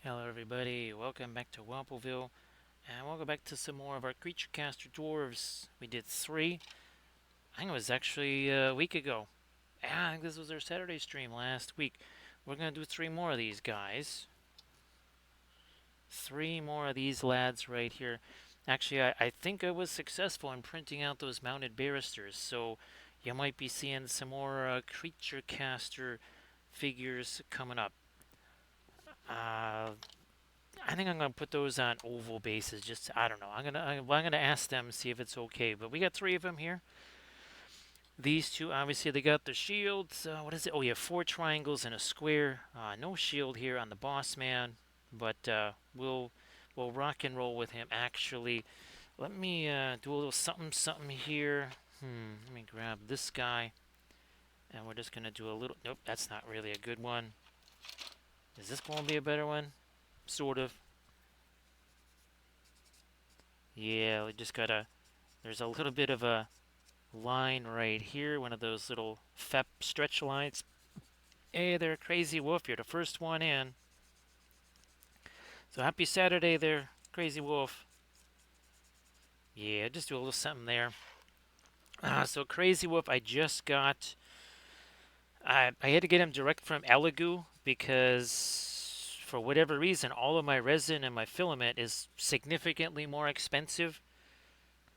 Hello everybody, welcome back to Wampleville, and welcome back to some more of our Creature Caster Dwarves. We did three. I think it was actually a week ago. Yeah, I think this was our Saturday stream last week. We're going to do three more of these guys. Three more of these lads right here. Actually, I think I was successful in printing out those mounted barristers, so you might be seeing some more Creature Caster figures coming up. Uh, I think I'm gonna put those on oval bases. Just I don't know. I'm gonna ask them see if it's okay. But we got three of them here. These two obviously they got the shields. What is it? Oh yeah, four triangles and a square. No shield here on the boss man, but we'll rock and roll with him. Actually, let me do a little something here. Let me grab this guy, and we're just gonna do a little. Nope, that's not really a good one. Is this gonna be a better one? Sort of. Yeah, we just gotta. There's a little bit of a line right here, one of those little FEP stretch lines. Hey there, Crazy Wolf. You're the first one in. So happy Saturday there, Crazy Wolf. Yeah, just do a little something there. So Crazy Wolf, I just got. I had to get him direct from Elegoo because for whatever reason, all of my resin and my filament is significantly more expensive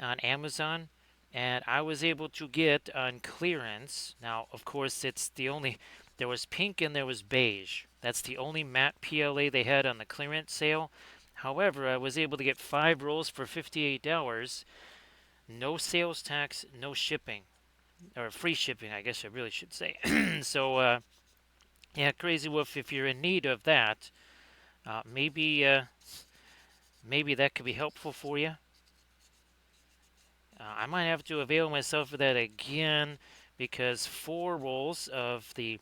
on Amazon, and I was able to get on clearance. Now, of course, it's the only there was pink and there was beige. That's the only matte PLA they had on the clearance sale. However, I was able to get 5 rolls for $58, no sales tax, no shipping, or free shipping, I guess I really should say. So, yeah, Crazy Wolf, if you're in need of that, maybe that could be helpful for you. I might have to avail myself of that again because 4 rolls of the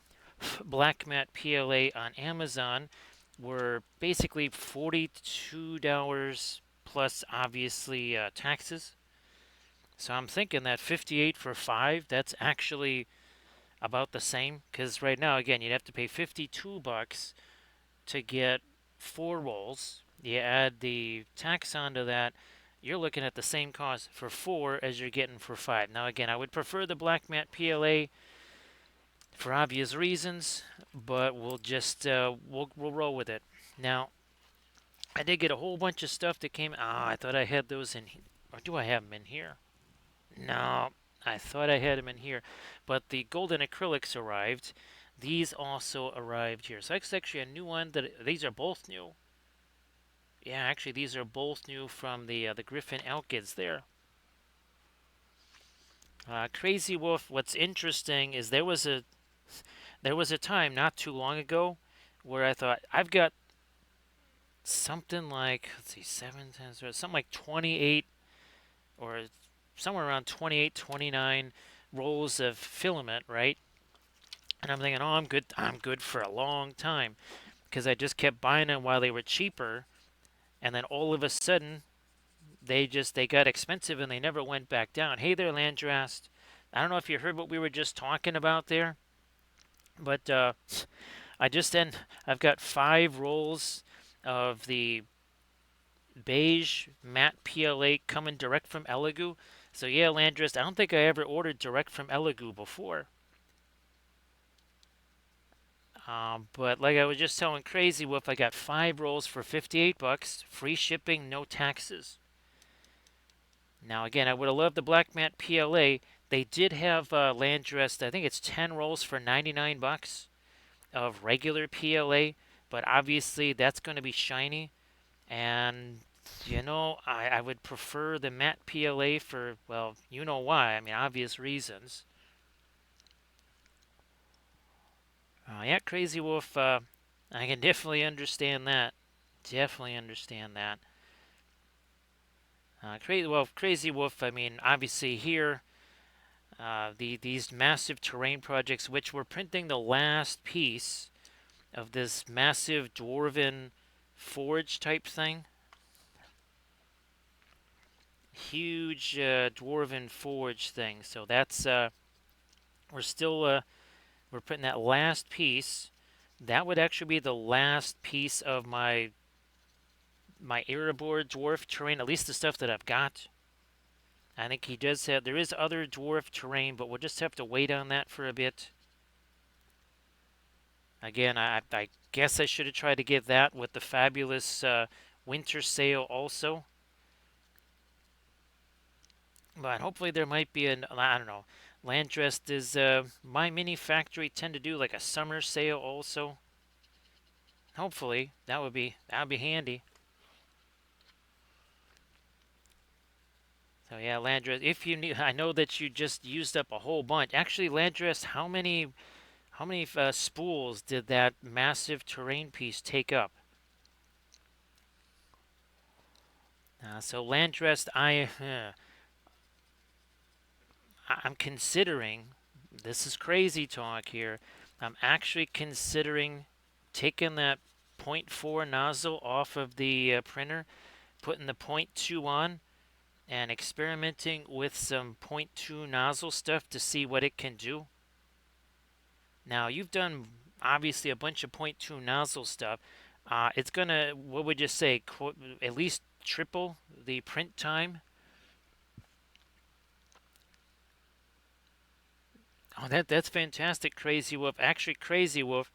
black matte PLA on Amazon were basically $42 plus obviously taxes. So I'm thinking that 58 for 5, that's actually about the same because right now again you'd have to pay 52 bucks to get 4 rolls. You add the tax onto that, you're looking at the same cost for 4 as you're getting for 5. Now, again, I would prefer the black matte PLA for obvious reasons, but we'll just we'll roll with it. Now, I did get a whole bunch of stuff that came. I thought I had those in, or do I have them in here? No, I thought I had them in here, but the golden acrylics arrived. These also arrived here. So that's actually a new one. That these are both new. Yeah, actually, these are both new from the Griffin Elkids there. Crazy Wolf. What's interesting is there was a time not too long ago where I thought I've got something like let's see, 7 times something like 28 or somewhere around 28, 29 rolls of filament, right? And I'm thinking, oh, I'm good. I'm good for a long time because I just kept buying them while they were cheaper, and then all of a sudden they got expensive and they never went back down. Hey there, Landrast. I don't know if you heard what we were just talking about there, but I just then I've got 5 rolls of the beige matte PLA coming direct from Elegoo. So yeah, Landrast, I don't think I ever ordered direct from Elegoo before. But like I was just telling Crazy Wolf, I got 5 rolls for 58 bucks, free shipping, no taxes. Now, again, I would have loved the Black Matte PLA. They did have land dressed, I think it's 10 rolls for 99 bucks of regular PLA, but obviously that's going to be shiny. And, I would prefer the matte PLA for, well, you know why. I mean, obvious reasons. Yeah, Crazy Wolf, I can definitely understand that. Definitely understand that. Crazy Wolf, I mean, obviously here these massive terrain projects, which we're printing the last piece of this massive dwarven forge type thing. Huge dwarven forge thing. So that's we're still we're putting that last piece. That would actually be the last piece of my Erebor dwarf terrain, at least the stuff that I've got. I think he does have. There is other dwarf terrain, but we'll just have to wait on that for a bit. Again, I guess I should have tried to get that with the fabulous winter sale also. But hopefully there might be an, I don't know. Landrest is my mini factory tend to do like a summer sale also. Hopefully that would be handy. So yeah, Landrest. If you need, I know that you just used up a whole bunch. Actually, Landrest, how many spools did that massive terrain piece take up? So Landrest, I'm considering. This is crazy talk here. I'm actually considering taking that point 0.4 nozzle off of the printer, putting the point 0.2 on, and experimenting with some point 0.2 nozzle stuff to see what it can do. Now, you've done obviously a bunch of point 0.2 nozzle stuff. It's gonna, what would you say, at least triple the print time? Oh, that's fantastic, Crazy Wolf. Actually, Crazy Wolf,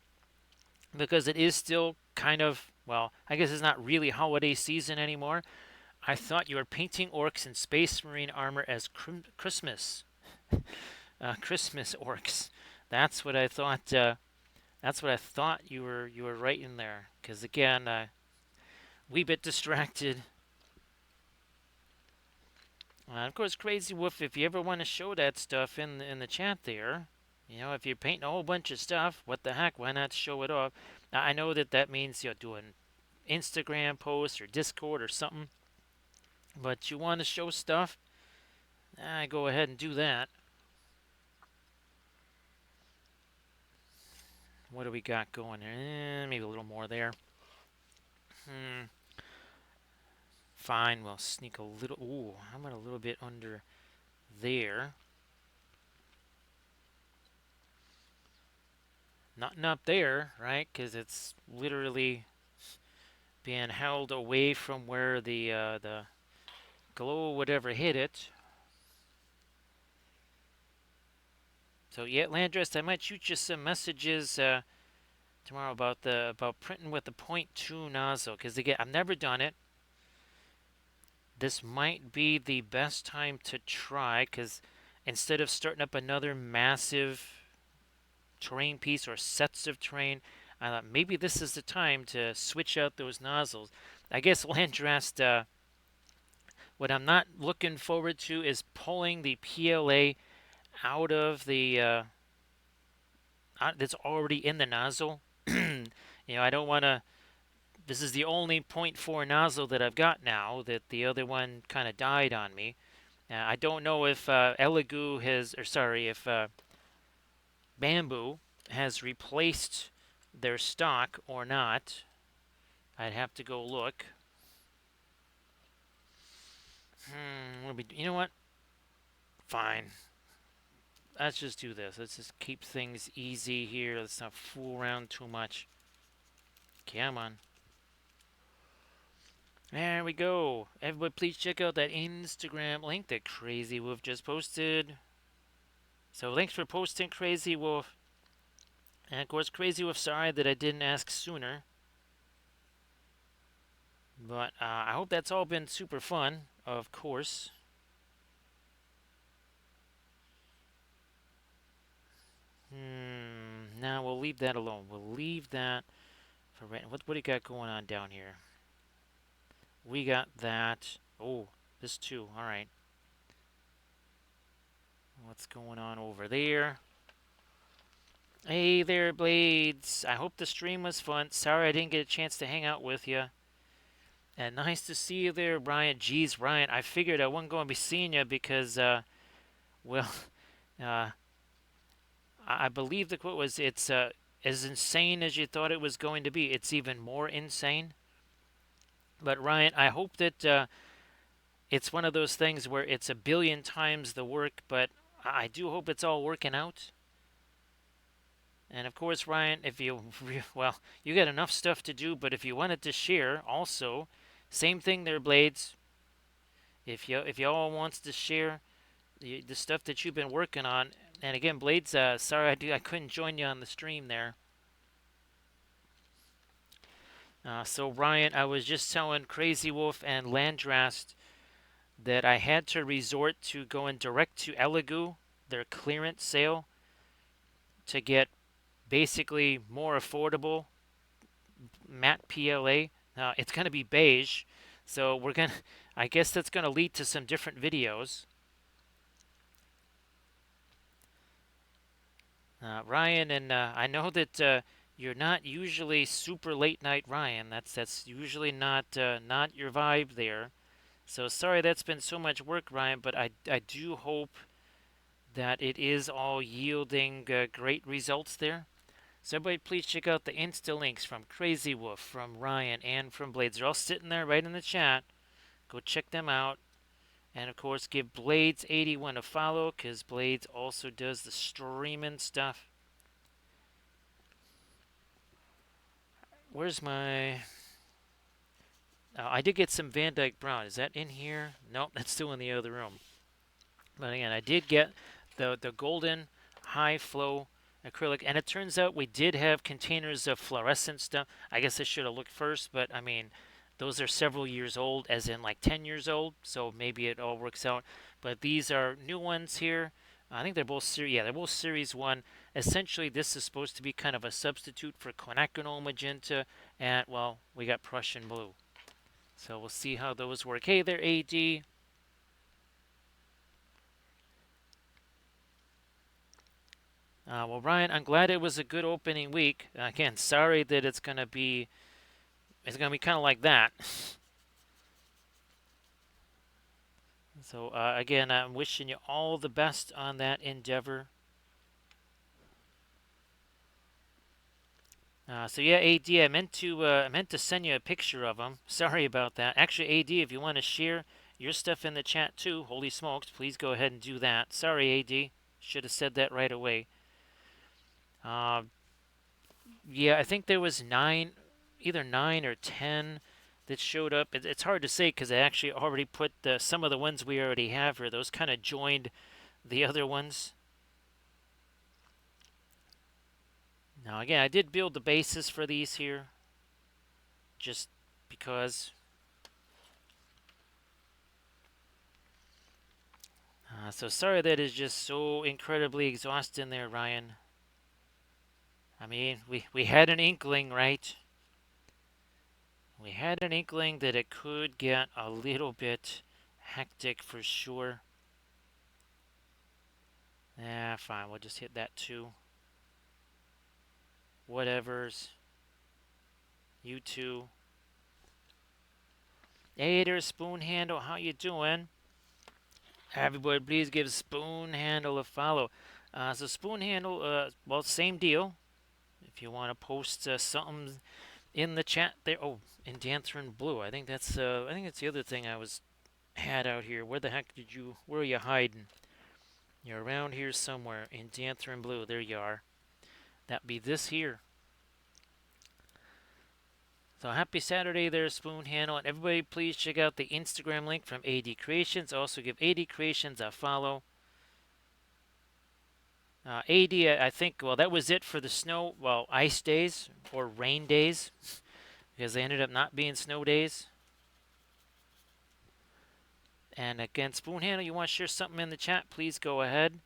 because it is still kind of, well, I guess it's not really holiday season anymore. I thought you were painting orcs in space marine armor as Christmas orcs. That's what I thought. That's what I thought you were writing there. Because again, we bit distracted. Of course, Crazy Wolf. If you ever want to show that stuff in the chat there, if you're painting a whole bunch of stuff, what the heck? Why not show it off? Now, I know that means you're doing Instagram posts or Discord or something, but you want to show stuff, go ahead and do that. What do we got going there? Maybe a little more there. Hmm. Fine, we'll sneak a little. Ooh, how about a little bit under there? Nothing up there, right? Because it's literally being held away from where the glow whatever hit it. So yeah, Landrest, I might shoot you some messages tomorrow about printing with the point 0.2 nozzle. Because again, I've never done it. This might be the best time to try. Because instead of starting up another massive terrain piece or sets of terrain, I thought maybe this is the time to switch out those nozzles. I guess Landrest, what I'm not looking forward to is pulling the PLA out of the that's already in the nozzle. I don't want to. This is the only point 0.4 nozzle that I've got now. That the other one kind of died on me. I don't know if Elegoo has, or sorry, if Bamboo has replaced their stock or not. I'd have to go look. You know what? Fine. Let's just do this. Let's just keep things easy here. Let's not fool around too much. Come on. There we go. Everybody, please check out that Instagram link that Crazy Wolf just posted. So, thanks for posting, Crazy Wolf. And of course, Crazy Wolf, sorry that I didn't ask sooner. But I hope that's all been super fun, of course. Now we'll leave that alone. We'll leave that for right. What do you got going on down here? We got that. Oh, this too. All right. What's going on over there? Hey there, Blades. I hope the stream was fun. Sorry I didn't get a chance to hang out with you. And nice to see you there, Ryan. Geez, Ryan, I figured I wasn't going to be seeing you because, well, uh, I believe the quote was, it's as insane as you thought it was going to be. It's even more insane. But Ryan, I hope that it's one of those things where it's a billion times the work, but I do hope it's all working out. And of course, Ryan, if you well, you got enough stuff to do, but if you wanted to share, also, same thing there, Blades. If y'all wants to share the stuff that you've been working on, and again, Blades, sorry I couldn't join you on the stream there. So Ryan, I was just telling Crazy Wolf and Landrast that I had to resort to going direct to Elegoo, their clearance sale, to get basically more affordable matte PLA. It's going to be beige, so we're going to, I guess that's going to lead to some different videos. Ryan, and I know that you're not usually super late night, Ryan. That's usually not your vibe there. So sorry that's been so much work, Ryan, but I do hope that it is all yielding great results there. So everybody please check out the Insta links from Crazy Wolf, from Ryan, and from Blades. They're all sitting there right in the chat. Go check them out. And of course, give Blades81 a follow because Blades also does the streaming stuff. Where's my. I did get some Van Dyke Brown. Is that in here? Nope, that's still in the other room. But again, I did get the golden high flow acrylic, and it turns out we did have containers of fluorescent stuff. I guess I should have looked first, but I mean, those are several years old, as in like 10 years old, so maybe it all works out. But these are new ones here. I think they're both series. Yeah, they're both series one. Essentially, this is supposed to be kind of a substitute for quinacridone magenta, and well, we got Prussian blue. So we'll see how those work. Hey there, AD. Well, Ryan, I'm glad it was a good opening week. Again, sorry that it's gonna be kind of like that. So again, I'm wishing you all the best on that endeavor. So yeah, AD, I meant to send you a picture of them. Sorry about that. Actually, AD, if you want to share your stuff in the chat too, holy smokes, please go ahead and do that. Sorry, AD, should have said that right away. Uh, Yeah, I think there was nine, either 9 or 10 that showed up. It's hard to say because I actually already put some of the ones we already have here. Those kind of joined the other ones. Now, again, I did build the basis for these here just because. So sorry that is just so incredibly exhausting there, Ryan. I mean, we had an inkling, right? We had an inkling that it could get a little bit hectic for sure. Yeah, fine. We'll just hit that too. Whatevers. You too. Hey there, Spoon Handle. How you doing? Everybody, please give Spoon Handle a follow. So Spoon Handle, well, same deal. If you want to post something in the chat there. Oh, in Danthrin Blue. I think that's the other thing had out here. Where the heck where are you hiding? You're around here somewhere in Danthrin Blue. There you are. That'd be this here. So happy Saturday there, Spoon Handle. And everybody please check out the Instagram link from AD Creations. Also give AD Creations a follow. AD, I think, well, that was it for the ice days or rain days because they ended up not being snow days. And again, Spoon Handle, you want to share something in the chat, please go ahead.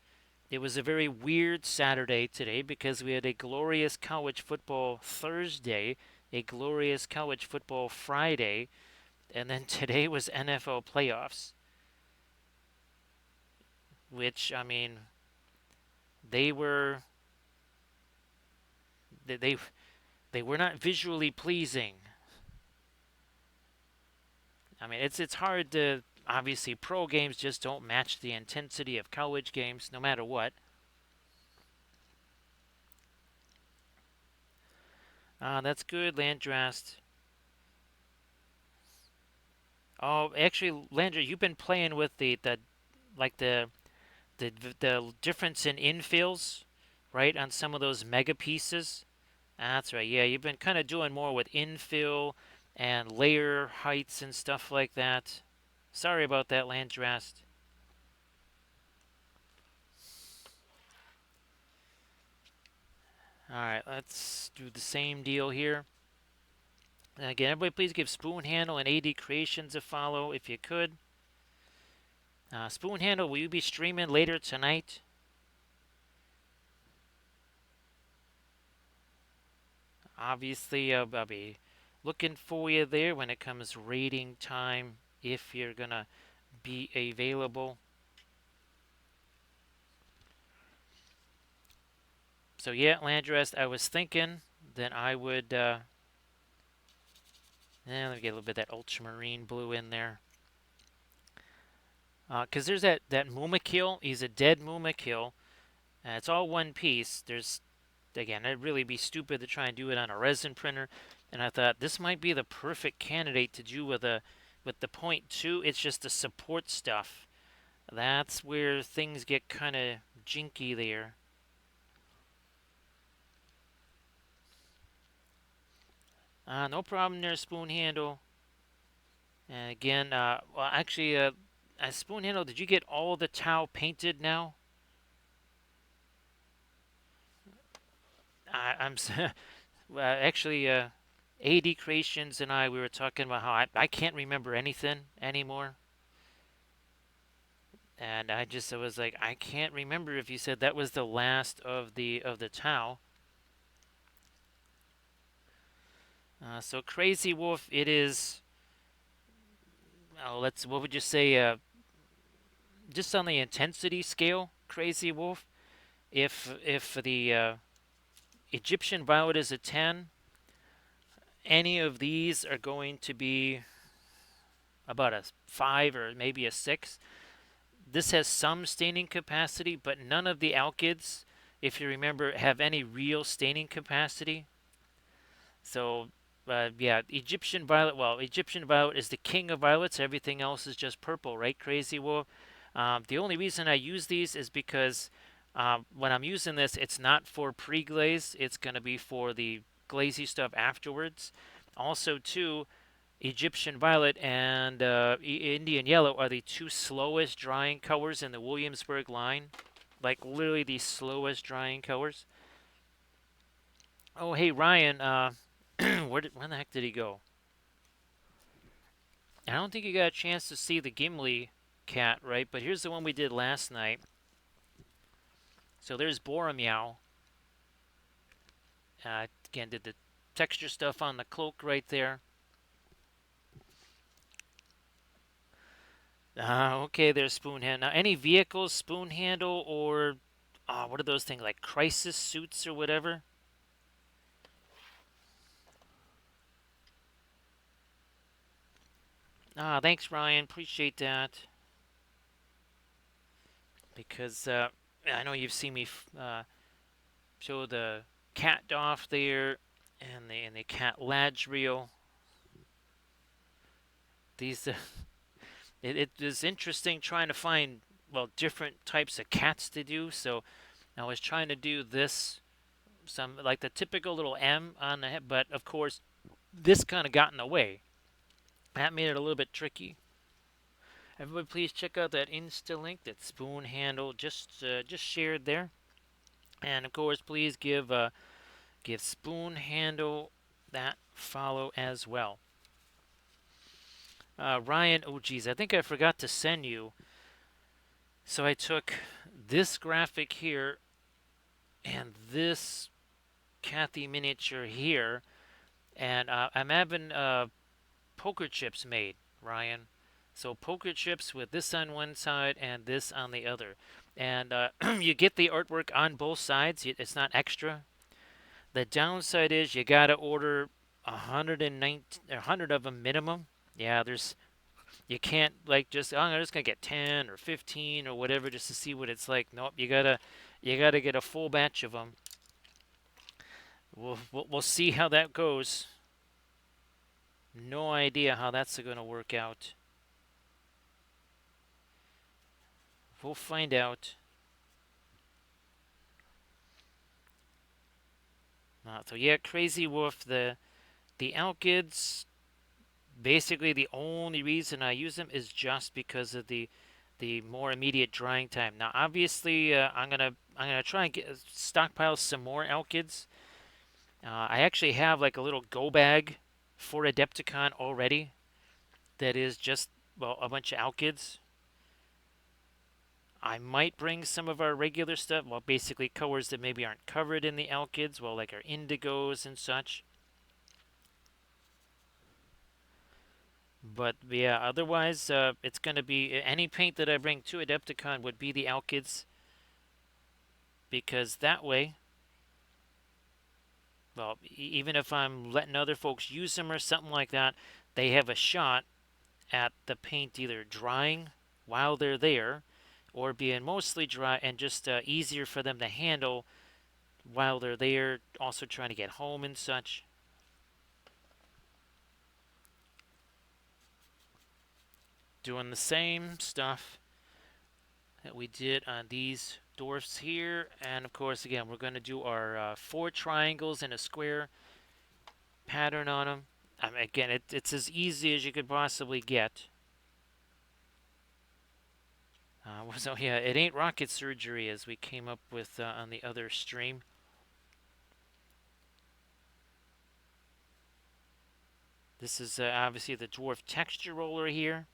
It was a very weird Saturday today because we had a glorious college football Thursday, a glorious college football Friday, and then today was NFL playoffs, which I mean, they were they they were not visually pleasing. I mean, it's hard to obviously pro games just don't match the intensity of college games, no matter what. That's good, Landrast. Oh, actually, Landry, you've been playing with the like the difference in infills right, on some of those mega pieces. That's right. Yeah, you've been kind of doing more with infill and layer heights and stuff like that. Sorry about that, Landrast. All right, let's do the same deal here. And again, everybody, please give Spoon Handle and AD Creations a follow if you could. Spoon Handle, will you be streaming later tonight? Obviously, I'll be looking for you there when it comes rating time if you're gonna be available. So yeah, Landrest, I was thinking that I would. Let me get a little bit of that ultramarine blue in there. Because there's that Mumakil. He's a dead Mumakil. It's all one piece. There's, again, it'd really be stupid to try and do it on a resin printer. And I thought this might be the perfect candidate to do with the point two. It's just the support stuff. That's where things get kind of jinky there. No problem there, Spoon Handle. And again, well, actually, Spoon Handle, did you get all the Tau painted now? I'm actually, AD Creations and we were talking about how I can't remember anything anymore. And I was like, I can't remember if you said that was the last of the Tau. So Crazy Wolf, it is. What would you say? Just on the intensity scale, Crazy Wolf. If the Egyptian Violet is a 10, any of these are going to be about a 5 or maybe a 6. This has some staining capacity, but none of the alkyds, if you remember, have any real staining capacity. So, yeah, Egyptian Violet, well, Egyptian Violet is the king of violets. Everything else is just purple, right, Crazy Wolf? The only reason I use these is because when I'm using this, it's not for pre-glaze. It's going to be for the glazy stuff afterwards. Also, too, Egyptian Violet and Indian Yellow are the two slowest drying colors in the Williamsburg line. Like, literally the slowest drying colors. Oh, hey, Ryan, when the heck did he go? I don't think you got a chance to see the Gimli cat, right? But here's the one we did last night. So there's Boromeow. Again, did the texture stuff on the cloak right there. Okay, there's Spoon Handle. Now, any vehicles, Spoon Handle, or what are those things, like crisis suits or whatever? Thanks, Ryan. Appreciate that. Because I know you've seen me show the cat off there and the cat Ladriel. These it is interesting trying to find, well, different types of cats to do. So I was trying to do this, some like the typical little M on the head, but of course this kind of got in the way. That made it a little bit tricky. Everybody, please check out that Insta link that Spoon Handle just shared there, and of course, please give Spoon Handle that follow as well. Ryan, oh geez, I think I forgot to send you. So I took this graphic here and this Kathy miniature here, and I'm having poker chips made, Ryan. So poker chips with this on one side and this on the other. And you get the artwork on both sides. It's not extra. The downside is you gotta order 100 of them minimum. Yeah, you can't like just, oh, I'm just gonna get 10 or 15 or whatever just to see what it's like. Nope, you gotta get a full batch of them. We'll see how that goes. No idea how that's gonna work out. We'll find out. So yeah, Crazy Wolf. The alkids. Basically, the only reason I use them is just because of the more immediate drying time. Now, obviously, I'm gonna try and stockpile some more alkids. I actually have like a little go bag for Adepticon already that is just, well, a bunch of alkids. I might bring some of our regular stuff, well, basically colors that maybe aren't covered in the alkids, well, like our indigos and such. But yeah, otherwise, it's going to be any paint that I bring to Adepticon would be the alkids, because that way, well, even if I'm letting other folks use them or something like that, they have a shot at the paint either drying while they're there or being mostly dry and just easier for them to handle while they're there, also trying to get home and such. Doing the same stuff that we did on these dwarfs here. And of course, again, we're going to do our 4 triangles and a square pattern on them. Again, it's as easy as you could possibly get. So yeah, it ain't rocket surgery as we came up with on the other stream. This is obviously the dwarf texture roller here.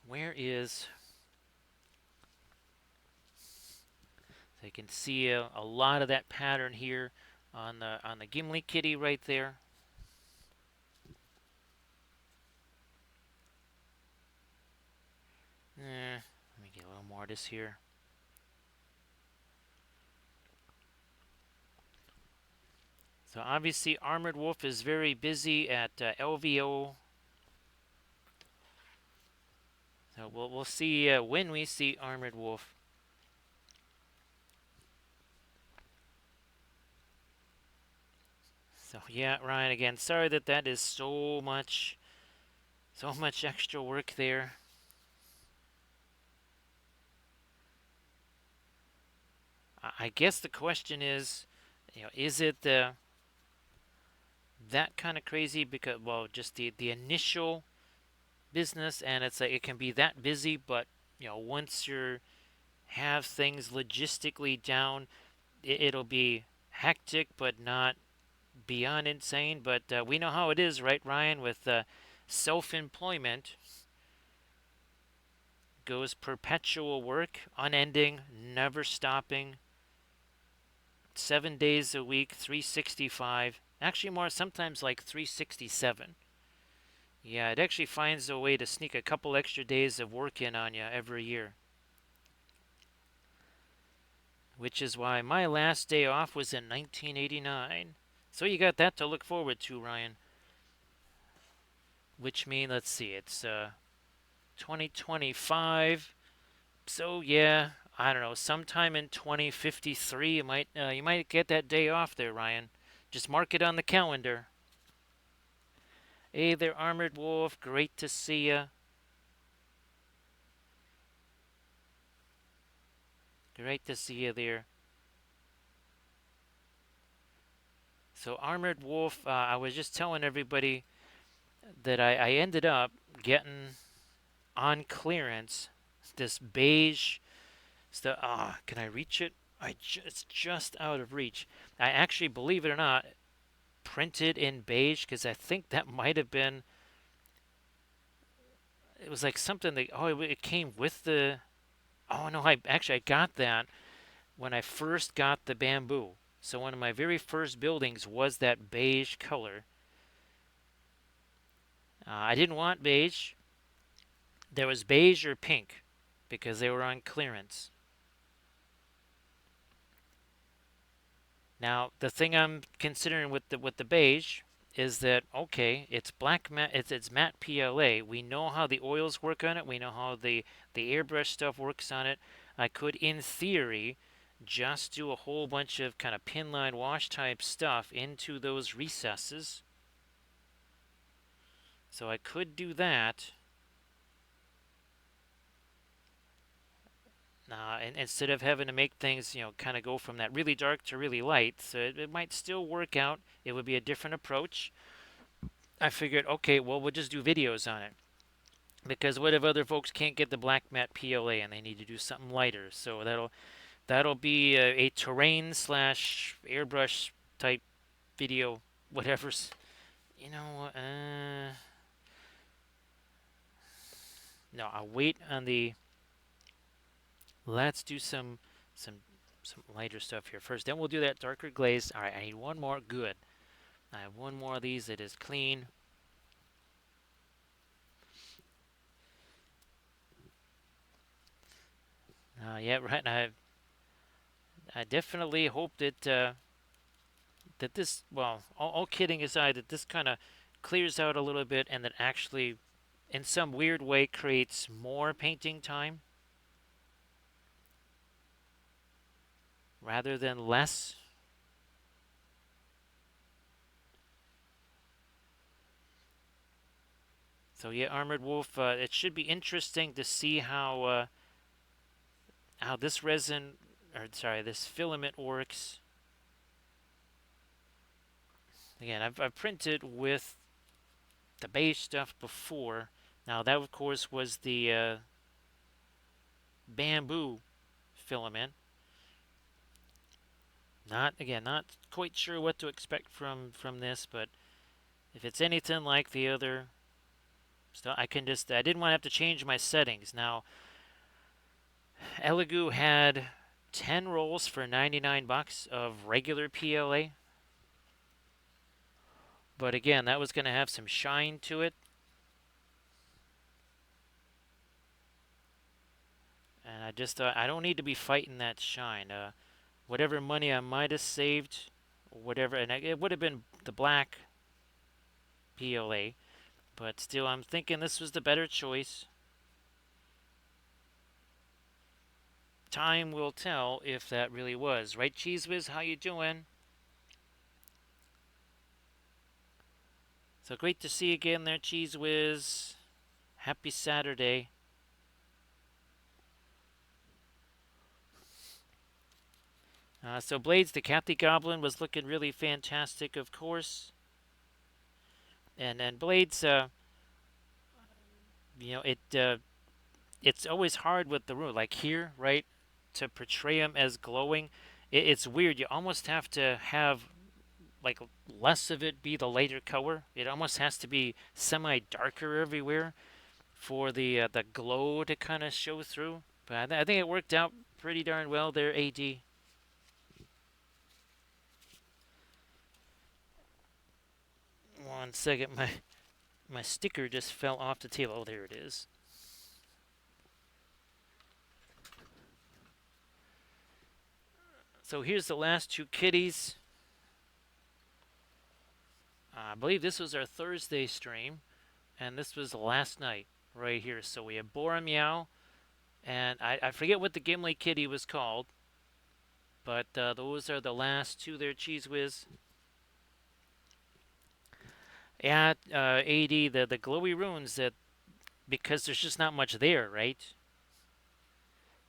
Where is... So you can see a lot of that pattern here on the Gimli kitty right there. Let me get a little more of this here. So obviously Armored Wolf is very busy at LVO. So we'll see when we see Armored Wolf. So yeah, Ryan, again, sorry that is so much extra work there. I guess the question is, is it that kind of crazy? Because, well, just the initial business, and it's like it can be that busy, but once you have things logistically down, it'll be hectic, but not beyond insane. But we know how it is, right, Ryan? With self-employment goes perpetual work, unending, never stopping, 7 days a week, 365. Actually, more sometimes like 367. Yeah, it actually finds a way to sneak a couple extra days of work in on you every year. Which is why my last day off was in 1989. So you got that to look forward to, Ryan. Which means, let's see, it's 2025. So yeah, I don't know, sometime in 2053, you might get that day off there, Ryan. Just mark it on the calendar. Hey there, Armored Wolf. Great to see ya. Great to see you there. So, Armored Wolf, I was just telling everybody that I ended up getting on clearance this beige stuff. Can I reach it? It's just out of reach. I actually, believe it or not, printed in beige because I think that might have been. It was like something that. Oh, it came with the. Oh no! I got that when I first got the bamboo. So one of my very first buildings was that beige color. I didn't want beige. There was beige or pink because they were on clearance. Now, the thing I'm considering with the beige is that okay, it's black matte, it's matte PLA. We know how the oils work on it. We know how the airbrush stuff works on it. I could, in theory, just do a whole bunch of kind of pin line wash type stuff into those recesses. So I could do that. and instead of having to make things, kind of go from that really dark to really light, so it might still work out. It would be a different approach. I figured, okay, well, we'll just do videos on it. Because what if other folks can't get the black matte PLA and they need to do something lighter? So that'll be a terrain slash airbrush type video, whatever's. You know, no, I'll wait on the. Let's do some some lighter stuff here first. Then we'll do that darker glaze. All right, I need one more. Good. I have one more of these that is clean. Yeah, right. I definitely hope that this. Well, all kidding aside, that this kind of clears out a little bit and that actually, in some weird way, creates more painting time rather than less. So yeah, Armored Wolf. It should be interesting to see how this resin, or sorry, this filament works. Again, I've printed with the beige stuff before. Now that of course was the bamboo filament. Not quite sure what to expect from this, but if it's anything like the other stuff, I didn't want to have to change my settings. Now Elegoo had 10 rolls for 99 bucks of regular PLA, but again, that was going to have some shine to it. And I just thought I don't need to be fighting that shine. Whatever money I might have saved, whatever, and it would have been the black PLA, but still, I'm thinking this was the better choice. Time will tell if that really was right. Cheese Whiz, how you doing? So great to see you again there, Cheese Whiz. Happy Saturday. So Blades, the Kathy Goblin was looking really fantastic, of course. And Blades, you know, it's always hard with the room, like here, right, to portray him as glowing. It's weird. You almost have to have like less of it be the lighter color. It almost has to be semi darker everywhere for the glow to kind of show through. But I think it worked out pretty darn well there, AD. One second, my sticker just fell off the table. Oh, there it is. So here's the last two kitties. I believe this was our Thursday stream, and this was last night right here. So we have Bora Meow, and I forget what the Gimli kitty was called, but those are the last two there, Cheese Whiz. Yeah, AD, the glowy runes, that because there's just not much there, right?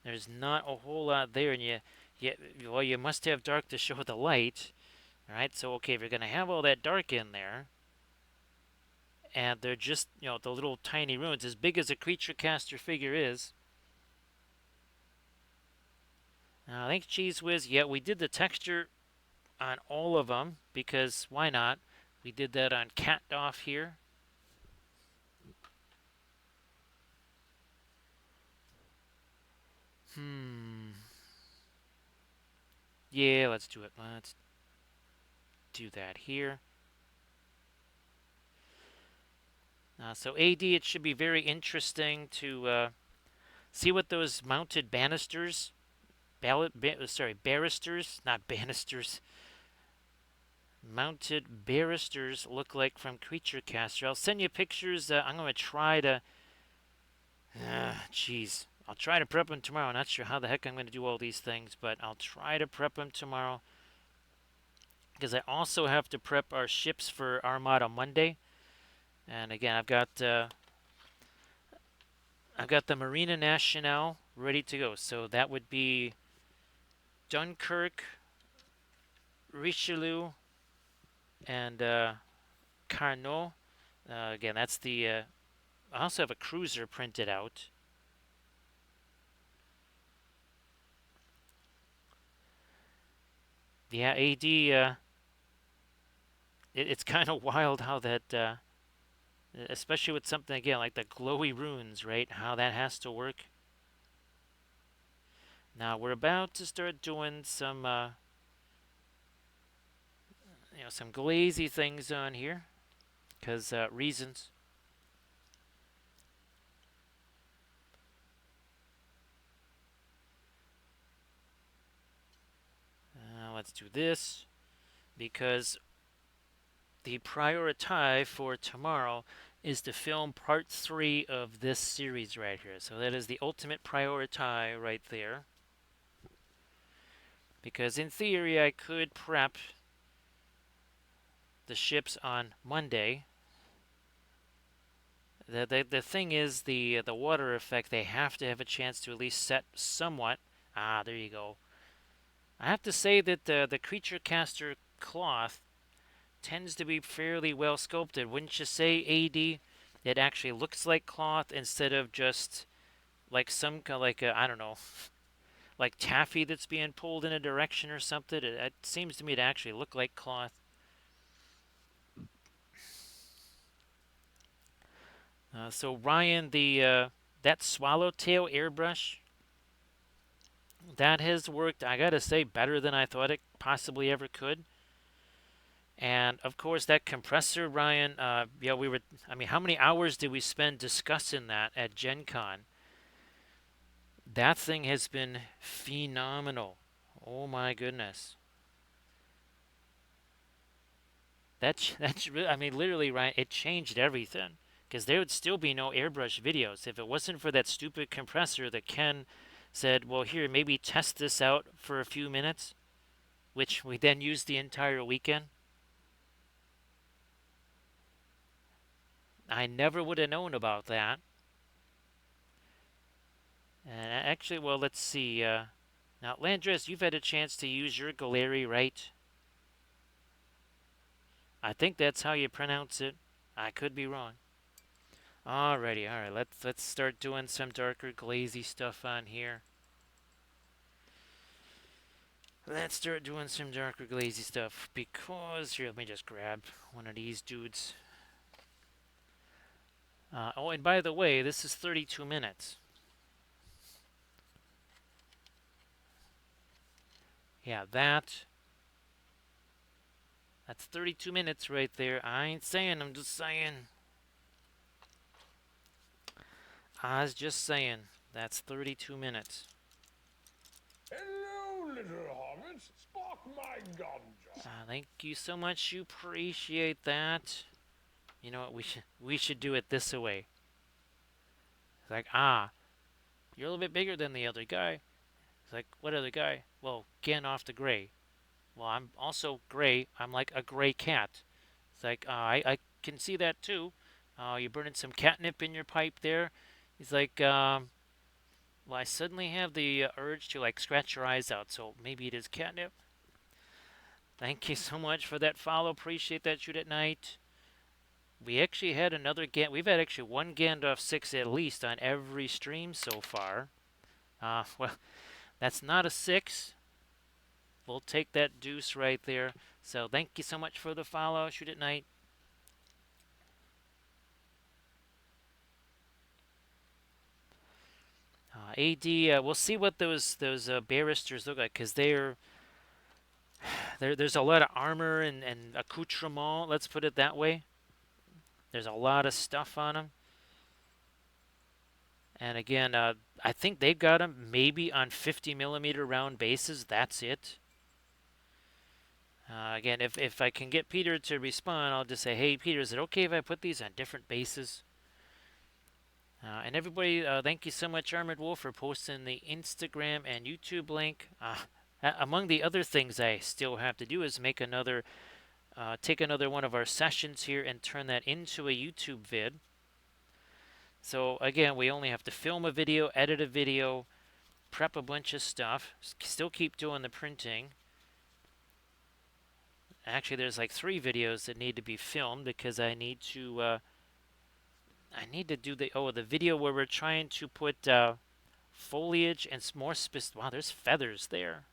There's not a whole lot there, and well, you must have dark to show the light, right? So okay, if you're gonna have all that dark in there, and they're just the little tiny runes, as big as a creature caster figure is. I think Cheese Whiz, yeah, we did the texture on all of them because why not? We did that on Cat Doff here. Yeah, let's do it. Let's do that here. So AD, it should be very interesting to see what those mounted banisters, barristers, not banisters, mounted barristers look like from Creature Caster. I'll send you pictures. I'm going to try to, jeez, I'll try to prep them tomorrow. I'm not sure how the heck I'm going to do all these things, but I'll try to prep them tomorrow. Because I also have to prep our ships for Armada Monday. And again, I've got I've got the Marina Nationale ready to go. So that would be Dunkirk, Richelieu, and Carnot. Again, that's the. I also have a cruiser printed out. Yeah, AD. It's kind of wild how that, especially with something again like the glowy runes, right? How that has to work. Now we're about to start doing some, some glazy things on here, because reasons. Let's do this because the priority for tomorrow is to film part 3 of this series right here. So that is the ultimate priority right there. Because in theory, I could prep the ships on Monday. The thing is the water effect. They have to have a chance to at least set somewhat. Ah, there you go. I have to say that the creature caster cloth tends to be fairly well sculpted. Wouldn't you say, AD? It actually looks like cloth instead of just like some kind of like I don't know, like taffy that's being pulled in a direction or something. It seems to me to actually look like cloth. So Ryan, the that swallowtail airbrush that has worked. I gotta say, better than I thought it possibly ever could. And of course, that compressor, Ryan. Yeah, we were. I mean, how many hours did we spend discussing that at Gen Con? That thing has been phenomenal. Oh my goodness. That's really, I mean, literally, right? It changed everything because there would still be no airbrush videos if it wasn't for that stupid compressor that Ken said, "Well, here, maybe test this out for a few minutes," which we then used the entire weekend. I never would have known about that. And actually, well, let's see. Now, Landris, you've had a chance to use your Galeri, right? I think that's how you pronounce it. I could be wrong. Alrighty, alright. Let's start doing some darker glazy stuff on here. Let's start doing some darker glazy stuff because here, let me just grab one of these dudes. Oh, and by the way, this is 32 minutes. Yeah, that's 32 minutes right there. I ain't saying, I'm just saying. I was just saying. That's 32 minutes. Hello, little hobbit. Spark my ganja. Thank you so much. You appreciate that. You know what? We should do it this way. It's like, you're a little bit bigger than the other guy. It's like, what other guy? Well, Gandalf the Grey. Well, I'm also gray. I'm like a gray cat. It's like, I can see that too. You're burning some catnip in your pipe there. He's like, well, I suddenly have the urge to like scratch your eyes out, so maybe it is catnip. Thank you so much for that follow. Appreciate that. Shoot at night. We actually had another We've had actually one Gandalf 6 at least on every stream so far. Well, that's not a 6. We'll take that deuce right there. So thank you so much for the follow. Shoot at night. AD, we'll see what those barristers look like because there's a lot of armor and accoutrement. Let's put it that way. There's a lot of stuff on them. And again, I think they've got them maybe on 50 millimeter round bases. That's it. Again, if I can get Peter to respond, I'll just say, hey, Peter, is it okay if I put these on different bases? And everybody, thank you so much, Armored Wolf, for posting the Instagram and YouTube link. Among the other things I still have to do is make take another one of our sessions here and turn that into a YouTube vid. So again, we only have to film a video, edit a video, prep a bunch of stuff, still keep doing the printing. Actually, there's like 3 videos that need to be filmed because I need to do the video where we're trying to put foliage and more specific. Wow, there's feathers there.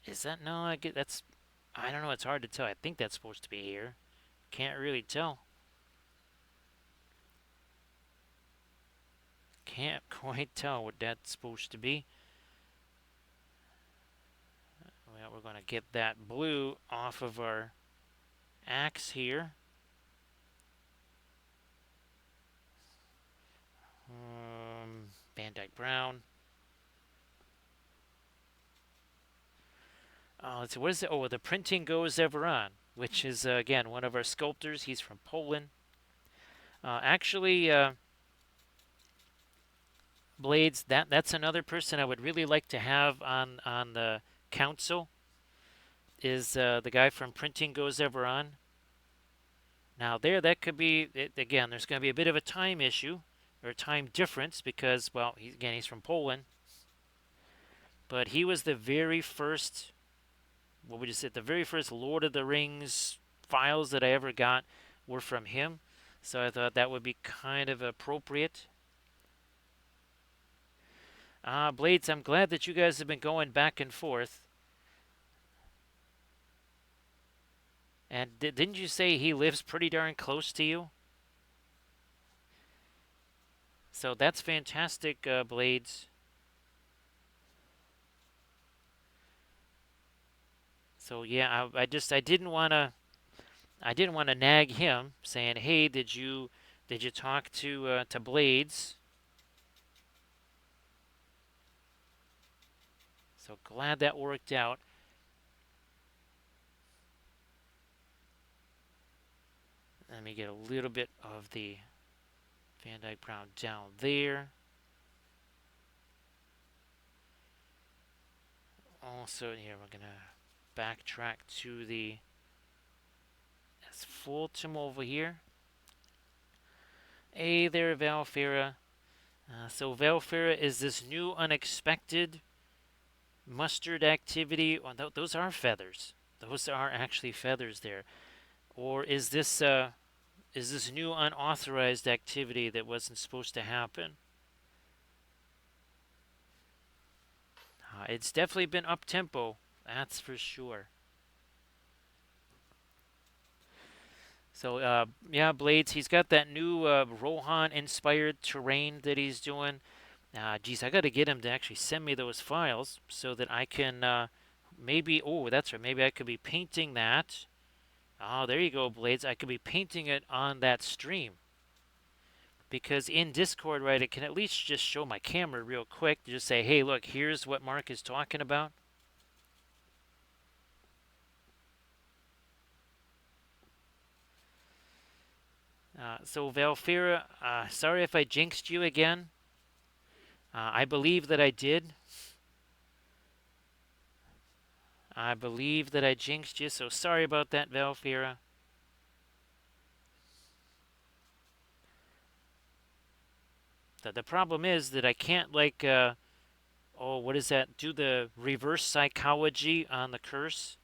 Is that no? I get that's. I don't know. It's hard to tell. I think that's supposed to be here. Can't really tell. Can't quite tell what that's supposed to be. Well, we're gonna get that blue off of our axe here. Van Dyke Brown. Let's see, what is it? Oh, the printing goes ever on, which is again one of our sculptors. He's from Poland. Actually, Blades. That's another person I would really like to have on the council. Is the guy from Printing Goes Ever On? Now there, that could be it, again. There's going to be a bit of a time issue or a time difference because well, he's from Poland, but he was the very first. What would you say? The very first Lord of the Rings files that I ever got were from him. So I thought that would be kind of appropriate. Blades, I'm glad that you guys have been going back and forth. And didn't you say he lives pretty darn close to you? So that's fantastic, Blades. So yeah, I didn't want to nag him saying, "Hey, did you talk to Blades?" So glad that worked out. Let me get a little bit of the Van Dyke Brown down there. Also, here we're gonna backtrack to the Fulton over here. Hey there, Valfera. So Valfera is this new unexpected mustard activity. Oh, those are feathers. Those are actually feathers there. Or is this new unauthorized activity that wasn't supposed to happen? It's definitely been up tempo. That's for sure. So yeah, Blades. He's got that new Rohan-inspired terrain that he's doing. Geez, I got to get him to actually send me those files so that I can maybe. Oh, that's right. Maybe I could be painting that. Oh, there you go, Blades. I could be painting it on that stream because in Discord, right, it can at least just show my camera real quick to just say, "Hey, look, here's what Mark is talking about." So Valfira, sorry if I jinxed you again. I believe that I did. I believe that I jinxed you, so sorry about that, Valfira. The problem is that I can't oh, what is that? Do the reverse psychology on the curse.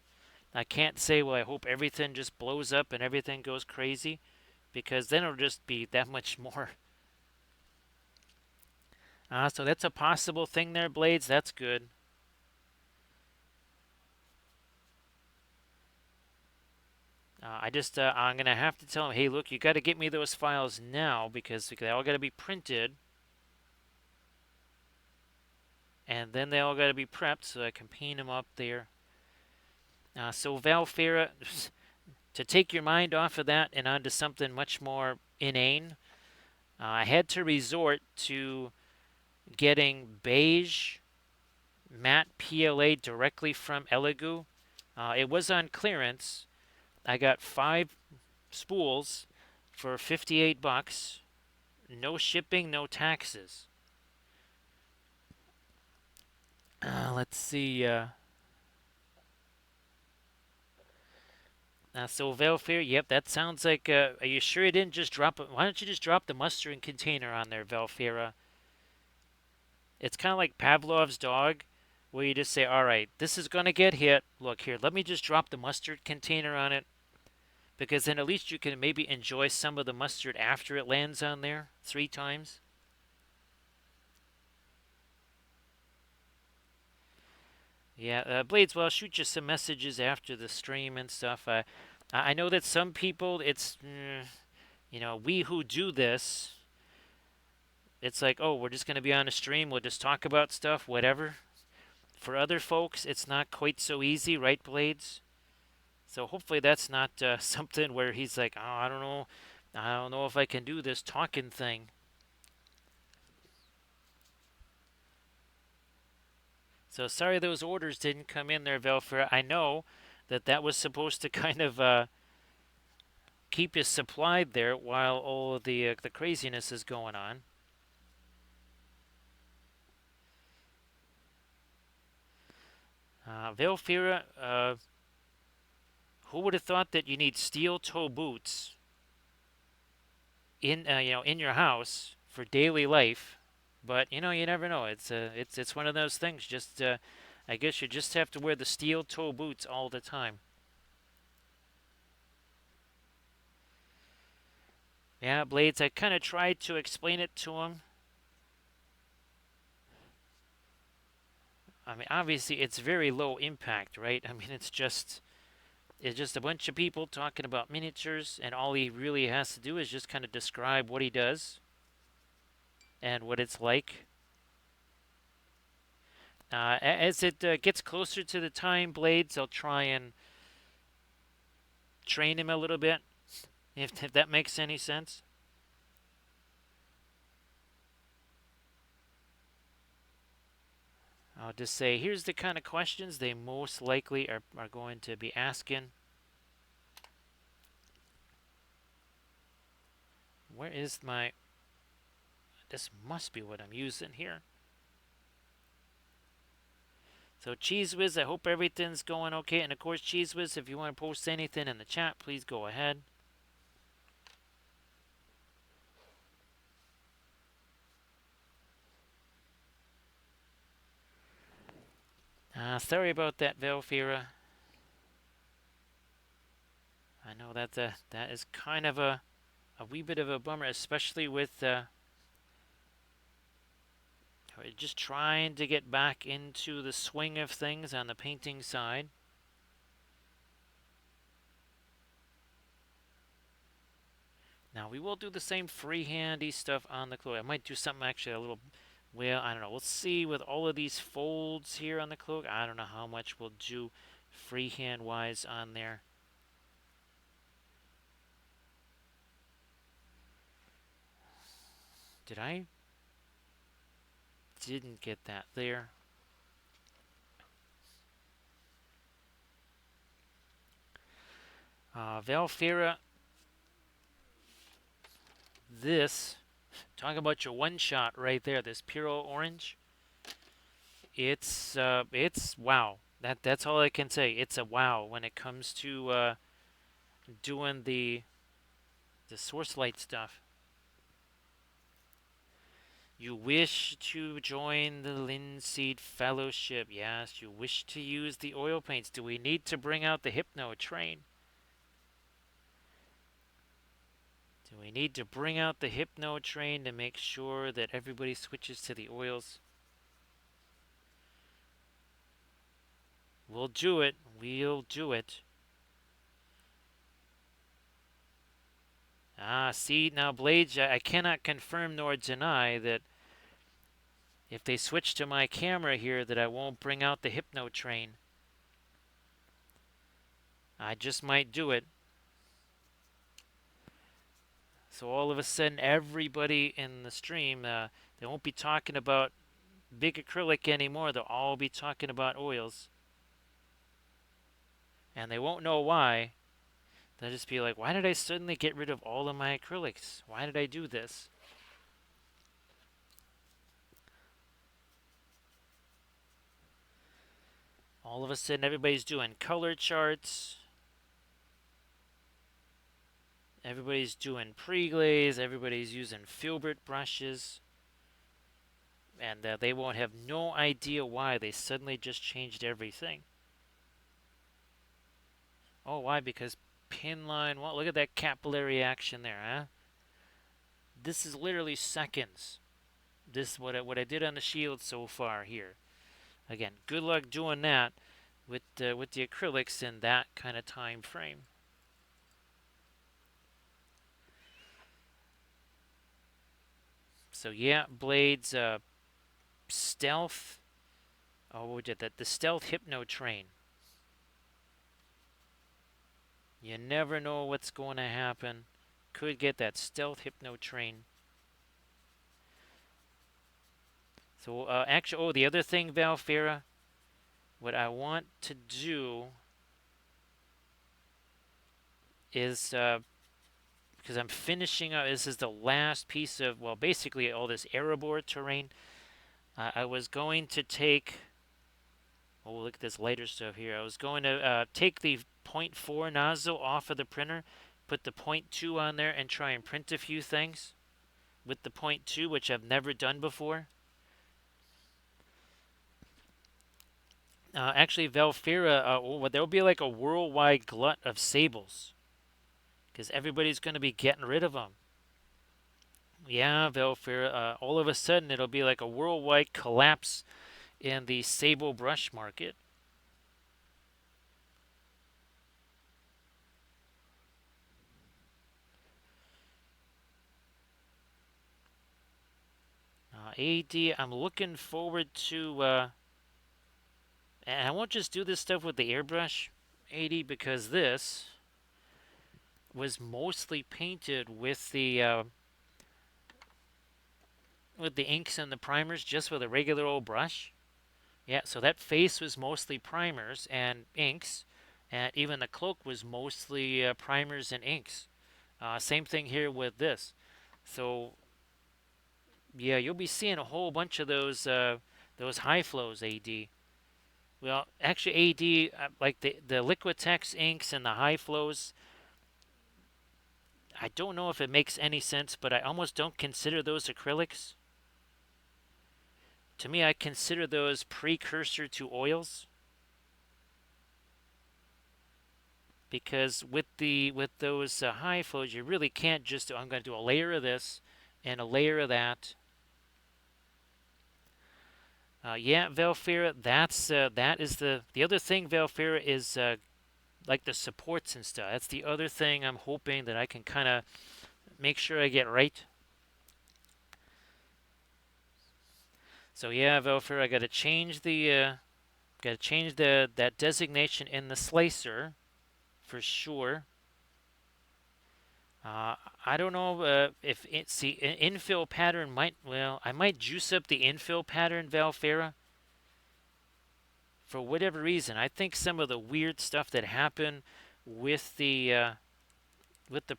I can't say, well, I hope everything just blows up and everything goes crazy, because then it'll just be that much more. So that's a possible thing there, Blades. That's good. I'm gonna have to tell him, hey, look, you got to get me those files now because they all got to be printed, and then they all got to be prepped so I can paint them up there. So Valfera, to take your mind off of that and onto something much more inane, I had to resort to getting beige matte PLA directly from Elegoo. It was on clearance. I got 5 spools for 58 bucks. No shipping, no taxes. Let's see. So Velfair, yep, that sounds like. Are you sure you didn't just drop it? Why don't you just drop the mustard container on there, Velfair? It's kind of like Pavlov's dog, where you just say, "All right, this is gonna get hit. Look here, let me just drop the mustard container on it, because then at least you can maybe enjoy some of the mustard after it lands on there 3 times." Yeah, Blades. Well, I'll shoot you some messages after the stream and stuff. I know that some people, we who do this, it's like, oh, we're just going to be on a stream. We'll just talk about stuff, whatever. For other folks, it's not quite so easy, right, Blades? So hopefully that's not something where he's like, oh, I don't know if I can do this talking thing. So sorry those orders didn't come in there, Velfer. I know that that was supposed to kind of keep you supplied there while all of the craziness is going on. Velfira, who would have thought that you need steel toe boots in your house for daily life? But you never know. It's one of those things. Just I guess you just have to wear the steel toe boots all the time. Yeah, Blades. I kind of tried to explain it to him. I mean, obviously, it's very low impact, right? I mean, it's just a bunch of people talking about miniatures, and all he really has to do is just kind of describe what he does and what it's like. As it gets closer to the time, Blades, I'll try and train him a little bit, if that makes any sense. I'll just say, here's the kind of questions they most likely are going to be asking. Where is my... This must be what I'm using here. So Cheese Whiz, I hope everything's going okay. And of course, Cheese Whiz, if you want to post anything in the chat, please go ahead. Sorry about that, Velfira. I know that is kind of a wee bit of a bummer, especially with just trying to get back into the swing of things on the painting side. Now we will do the same freehandy stuff on the cloak. I might do something actually a little, well, I don't know. We'll see with all of these folds here on the cloak. I don't know how much we'll do freehand wise on there. Did I? Didn't get that there. Valfira, this, talk about your one shot right there, this Puro Orange. It's wow. That's all I can say. It's a wow when it comes to doing the source light stuff. You wish to join the Linseed Fellowship. Yes, you wish to use the oil paints. Do we need to bring out the Hypno train? Do we need to bring out the Hypno train to make sure that everybody switches to the oils? We'll do it. We'll do it. See, now, Blades, I cannot confirm nor deny that if they switch to my camera here that I won't bring out the Hypno train. I just might do it. So all of a sudden, everybody in the stream, they won't be talking about big acrylic anymore. They'll all be talking about oils. And they won't know why. They'll just be like, why did I suddenly get rid of all of my acrylics? Why did I do this? All of a sudden, everybody's doing color charts. Everybody's doing pre-glaze. Everybody's using filbert brushes, and they won't have no idea why they suddenly just changed everything. Oh, why? Because pin line. Well, look at that capillary action there, huh? This is literally seconds. This is what I did on the shield so far here. Again, good luck doing that with the acrylics in that kind of time frame. So yeah, blades, stealth. Oh, we did that. The stealth hypno train. You never know what's going to happen. Could get that stealth hypno train. So actually, oh, the other thing, Valfera, what I want to do is because I'm finishing up. This is the last piece of, well, basically all this Erebor terrain. I was going to take. Oh, look at this lighter stuff here. I was going to take the point .4 nozzle off of the printer, put the point .2 on there, and try and print a few things with the point .2, which I've never done before. Actually, Valfera, well, there'll be like a worldwide glut of sables because everybody's going to be getting rid of them. Yeah, Valfera, all of a sudden it'll be like a worldwide collapse in the sable brush market. AD, I'm looking forward to, and I won't just do this stuff with the airbrush, AD, because this was mostly painted with the inks and the primers, just with a regular old brush. Yeah, so that face was mostly primers and inks, and even the cloak was mostly primers and inks. Same thing here with this. So yeah, you'll be seeing a whole bunch of those high flows, AD. Well, actually, AD, like the Liquitex inks and the high flows, I don't know if it makes any sense, but I almost don't consider those acrylics. To me, I consider those precursor to oils because with those high flows, you really can't just. I'm going to do a layer of this and a layer of that. Yeah, Velfera. That is the other thing. Velfera is like the supports and stuff. That's the other thing I'm hoping that I can kind of make sure I get right. So yeah, Velfera, I got to change the that designation in the slicer for sure. Uh, I don't know if it see infill pattern might, well, I might juice up the infill pattern, Valfera, for whatever reason. I think some of the weird stuff that happened with the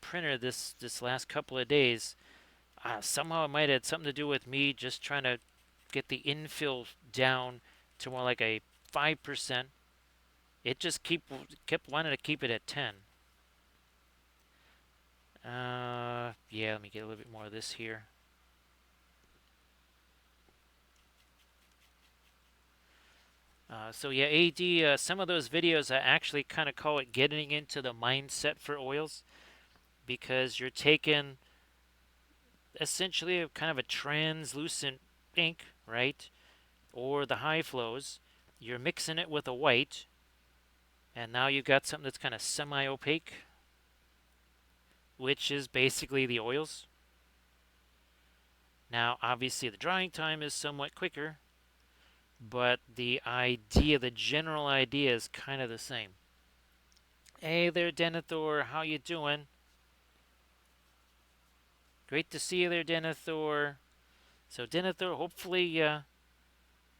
printer this last couple of days, somehow it might have something to do with me just trying to get the infill down to more like a 5%. It just kept wanting to keep it at 10. Yeah, let me get a little bit more of this here. So yeah, AD, some of those videos I actually kind of call it getting into the mindset for oils because you're taking essentially a kind of a translucent ink, right? Or the high flows. You're mixing it with a white, and now you've got something that's kind of semi-opaque, which is basically the oils. Now, obviously, the drying time is somewhat quicker, but the general idea is kind of the same. Hey there, Denethor. How you doing? Great to see you there, Denethor. So, Denethor, hopefully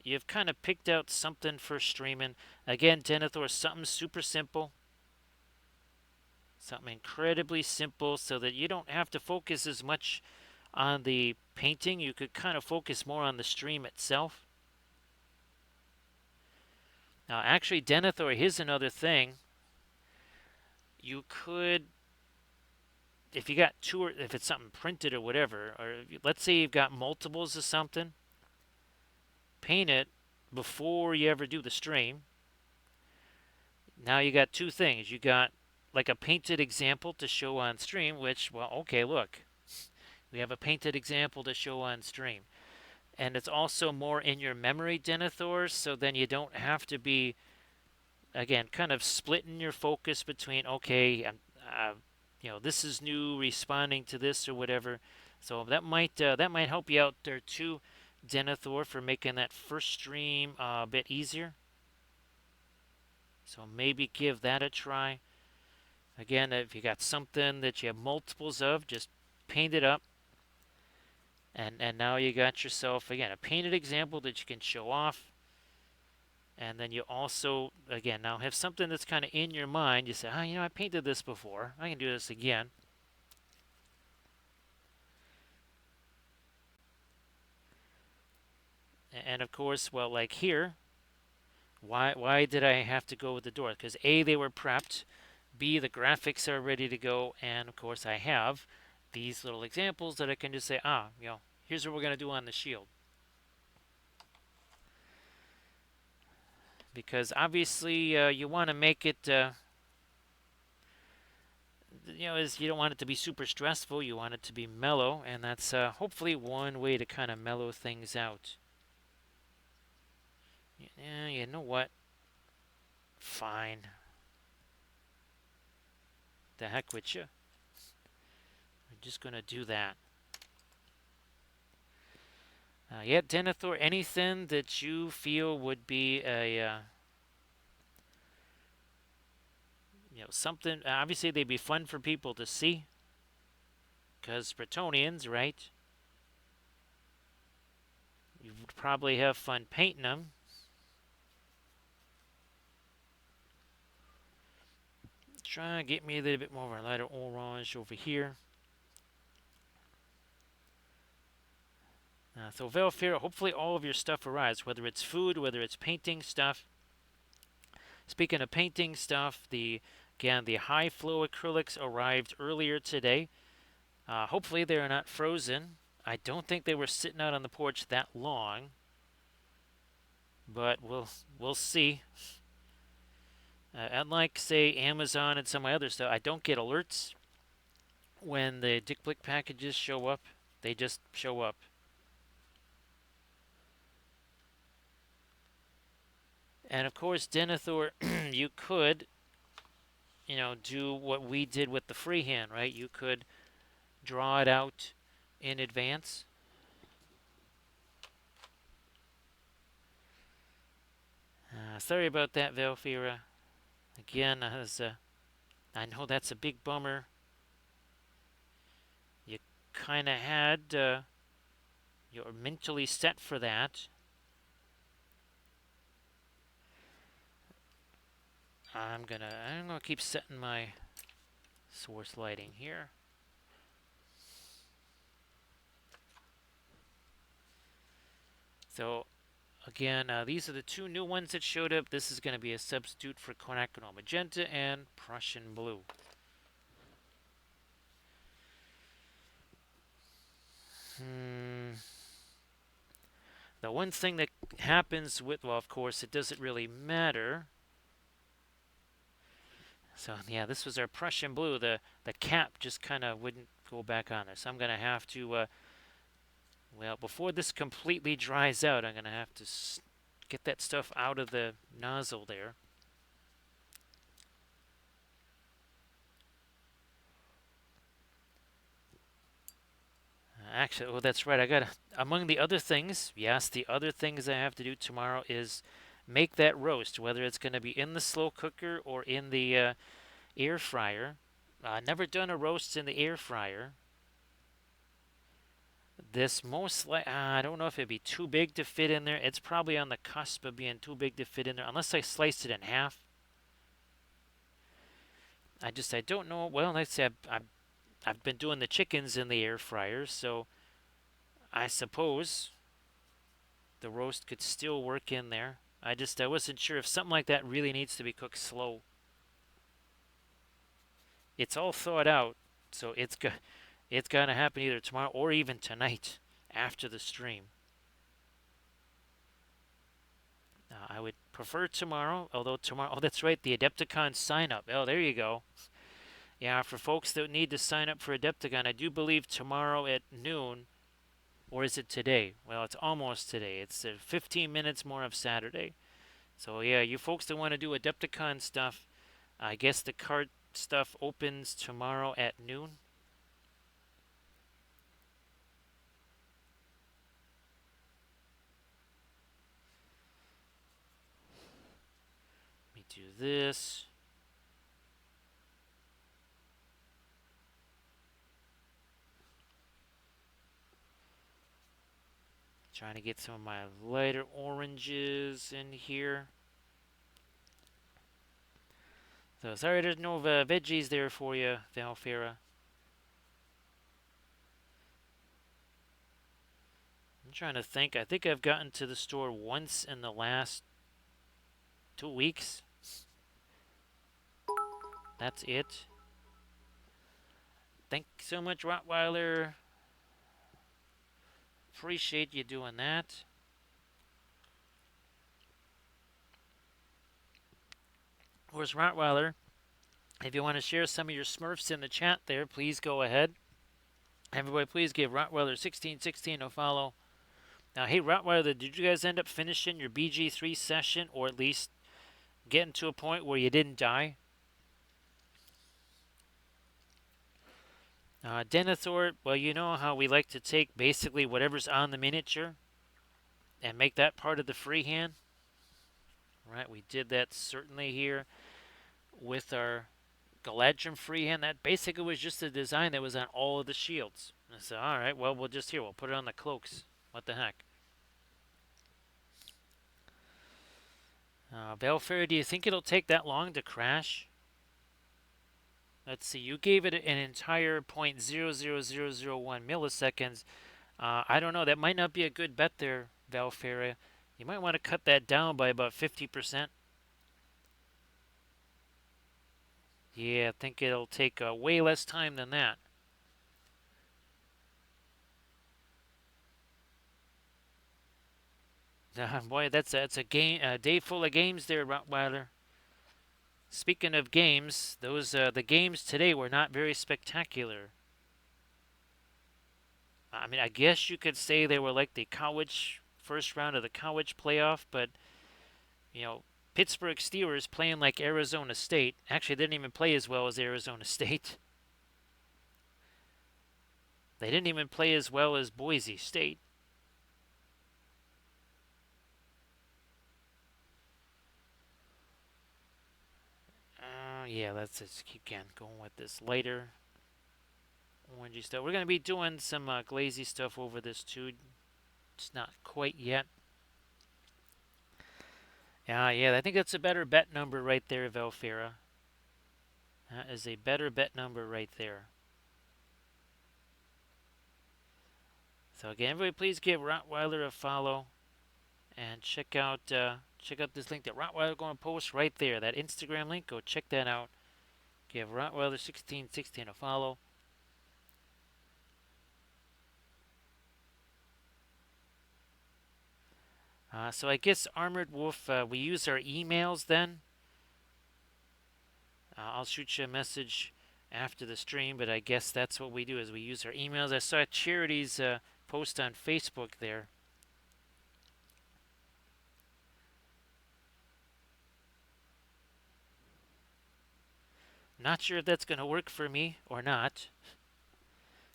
you've kind of picked out something for streaming. Again, Denethor, something super simple. Something incredibly simple so that you don't have to focus as much on the painting. You could kind of focus more on the stream itself. Now, actually, Denethor, here's another thing. You could if you got two, or if it's something printed or whatever, or let's say you've got multiples of something, paint it before you ever do the stream. Now you got two things. You got like a painted example to show on stream, which, well, okay, look, we have a painted example to show on stream. And it's also more in your memory, Denethor, so then you don't have to be, again, kind of splitting your focus between, okay, this is new, responding to this or whatever. So that might help you out there too, Denethor, for making that first stream a bit easier. So maybe give that a try. Again, if you got something that you have multiples of, just paint it up. And now you got yourself, again, a painted example that you can show off. And then you also, again, now have something that's kind of in your mind. You say, I painted this before. I can do this again. And of course, well, like here, why did I have to go with the door? Because A, they were prepped. B, the graphics are ready to go. And of course, I have these little examples that I can just say, here's what we're going to do on the shield. Because obviously, you want to make it, is you don't want it to be super stressful. You want it to be mellow. And that's hopefully one way to kind of mellow things out. Yeah, you know what? Fine. The heck with you. We're just going to do that. Yeah, Denethor, anything that you feel would be something. Obviously, they'd be fun for people to see, because Bretonians, right? You would probably have fun painting them. Try to get me a little bit more of a lighter orange over here. So Velfir, hopefully all of your stuff arrives, whether it's food, whether it's painting stuff. Speaking of painting stuff, the high flow acrylics arrived earlier today. Hopefully they are not frozen. I don't think they were sitting out on the porch that long, but we'll see. Unlike say Amazon and some of my other stuff, I don't get alerts when the Dick Blick packages show up. They just show up. And of course, Denethor, you could, do what we did with the freehand, right? You could draw it out in advance. Sorry about that, Velfira. Again, I know that's a big bummer. You kind of had, you're mentally set for that. I'm gonna keep setting my source lighting here. So again, these are the two new ones that showed up. This is going to be a substitute for Quinacridone Magenta and Prussian Blue. The one thing that happens with, well, of course, it doesn't really matter. So yeah, this was our Prussian Blue. The cap just kind of wouldn't go back on there. So I'm going to have to, well, before this completely dries out, I'm going to have to get that stuff out of the nozzle there. Actually, oh, that's right. I got among the other things. Yes, the other things I have to do tomorrow is make that roast, whether it's going to be in the slow cooker or in the air fryer. Never done a roast in the air fryer. This most likely, I don't know if it'd be too big to fit in there. It's probably on the cusp of being too big to fit in there, unless I sliced it in half. I don't know. Well, like I said, I've been doing the chickens in the air fryer, so I suppose the roast could still work in there. I wasn't sure if something like that really needs to be cooked slow. It's all thought out, So it's gonna happen either tomorrow or even tonight after the stream. I would prefer tomorrow, although tomorrow. Oh, that's right, the Adepticon sign up. Oh, there you go. Yeah, for folks that need to sign up for Adepticon, I do believe tomorrow at noon, or is it today? Well, it's almost today. It's 15 minutes more of Saturday. So yeah, you folks that want to do Adepticon stuff, I guess the card stuff opens tomorrow at noon. Let me do this. Trying to get some of my lighter oranges in here. So sorry there's no veggies there for you, Valfera. I'm trying to think. I think I've gotten to the store once in the last 2 weeks. That's it. Thank you so much, Rottweiler. Appreciate you doing that. Where's Rottweiler? If you want to share some of your Smurfs in the chat there, please go ahead. Everybody, please give Rottweiler1616 a follow. Now, hey, Rottweiler, did you guys end up finishing your BG3 session, or at least getting to a point where you didn't die? Denethor, well, you know how we like to take basically whatever's on the miniature and make that part of the freehand? Right, we did that certainly here with our Galadrim freehand. That basically was just a design that was on all of the shields. I said, all right, well, we'll put it on the cloaks. What the heck? Belfair, do you think it'll take that long to crash? Let's see, you gave it an entire 0.00001 milliseconds. I don't know, that might not be a good bet there, Valfair. You might want to cut that down by about 50%. Yeah, I think it'll take way less time than that. Boy, that's a game, a day full of games there, Rottweiler. Speaking of games, those the games today were not very spectacular. I mean, I guess you could say they were like the college first round of the college playoff, but you know, Pittsburgh Steelers playing like Arizona State. Actually, they didn't even play as well as Arizona State. They didn't even play as well as Boise State. Yeah, let's just keep going with this lighter orangey stuff. We're going to be doing some glazy stuff over this too. It's not quite yet. Yeah, I think that's a better bet number right there, Velfira. That is a better bet number right there. So again, everybody, please give Rottweiler a follow and check out this link that Rottweiler going to post right there. That Instagram link. Go check that out. Give Rottweiler1616 a follow. So I guess Armored Wolf, we use our emails then. I'll shoot you a message after the stream, but I guess that's what we do is we use our emails. I saw Charity's post on Facebook there. Not sure if that's going to work for me or not,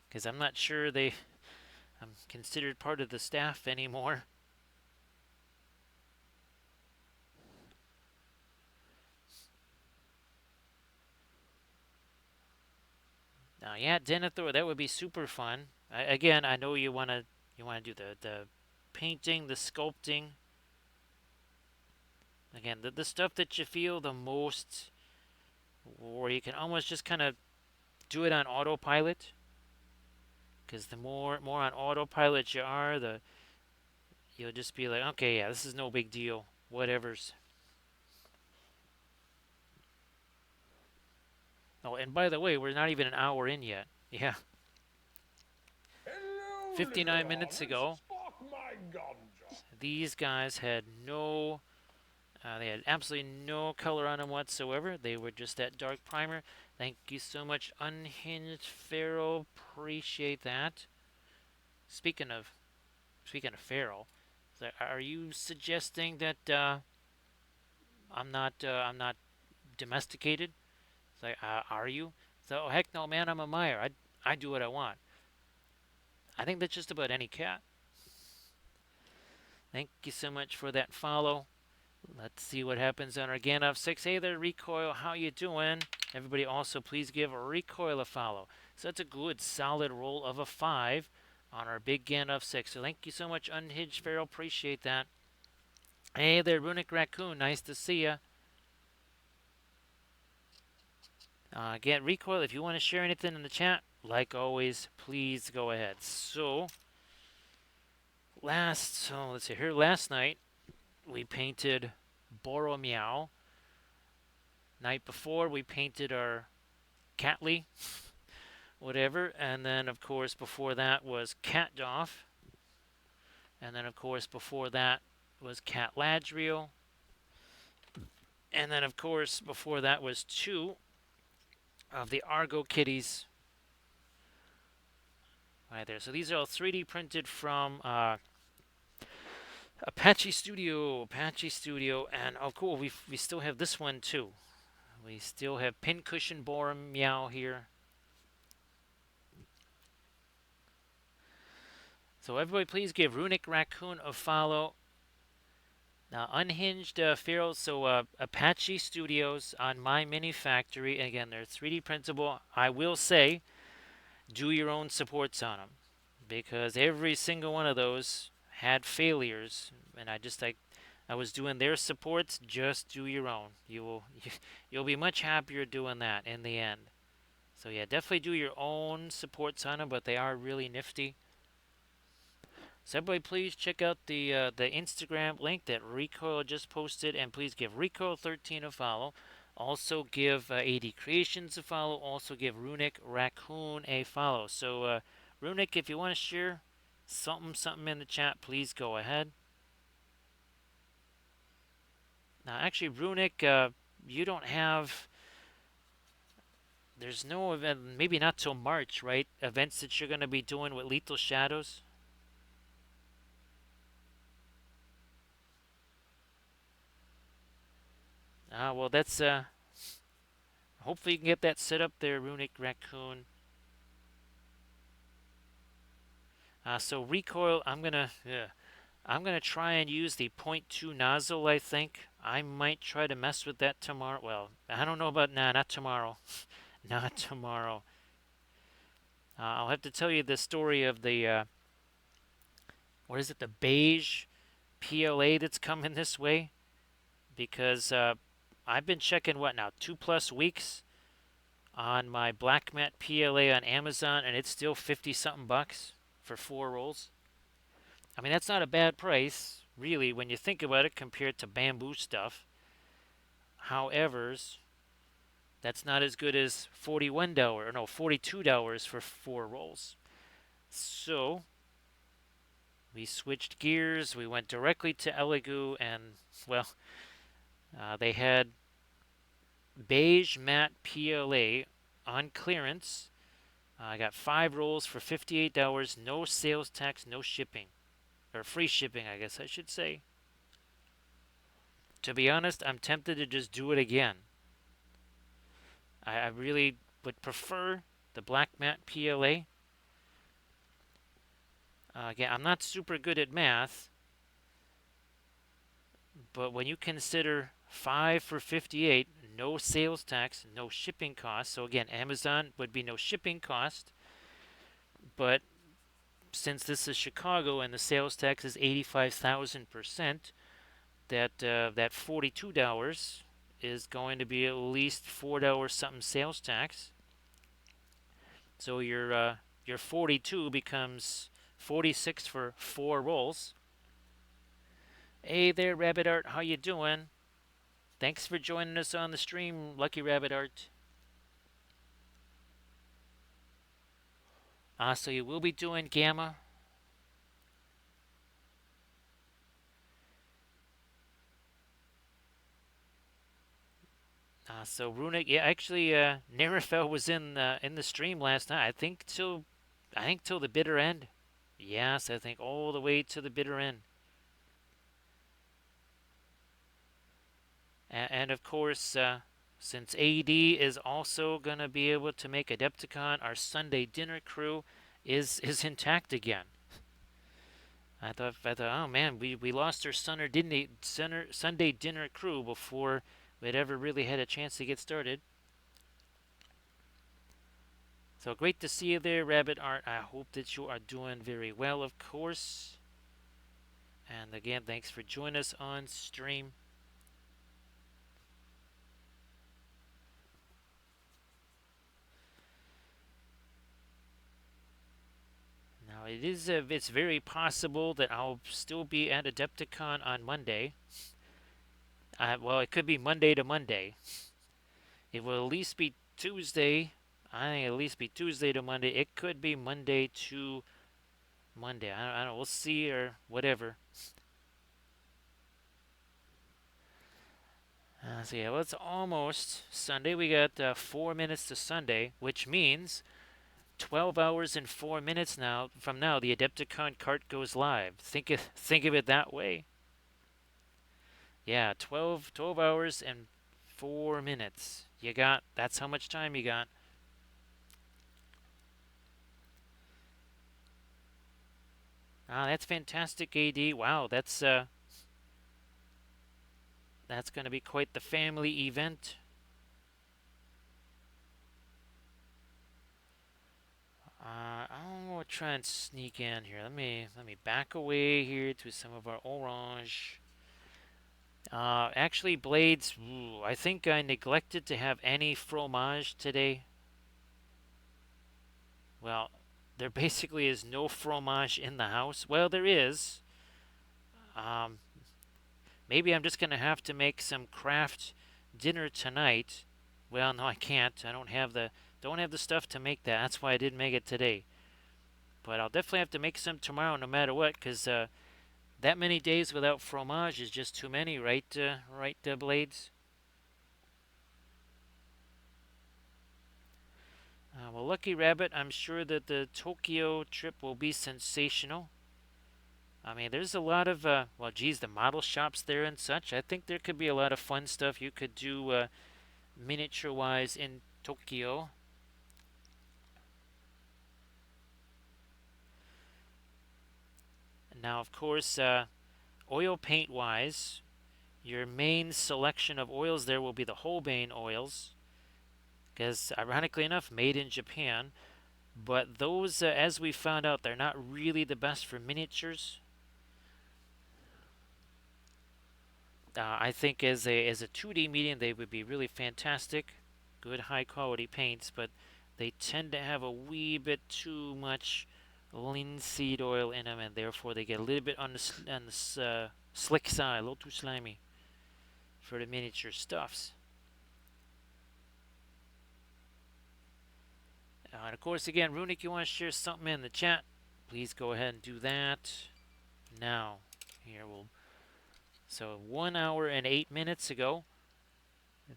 because I'm not sure I'm considered part of the staff anymore. Now, yeah, Denethor, that would be super fun. Again, I know you want to do the painting, the sculpting. Again, the stuff that you feel the most, or you can almost just kind of do it on autopilot. Because the more on autopilot you are, the you'll just be like, okay, yeah, this is no big deal. Whatever's. Oh, and by the way, we're not even an hour in yet. Yeah, Hello, 59 little minutes hobbits. ago, Spark my ganja. these guys had they had absolutely no color on them whatsoever. They were just that dark primer. Thank you so much, Unhinged Pharaoh. Appreciate that. Speaking of Pharaoh, so are you suggesting that I'm not domesticated? It's like, are you? So, oh, heck no, man, I'm a Meyer. I do what I want. I think that's just about any cat. Thank you so much for that follow. Let's see what happens on our Gandalf 6. Hey there, Recoil. How you doing? Everybody also please give Recoil a follow. So that's a good, solid roll of a 5 on our big Gandalf 6. So thank you so much, Unhinged Pharaoh. Appreciate that. Hey there, Runic Raccoon. Nice to see ya. Again, Recoil, if you want to share anything in the chat, like always, please go ahead. So let's see here. Last night we painted Boromir. Night before we painted our Catly, whatever, and then of course before that was Catdoff, and then of course before that was Cat Ladriel, and then of course before that was two of the Argo kitties right there. So these are all 3D printed from Apache Studio, and oh cool, we still have this one too. We still have Pincushion Borum Meow here. So everybody, please give Runic Raccoon a follow. Now, Unhinged Feral, so Apache Studios on My Mini Factory. Again, they're 3D printable. I will say, do your own supports on them because every single one of those had failures, and I was doing their supports. Just do your own. You'll be much happier doing that in the end. So yeah, definitely do your own supports on them, but they are really nifty. So everybody, please check out the Instagram link that Recoil just posted, and please give Recoil13 a follow. Also give AD Creations a follow. Also give Runic Raccoon a follow. So Runic, if you want to share something in the chat, please go ahead. Now, actually, Runic, you don't have. There's no event, maybe not till March, right? Events that you're going to be doing with Lethal Shadows. Well, that's hopefully you can get that set up there, Runic Raccoon. So recoil, I'm gonna try and use the point 0.2 nozzle. I think I might try to mess with that tomorrow. Well, I don't know about not tomorrow, not tomorrow. I'll have to tell you the story of the what is it, the beige PLA that's coming this way because I've been checking what now 2+ weeks on my black matte PLA on Amazon, and it's still 50 something bucks for 4 rolls. I mean, that's not a bad price, really, when you think about it compared to bamboo stuff. However, that's not as good as $41, or no, $42 for 4 rolls. So we switched gears. We went directly to Elegoo, and well, they had beige matte PLA on clearance. I got 5 rolls for $58, no sales tax, no shipping, or free shipping, I guess I should say. To be honest, I'm tempted to just do it again. I really would prefer the black matte PLA. Again, I'm not super good at math, but when you consider 5 for 58, no sales tax, no shipping cost. So again, Amazon would be no shipping cost, but since this is Chicago and the sales tax is 85,000%, that $42 is going to be at least $4 something sales tax. So your 42 becomes 46 for 4 rolls. Hey there, Rabbit Art. How you doing? Thanks for joining us on the stream, Lucky Rabbit Art. So you will be doing Gamma. So Runic, yeah, actually, Nerifel was in the stream last night. I think till the bitter end. Yes, I think all the way to the bitter end. And of course, since AD is also gonna be able to make Adepticon, our Sunday dinner crew is intact again. Oh man, we lost our Sunday dinner crew before we'd ever really had a chance to get started. So great to see you there, Rabbit Art. I hope that you are doing very well, of course. And again, thanks for joining us on stream. Now it's very possible that I'll still be at Adepticon on Monday. Well, it could be Monday to Monday. It will at least be Tuesday. I think it'll at least be Tuesday to Monday. It could be Monday to Monday. I don't know. We'll see or whatever. So yeah, well, it's almost Sunday. We got 4 minutes to Sunday, which means 12 hours and 4 minutes now from now. The Adepticon cart goes live. Think of it that way. Yeah, 12 hours and 4 minutes. You got. That's how much time you got. That's fantastic, AD. Wow, that's going to be quite the family event. I'm gonna try and sneak in here. Let me back away here to some of our orange. Actually, Blades. Ooh, I think I neglected to have any fromage today. Well, there basically is no fromage in the house. Well, there is. Um, Maybe I'm just gonna have to make some craft dinner tonight. Well, no, I can't. I don't have the stuff to make that. That's why I didn't make it today. But I'll definitely have to make some tomorrow, no matter what, because that many days without fromage is just too many, right? Right, Blades. Well, Lucky Rabbit, I'm sure that the Tokyo trip will be sensational. I mean, there's a lot of well, geez, the model shops there and such. I think there could be a lot of fun stuff you could do miniature-wise in Tokyo. Now, of course, oil paint-wise, your main selection of oils there will be the Holbein oils, because ironically enough, made in Japan. But those, as we found out, they're not really the best for miniatures. I think as a 2D medium, they would be really fantastic, good high quality paints, but they tend to have a wee bit too much linseed oil in them, and therefore they get a little bit on the slick side, a little too slimy for the miniature stuffs. And of course, again, Runic, you want to share something in the chat? Please go ahead and do that now. Here we'll. So 1 hour and 8 minutes ago,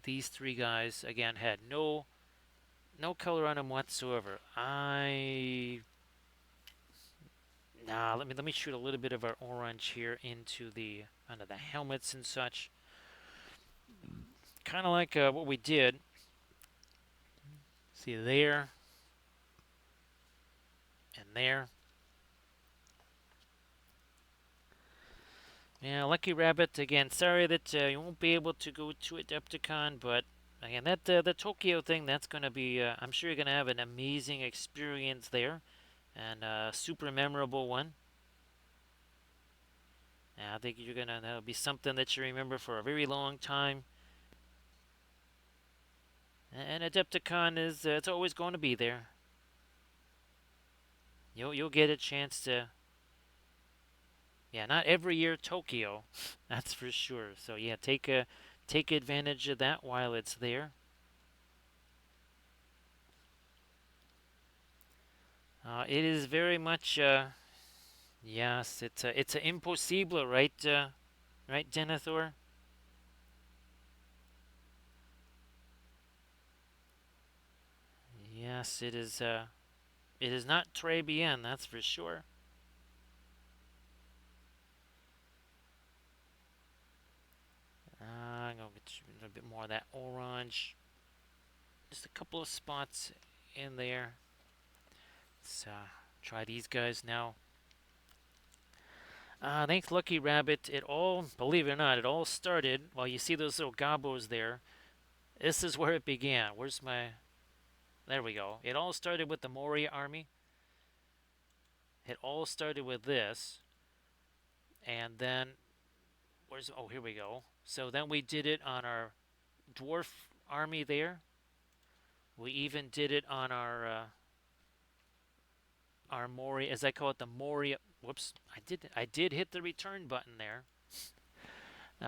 these three guys again had no color on them whatsoever. Let me shoot a little bit of our orange here into the under the helmets and such. Kind of like what we did. See there and there. Yeah, Lucky Rabbit again. Sorry that you won't be able to go to Adepticon, but again, that the Tokyo thing, that's gonna be. I'm sure you're gonna have an amazing experience there, and a super memorable one. Yeah, I think that'll be something that you remember for a very long time. And Adepticon is it's always going to be there. You'll get a chance to. Yeah, not every year Tokyo, that's for sure. So yeah, take advantage of that while it's there. It is very much, yes, it's a impossible, right, right, Denethor? Yes, it is not très bien, that's for sure. I'm gonna get a little bit more of that orange. Just a couple of spots in there. Let's try these guys now. Thanks, Lucky Rabbit. It all, believe it or not, it all started. Well, you see those little gobos there. This is where it began. Where's my? There we go. It all started with the Moria army. It all started with this, and then where's? Oh, here we go. So then we did it on our dwarf army there. We even did it on our Moria, as I call it, the Moria. Whoops! I did hit the return button there.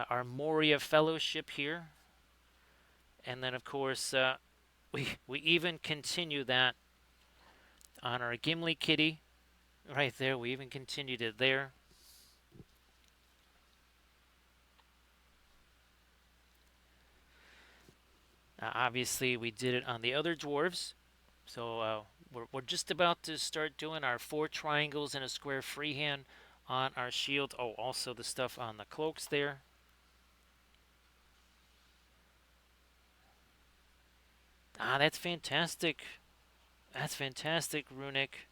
Our Moria Fellowship here, and then of course we even continue that on our Gimli Kitty right there. We even continued it there. Obviously, we did it on the other dwarves. So we're just about to start doing our four triangles and a square freehand on our shield. Oh, also the stuff on the cloaks there. That's fantastic. That's fantastic, Runic.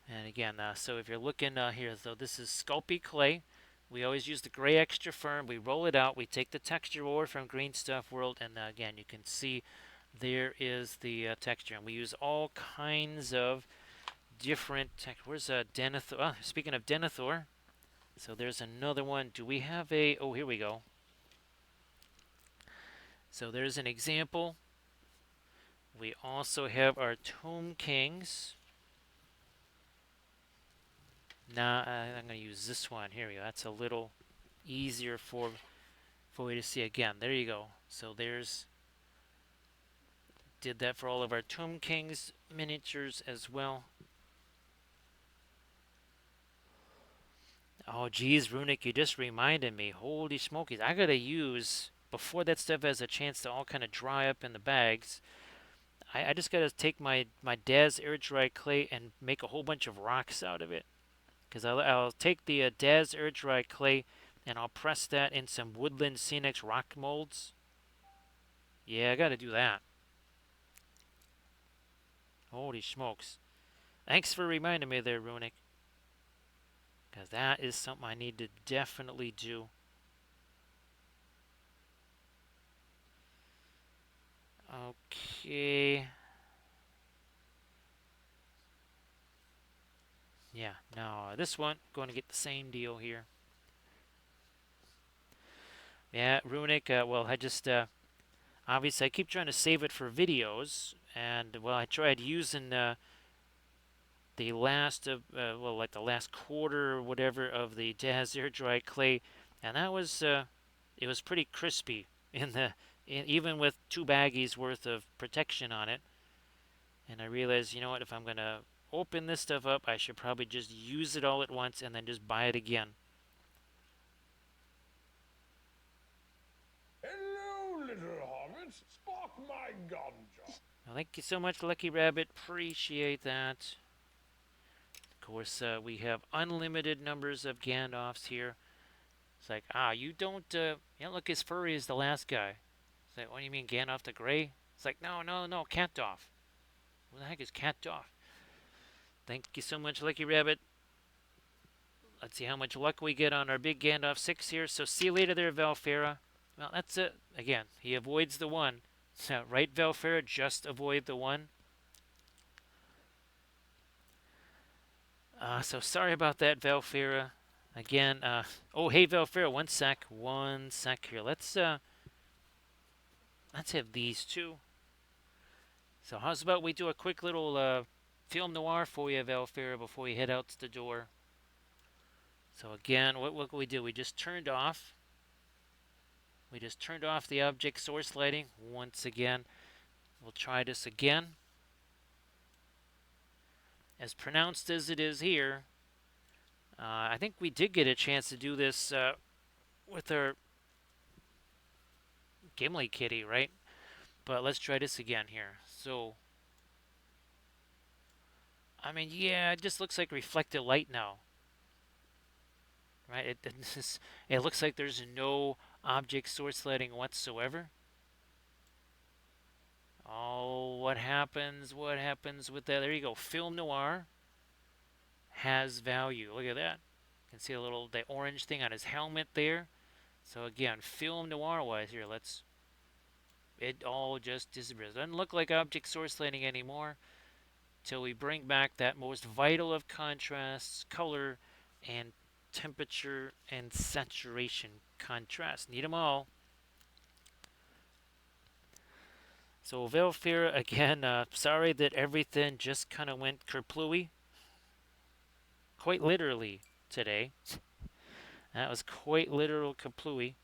And again, so if you're looking here, though, this is Sculpey clay. We always use the gray extra firm. We roll it out. We take the texture ore from Green Stuff World, and again, you can see there is the texture. And we use all kinds of different tech. Where's Denethor? Oh, speaking of Denethor, so there's another one. Do we have a? Oh, here we go. So there's an example. We also have our Tomb Kings. Now I'm going to use this one. Here we go. That's a little easier for you to see again. There you go. So there's did that for all of our Tomb Kings miniatures as well. Oh geez, Runic, you just reminded me. Holy smokies, I gotta use before that stuff has a chance to all kind of dry up in the bags. I just gotta take my Daz air dry clay and make a whole bunch of rocks out of it. Because I'll take the Daz air dry clay and I'll press that in some Woodland Scenics rock molds. Yeah, I gotta do that. Holy smokes. Thanks for reminding me there, Runic. Because that is something I need to definitely do. Okay. Yeah, now this one, going to get the same deal here. Yeah, Runic, well, I just, obviously, I keep trying to save it for videos. And, well, I tried using the last of, well, like the last quarter or whatever of the Daz air dry clay. And that was, it was pretty crispy even with 2 baggies worth of protection on it. And I realized, you know what, if I'm going to open this stuff up, I should probably just use it all at once and then just buy it again. Hello, little hobbits. Spark my gun, Well, thank you so much, Lucky Rabbit. Appreciate that. Of course, we have unlimited numbers of Gandalfs here. It's like, you don't look as furry as the last guy. It's like, what do you mean, Gandalf the Grey? It's like, no, no, no, Catdoff. Who the heck is Catdoff? Thank you so much, Lucky Rabbit. Let's see how much luck we get on our big Gandalf 6 here. So see you later there, Valfera. Well, that's it. Again, he avoids the one. Right, Valfera? Just avoid the one. So sorry about that, Valfera. Again, oh, hey, Valfera, one sec here. Let's have these two. So how's about we do a quick little film noir for you, Valfera, before we head out the door. So again, what we do? We just turned off the object source lighting once again. We'll try this again. as pronounced as it is here. I think we did get a chance to do this with our Gimli kitty, right? But let's try this again here. So, I mean, yeah, it just looks like reflected light now, right? It looks like there's no object source lighting whatsoever. Oh, what happens? What happens with that? There you go. Film noir has value. Look at that. You can see a little the orange thing on his helmet there. So again, film noir wise here, let's it all just disappears. Doesn't look like object source lighting anymore till we bring back that most vital of contrasts, color and temperature and saturation contrast. Need them all. So Velfir again, sorry that everything just kind of went kerplooey, quite literally today. That was quite literal kaplooey.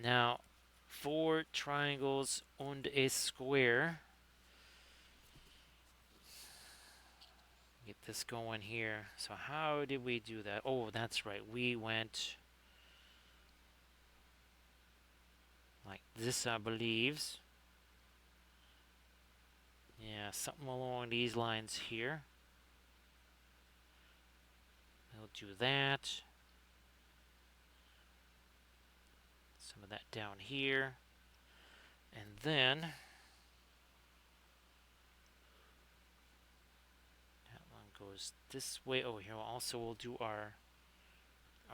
Now, four triangles and a square. Get this going here. So how did we do that? Oh, that's right. We went like this, I believe. Yeah, something along these lines here. We'll do that. Some of that down here. And then that one goes this way. Oh, here also we'll do our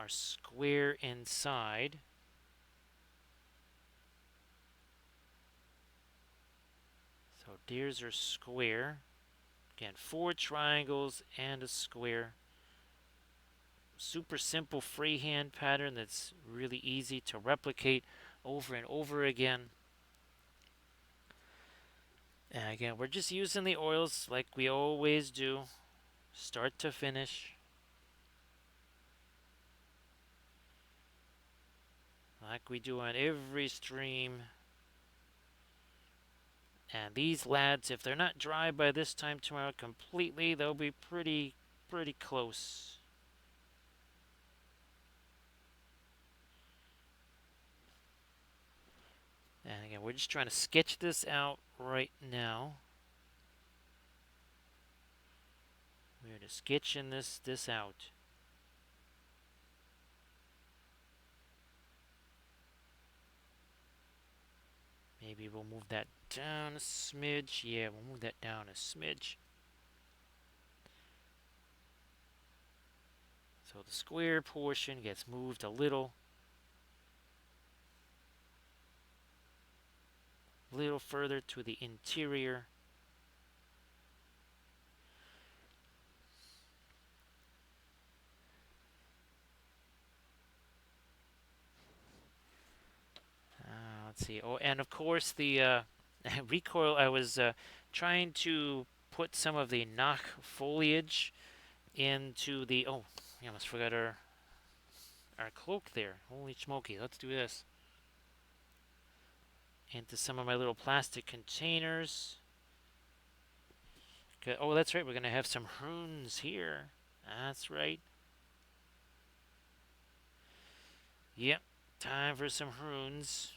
square inside. So there's our square. Again, four triangles and a square. Super simple freehand pattern that's really easy to replicate over and over again. And again, we're just using the oils like we always do, start to finish. Like we do on every stream. And these lads, if they're not dry by this time tomorrow completely, they'll be pretty close. And again, we're just trying to sketch this out right now. We're just sketching this out. Maybe we'll move that down a smidge. Yeah, we'll move that down a smidge. So the square portion gets moved a little further to the interior. Let's see. Oh, and of course the recoil. I was trying to put some of the Nach foliage into the. Oh, I almost forgot our cloak there. Holy smoky! Let's do this. Into some of my little plastic containers. Oh, that's right. We're gonna have some runes here. That's right. Yep. Time for some runes.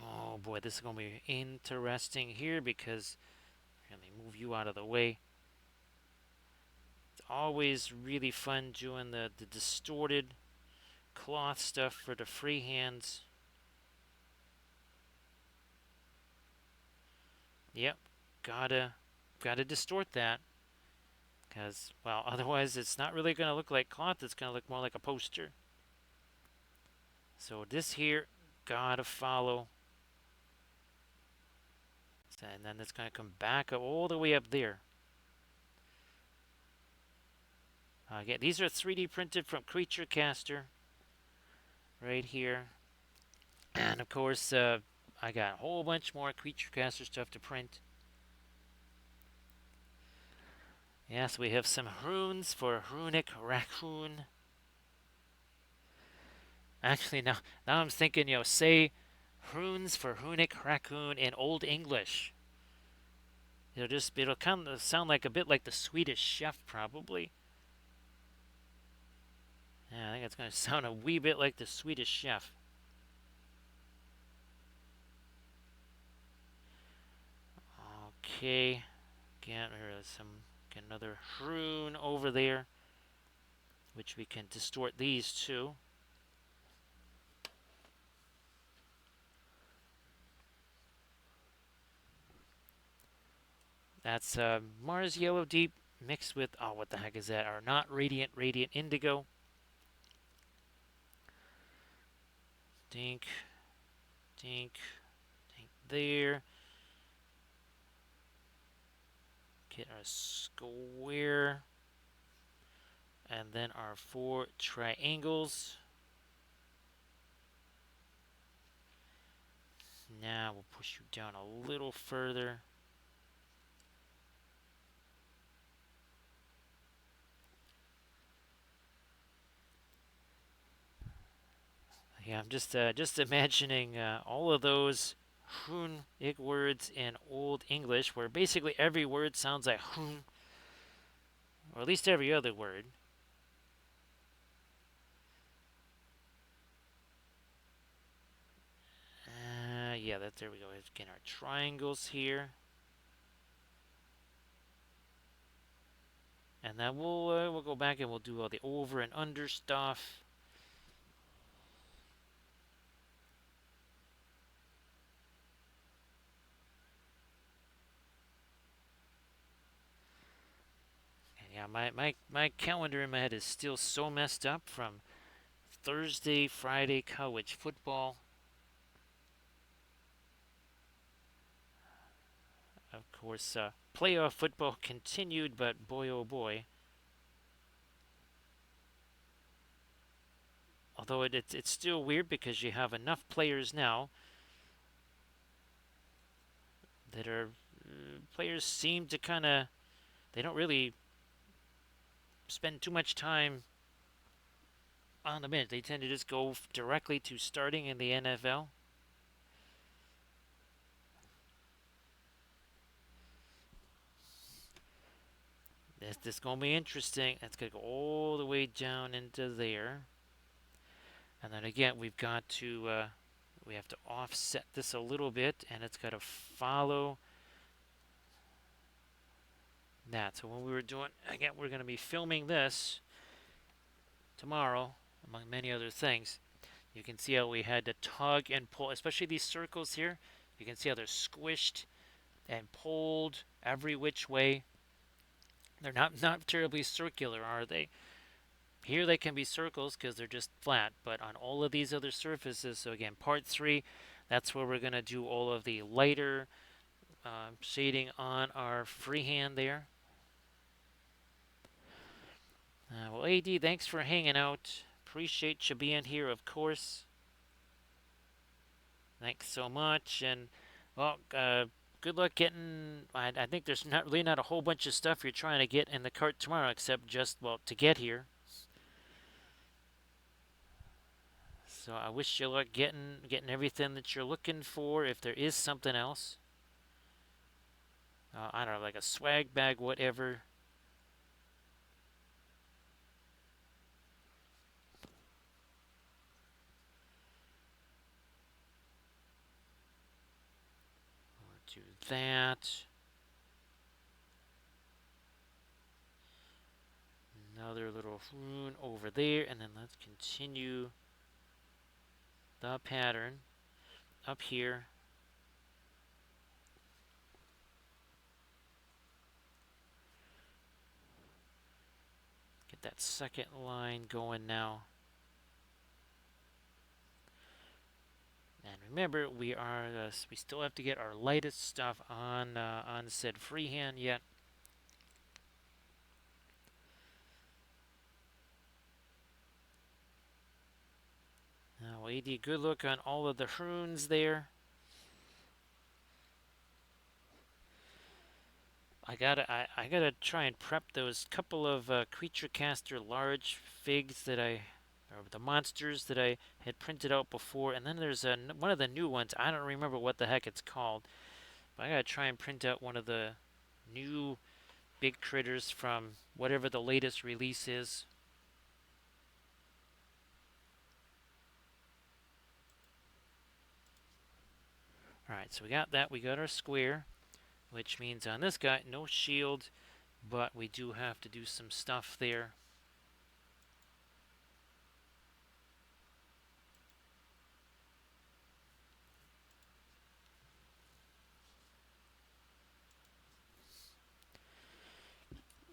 Oh boy, this is gonna be interesting here because let me move you out of the way. It's always really fun doing the distorted cloth stuff for the free hands. Yep, gotta distort that because well, otherwise it's not really gonna look like cloth. It's gonna look more like a poster. So this here gotta follow. And then it's gonna come back all the way up there. Again, these are 3D printed from Creature Caster right here. And of course, I got a whole bunch more Creature Caster stuff to print. Yes, we have some runes for Runic Raccoon. Actually, now I'm thinking, say runes for Runic Raccoon in Old English. It'll kind of sound like a bit like the Swedish Chef probably. Yeah, I think it's gonna sound a wee bit like the Swedish Chef. Okay, get get another rune over there, which we can distort these two. That's Mars Yellow Deep mixed with, oh, what the heck is that? Or not Radiant, Radiant Indigo. Dink, dink, dink there. Get our square. And then our 4 triangles. Now we'll push you down a little further. Yeah, I'm just imagining all of those runic words in Old English, where basically every word sounds like hun, or at least every other word. Yeah, there we go. Let's get our triangles here, and then we'll go back and we'll do all the over and under stuff. And yeah, my calendar in my head is still so messed up from Thursday, Friday college football. Of course, playoff football continued, but boy oh boy. Although it's still weird because you have enough players now that are players seem to kind of, they don't really spend too much time on the bench. They tend to just go directly to starting in the NFL. This gonna be interesting. That's gonna go all the way down into there, and then again we have to offset this a little bit, and it's got to follow that. So when we were doing, again, we're going to be filming this tomorrow, among many other things. You can see how we had to tug and pull, especially these circles here. You can see how they're squished and pulled every which way. They're not terribly circular, are they? Here they can be circles because they're just flat, but on all of these other surfaces, so again, part 3, that's where we're going to do all of the lighter shading on our freehand there. Well, AD, thanks for hanging out. Appreciate you being here, of course. Thanks so much, and well, good luck getting. I think there's not a whole bunch of stuff you're trying to get in the cart tomorrow, except just to get here. So I wish you luck getting everything that you're looking for. If there is something else, I don't know, like a swag bag, whatever. Do that. Another little rune over there, and then let's continue the pattern up here. Get that second line going now. And remember, we still have to get our lightest stuff on said freehand yet. Now, AD, good look on all of the runes there. I gotta try and prep those couple of creature caster large figs or the monsters that I had printed out before, and then there's one of the new ones. I don't remember what the heck it's called, but I gotta try and print out one of the new big critters from whatever the latest release is. Alright, so we got that. We got our square, which means on this guy, no shield, but we do have to do some stuff there.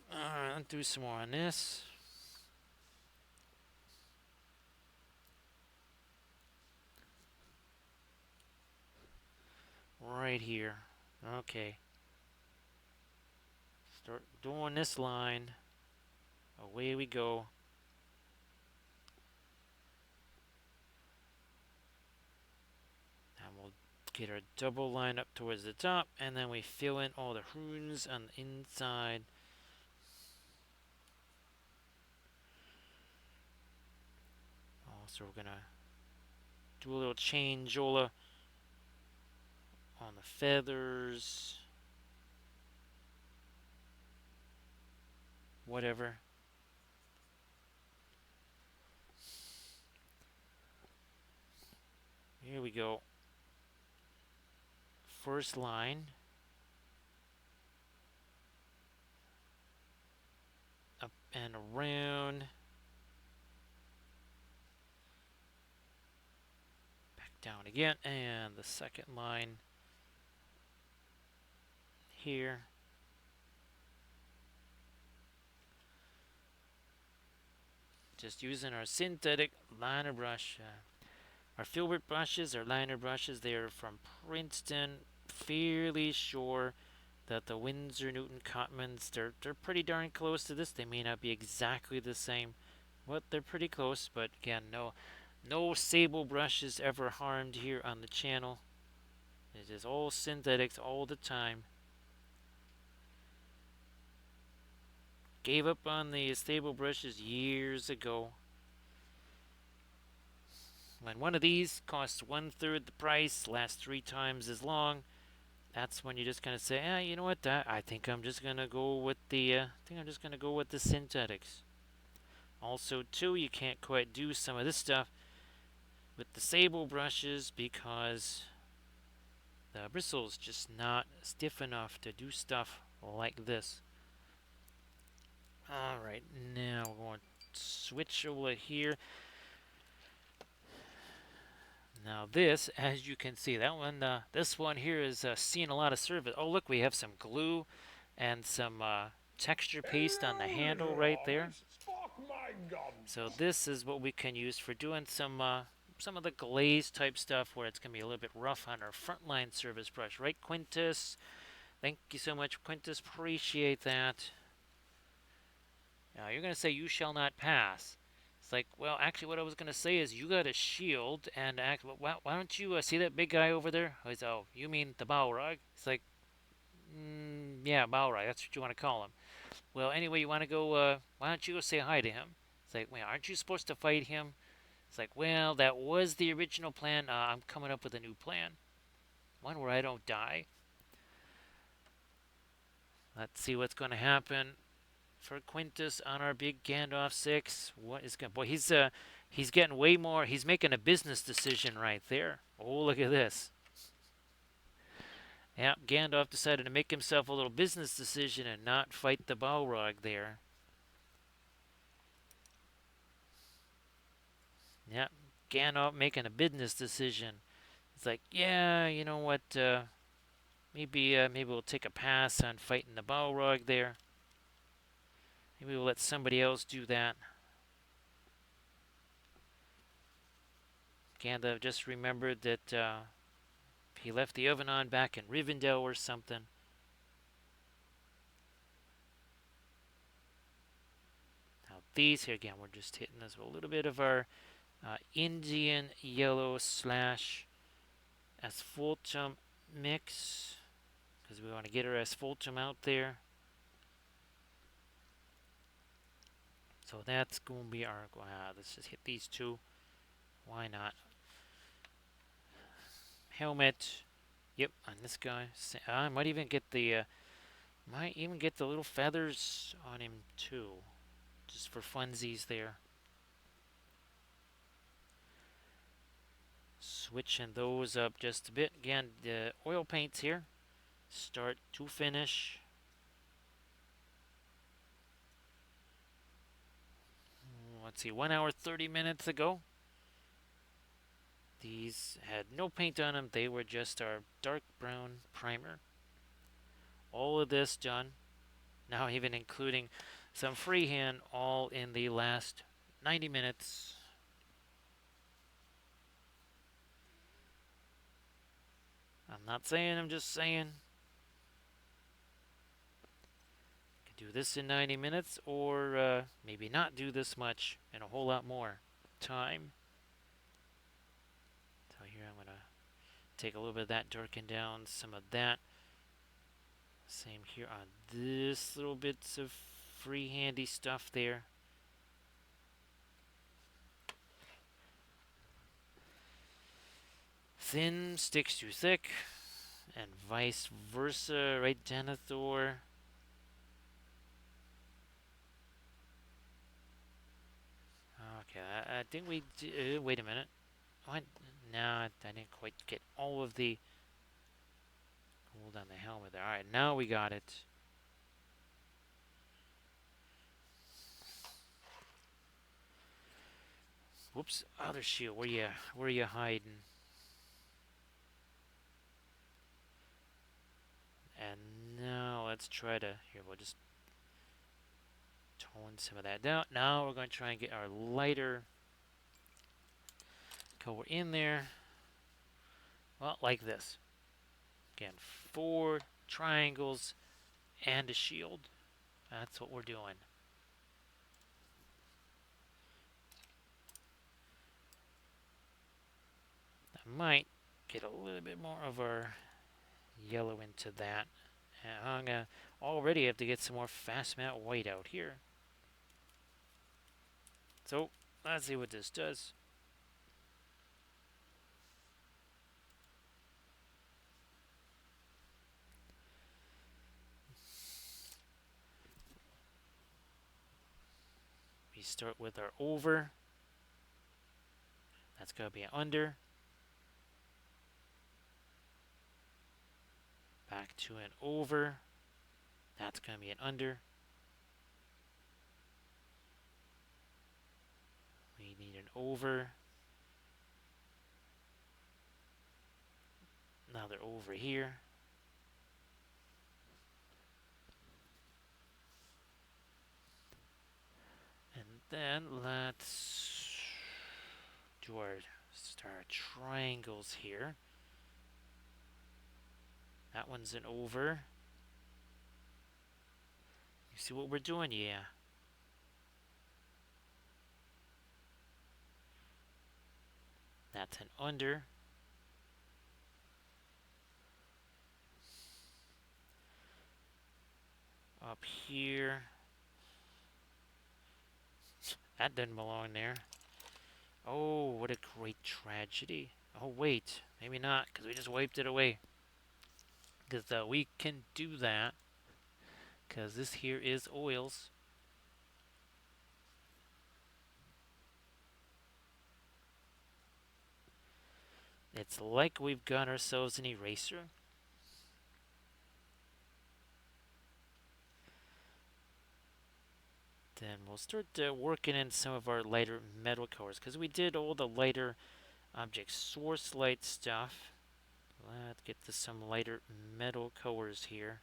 Alright, let's do some more on this. Right here. Okay. Start doing this line. Away we go. And we'll get our double line up towards the top, and then we fill in all the runes on the inside. So we're gonna do a little changeola on the feathers. Whatever. Here we go. First line. Up and around. Back down again. And the second line here. Just using our synthetic liner brush. Our filbert brushes, our liner brushes, they're from Princeton. Fairly sure that the Winsor Newton Cotmans, they're pretty darn close to this. They may not be exactly the same, but they're pretty close. But again, no sable brushes ever harmed here on the channel. It is all synthetics all the time. Gave up on the stable brushes years ago. When one of these costs 1/3 the price, lasts 3 times as long, that's when you just kind of say, you know what? I think I'm just gonna go with the synthetics. Also, too, you can't quite do some of this stuff with the sable brushes because the bristle's just not stiff enough to do stuff like this. All right, now we're going to switch over here. Now this, as you can see, this one here is seeing a lot of service. Oh, look, we have some glue and some texture paste on the handle right there. So this is what we can use for doing some of the glaze type stuff where it's going to be a little bit rough on our frontline service brush. Right, Quintus? Thank you so much, Quintus. Appreciate that. Now, you're going to say you shall not pass. It's like, well, actually, what I was going to say is you got a shield, and why don't you see that big guy over there? He's, oh, you mean the Balrog? It's like, yeah, Balrog. That's what you want to call him. Well, anyway, you want to go, why don't you go say hi to him? It's like, wait, aren't you supposed to fight him? It's like, well, that was the original plan. I'm coming up with a new plan. One where I don't die. Let's see what's going to happen for Quintus on our big Gandalf 6. What is going? Boy, he's getting way more. He's making a business decision right there. Oh, look at this. Yeah, Gandalf decided to make himself a little business decision and not fight the Balrog there. Yeah, Gandalf making a business decision. It's like, yeah, you know what? Maybe we'll take a pass on fighting the Balrog there. Maybe we'll let somebody else do that. Gandalf just remembered that he left the oven on back in Rivendell or something. Now these here again, we're just hitting this with a little bit of our Indian yellow slash asphaltum mix because we want to get our asphaltum out there. So that's going to be our. Let's just hit these two. Why not? Helmet. Yep, on this guy. I might even get the Might even get the little feathers on him too, just for funsies there. Switching those up just a bit. Again, the oil paints here, start to finish. Let's see, 1 hour 30 minutes ago. These had no paint on them, they were just our dark brown primer. All of this done, now even including some freehand, all in the last 90 minutes. I'm not saying, I'm just saying. Could do this in 90 minutes, or maybe not do this much and a whole lot more time. So here I'm going to take a little bit of that, darken down some of that. Same here on this little bits of free-handy stuff there. Thin sticks to thick, and vice versa, right, Denethor? Okay, I think we wait a minute. What? No, I didn't quite get all of the gold on the helmet there. Alright, now we got it. Whoops, other shield. Where you hiding? And now let's try to here. We'll just tone some of that down. Now we're going to try and get our lighter color in there. Well, like this. Again, 4 triangles and a shield. That's what we're doing. I might get a little bit more of our yellow into that. And I'm gonna already have to get some more fast matte white out here. So let's see what this does. We start with our over. That's gonna be an under. Back to an over. That's gonna be an under. We need an over. Another over here. And then let's do our star triangles here. That one's an over. You see what we're doing? Yeah. That's an under. Up here. That didn't belong there. Oh, what a great tragedy. Oh, wait. Maybe not, because we just wiped it away. Because we can do that. Because this here is oils. It's like we've got ourselves an eraser. Then we'll start working in some of our lighter metal colors. Because we did all the lighter object source light stuff. Let's get to some lighter metal colors here.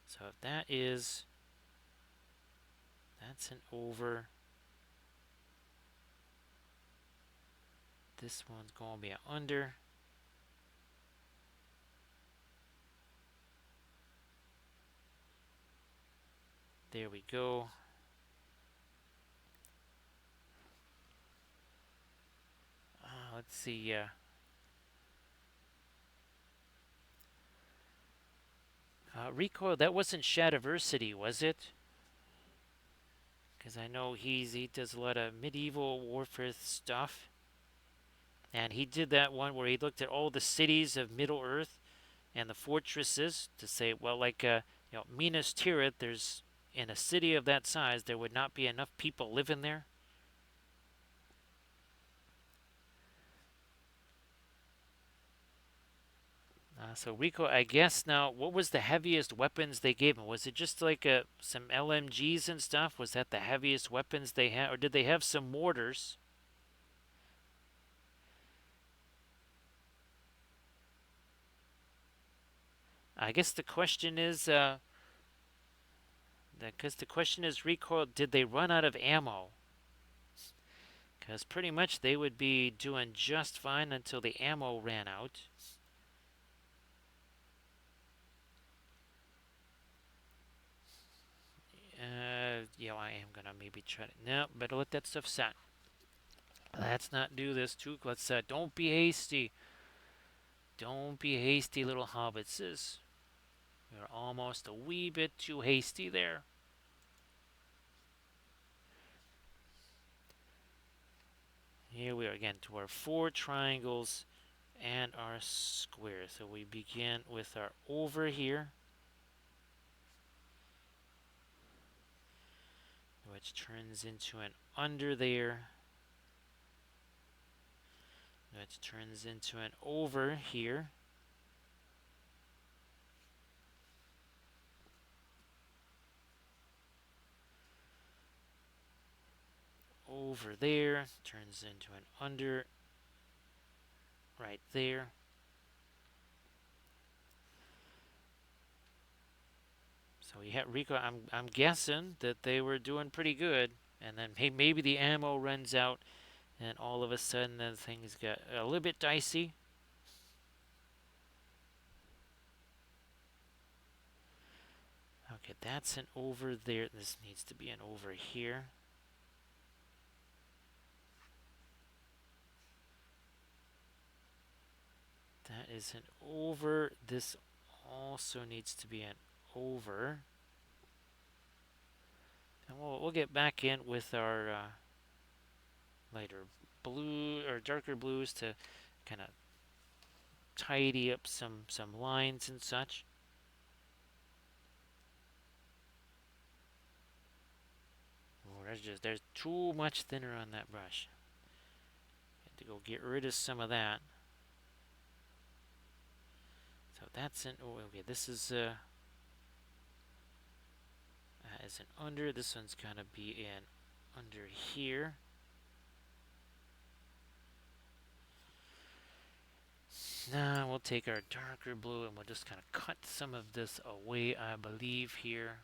So if that's an over. This one's going to be an under. There we go. Let's see. Recoil, that wasn't Shadiversity, was it? Because I know he does a lot of medieval warfare stuff. And he did that one where he looked at all the cities of Middle Earth and the fortresses to say, well, like Minas Tirith, there's in a city of that size, there would not be enough people living there. So Rico, I guess now, what was the heaviest weapons they gave him? Was it just like some LMGs and stuff? Was that the heaviest weapons they had, or did they have some mortars? I guess the question is, Rico, did they run out of ammo? Because pretty much they would be doing just fine until the ammo ran out. I am gonna maybe try to. No, better let that stuff set. Let's not do this too. Let's don't be hasty. Don't be hasty, little hobbitses. You're almost a wee bit too hasty there. Here we are again to our 4 triangles and our square. So we begin with our over here, which turns into an under there, which turns into an over here. Over there turns into an under right there. So we had Rico. I'm guessing that they were doing pretty good, and then maybe the ammo runs out, and all of a sudden then things got a little bit dicey. Okay, that's an over there. This needs to be an over here. That is an over. This also needs to be an over. And we'll get back in with our lighter blue or darker blues to kind of tidy up some lines and such. Oh, there's too much thinner on that brush. Had to go get rid of some of that. So that's an okay. This is as an under. This one's gonna be in under here. Now we'll take our darker blue and we'll just kind of cut some of this away, I believe, here.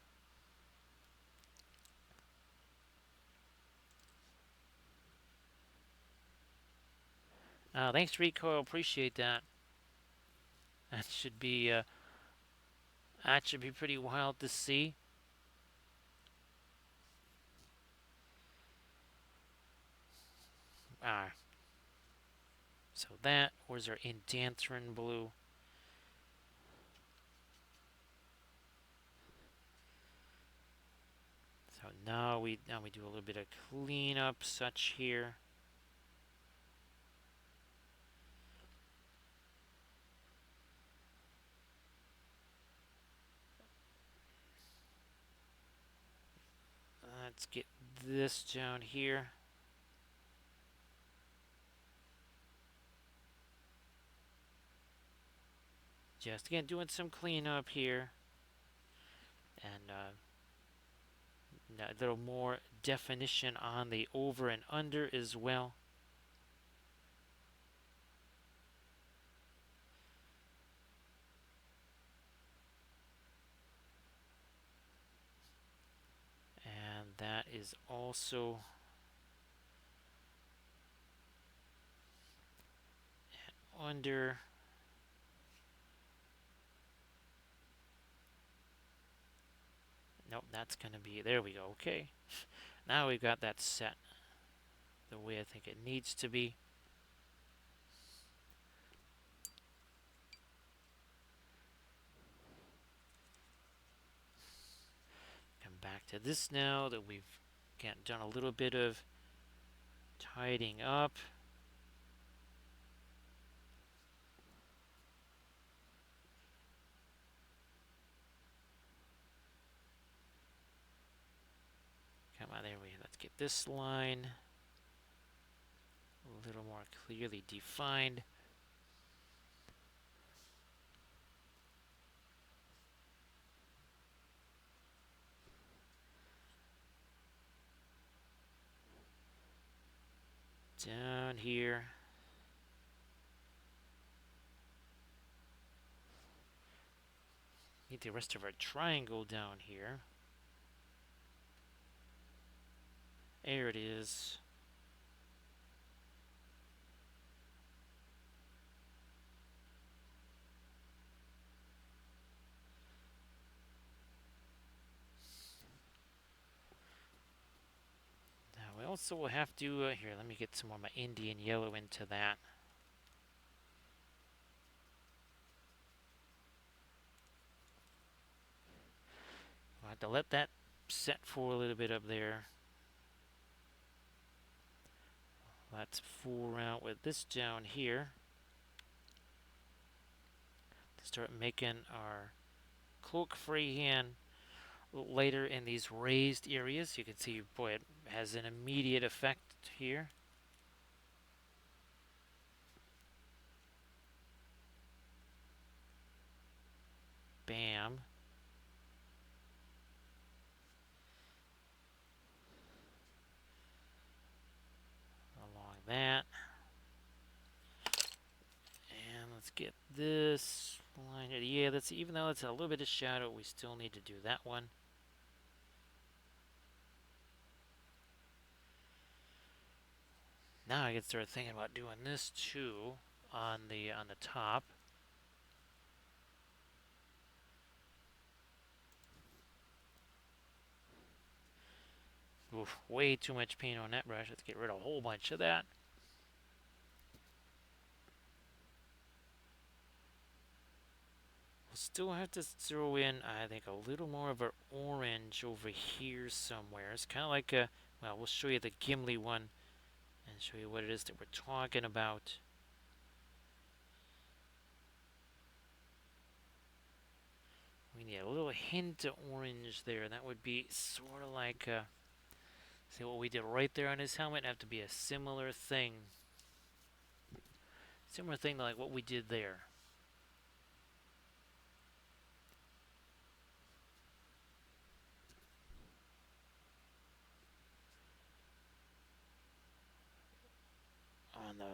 Thanks, Rico. Appreciate that. That should be pretty wild to see. Ah, so that was our Indanthren blue. So now we do a little bit of cleanup such here. Let's get this down here. Just again doing some cleanup here, and a little more definition on the over and under as well. And that is also under. Nope, that's going to be, there we go, okay. Now we've got that set the way I think it needs to be. Come back to this now that we've done a little bit of tidying up. this line a little more clearly defined. Down here. Need the rest of our triangle down here. There it is. Now we also will have to, here, let me get some more of my Indian yellow into that. I'll have to let that set for a little bit up there. Let's fool around with this down here. Start making our cloak freehand later in these raised areas. You can see, boy, it has an immediate effect here. Bam. Along that. And let's get this line here. Yeah, that's, even though it's a little bit of shadow, we still need to do that one. Now I can start thinking about doing this too on the top. Oof, way too much paint on that brush. Let's get rid of a whole bunch of that. We'll still have to throw in, I think, a little more of our orange over here somewhere. It's kind of like a, well, we'll show you the Gimli one and show you what it is that we're talking about. We need a little hint of orange there. That would be sort of like, see what we did right there on his helmet? Have to be a similar thing. Similar thing to like what we did there. On the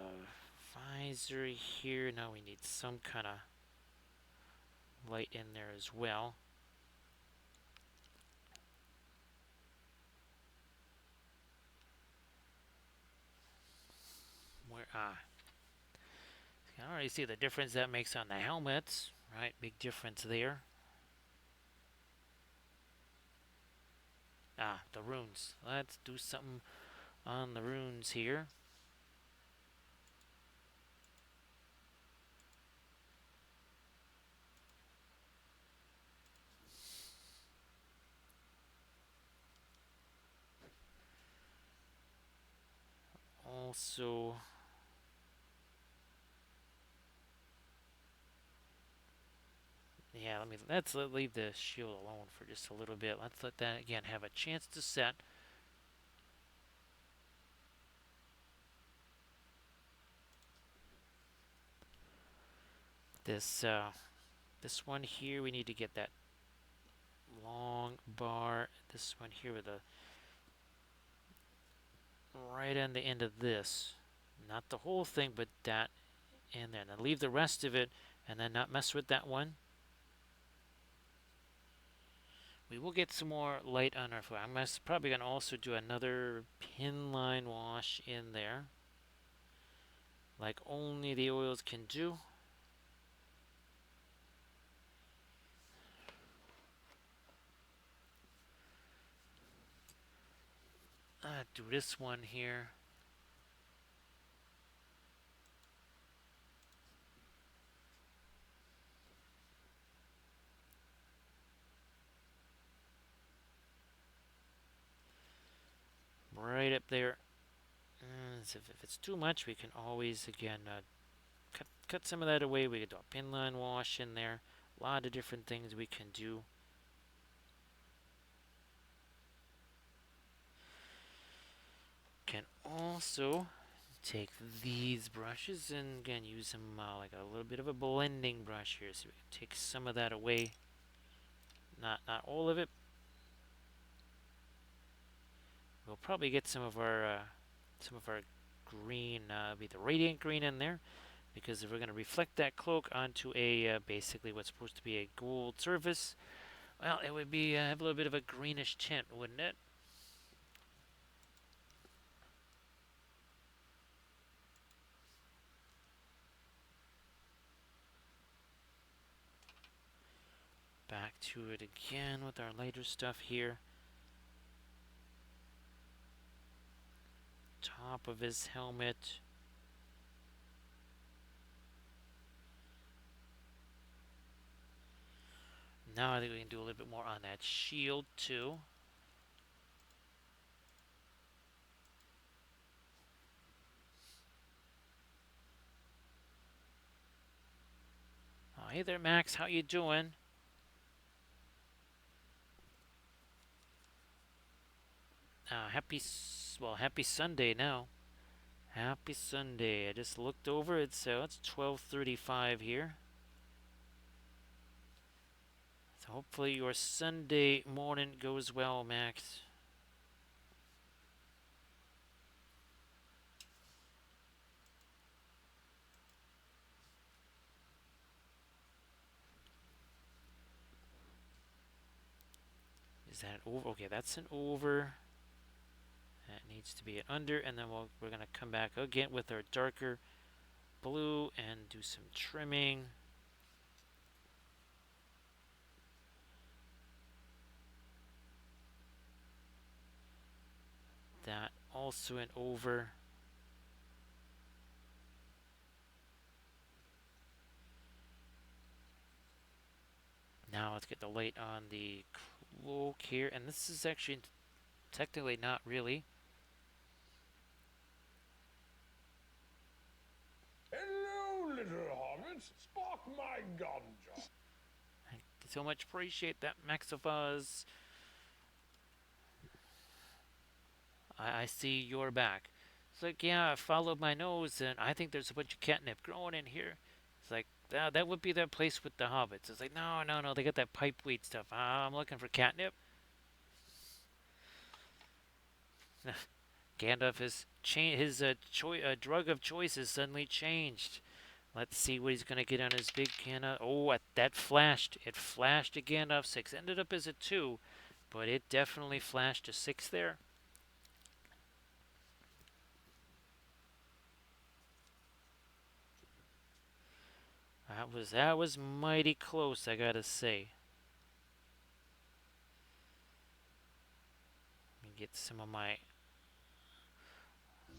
visor here, now we need some kind of light in there as well. Where, you can already see the difference that makes on the helmets, right? Big difference there. The runes. Let's do something on the runes here. Also, yeah, let's leave the shield alone for just a little bit. Let's let that again have a chance to set. This one here, we need to get that long bar. This one here with the right on the end of this, not the whole thing, but that in there. Then leave the rest of it, and then not mess with that one. We will get some more light on our foot. I'm probably going to also do another pin line wash in there, like only the oils can do. Do this one here. Right up there. So if it's too much, we can always, again, cut some of that away. We could do a pin line wash in there. A lot of different things we can do. Can also take these brushes and again use them like a little bit of a blending brush here, so we can take some of that away. Not all of it. We'll probably get some of our green, be the radiant green in there, because if we're going to reflect that cloak onto a basically what's supposed to be a gold surface, well, it would be have a little bit of a greenish tint, wouldn't it? Back to it again with our lighter stuff here. Top of his helmet. Now I think we can do a little bit more on that shield too. Oh, hey there, Max. How you doing? Happy Sunday now. Happy Sunday. I just looked over. It's 12:35 here. So hopefully your Sunday morning goes well, Max. Is that over? Okay, that's an over. That needs to be an under, and then we're gonna come back again with our darker blue and do some trimming. That also an over. Now let's get the light on the cloak here, and this is actually technically not really. Hello, little hobbits. Spark my ganja. I so much appreciate that, Maxifuzz. I see you're back. It's like, yeah, I followed my nose, and I think there's a bunch of catnip growing in here. It's like, that would be that place with the hobbits. It's like, no, no, no, they got that pipeweed stuff. I'm looking for catnip. Gandalf has changed his drug of choice has suddenly changed. Let's see what he's gonna get on his big can of. Oh, that flashed! It flashed a Gandalf 6. Ended up as a 2, but it definitely flashed a 6 there. That was mighty close, I gotta say. Let me get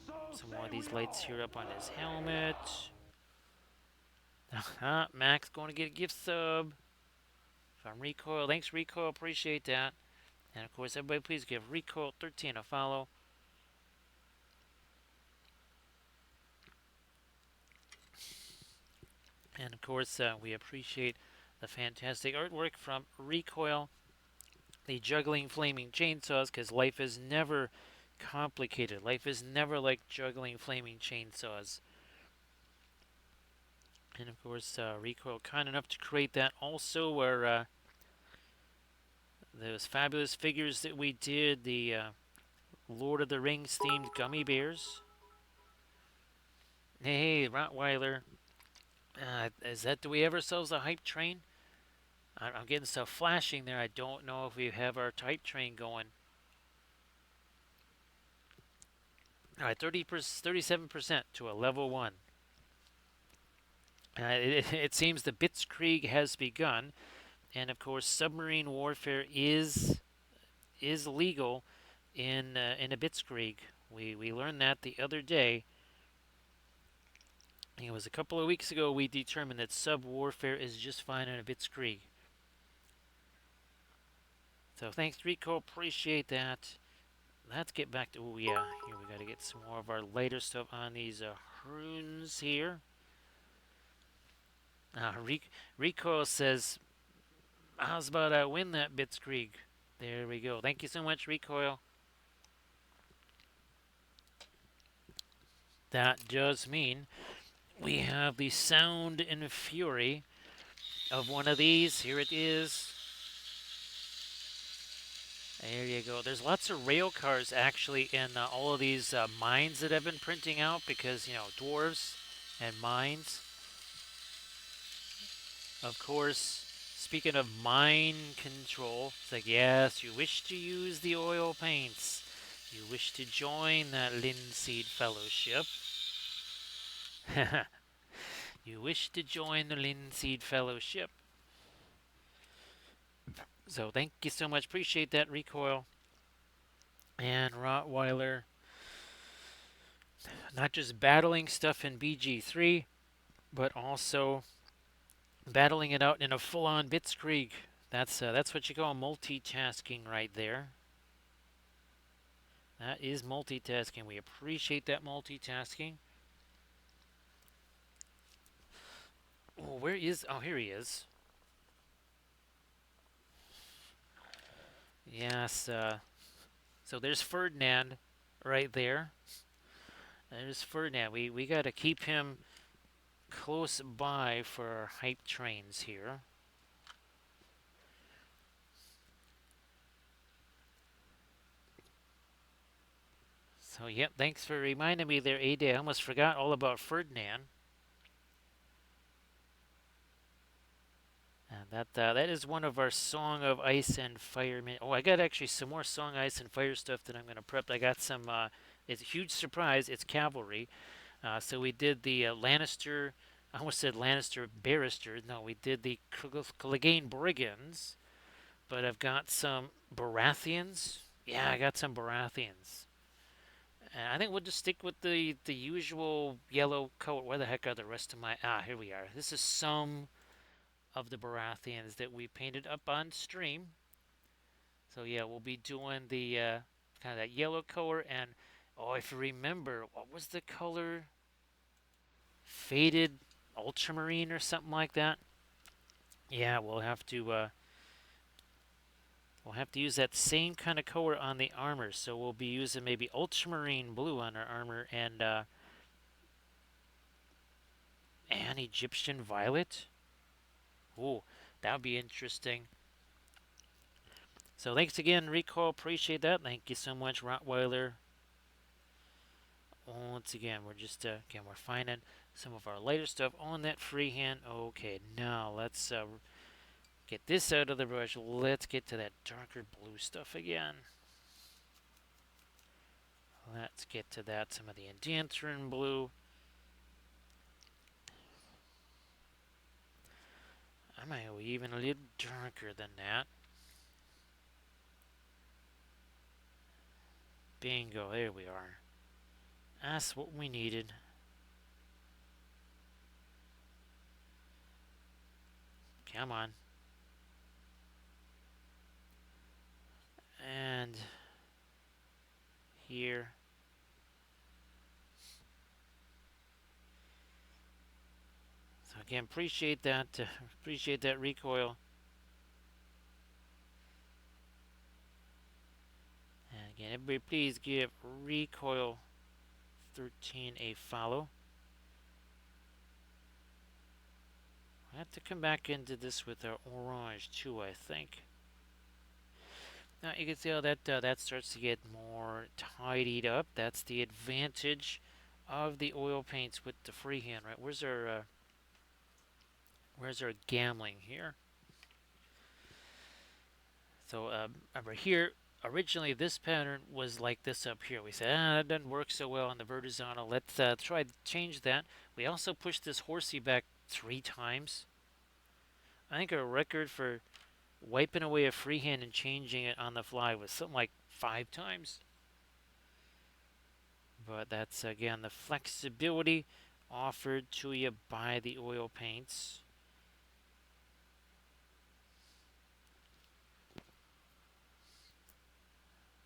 So some more say of we these lights all. here up on his helmet. Max going to get a gift sub from Recoil. Thanks, Recoil. Appreciate that. And of course, everybody, please give Recoil 13 a follow. And of course, we appreciate the fantastic artwork from Recoil, the juggling flaming chainsaws, because life is never complicated. Life is never like juggling flaming chainsaws. And of course, Recoil kind enough to create that also, where those fabulous figures that we did, the Lord of the Rings themed gummy bears. Hey, Rottweiler. Is that, do we have ourselves a hype train? I'm getting stuff flashing there. I don't know if we have our hype train going. All right, 37% to a level 1. It seems the Blitzkrieg has begun, and of course, submarine warfare is legal in a Blitzkrieg. We learned that the other day. It was a couple of weeks ago we determined that sub warfare is just fine in a Blitzkrieg. So thanks, Rico. Appreciate that. Let's get back to. Oh yeah, here we got to get some more of our lighter stuff on these runes here. Rico says, "How's about I win that Blitzkrieg?" There we go. Thank you so much, Recoil. That does mean we have the sound and fury of one of these. Here it is. There you go. There's lots of rail cars actually in all of these mines that I've been printing out because, dwarves and mines. Of course, speaking of mine control, it's like, yes, you wish to use the oil paints. You wish to join that linseed fellowship. You wish to join the linseed fellowship. So thank you so much. Appreciate that recoil. And Rottweiler, not just battling stuff in BG3, but also battling it out in a full-on Blitzkrieg. That's what you call multitasking right there. That is multitasking. We appreciate that multitasking. Oh, where is? Oh, here he is. Yes. So there's Ferdinand, right there. There's Ferdinand. We got to keep him close by for our hype trains here. So yep. Thanks for reminding me there, AD. I almost forgot all about Ferdinand. And that is one of our Song of Ice and Fire. Oh, I got actually some more Song Ice and Fire stuff that I'm going to prep. I got some. It's a huge surprise. It's cavalry. So we did the Lannister. I almost said Lannister Barrister. No, we did the Clegane Brigands. But I've got some Baratheons. Yeah, I got some Baratheons. And I think we'll just stick with the usual yellow coat. Where the heck are the rest of my? Ah, here we are. This is some of the Baratheons that we painted up on stream. So yeah, we'll be doing the kind of that yellow color and oh, if you remember, what was the color? Faded ultramarine or something like that. Yeah, we'll have to use that same kind of color on the armor. So we'll be using maybe ultramarine blue on our armor and Egyptian violet. Ooh, that would be interesting. So thanks again, Rico. Appreciate that. Thank you so much, Rottweiler. Once again, we're finding some of our lighter stuff on that freehand. Okay, now let's get this out of the brush. Let's get to that darker blue stuff again. Let's get to that. Some of the Indantrin blue. I might go even a little darker than that. Bingo, there we are. That's what we needed. Come on. And here. So again, appreciate that. Appreciate that recoil. And again, everybody please give Recoil 13 a follow. I have to come back into this with our orange too, I think. Now you can see how that starts to get more tidied up. That's the advantage of the oil paints with the freehand, right? Where's our gambling here? So remember here, originally this pattern was like this up here. We said, that doesn't work so well on the vertical. Let's try to change that. We also pushed this horsey back 3 times. I think our record for wiping away a freehand and changing it on the fly was something like 5 times. But that's again the flexibility offered to you by the oil paints.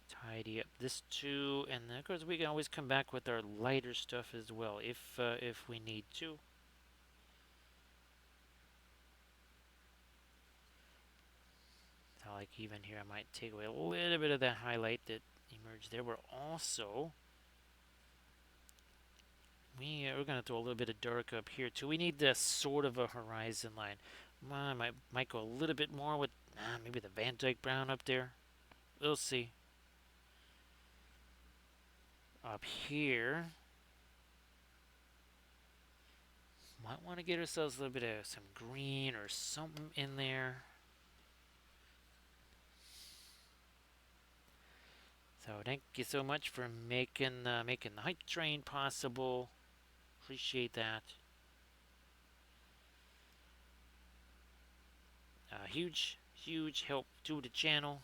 Tidy up this too, and of course we can always come back with our lighter stuff as well if we need to. So like even here, I might take away a little bit of that highlight that emerged there. We're also we're gonna throw a little bit of dark up here too. We need this sort of a horizon line. I might go a little bit more with maybe the Van Dyke brown up there. We'll see. Up here, might want to get ourselves a little bit of some green or something in there. So thank you so much for making the hype train possible. Appreciate that. Huge help to the channel.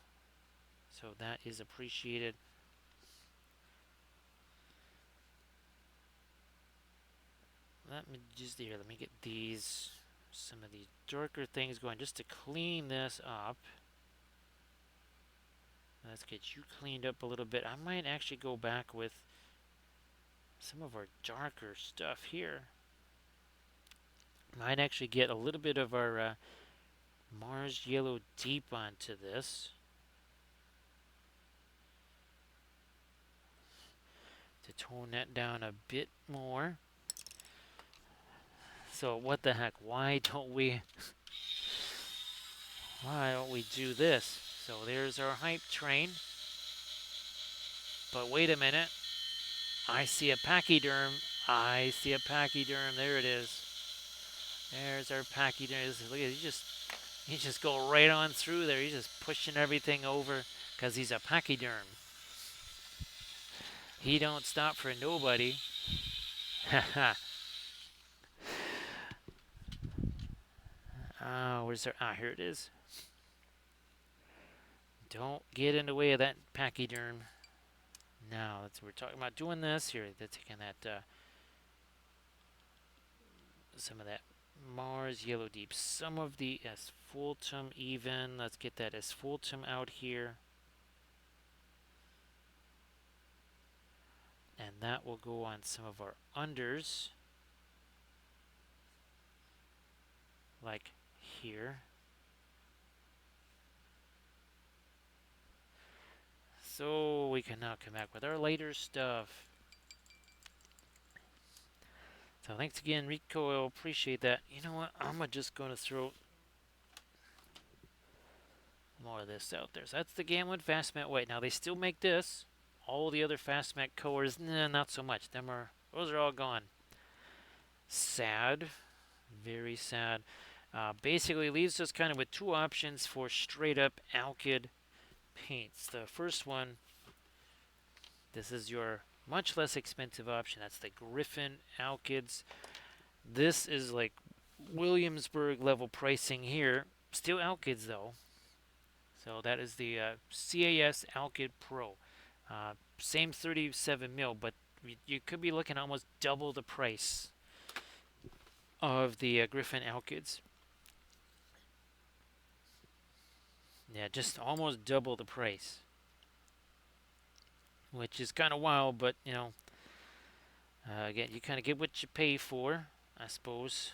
So that is appreciated. Let me get some of these darker things going just to clean this up. Let's get you cleaned up a little bit. I might actually go back with some of our darker stuff here. Might actually get a little bit of our Mars yellow deep onto this to tone that down a bit more. So what the heck? Why don't we do this? So there's our hype train. But wait a minute. I see a pachyderm. I see a pachyderm. There it is. There's our pachyderm. Look at he just go right on through there. He's just pushing everything over because he's a pachyderm. He don't stop for nobody. Haha. Where's there? Here it is. Don't get in the way of that pachyderm. Now, we're talking about doing this here. They're taking that some of that Mars yellow deep, some of the asphaltum even. Let's get that asphaltum out here, and that will go on some of our unders, like here. So we can now come back with our later stuff. So thanks again, Rico. I appreciate that. You know what? I'm just going to throw more of this out there. So that's the Gamwood Fast Matte White. Now they still make this. All the other Fast Matte colors, not so much. Those are all gone. Sad. Very sad. Basically leaves us kind of with two options for straight up alkyd paints. The first one, this is your much less expensive option. That's the Griffin alkyds. This is like Williamsburg level pricing here. Still alkyds though. So that is the CAS Alkyd Pro. Same 37 mil, but you could be looking at almost double the price of the Griffin alkyds. Yeah, just almost double the price, which is kind of wild, but you know, again, you kind of get what you pay for, I suppose.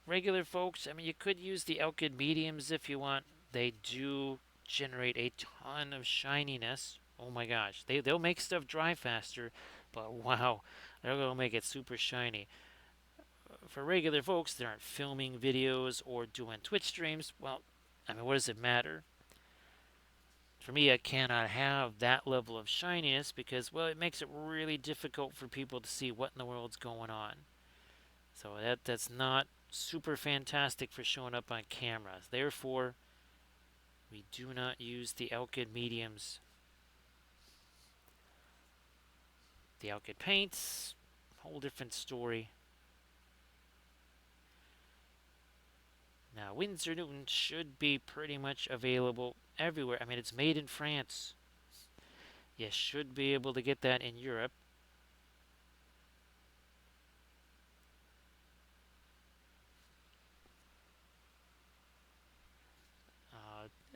Regular folks, I mean, you could use the alkyd mediums if you want. They do generate a ton of shininess. Oh my gosh, they'll make stuff dry faster, but wow, they're gonna make it super shiny. For regular folks that aren't filming videos or doing Twitch streams, well, I mean, what does it matter? For me, I cannot have that level of shininess because, well, it makes it really difficult for people to see what in the world's going on. So that's not super fantastic for showing up on cameras. Therefore, we do not use the alkyd mediums. The alkyd paints, whole different story. Now, Winsor Newton should be pretty much available everywhere. I mean, it's made in France. You should be able to get that in Europe.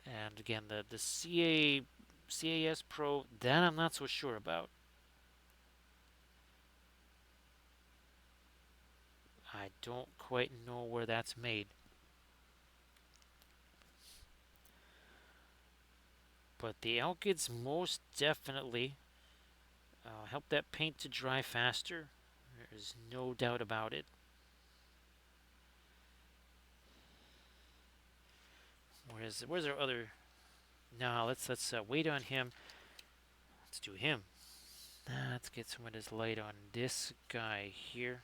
And again, the CAS Pro, that I'm not so sure about. I don't quite know where that's made. But the alkyds most definitely help that paint to dry faster. There's no doubt about it. Where's our other? No, let's wait on him. Let's do him. Let's get some of this light on this guy here.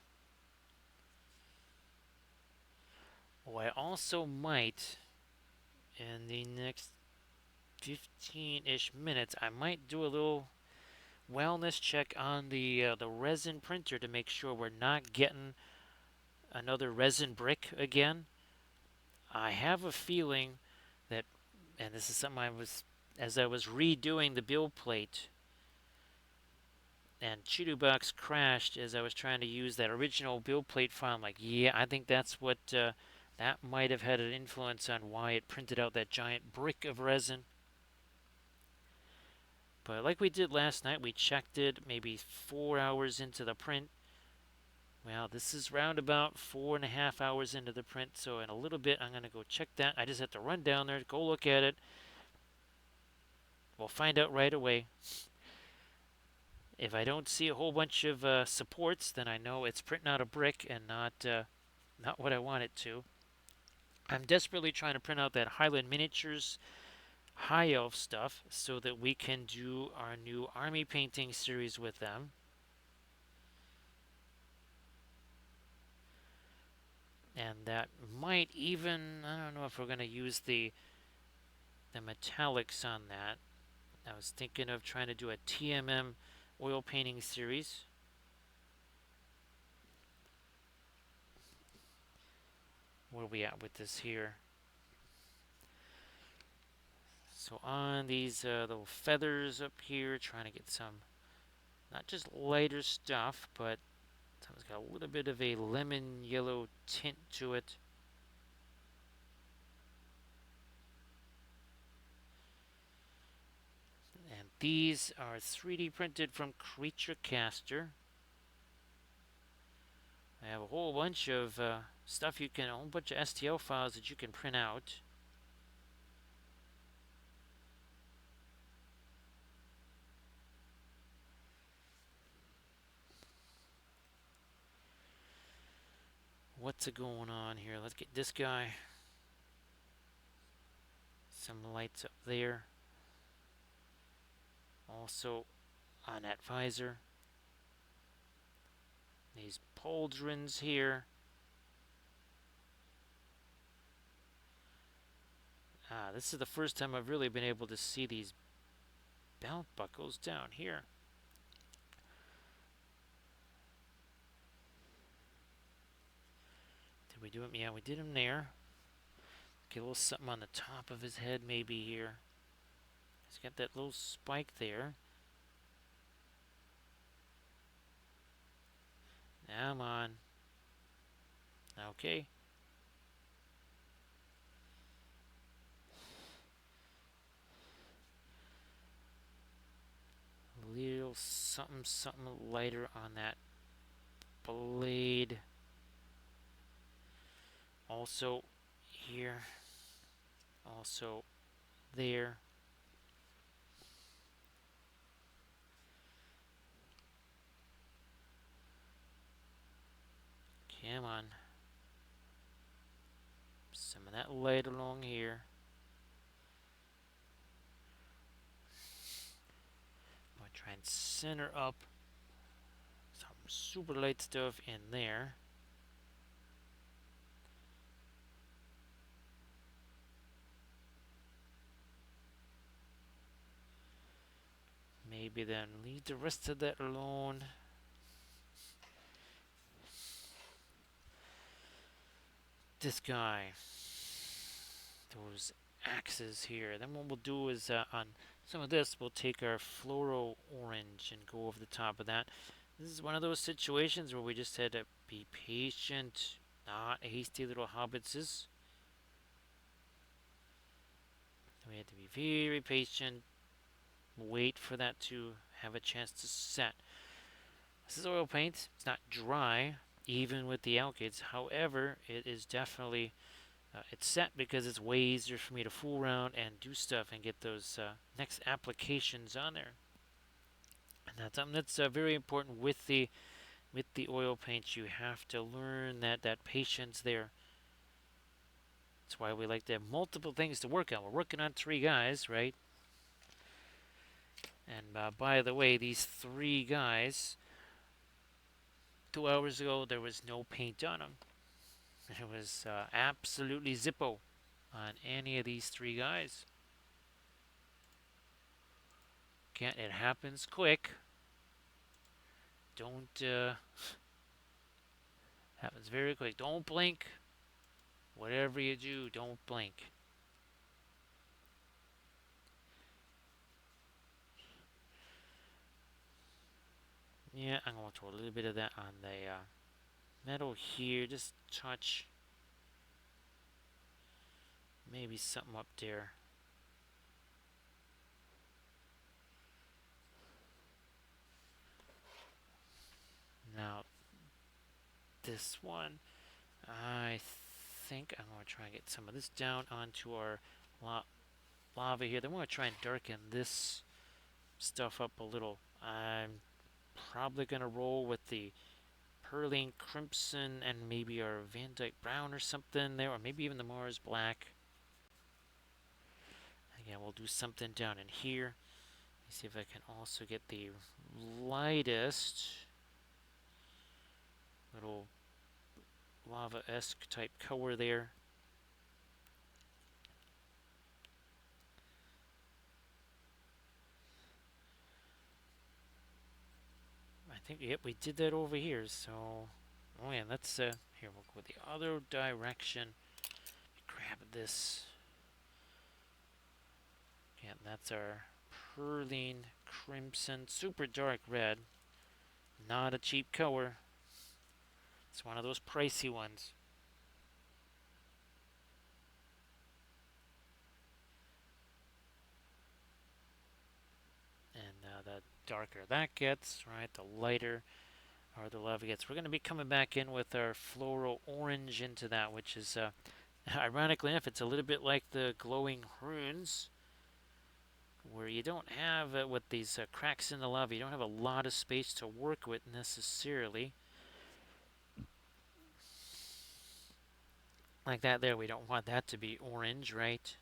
Oh, I also might in the next 15-ish minutes. I might do a little wellness check on the resin printer to make sure we're not getting another resin brick again. I have a feeling that, and this is something as I was redoing the build plate, and Chidubox crashed as I was trying to use that original build plate file. I'm like, yeah, I think that's what that might have had an influence on why it printed out that giant brick of resin. But like we did last night, we checked it maybe 4 hours into the print. Well, this is round about 4.5 hours into the print, so in a little bit I'm going to go check that. I just have to run down there, go look at it. We'll find out right away. If I don't see a whole bunch of supports, then I know it's printing out a brick and not what I want it to. I'm desperately trying to print out that Highland Miniatures High Elf stuff so that we can do our new army painting series with them. And that might even, I don't know if we're going to use the metallics on that. I was thinking of trying to do a TMM oil painting series. Where are we at with this here? So on these little feathers up here, trying to get some, not just lighter stuff, but it's got a little bit of a lemon yellow tint to it. And these are 3D printed from Creature Caster. I have a whole bunch of stuff a whole bunch of STL files that you can print out. What's going on here? Let's get this guy. Some lights up there. Also on that visor. These pauldrons here. This is the first time I've really been able to see these belt buckles down here. Did we do them? Yeah, we did them there. Get a little something on the top of his head maybe here. He's got that little spike there. Come on. Okay. A little something lighter on that blade. Also here. Also there. Come on. Some of that light along here. I'm going to try and center up some super light stuff in there. Maybe then leave the rest of that alone. This guy. Those axes here. Then what we'll do is on some of this, we'll take our fluoro orange and go over the top of that. This is one of those situations where we just had to be patient, not hasty little hobbitses. We had to be very patient, wait for that to have a chance to set. This is oil paint. It's not dry, even with the alkyds. However, it is definitely It's set because it's way easier for me to fool around and do stuff and get those next applications on there. And that's something that's very important with the oil paints. You have to learn that patience there. That's why we like to have multiple things to work on. We're working on three guys, right? And by the way, these three guys, 2 hours ago, there was no paint on them. It was absolutely zippo on any of these three guys. Can't, it happens quick. Don't, happens very quick. Don't blink. Whatever you do, don't blink. Yeah, I'm going to throw a little bit of that on the metal here. Just touch. Maybe something up there. Now, this one, I think I'm going to try and get some of this down onto our lava here. Then we're going to try and darken this stuff up a little. I'm probably going to roll with the Perline Crimson and maybe our Van Dyke Brown or something there, or maybe even the Mars Black. Again, we'll do something down in here. Let me see if I can also get the lightest little lava-esque type color there. I think, yep, we did that over here, so... Oh yeah, let's, here, we'll go the other direction. Grab this. Yeah, that's our Perline Crimson, super dark red. Not a cheap color. It's one of those pricey ones. And the darker that gets, right, the lighter or the lava gets. We're going to be coming back in with our floral orange into that, which is, ironically enough, it's a little bit like the glowing runes, where you don't have, with these cracks in the lava, you don't have a lot of space to work with necessarily. Like that there, we don't want that to be orange, right?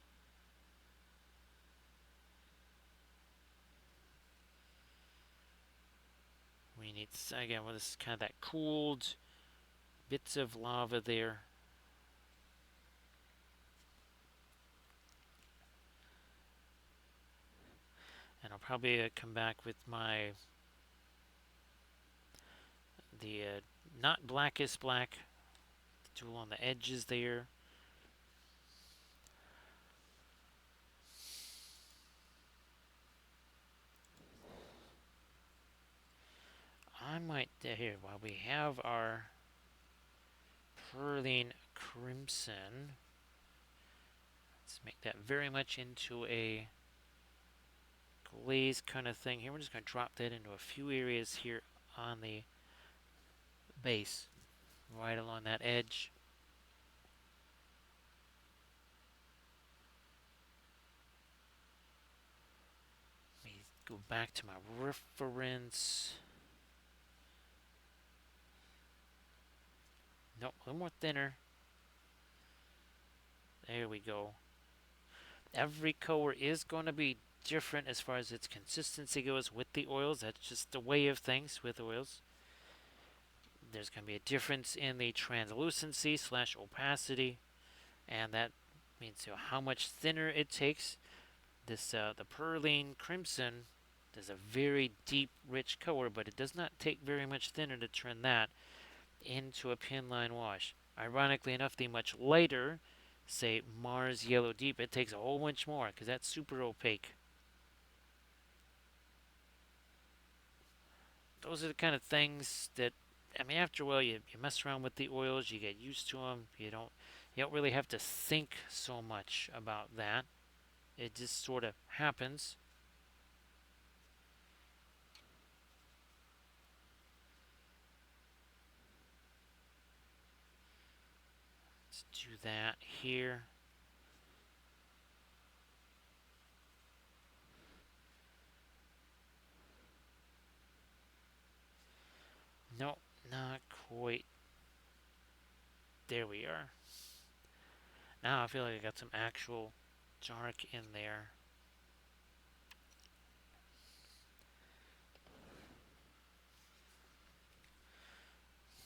We need, again, well, this is kind of that cooled bits of lava there. And I'll probably come back with the not blackest black tool on the edges there. I might, here, while we have our Perline Crimson, let's make that very much into a glaze kind of thing here. We're just going to drop that into a few areas here on the base, right along that edge. Let me go back to my reference. Nope, a little more thinner. There we go. Every color is going to be different as far as its consistency goes with the oils. That's just the way of things with oils. There's going to be a difference in the translucency slash opacity, and that means how much thinner it takes. This the Perline Crimson is a very deep, rich color, but it does not take very much thinner to turn that into a pinline wash. Ironically enough, the much lighter, say Mars Yellow Deep, it takes a whole bunch more because that's super opaque. Those are the kind of things that, I mean, after a while, you mess around with the oils, you get used to them. You don't really have to think so much about that. It just sort of happens. Let's do that here. Nope, not quite. There we are. Now I feel like I got some actual dark in there.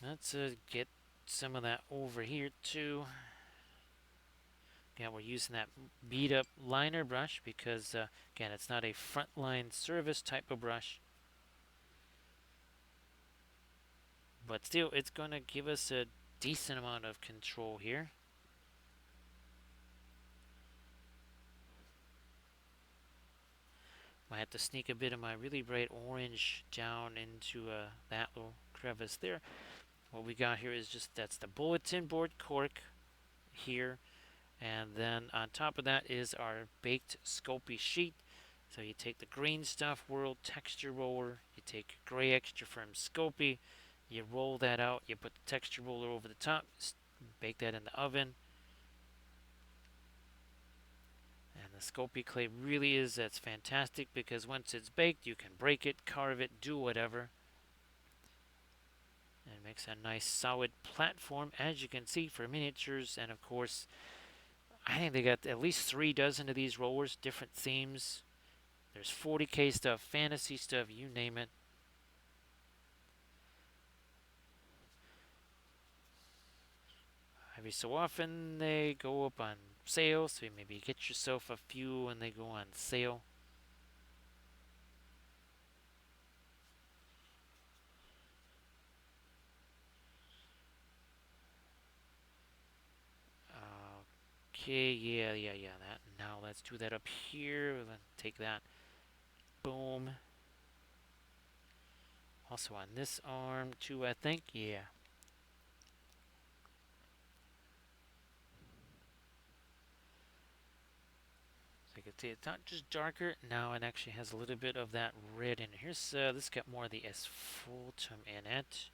Let's get some of that over here too. Again, we're using that beat up liner brush because, again, it's not a frontline service type of brush. But still, it's going to give us a decent amount of control here. I have to sneak a bit of my really bright orange down into that little crevice there. What we got here is just, that's the bulletin board cork here. And then on top of that is our baked Sculpey sheet. So you take the Green Stuff World texture roller, you take gray extra firm Sculpey, you roll that out, you put the texture roller over the top, bake that in the oven. And the Sculpey clay really is, that's fantastic because once it's baked, you can break it, carve it, do whatever. And it makes a nice solid platform, as you can see, for miniatures. And of course, I think they got at least 3 dozen of these rollers, different themes. There's 40K stuff, fantasy stuff, you name it. Every so often they go up on sale, so maybe get yourself a few when they go on sale. Okay, yeah. That. Now let's do that up here. Let's take that. Boom. Also on this arm too, I think. Yeah. So you can see it's not just darker. Now it actually has a little bit of that red in it. Here's this got more of the asphaltum in it.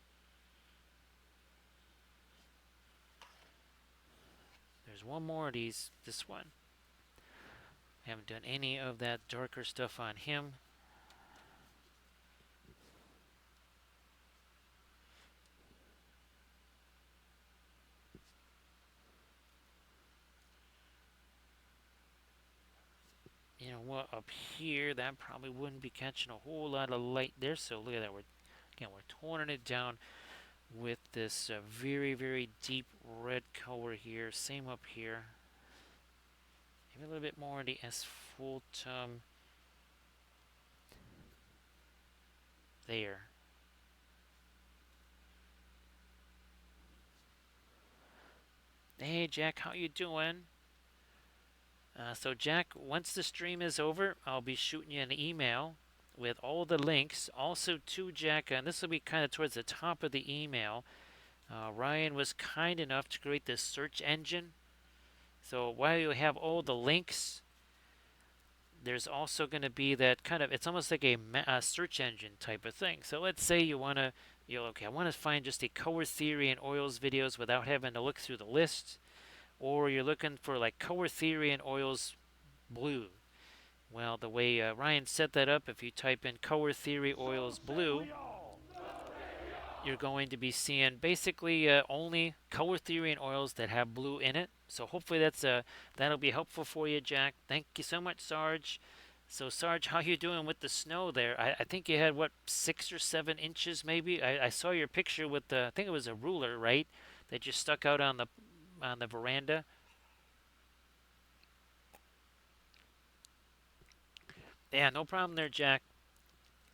There's one more of these. This one. I haven't done any of that darker stuff on him. You know what, up here, that probably wouldn't be catching a whole lot of light there. So look at that. We're toning it down with this very, very deep red color here. Same up here. Maybe a little bit more of the asphaltum. There. Hey, Jack, how you doing? So, Jack, once the stream is over, I'll be shooting you an email with all the links. Also, to Jack, and this will be kind of towards the top of the email. Ryan was kind enough to create this search engine. So while you have all the links, there's also going to be that kind of, it's almost like a search engine type of thing. So let's say you want to, okay, I want to find just a color theory and oils videos without having to look through the list. Or you're looking for like color theory and oils blue. Well, the way Ryan set that up, if you type in color theory So oils say blue, we all. you're going to be seeing basically only color theory and oils that have blue in it. So hopefully that'll be helpful for you, Jack. Thank you so much, Sarge. So Sarge, how you doing with the snow there? I think you had what, 6 or 7 inches maybe. I saw your picture with the, I think it was a ruler, right? That you stuck out on the veranda. Yeah, no problem there, Jack.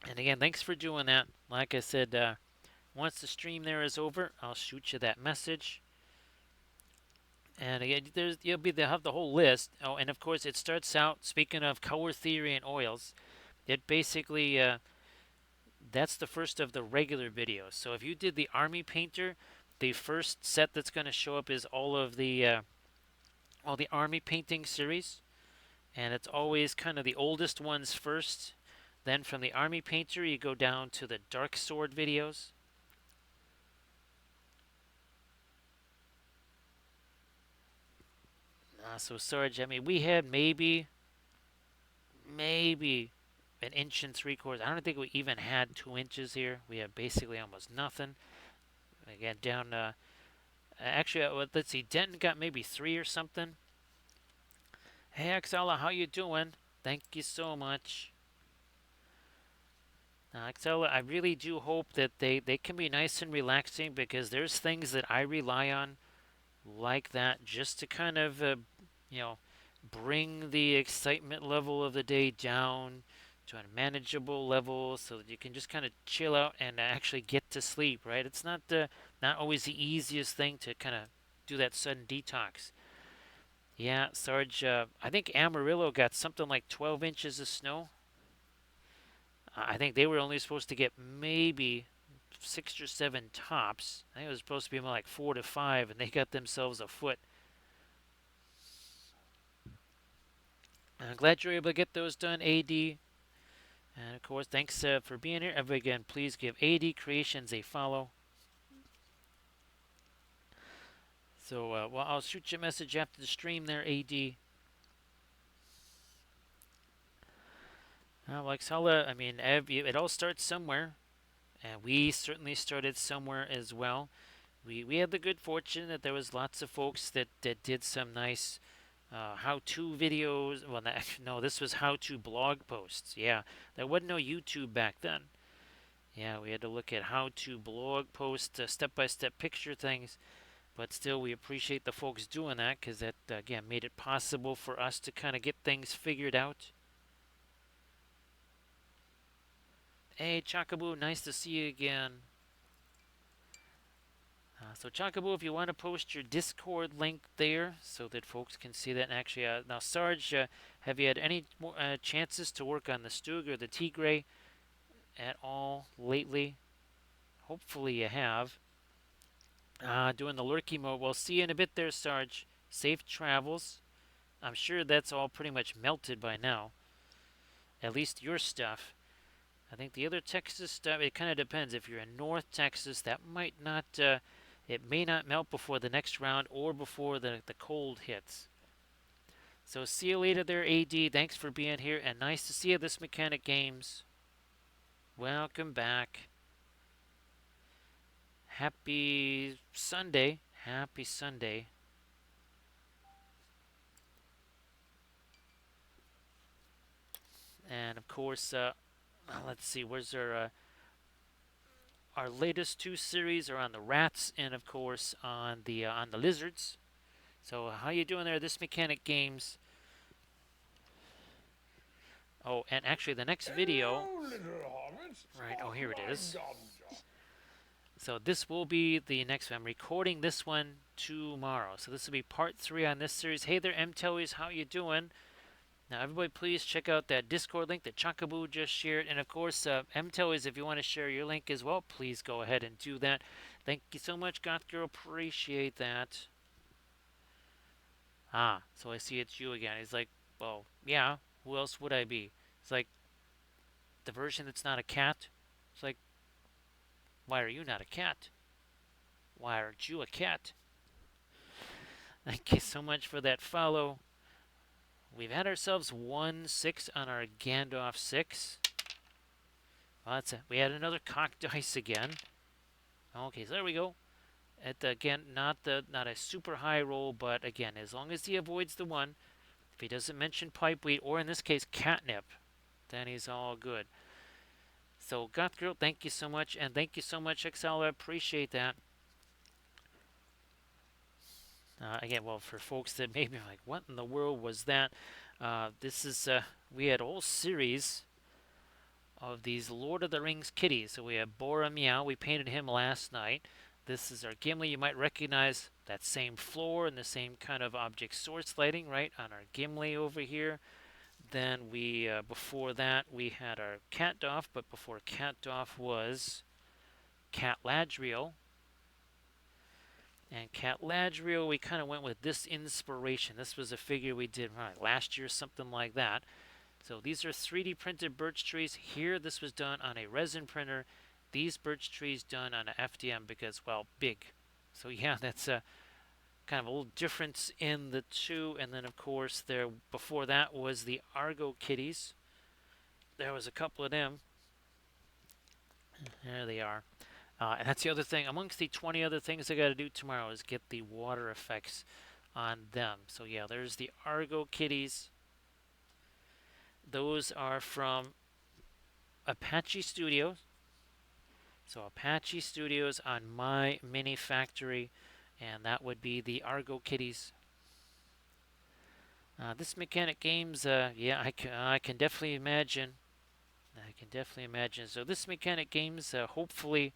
And again, thanks for doing that. Like I said, once the stream there is over, I'll shoot you that message. And again, they'll have the whole list. Oh, and of course, it starts out. Speaking of color theory and oils, it basically that's the first of the regular videos. So if you did the Army Painter, the first set that's going to show up is all the Army Painting series, and it's always kind of the oldest ones first. Then from the Army Painter, you go down to the Dark Sword videos. So Sarge, I mean, we had maybe an inch and 3/4. I don't think we even had 2 inches here. We had basically almost nothing. Again, down. Actually, let's see. Denton got maybe 3 or something. Hey, Axella, how you doing? Thank you so much. Axella, I really do hope that they can be nice and relaxing because there's things that I rely on like that just to kind of, you know, bring the excitement level of the day down to a manageable level so that you can just kind of chill out and actually get to sleep, right? It's not always the easiest thing to kind of do that sudden detox. Yeah, Sarge, I think Amarillo got something like 12 inches of snow. I think they were only supposed to get maybe 6 or 7 tops. I think it was supposed to be more like 4 to 5, and they got themselves a foot. I'm glad you were able to get those done, AD. And of course, thanks for being here. Again, please give AD Creations a follow. So, well, I'll shoot you a message after the stream there, AD. Like Sala, I mean, it all starts somewhere, and we certainly started somewhere as well. We had the good fortune that there was lots of folks that did some nice how-to videos. Well, no, this was how-to blog posts. Yeah, there wasn't no YouTube back then. Yeah, we had to look at how-to blog posts, step-by-step picture things. But still, we appreciate the folks doing that because that, again, made it possible for us to kind of get things figured out. Hey, Chocoboo, nice to see you again. So, Chocoboo, if you want to post your Discord link there so that folks can see that. And actually, now, Sarge, have you had any chances to work on the Stug or the Tigre at all lately? Hopefully, you have. Doing the lurky mode. We'll see you in a bit there, Sarge. Safe travels. I'm sure that's all pretty much melted by now. At least your stuff. I think the other Texas stuff, it kind of depends. If you're in North Texas, that might not, it may not melt before the next round or before the cold hits. So see you later there, AD. Thanks for being here, and nice to see you this Mechanic Games. Welcome back. Happy Sunday. Happy Sunday. And of course, let's see, where's our latest two series are on the rats and of course on the lizards. So how you doing there? This Mechanic Games. Oh, and actually the next video. Hello, little hobbits. Right. Oh, Spark here it my is. ganja. So this will be the next one. I'm recording this one tomorrow. So this will be part 3 on this series. Hey there, MTellies, how you doing? Now everybody please check out that Discord link that Chocoboo just shared. And of course, MTellies, if you want to share your link as well, please go ahead and do that. Thank you so much, Goth Girl. Appreciate that. So I see it's you again. He's like, well, yeah, who else would I be? It's like, the version that's not a cat. It's like, why are you not a cat? Why aren't you a cat? Thank you so much for that follow. We've had ourselves 1-6 on our Gandalf 6. Well, we had another cock dice again. Okay, so there we go. Again, not a super high roll, but again, as long as he avoids the 1, if he doesn't mention pipeweed, or in this case catnip, then he's all good. So, Goth Girl, thank you so much, and thank you so much, Excel. I appreciate that. Again, well, for folks that maybe are like, what in the world was that? This is, we had a whole series of these Lord of the Rings kitties. So we have Boromir. We painted him last night. This is our Gimli. You might recognize that same floor and the same kind of object source lighting, right, on our Gimli over here. Then we, before that, we had our Catdoff, but before Catdoff was Cat Ladriel. And Cat Ladriel, we kind of went with this inspiration. This was a figure we did last year, something like that. So these are 3D printed birch trees. Here, this was done on a resin printer. These birch trees done on a FDM because, well, big. So yeah, that's kind of a little difference in the two. And then, of course, there before that was the Argo Kitties. There was a couple of them. There they are. And that's the other thing. Amongst the 20 other things I got to do tomorrow is get the water effects on them. So yeah, there's the Argo Kitties. Those are from Apache Studios. So Apache Studios on my mini factory, and that would be the Argo Kitties. This mechanic games, yeah, I can definitely imagine. I can definitely imagine. So this mechanic games, hopefully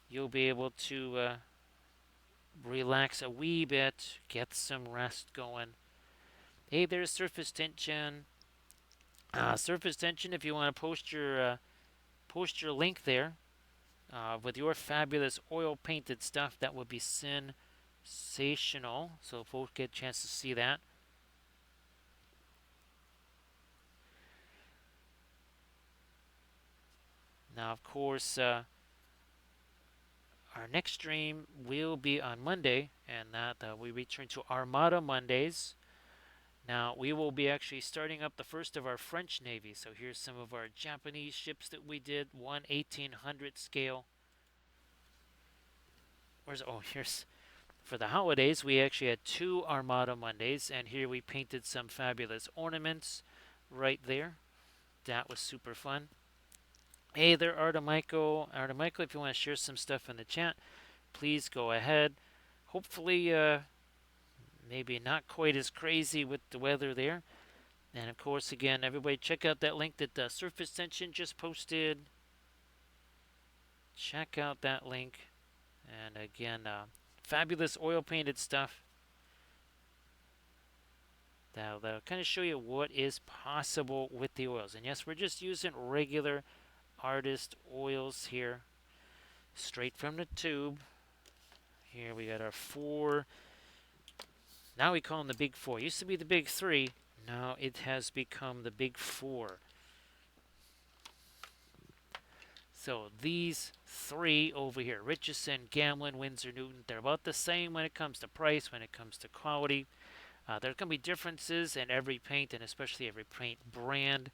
you'll be able to relax a wee bit, get some rest going. Hey, there's surface tension. Surface tension. If you want to post your link there with your fabulous oil painted stuff, that would be sensational. So folks get a chance to see that. Now, of course, our next stream will be on Monday, and that we return to Armada Mondays. Now, we will be actually starting up the first of our French Navy. So here's some of our Japanese ships that we did, 1/1800 scale. Here's for the holidays, we actually had two Armada Mondays, and here we painted some fabulous ornaments right there. That was super fun. Hey there, Artemichael. Artemichael, if you want to share some stuff in the chat, please go ahead. Hopefully, maybe not quite as crazy with the weather there. And of course, again, everybody check out that link that Surface Tension just posted. Check out that link. And again, fabulous oil painted stuff. That'll kind of show you what is possible with the oils. And yes, we're just using regular artist oils here, straight from the tube. Here we got our four. Now we call them the big four. Used to be the big three. Now it has become the big four. So these three over here, Richardson, Gamlin, Windsor, Newton, they're about the same when it comes to price, when it comes to quality. There can be differences in every paint and especially every paint brand.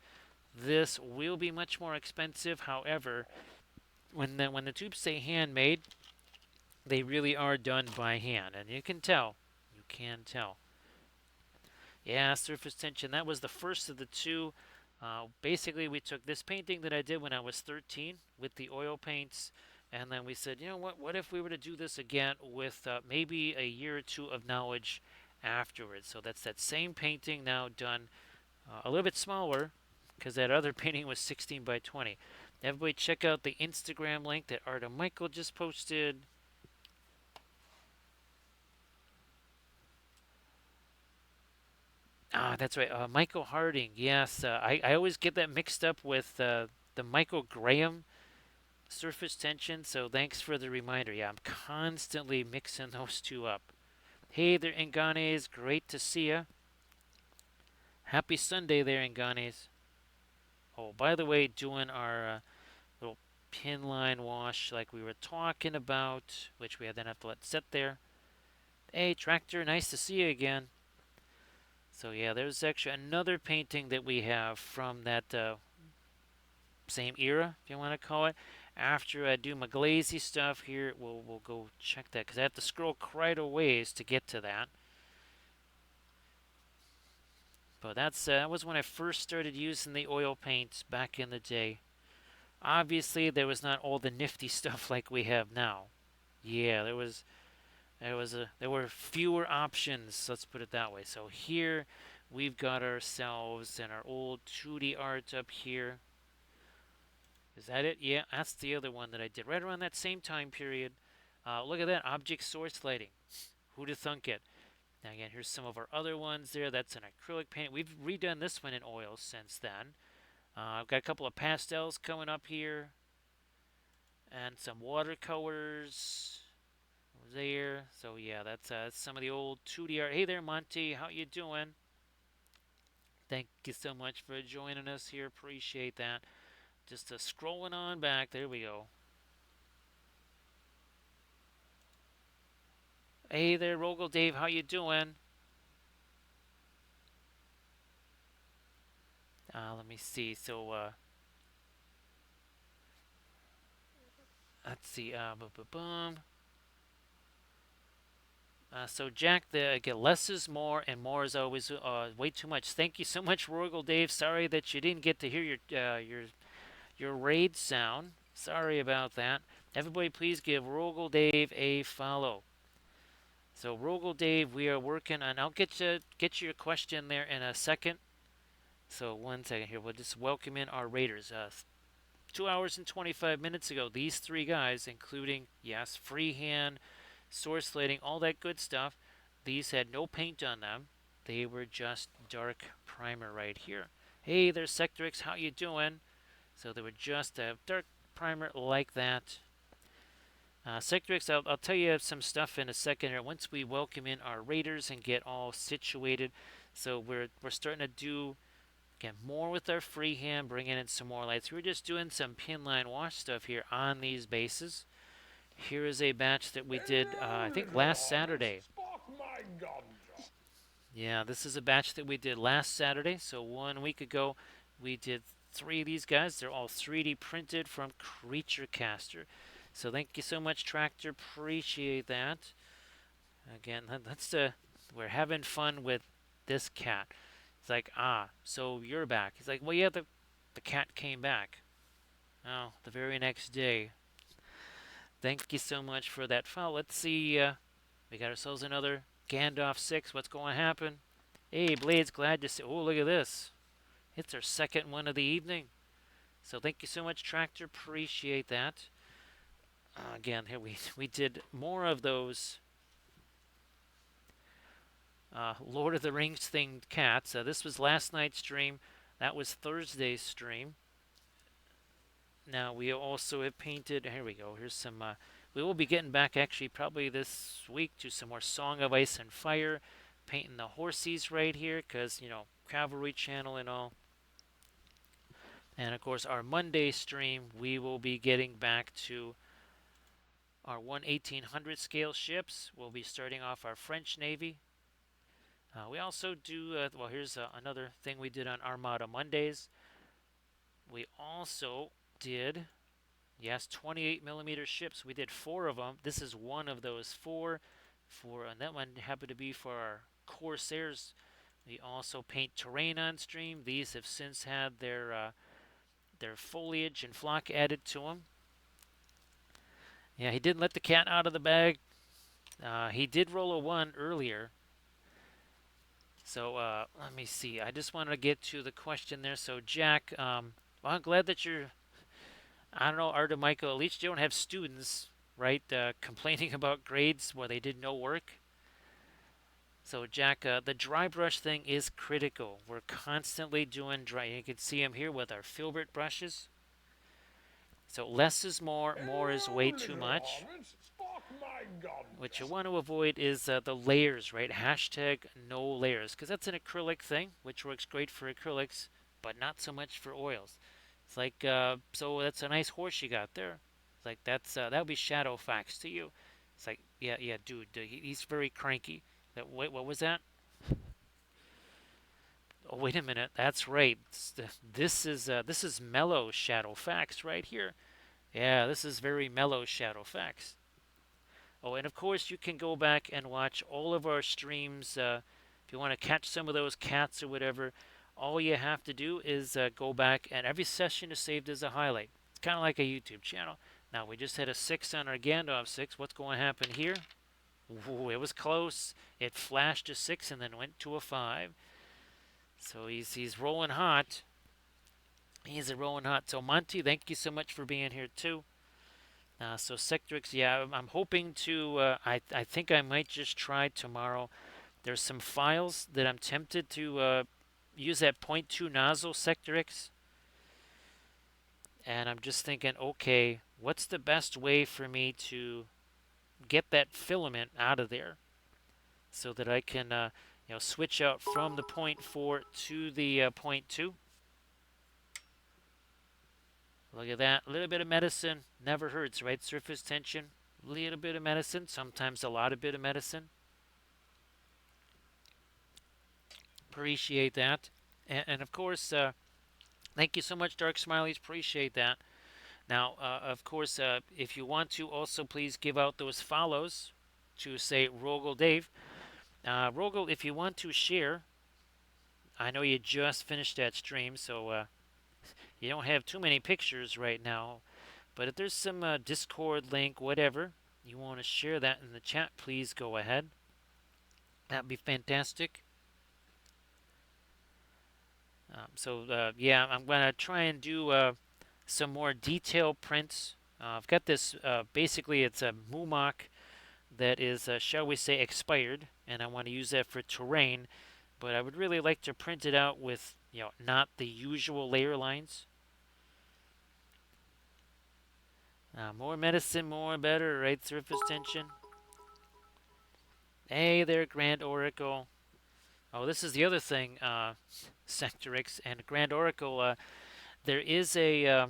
This will be much more expensive. However, when the tubes say handmade, they really are done by hand, and you can tell. You can tell. Yeah, surface tension. That was the first of the two. Basically, we took this painting that I did when I was 13 with the oil paints, and then we said, you know what? What if we were to do this again with maybe a year or two of knowledge afterwards? So that's that same painting now done a little bit smaller because that other painting was 16 by 20. Everybody check out the Instagram link that Arta Michael just posted. That's right. Michael Harding. Yes, I always get that mixed up with the Michael Graham surface tension. So thanks for the reminder. Yeah, I'm constantly mixing those two up. Hey there, Inganes. Great to see ya. Happy Sunday there, Inganes. Oh, by the way, doing our little pin line wash like we were talking about, which we then have to let sit there. Hey, Tractor. Nice to see you again. So yeah, there's actually another painting that we have from that same era, if you want to call it. After I do my glazy stuff here, we'll go check that because I have to scroll quite a ways to get to that. But that was when I first started using the oil paints back in the day. Obviously, there was not all the nifty stuff like we have now. Yeah, there were fewer options. Let's put it that way. So here we've got ourselves and our old 2D art up here. Is that it? Yeah, that's the other one that I did right around that same time period. Look at that object source lighting. Who'd have thunk it? Now again, here's some of our other ones there. That's an acrylic paint. We've redone this one in oil since then. I've got a couple of pastels coming up here, and some watercolors there. So yeah, that's some of the old 2D art. Hey there, Monty. How you doing? Thank you so much for joining us here. Appreciate that. Just scrolling on back. There we go. Hey there, Rogel Dave. How you doing? Let me see. Let's see. Boom, boom, boom. So Jack, the again, less is more, and more is always way too much. Thank you so much, Rogel Dave. Sorry that you didn't get to hear your raid sound. Sorry about that. Everybody, please give Rogel Dave a follow. So Rogel Dave, we are working on. I'll get your question there in a second. So 1 second here. We'll just welcome in our raiders. 2 hours and 25 minutes ago, these three guys, including yes, freehand, source slating, all that good stuff, these had no paint on them. They were just dark primer right here. Hey, there's Sectrix. How you doing? So they were just a dark primer like that. Sectrix, I'll tell you some stuff in a second here. Once we welcome in our raiders and get all situated, so we're starting to do again more with our freehand, bringing in some more lights. We're just doing some pin line wash stuff here on these bases. Here is a batch that we did, Hello, I think little last hobbits. Saturday. Spark my ganja. Yeah, this is a batch that we did last Saturday. So 1 week ago, we did three of these guys. They're all 3D printed from Creature Caster. So thank you so much, Tractor. Appreciate that. Again, we're having fun with this cat. It's like, so you're back. He's like, well, yeah, the cat came back. Oh, the very next day. Thank you so much for that follow. Let's see. We got ourselves another Gandalf 6. What's going to happen? Hey, Blade's glad to see. Oh, look at this. It's our second one of the evening. So thank you so much, Tractor. Appreciate that. Again, here we did more of those Lord of the Rings themed cats. This was last night's stream. That was Thursday's stream. Now we also have painted. Here we go. Here's some. We will be getting back actually probably this week to some more Song of Ice and Fire, painting the horsies right here because Cavalry Channel and all. And of course our Monday stream we will be getting back to our 1/1800 scale ships. We'll be starting off our French Navy. We also do. Well, here's another thing we did on Armada Mondays. We also did. Yes, 28 millimeter ships. We did four of them. This is one of those four. And that one happened to be for our Corsairs. We also paint terrain on stream. These have since had their foliage and flock added to them. Yeah, he didn't let the cat out of the bag. He did roll a one earlier. So let me see. I just wanted to get to the question there. So Jack, well, I'm glad that you're. I don't know, Arda Michael. At least you don't have students, right, complaining about grades where they did no work. So Jack, the dry brush thing is critical. We're constantly doing dry. You can see them here with our filbert brushes. So less is more. More is way Hello, too little much. hobbits. Spark my What you ganja. want to avoid is the layers, right? Hashtag no layers, because that's an acrylic thing, which works great for acrylics, but not so much for oils. It's like, so that's a nice horse you got there. It's like that would be shadow fax to you. It's like, yeah, yeah, dude, he's very cranky. Wait, what was that? Oh, wait a minute. That's right. This is mellow shadow fax right here. Yeah, this is very mellow shadow fax. Oh, and of course, you can go back and watch all of our streams. If you want to catch some of those cats or whatever, all you have to do is go back, and every session is saved as a highlight. It's kind of like a YouTube channel. Now, we just had a 6 on our Gandalf 6. What's going to happen here? Ooh, it was close. It flashed a 6 and then went to a 5. So he's rolling hot. He's a rolling hot. So, Monty, thank you so much for being here, too. So Sectrix, yeah, I'm hoping to. I think I might just try tomorrow. There's some files that I'm tempted to use that point 0.2 nozzle Sectrix, and I'm just thinking, okay, what's the best way for me to get that filament out of there so that I can, switch out from the point 0.4 to the point 0.2. Look at that, a little bit of medicine never hurts, right? Surface tension, little bit of medicine, sometimes a lot of bit of medicine. Appreciate that. And of course, thank you so much, Dark Smileys. Appreciate that. Now, of course, if you want to, also please give out those follows to say Rogel Dave. Rogel, if you want to share, I know you just finished that stream, so you don't have too many pictures right now. But if there's some Discord link, whatever, you want to share that in the chat, please go ahead. That'd be fantastic. Yeah, I'm gonna try and do some more detailed prints. I've got this. Basically, it's a Mumak that is, shall we say, expired, and I want to use that for terrain. But I would really like to print it out with, not the usual layer lines. More medicine, more better, right? Surface tension. Hey there, Grand Oracle. Oh, this is the other thing, Sectorix and Grand Oracle. There is a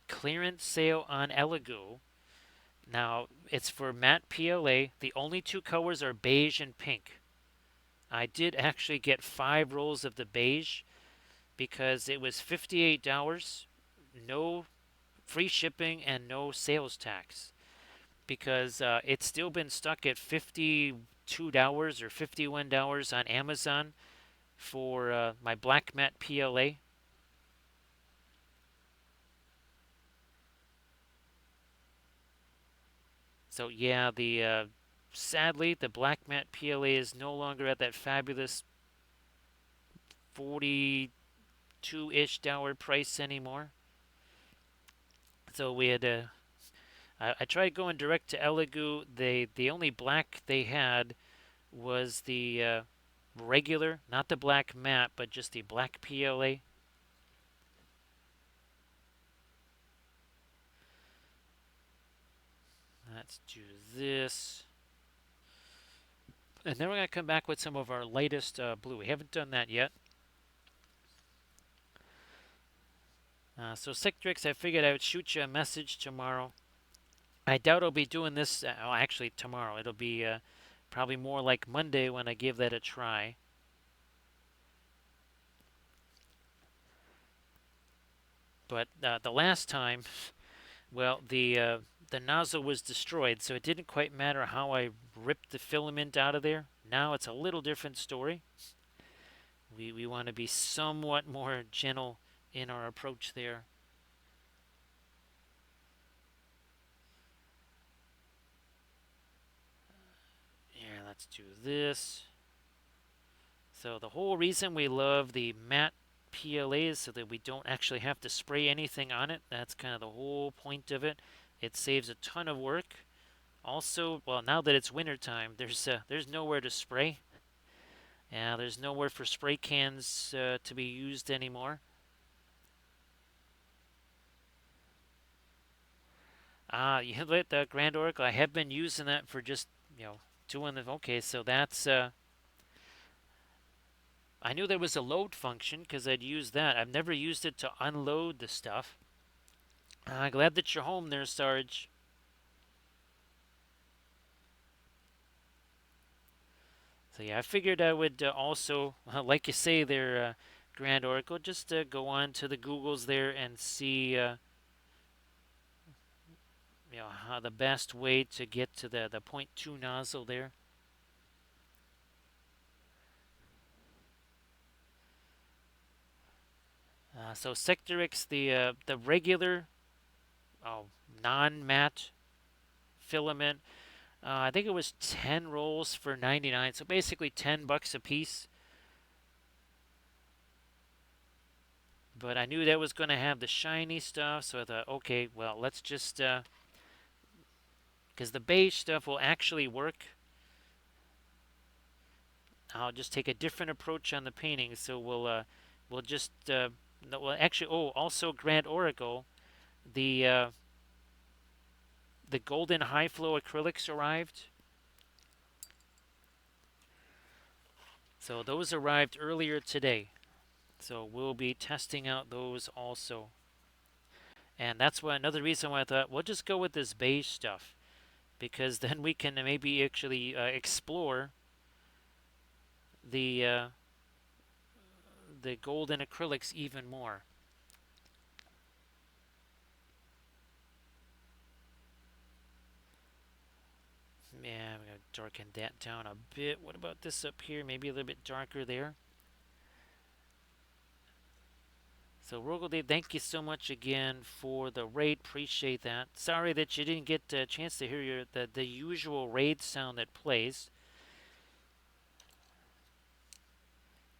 clearance sale on Elegoo. Now, it's for matte PLA. The only two colors are beige and pink. I did actually get 5 rolls of the beige because it was $58, no free shipping, and no sales tax. Because it's still been stuck at $52 or $51 on Amazon for my black matte PLA. So yeah, the sadly the black matte PLA is no longer at that fabulous 42-ish dollar price anymore. So we had I tried going direct to Elegoo. The only black they had was the regular, not the black matte, but just the black PLA. Let's do this. And then we're going to come back with some of our lightest blue. We haven't done that yet. So Sectrix, I figured I would shoot you a message tomorrow. I doubt I'll be doing this. Actually, tomorrow. It'll be probably more like Monday when I give that a try. But the last time, well, the nozzle was destroyed, so it didn't quite matter how I ripped the filament out of there. Now it's a little different story. We want to be somewhat more gentle in our approach there. Yeah, let's do this. So the whole reason we love the matte PLA is so that we don't actually have to spray anything on it. That's kind of the whole point of it. It saves a ton of work. Also, well, now that it's wintertime, there's nowhere to spray. Yeah, there's nowhere for spray cans to be used anymore. You lit the Grand Oracle. I have been using that for just, doing the. Okay, so that's. I knew there was a load function because I'd used that. I've never used it to unload the stuff. Glad that you're home there, Sarge. So yeah, I figured I would also, like you say there, Grand Oracle, just go on to the Googles there and see, how the best way to get to the point 0.2 nozzle there. So Sectorix, the regular, oh, non-matte filament. I think it was 10 rolls for 99, so basically $10 a piece. But I knew that was going to have the shiny stuff, so I thought, okay, well, let's just, because the beige stuff will actually work. I'll just take a different approach on the painting, so we'll just, no, well, actually, oh, also Grand Oracle, the the golden high flow acrylics arrived. So those arrived earlier today. So we'll be testing out those also. And that's why another reason why I thought we'll just go with this beige stuff. because then we can maybe actually explore the uh, the golden acrylics even more. Yeah, I'm gonna darken that down a bit. What about this up here? Maybe a little bit darker there. So Rogaldave, thank you so much again for the raid. Appreciate that. Sorry that you didn't get a chance to hear the usual raid sound that plays.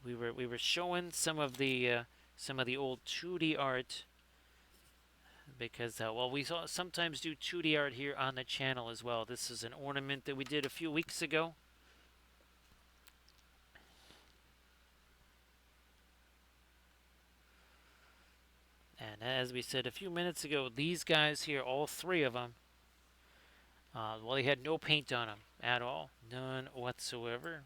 We were showing some of the old 2D art because well we sometimes do 2D art here on the channel as well. This is an ornament that we did a few weeks ago. And as we said a few minutes ago, these guys here, all three of them, well, they had no paint on them at all, none whatsoever.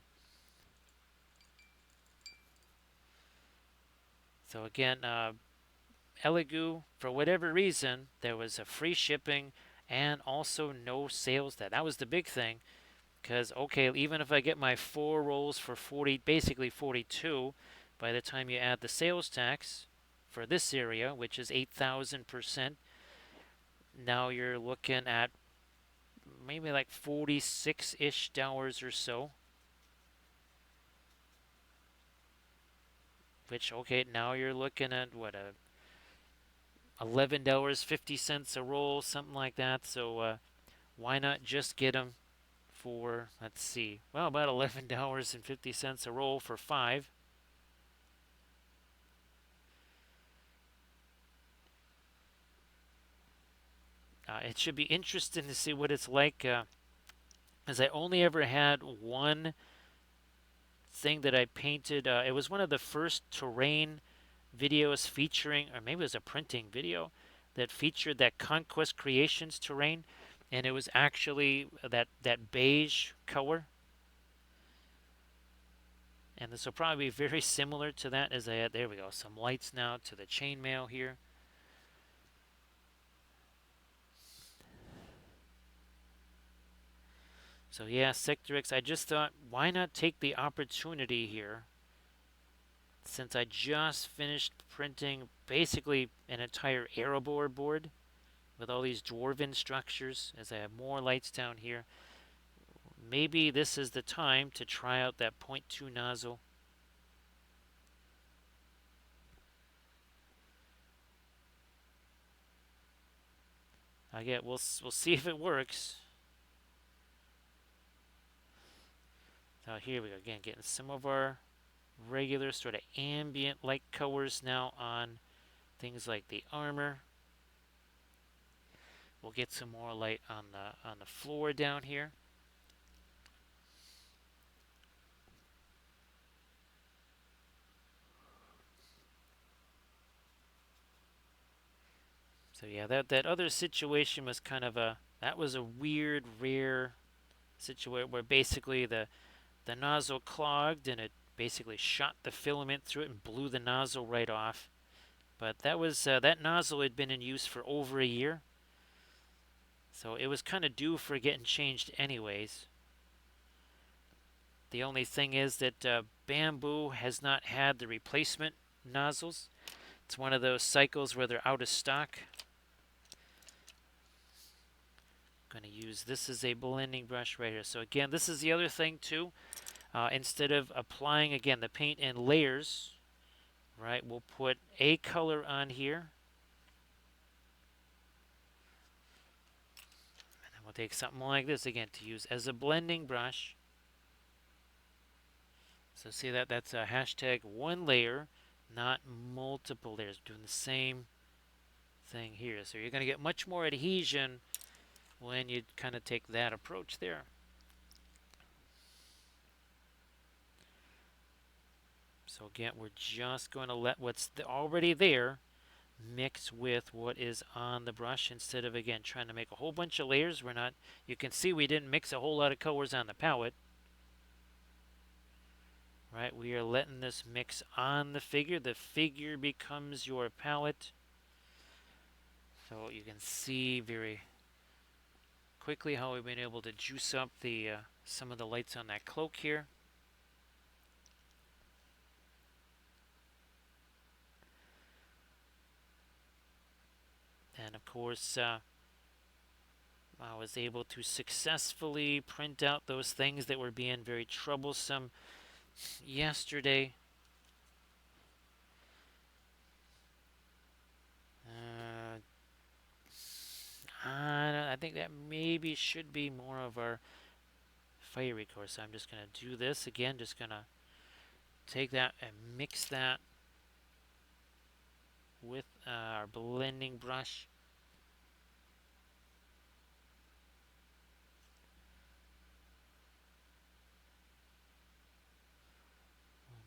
So again, Elegoo, for whatever reason, there was a free shipping and also no sales. That was the big thing. Because okay, even if I get my 4 rolls for 40, basically 42, by the time you add the sales tax for this area, which is 8,000%, now you're looking at maybe like 46-ish dollars or so. Which okay, now you're looking at what a $11.50 a roll, something like that. So why not just get them for, let's see, well, about $11.50 a roll for 5. It should be interesting to see what it's like, as I only ever had one thing that I painted. It was one of the first terrain videos featuring, or maybe it was a printing video that featured that Conquest Creations terrain, and it was actually that beige color. And this will probably be very similar to that as I had. There we go. Some lights now to the chainmail here. So yeah, Sector X, I just thought, why not take the opportunity here, since I just finished printing basically an entire Erebor board with all these dwarven structures, as I have more lights down here. Maybe this is the time to try out that point 0.2 nozzle. We'll see if it works. Now here we go again, getting some of our regular sort of ambient light colors now on things like the armor. We'll get some more light on the floor down here. So yeah, that other situation was kind of that was a weird, rare situation where basically the nozzle clogged and it basically shot the filament through it and blew the nozzle right off. But that nozzle had been in use for over a year, so it was kind of due for getting changed anyways. The only thing is that Bamboo has not had the replacement nozzles. It's one of those cycles where they're out of stock. I'm going to use this as a blending brush right here. So again, this is the other thing too. Instead of applying again the paint in layers, right, we'll put a color on here. And then we'll take something like this again to use as a blending brush. So see that's a hashtag 1 layer, not multiple layers. Doing the same thing here. So you're going to get much more adhesion when you kind of take that approach there. So again, we're just going to let what's already there mix with what is on the brush instead of, again, trying to make a whole bunch of layers. We're not, you can see we didn't mix a whole lot of colors on the palette. Right, we are letting this mix on the figure. The figure becomes your palette. So you can see very quickly how we've been able to juice up the some of the lights on that cloak here. And of course, I was able to successfully print out those things that were being very troublesome yesterday. Uh, I think that maybe should be more of our fiery core. So I'm just going to do this again. Just going to take that and mix that with our blending brush.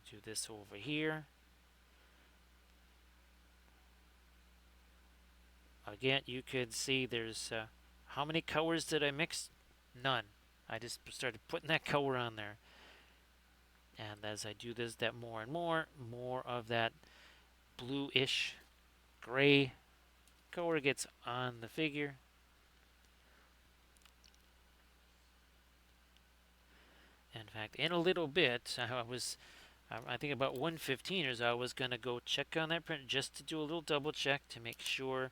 Do this over here. Again, you could see there's how many colors did I mix? None. I just started putting that color on there. And as I do this, that more and more of that bluish gray color gets on the figure. In fact, in a little bit, I think about 1:15 or so, I was going to go check on that print just to do a little double check to make sure.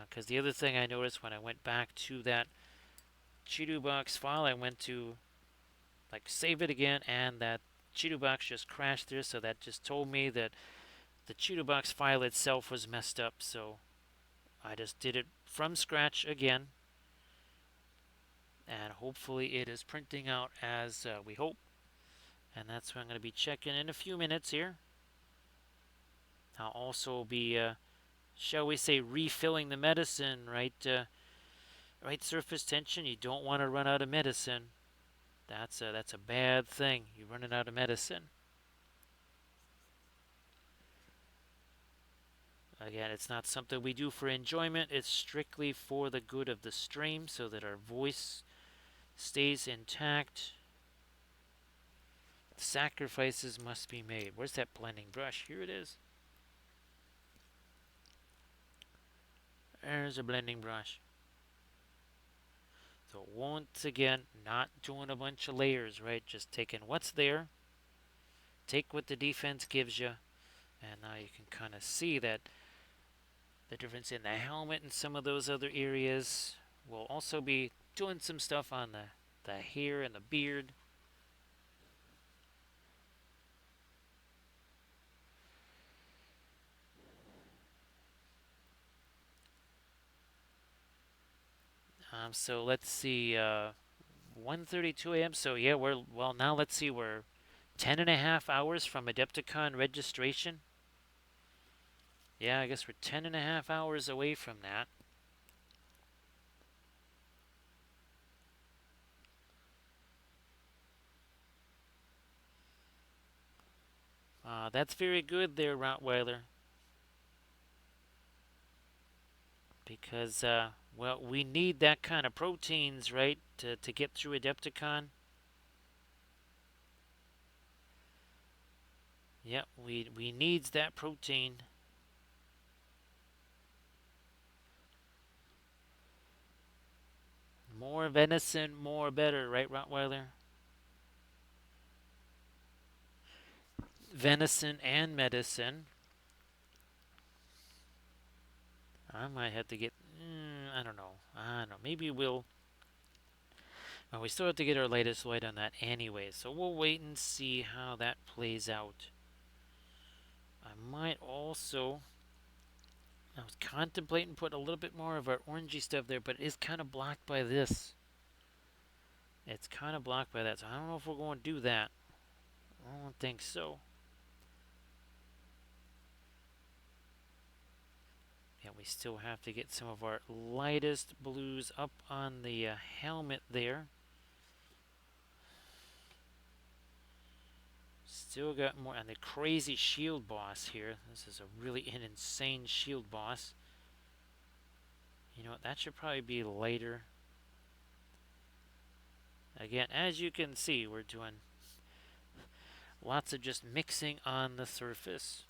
Because the other thing I noticed when I went back to that Cheeto box file, I went to like save it again, and that Cheeto box just crashed there. So that just told me that the Cheeto box file itself was messed up. So I just did it from scratch again, and hopefully it is printing out as we hope. And that's what I'm going to be checking in a few minutes here. I'll also be, shall we say, refilling the medicine, right? Right, surface tension. You don't want to run out of medicine. That's a bad thing. You're running out of medicine. Again, it's not something we do for enjoyment. It's strictly for the good of the stream, so that our voice stays intact. Sacrifices must be made. Where's that blending brush? Here it is. There's a blending brush. So once again, not doing a bunch of layers, right? Just taking what's there, take what the defense gives you, and now you can kind of see that the difference in the helmet and some of those other areas. We'll also be doing some stuff on the hair and the beard. So let's see, 1:32 a.m. So yeah, now let's see, we're 10 and a half hours from Adepticon registration. Yeah, I guess we're 10 and a half hours away from that. That's very good there, Rottweiler. Because, well, we need that kind of proteins, right, to get through Adepticon. Yep, we needs that protein. More venison, more better, right, Rottweiler? Venison and medicine. I might have to get. I don't know. I don't know. Maybe we'll. Well, we still have to get our latest light on that anyway, so we'll wait and see how that plays out. I might also. I was contemplating putting a little bit more of our orangey stuff there, but it is kind of blocked by this. It's kind of blocked by that, so I don't know if we're going to do that. I don't think so. Yeah, we still have to get some of our lightest blues up on the helmet there. Still got more on the crazy shield boss here. This is a really an insane shield boss. You know what? That should probably be lighter. Again, as you can see, we're doing lots of just mixing on the surface.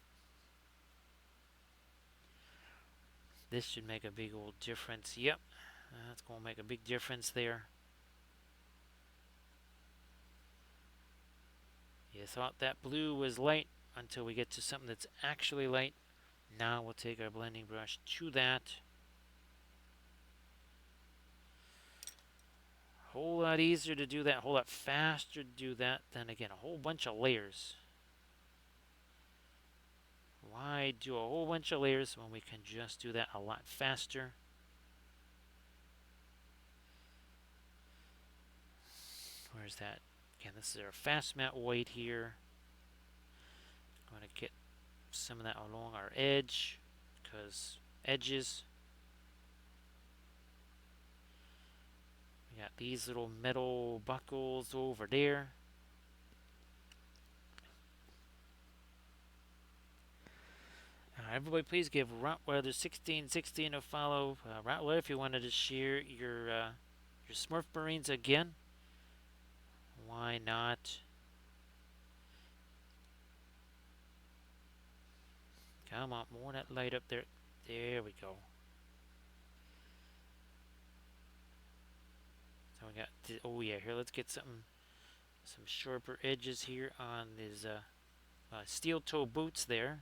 This should make a big old difference. Yep, that's going to make a big difference there. You thought that blue was light until we get to something that's actually light. Now we'll take our blending brush to that. Whole lot easier to do that, a whole lot faster to do that than, again, a whole bunch of layers. Why do a whole bunch of layers when we can just do that a lot faster? Where's that? Again, this is our fast matte white here. I'm going to get some of that along our edge, because edges. We got these little metal buckles over there. Everybody, please give Rottweiler1616 a follow. Rottweiler, if you wanted to share your Smurf Marines again, why not? Come on, more that light up there. There we go. So we got, oh yeah, here, let's get some sharper edges here on these steel toe boots there.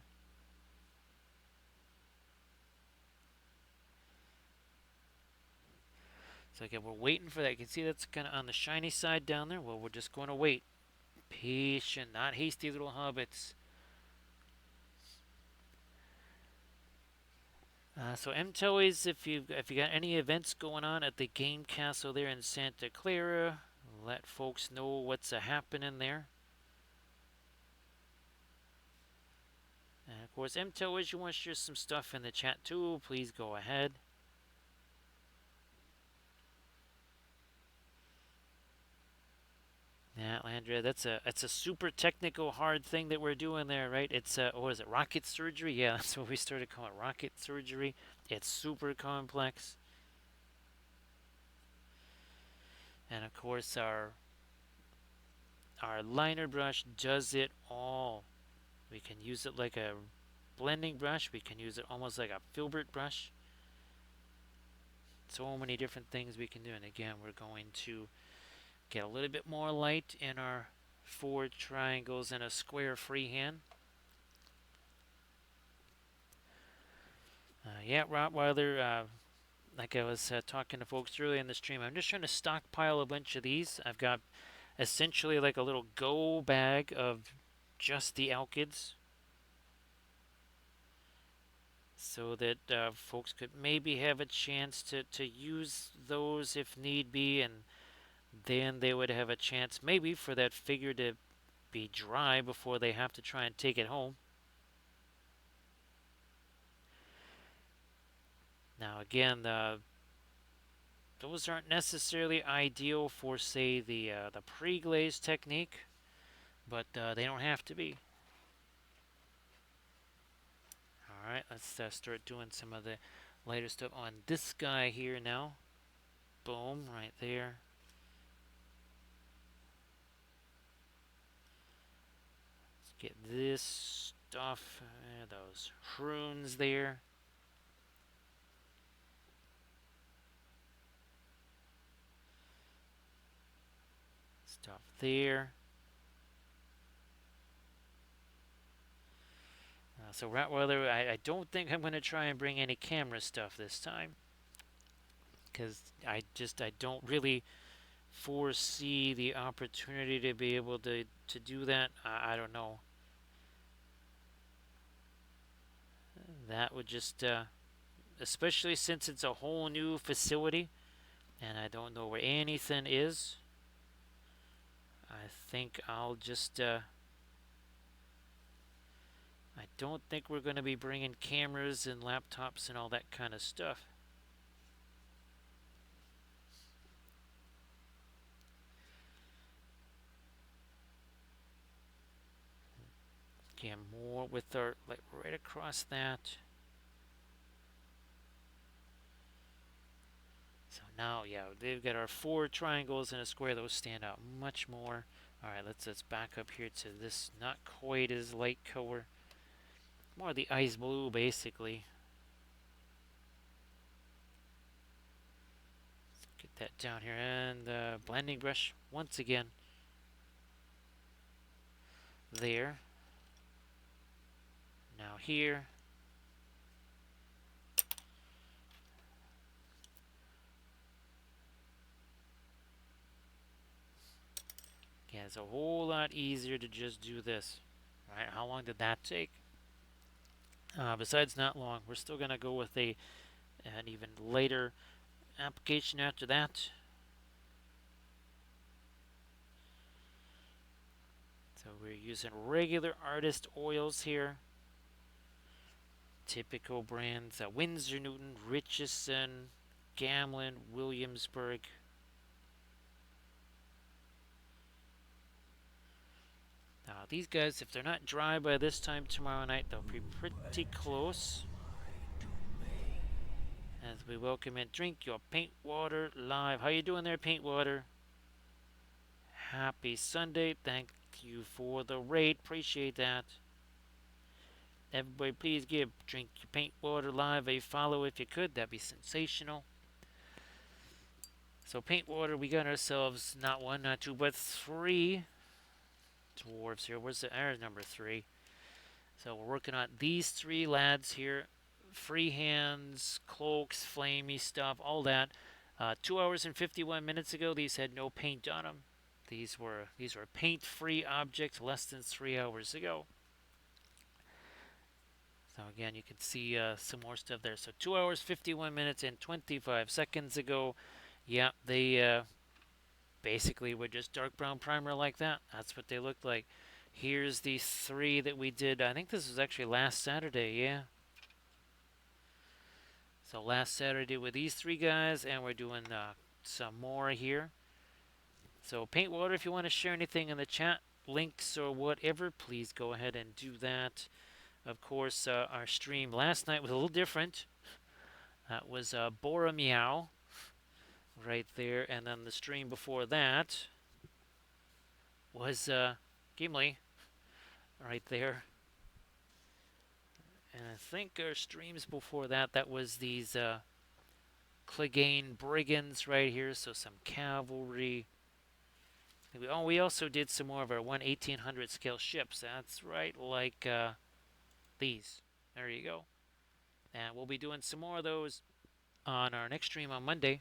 So again, we're waiting for that. You can see that's kind of on the shiny side down there. Well, we're just going to wait. Patient, not hasty little hobbits. So MTOYs, if you got any events going on at the game castle there in Santa Clara, let folks know what's happening there. And of course, MTOYs, you want to share some stuff in the chat too, please go ahead. Yeah, Landria, that's a super technical hard thing that we're doing there, right? It's what is it, rocket surgery? Yeah, that's what we started calling it, rocket surgery. It's super complex. And of course our liner brush does it all. We can use it like a blending brush. We can use it almost like a filbert brush. So many different things we can do. And again, we're going to get a little bit more light in our 4 triangles and a square freehand. Yeah, Rottweiler, like I was talking to folks earlier in the stream, I'm just trying to stockpile a bunch of these. I've got essentially like a little go bag of just the alkyds, so that folks could maybe have a chance to use those if need be, and then they would have a chance maybe for that figure to be dry before they have to try and take it home. Now again, those aren't necessarily ideal for, say, the pre-glaze technique, but they don't have to be. All right, let's start doing some of the lighter stuff on this guy here now. Boom, right there. Let's get this stuff, those runes there. Stuff there. So Rottweiler, I don't think I'm going to try and bring any camera stuff this time, because I don't really foresee the opportunity to be able to do that. I don't know. That would just, especially since it's a whole new facility, and I don't know where anything is. I think I'll just, I don't think we're going to be bringing cameras and laptops and all that kind of stuff. Again, more with our, like, right across that. So now, yeah, they've got our 4 triangles and a square. Those stand out much more. All right, let's back up here to this not quite as light color. More of the ice blue, basically. that down here, and the blending brush once again there. Now here. Yeah, it's a whole lot easier to just do this. Right? How long did that take? Besides, not long. We're still gonna go with an even later application after that. So we're using regular artist oils here. Typical brands: Windsor Newton, Richardson, Gamlin, Williamsburg. Now these guys, if they're not dry by this time tomorrow night, they'll be pretty close. As we welcome in, drink your paint water live. How you doing there, paint water? Happy Sunday. Thank you for the raid. Appreciate that. Everybody, please give Drink Your Paint Water Live a follow if you could. That'd be sensational. So, Paint Water, we got ourselves not one, not two, but three dwarves here. Where's the number three? So, we're working on these three lads here. Free hands, cloaks, flamey stuff, all that. 2 hours and 51 minutes ago, these had no paint on them. These were paint-free objects less than 3 hours ago. So again, you can see some more stuff there. So 2 hours, 51 minutes, and 25 seconds ago, yeah, they basically were just dark brown primer like that. That's what they looked like. Here's the three that we did. I think this was actually last Saturday, yeah. So last Saturday with these three guys, and we're doing some more here. So Paint Water, if you want to share anything in the chat, links or whatever, please go ahead and do that. Of course, our stream last night was a little different. That was Bora Meow right there, and then the stream before that was Gimli right there. And I think our streams before that was these Clegane Brigands right here, so some cavalry. We also did some more of our 1800 scale ships. That's right, like these. There you go. And we'll be doing some more of those on our next stream on Monday.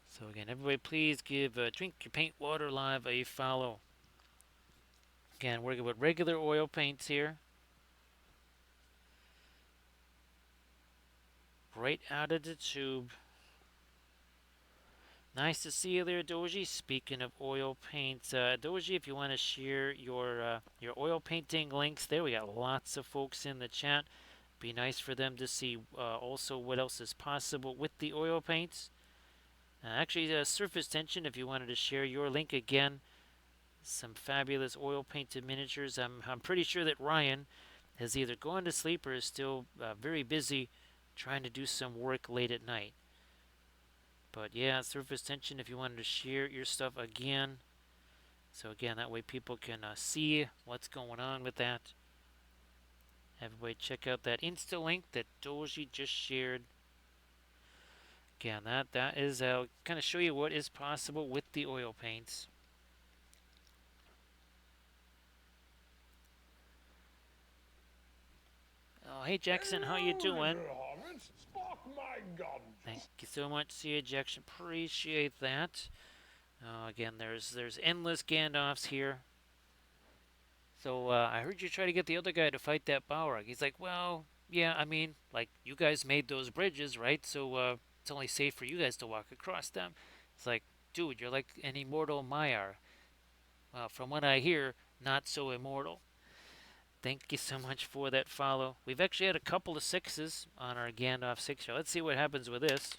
So again, everybody please give Drink Your Paint Water Live a follow. Again, working with regular oil paints here. Right out of the tube. Nice to see you there, Doji. Speaking of oil paints, Doji, if you want to share your oil painting links there, we got lots of folks in the chat. Be nice for them to see also what else is possible with the oil paints. Actually, surface tension, if you wanted to share your link again, some fabulous oil painted miniatures. I'm pretty sure that Ryan has either gone to sleep or is still very busy trying to do some work late at night. But yeah, surface tension, if you wanted to share your stuff again. So again, that way people can see what's going on with that. Everybody check out that Insta link that Doji just shared. Again, that is kind of show you what is possible with the oil paints. Oh, hey Jackson, how you doing? Thank you so much, see you, Jackson. Appreciate that. Again, there's endless Gandalfs here. So I heard you try to get the other guy to fight that Balrog. He's like, well, yeah, I mean, like you guys made those bridges, right? So it's only safe for you guys to walk across them. It's like, dude, you're like an immortal Maiar. Well, from what I hear, not so immortal. Thank you so much for that follow. We've actually had a couple of sixes on our Gandalf 6 here. Let's see what happens with this.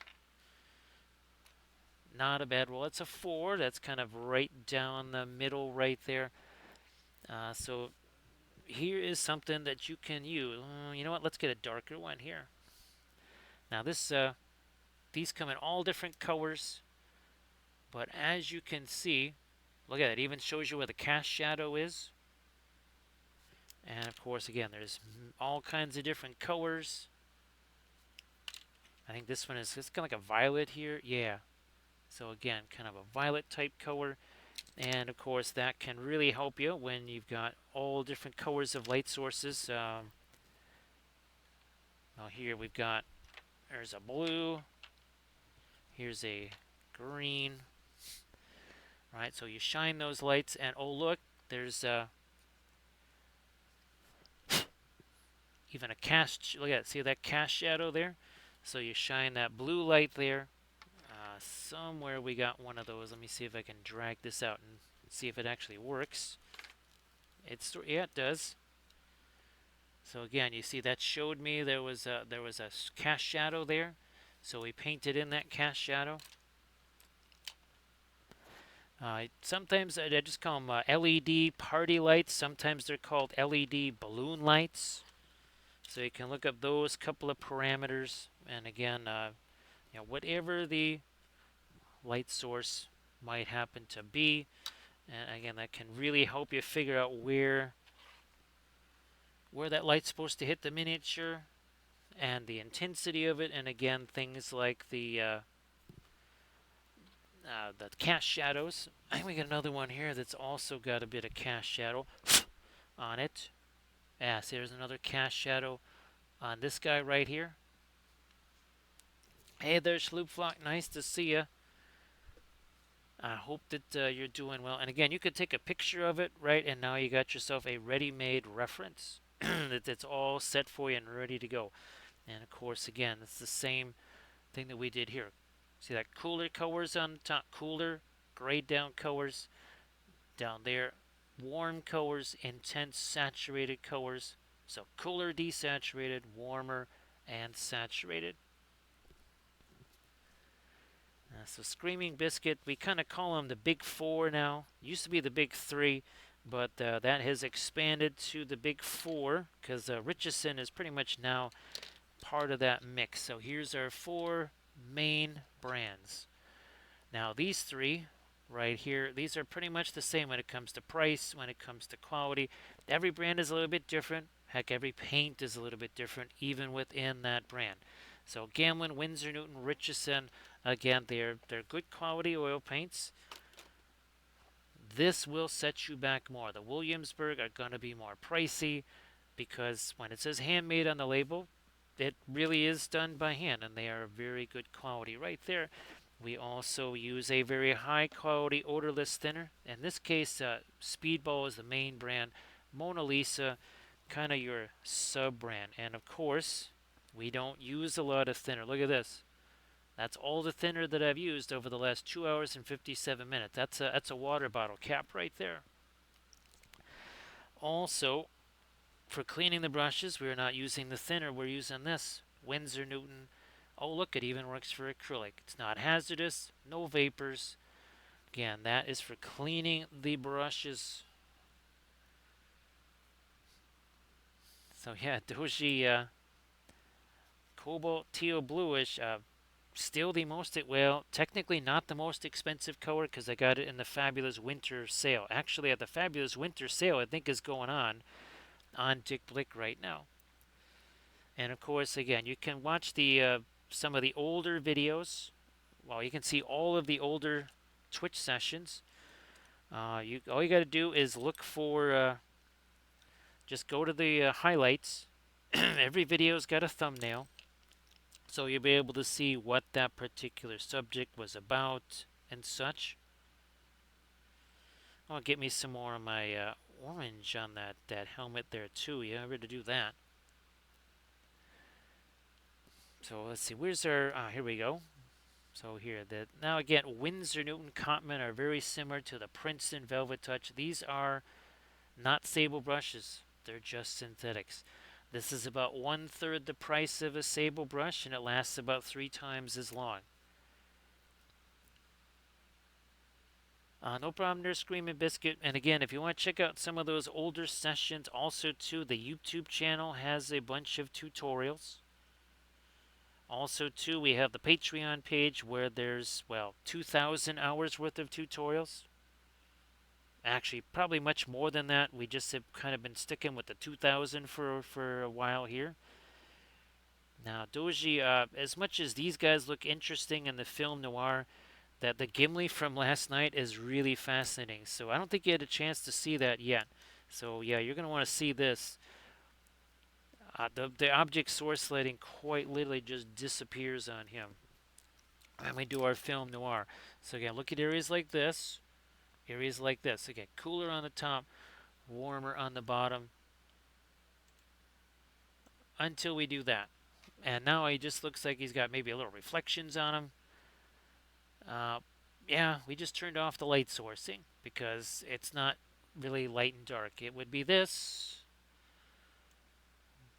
Not a bad roll. It's a 4. That's kind of right down the middle right there. So here is something that you can use. You know what? Let's get a darker one here. Now these come in all different colors, but as you can see, look at it. It even shows you where the cast shadow is. And of course, again, there's all kinds of different colors. I think this one is it's kind of like a violet here. Yeah. So again, kind of a violet type color. And of course, that can really help you when you've got all different colors of light sources. Well, here we've got, there's a blue, here's a green, right? So you shine those lights, and oh, look, there's even a cast. Look at it, see that cast shadow there? So you shine that blue light there. Somewhere we got one of those. Let me see if I can drag this out and see if it actually works. Yeah, it does. So again, you see that showed me there was a cast shadow there. So we painted in that cast shadow. Sometimes I just call them LED party lights. Sometimes they're called LED balloon lights. So you can look up those couple of parameters. And again, whatever the light source might happen to be. And again, that can really help you figure out where that light's supposed to hit the miniature and the intensity of it. And again, things like the cast shadows. I think we got another one here that's also got a bit of cast shadow on it. Yeah, see, there's another cast shadow on this guy right here. Hey there, Sloopflock. Nice to see you. I hope that you're doing well. And again, you could take a picture of it, right? And now you got yourself a ready-made reference that's all set for you and ready to go. And of course, again, it's the same thing that we did here. See that cooler colors on the top, cooler, grayed down colors down there, warm colors, intense saturated colors. So cooler, desaturated, warmer, and saturated. So Screaming Biscuit, we kind of call them the Big Four now. Used to be the Big Three, but that has expanded to the Big Four because Richardson is pretty much now part of that mix. So here's our four main brands. Now these three right here, these are pretty much the same when it comes to price, when it comes to quality. Every brand is a little bit different. Heck, every paint is a little bit different, even within that brand. So Gamlin, Winsor Newton, Richardson, again, they're good quality oil paints. This will set you back more. The Williamsburg are going to be more pricey because when it says handmade on the label, it really is done by hand, and they are very good quality right there. We also use a very high quality odorless thinner. In this case, Speedball is the main brand. Mona Lisa, kind of your sub brand. And of course, we don't use a lot of thinner. Look at this. That's all the thinner that I've used over the last 2 hours and 57 minutes. That's a water bottle cap right there. Also, for cleaning the brushes, we're not using the thinner. We're using this Winsor Newton. Oh, look, it even works for acrylic. It's not hazardous, no vapors. Again, that is for cleaning the brushes. So yeah, Doji Cobalt Teal Bluish, still the most, well, technically not the most expensive color because I got it in the Fabulous Winter Sale. Actually, at the Fabulous Winter Sale, I think is going on Dick Blick right now. And of course, again, you can watch the some of the older videos. Well, you can see all of the older Twitch sessions. All you got to do is look for just go to the highlights. Every video's got a thumbnail, so you'll be able to see what that particular subject was about and such. I'll get me some more of my orange on that helmet there too. Yeah, I'm ready to do that. So let's see. Where's our? Here we go. So here, now again, Winsor Newton Cotman are very similar to the Princeton Velvet Touch. These are not sable brushes. They're just synthetics. This is about 1/3 the price of a sable brush, and it lasts about 3 times as long. No problem there, Screaming Biscuit. And again, if you want to check out some of those older sessions, also too, the YouTube channel has a bunch of tutorials. Also too, we have the Patreon page where there's, well, 2,000 hours worth of tutorials. Actually, probably much more than that. We just have kind of been sticking with the 2,000 for a while here. Now, Doji, as much as these guys look interesting in the film noir, that the Gimli from last night is really fascinating. So I don't think you had a chance to see that yet. So yeah, you're gonna want to see this. The object source lighting quite literally just disappears on him when we do our film noir. So again, look at areas like this, areas like this. Again, cooler on the top, warmer on the bottom until we do that. And now he just looks like he's got maybe a little reflections on him. Uh, yeah, we just turned off the light sourcing because it's not really light and dark. It would be this.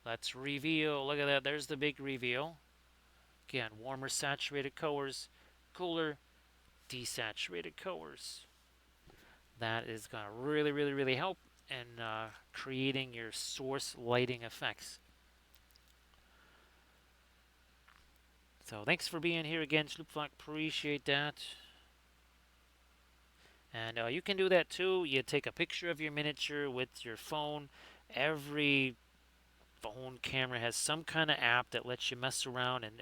Let's reveal. Look at that. There's the big reveal. Again, warmer saturated colors, cooler desaturated colors. That is going to really, really, really help in creating your source lighting effects. So thanks for being here again, Sloopflock. Appreciate that. And you can do that too. You take a picture of your miniature with your phone. Every phone camera has some kind of app that lets you mess around and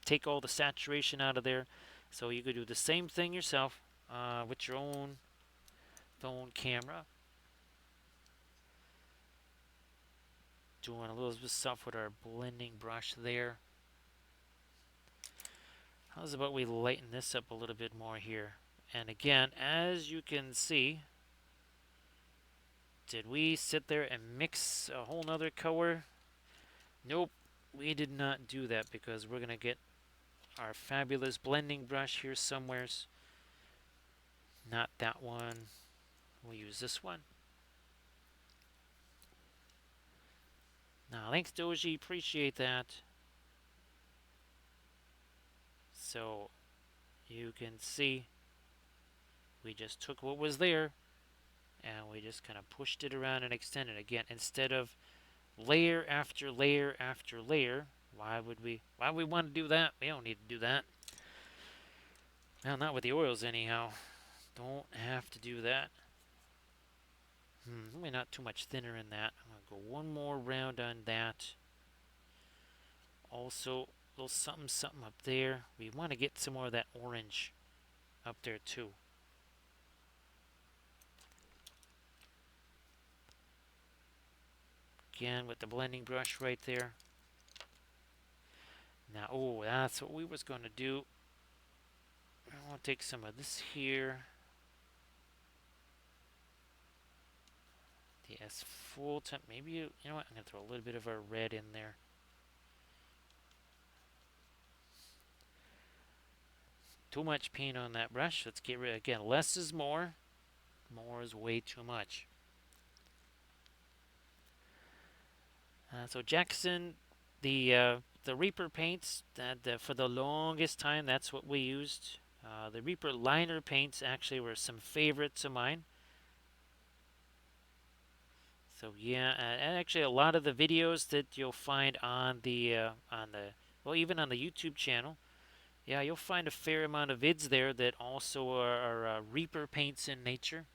take all the saturation out of there. So you could do the same thing yourself with your own phone camera. Doing a little bit of stuff with our blending brush there. How's about we lighten this up a little bit more here? And again, as you can see, did we sit there and mix a whole nother color? Nope, we did not do that because we're going to get our fabulous blending brush here somewheres. Not that one. We'll use this one. Now, thanks, Doji. Appreciate that. So, you can see we just took what was there and we just kind of pushed it around and extended. Again, instead of layer after layer after layer, why would we want to do that? We don't need to do that. Well, not with the oils anyhow. Don't have to do that. Maybe not too much thinner in that. I'm going to go one more round on that. Also, a little something, something up there. We want to get some more of that orange up there too. Again, with the blending brush right there. Now, oh, that's what we was going to do. I want to take some of this here. The S full temp. Maybe you know what? I'm going to throw a little bit of our red in there. Too much paint on that brush. Let's get rid. Again, less is more. More is way too much. So Jackson, the Reaper paints that for the longest time that's what we used. The Reaper liner paints actually were some favorites of mine. So yeah, and actually a lot of the videos that you'll find on the well, even on the YouTube channel, yeah, you'll find a fair amount of vids there that also are Reaper paints in nature.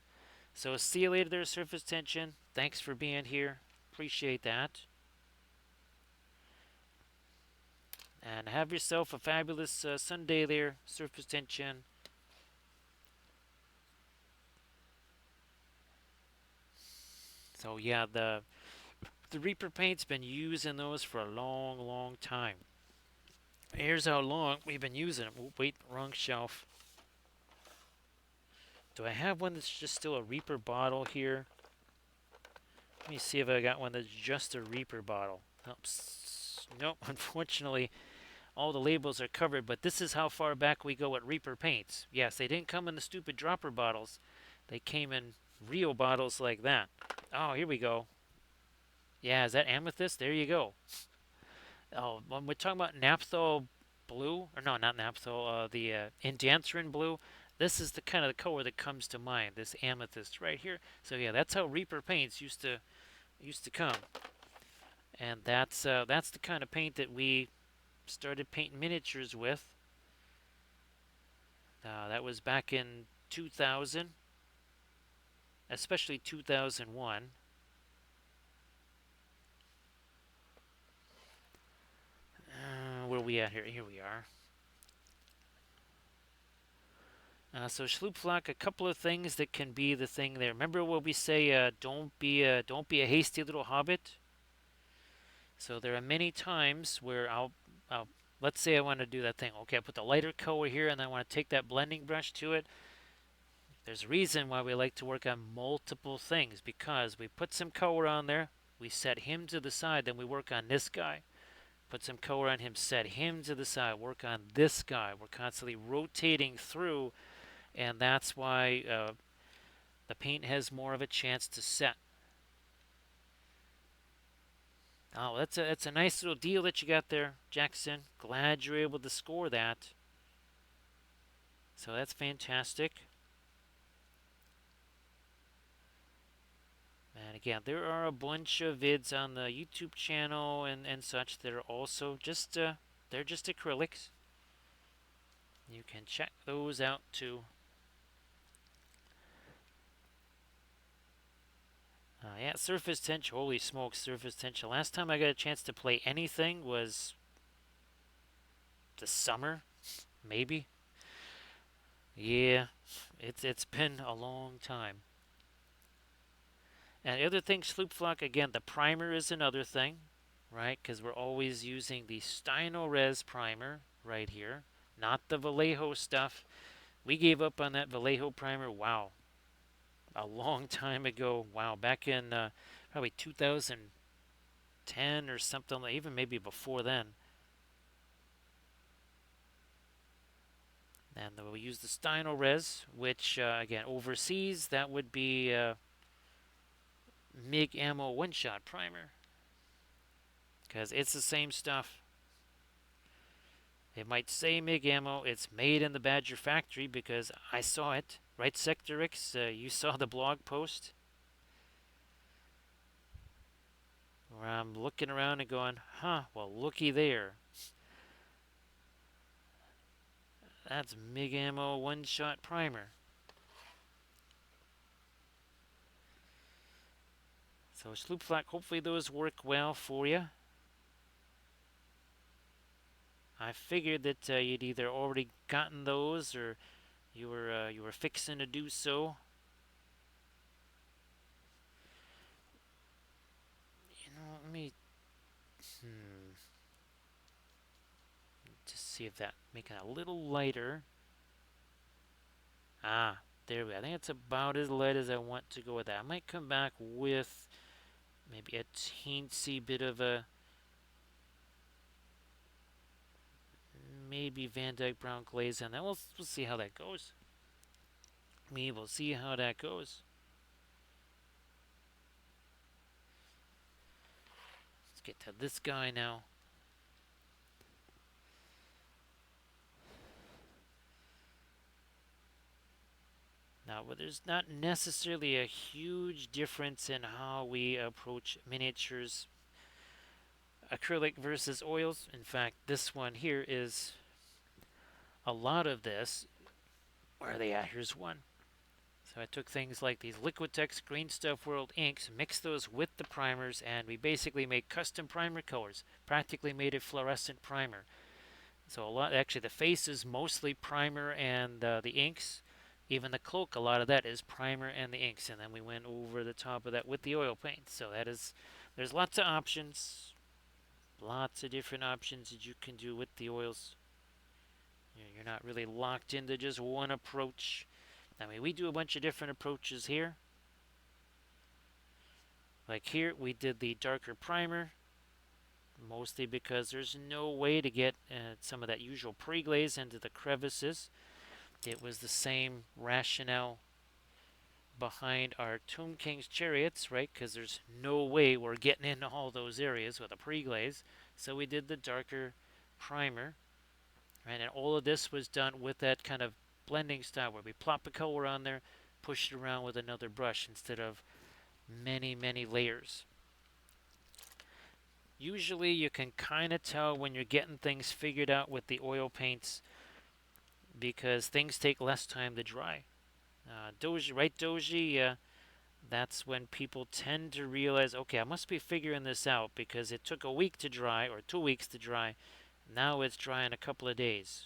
So see you later there, Surface Tension. Thanks for being here. Appreciate that. And have yourself a fabulous Sunday there, Surface Tension. So yeah, the Reaper paint's been using those for a long, long time. Here's how long we've been using them. Oh, wait, wrong shelf. Do I have one that's just still a Reaper bottle here? Let me see if I got one that's just a Reaper bottle. Nope, nope, unfortunately, all the labels are covered, but this is how far back we go at Reaper paints. Yes, they didn't come in the stupid dropper bottles. They came in real bottles like that. Oh, here we go. Yeah, is that amethyst? There you go. Oh, when we're talking about naphthol blue, or no, not naphthol, the indanthrene blue, this is the kind of the color that comes to mind, this amethyst right here. So yeah, that's how Reaper paints used to come. And that's the kind of paint that we started painting miniatures with. That was back in 2000, especially 2001. where we at here? Here we are. So Schlupflock, a couple of things that can be the thing there. Remember what we say? Don't be a hasty little hobbit. So there are many times where I'll let's say I want to do that thing. Okay, I put the lighter color here, and I want to take that blending brush to it. There's a reason why we like to work on multiple things because we put some color on there, we set him to the side, then we work on this guy. Put some color on him, set him to the side, work on this guy. We're constantly rotating through, and that's why the paint has more of a chance to set. Oh, that's a nice little deal that you got there, Jackson. Glad you're able to score that. So that's fantastic. And again, there are a bunch of vids on the YouTube channel and such that are also just they're just acrylics. You can check those out too. Yeah, surface tension. Holy smokes, surface tension. Last time I got a chance to play anything was the summer, maybe. Yeah, it's been a long time. And the other thing, Sloopflock, again, the primer is another thing, right? Because we're always using the Stynylrez primer right here, not the Vallejo stuff. We gave up on that Vallejo primer, wow, a long time ago. Wow, back in probably 2010 or something, even maybe before then. And we'll use the Stynylrez, which, again, overseas, that would be MIG Ammo one-shot primer. Because it's the same stuff. It might say MIG ammo. It's made in the Badger factory because I saw it. Right, Sectorix? You saw the blog post? Where I'm looking around and going, huh, well, looky there. That's MIG ammo one-shot primer. So Sloopflack, hopefully those work well for you. I figured that you'd either already gotten those or you were fixing to do so. Let me just see if that making it a little lighter. Ah, there we go. I think it's about as light as I want to go with that. I might come back with maybe a teensy bit of a maybe Van Dyke brown glaze on that. We'll see how that goes. We will see how that goes. Let's get to this guy now. Now, but there's not necessarily a huge difference in how we approach miniatures, acrylic versus oils. In fact, this one here is a lot of this. Where are they at? Here's one. So I took things like these Liquitex Green Stuff World inks, mixed those with the primers, and we basically made custom primer colors. Practically made a fluorescent primer. So a lot, actually, the face is mostly primer and the inks. Even the cloak, a lot of that is primer and the inks, and then we went over the top of that with the oil paint. So that is, there's lots of options, lots of different options that you can do with the oils. You're not really locked into just one approach. I mean, we do a bunch of different approaches here. Like here, we did the darker primer, mostly because there's no way to get some of that usual pre-glaze into the crevices. It was the same rationale behind our Tomb King's chariots, right? Because there's no way we're getting into all those areas with a pre-glaze. So we did the darker primer, right? And all of this was done with that kind of blending style where we plop a color on there, push it around with another brush instead of many, many layers. Usually you can kind of tell when you're getting things figured out with the oil paints because things take less time to dry. Doji, right, Doji? That's when people tend to realize, okay, I must be figuring this out because it took a week to dry or 2 weeks to dry. Now it's dry in a couple of days.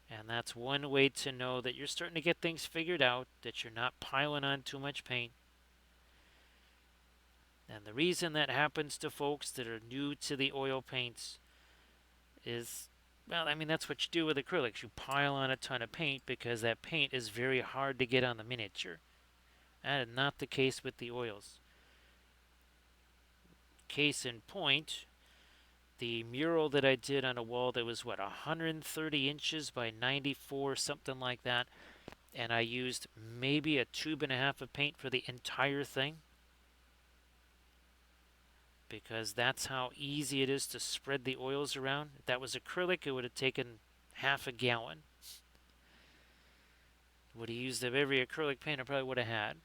And that's one way to know that you're starting to get things figured out, that you're not piling on too much paint. And the reason that happens to folks that are new to the oil paints is, well, I mean, that's what you do with acrylics. You pile on a ton of paint because that paint is very hard to get on the miniature. That is not the case with the oils. Case in point, the mural that I did on a wall that was, what, 130 inches by 94, something like that, and I used maybe a tube and a half of paint for the entire thing because that's how easy it is to spread the oils around. If that was acrylic, it would have taken half a gallon. Would have used of every acrylic paint I probably would have had.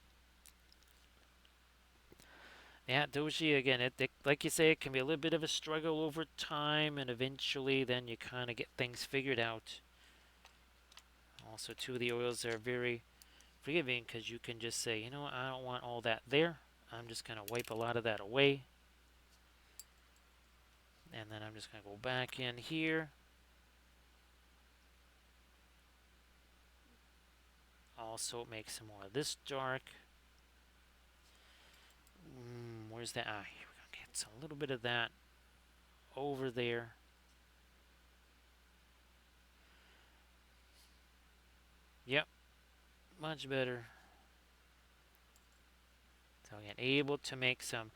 Yeah, Doji, again, like you say, it can be a little bit of a struggle over time, and eventually then you kind of get things figured out. Also, too, the oils are very forgiving because you can just say, you know what, I don't want all that there. I'm just going to wipe a lot of that away. And then I'm just going to go back in here. Also make some more of this dark. Where's that? Ah, here we go. Get a little bit of that over there. Yep, much better. So again, able to make some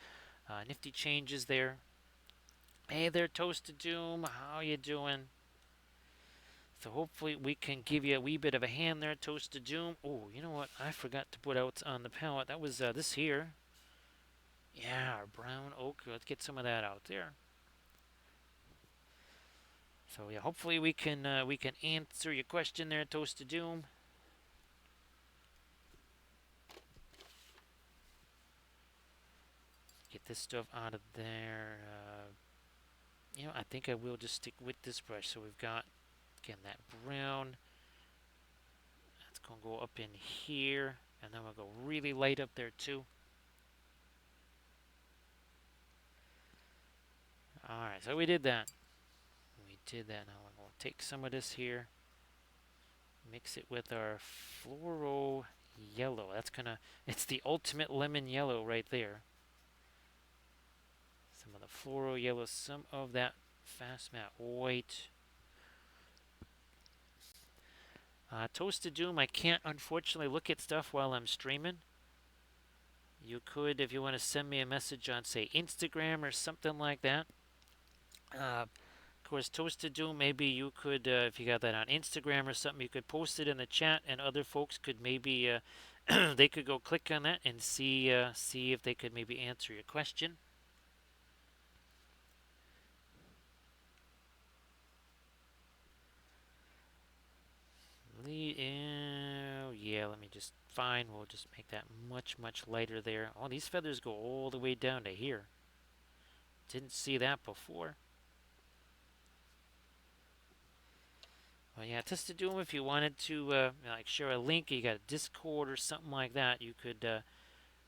nifty changes there. Hey there, Toasted Doom. How you doing? So hopefully we can give you a wee bit of a hand there, Toasted Doom. Oh, you know what? I forgot to put out on the palette. That was this here. Yeah, our brown oak. Let's get some of that out there. So yeah, hopefully we can answer your question there, Toasted Doom. Get this stuff out of there. I think I will just stick with this brush. So we've got, again, that brown. That's going to go up in here. And then we'll go really light up there too. Alright, so we did that. Now we're going to take some of this here. Mix it with our fluoro yellow. It's the ultimate lemon yellow right there. Some of the fluoro yellow, some of that fast matte white. Toasted Doom, I can't unfortunately look at stuff while I'm streaming. You could, if you want to send me a message on, say, Instagram or something like that. Of course, Toasted Doom, maybe you could, if you got that on Instagram or something, you could post it in the chat, and other folks could maybe, they could go click on that and see if they could maybe answer your question. Yeah, let me just fine. We'll just make that much, much lighter there. Oh, these feathers go all the way down to here. Didn't see that before. Well, yeah, just to do them if you wanted to, like share a link, you got a Discord or something like that, you could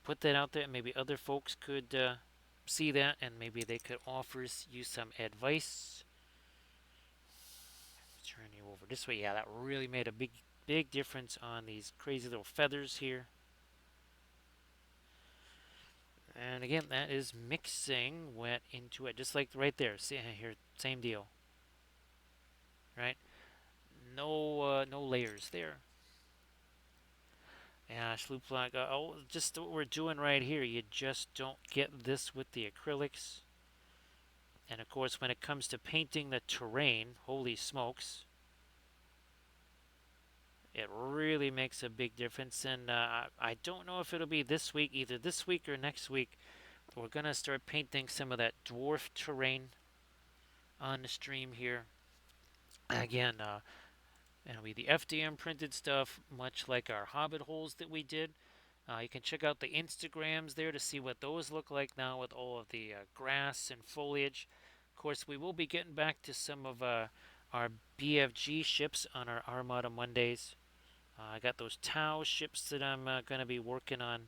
put that out there, and maybe other folks could see that, and maybe they could offer you some advice. Turn you over this way. Yeah, that really made a big, big difference on these crazy little feathers here. And again, that is mixing wet into it, just like right there. See here, same deal. Right? No layers there. Yeah, Schloopflag. Just what we're doing right here. You just don't get this with the acrylics. And of course, when it comes to painting the terrain, holy smokes, it really makes a big difference. And I don't know if it'll be this week, either this week or next week. We're gonna start painting some of that dwarf terrain on the stream here. Again, it'll be the FDM printed stuff, much like our Hobbit holes that we did. You can check out the Instagrams there to see what those look like now with all of the grass and foliage. Of course, we will be getting back to some of our BFG ships on our Armada Mondays. I got those Tau ships that I'm going to be working on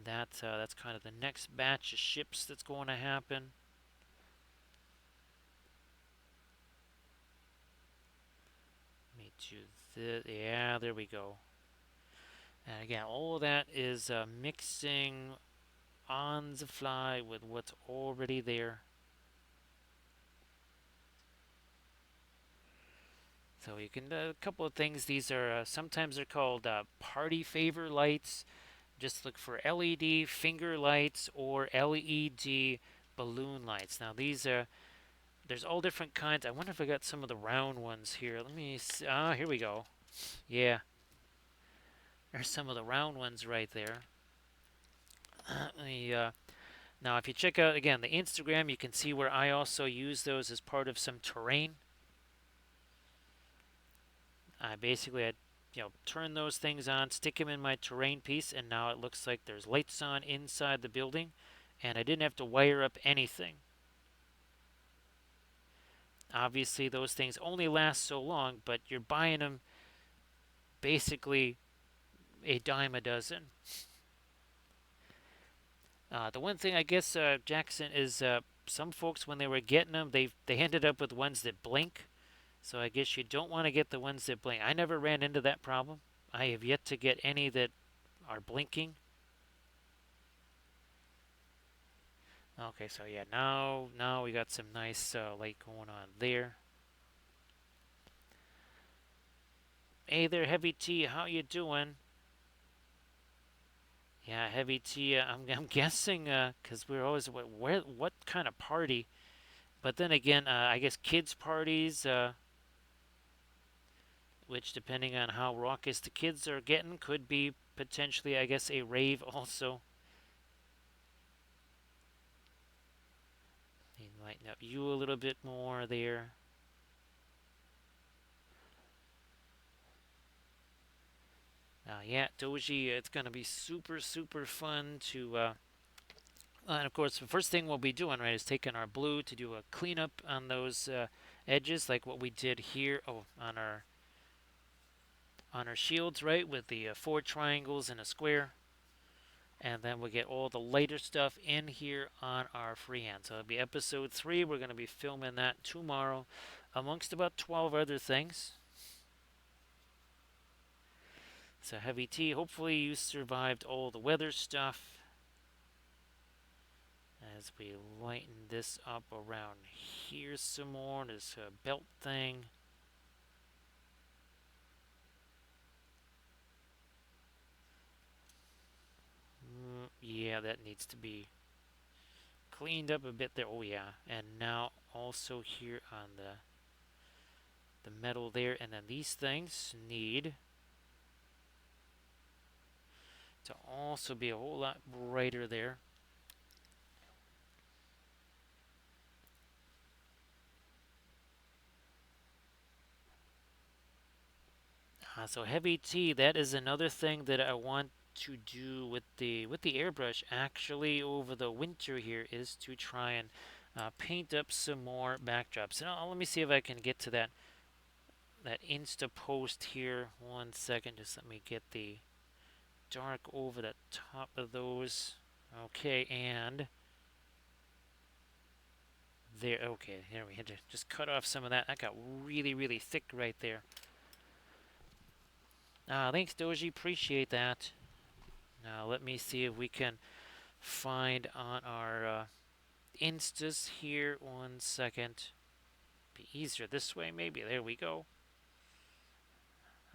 That's kind of the next batch of ships that's going to happen. Let me do this. Yeah, there we go. And again, all of that is mixing on the fly with what's already there. So you can a couple of things. These are sometimes they're called party favor lights. Just look for LED finger lights or LED balloon lights. Now these are there's all different kinds. I wonder if I got some of the round ones here. Let me see. Ah, here we go. Yeah, there's some of the round ones right there. the, now, if you check out again the Instagram, you can see where I also use those as part of some terrain. I basically had turn those things on, stick them in my terrain piece, and now it looks like there's lights on inside the building, and I didn't have to wire up anything. Obviously, those things only last so long, but you're buying them basically a dime a dozen. The one thing I guess Jackson is some folks when they were getting them, they ended up with ones that blink. So I guess you don't want to get the ones that blink. I never ran into that problem. I have yet to get any that are blinking. Okay, so yeah, now we got some nice light going on there. Hey there, Heavy T, how you doing? Yeah, Heavy T, I'm guessing because we're always what kind of party? But then again, I guess kids parties, which depending on how raucous the kids are getting, could be potentially, I guess, a rave also. They lighten up you a little bit more there. Yeah, Doji, it's going to be super, super fun to. And of course, the first thing we'll be doing, right, is taking our blue to do a cleanup on those edges, like what we did here. Oh, on our shields, right, with the four triangles and a square. And then we'll get all the lighter stuff in here on our freehand. So it'll be episode 3. We're going to be filming that tomorrow, amongst about 12 other things. So Heavy T, hopefully you survived all the weather stuff. As we lighten this up around here some more, this belt thing. Yeah, that needs to be cleaned up a bit there. Oh yeah, and now also here on the metal there, and then these things need to also be a whole lot brighter there. So Heavy T, that is another thing that I want to do with the airbrush actually over the winter here is to try and paint up some more backdrops. And let me see if I can get to that Insta post here. 1 second, just let me get the dark over the top of those. Okay, and there. Okay, here we had to just cut off some of that. That got really, really thick right there. Thanks, Doji. Appreciate that. Now let me see if we can find on our instas here. 1 second. Be easier this way, maybe. There we go.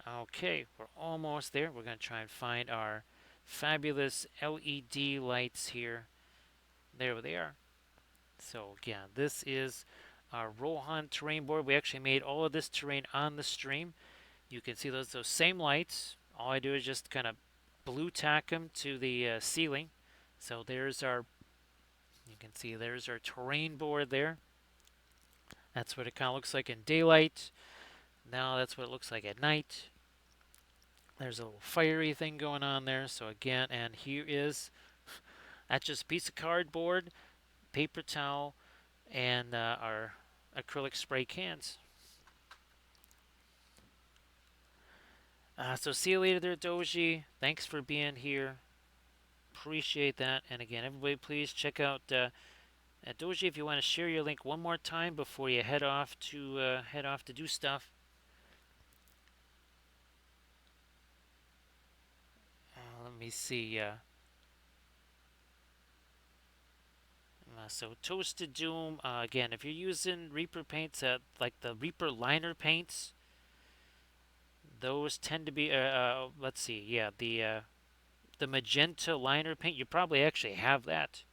Okay, we're almost there. We're going to try and find our fabulous LED lights here. There they are. So again, this is our Rohan terrain board. We actually made all of this terrain on the stream. You can see those same lights. All I do is just kind of blue tack them to the ceiling. So there's our, you can see there's our terrain board there. That's what it kind of looks like in daylight. Now that's what it looks like at night. There's a little fiery thing going on there. So again, and here is, that's just a piece of cardboard, paper towel, and our acrylic spray cans. So see you later there, Doji. Thanks for being here. appreciate that. And again, everybody, please check out Doji if you want to share your link one more time before you head off to do stuff. Let me see. So Toasted Doom. Again, if you're using Reaper paints, like the Reaper liner paints, those tend to be. Let's see. Yeah, the magenta liner paint. You probably actually have that.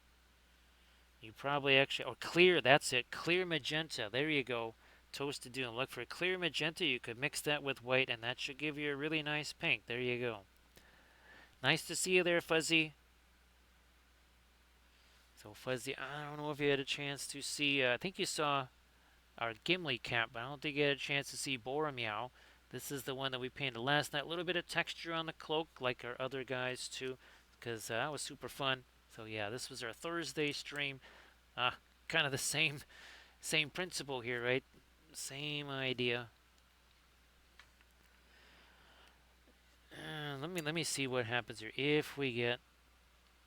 You probably actually, or clear. That's it. Clear magenta. There you go. Toasted Doom. Look for clear magenta. You could mix that with white, and that should give you a really nice pink. There you go. Nice to see you there, Fuzzy. So Fuzzy, I don't know if you had a chance to see. I think you saw our Gimli cap, but I don't think you had a chance to see Boromir. This is the one that we painted last night. A little bit of texture on the cloak, like our other guys too, because that was super fun. So yeah, this was our Thursday stream. Uh, kind of the same principle here, right? Same idea. Let me see what happens here. If we get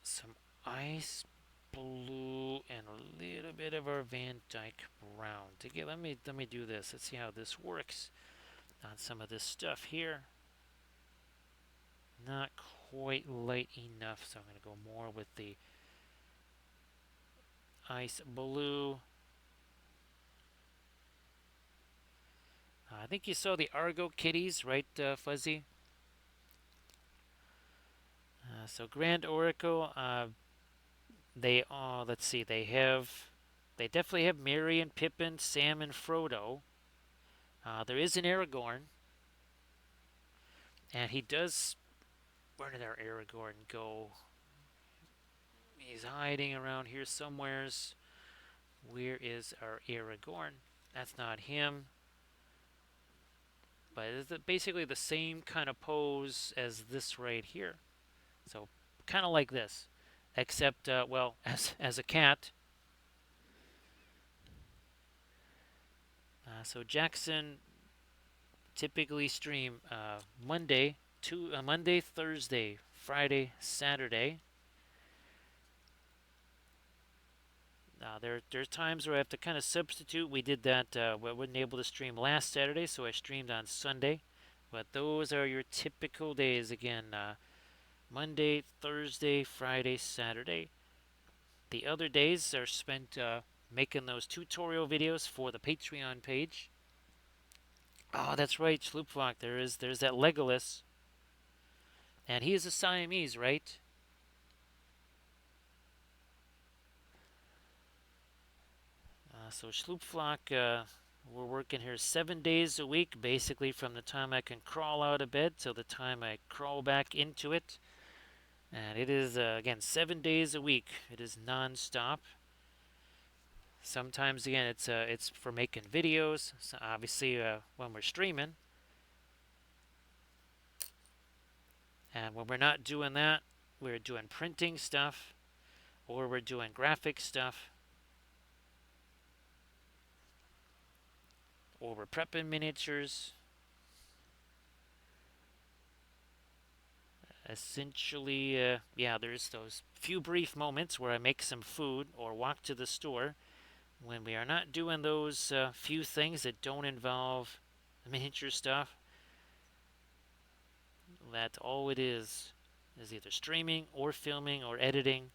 some ice blue and a little bit of our Van Dyke brown. Let me do this. Let's see how this works on some of this stuff here. Not quite light enough, so I'm going to go more with the ice blue. I think you saw the Argo kitties, right, Fuzzy? So Grand Oracle, let's see, they definitely have Merry and Pippin, Sam and Frodo. There is an Aragorn, and he does. Where did our Aragorn go? He's hiding around here somewheres. Where is our Aragorn? That's not him. But it's basically the same kind of pose as this right here. So kind of like this, except well, as a cat. So Jackson typically stream Monday, Thursday, Friday, Saturday. There's times where I have to kind of substitute. We did that. We wasn't able to stream last Saturday, so I streamed on Sunday. But those are your typical days again. Monday, Thursday, Friday, Saturday. The other days are spent making those tutorial videos for the Patreon page. Oh, that's right, Sloopflock. There's that Legolas, and he is a Siamese, right? So Sloopflock, we're working here 7 days a week, basically from the time I can crawl out of bed till the time I crawl back into it. And it is, again, 7 days a week. It is non-stop. Sometimes, again, it's for making videos. So obviously, when we're streaming. And when we're not doing that, we're doing printing stuff, or we're doing graphic stuff, or we're prepping miniatures. Essentially, yeah, there's those few brief moments where I make some food or walk to the store. When we are not doing those few things that don't involve miniature stuff, that's all it is either streaming or filming or editing,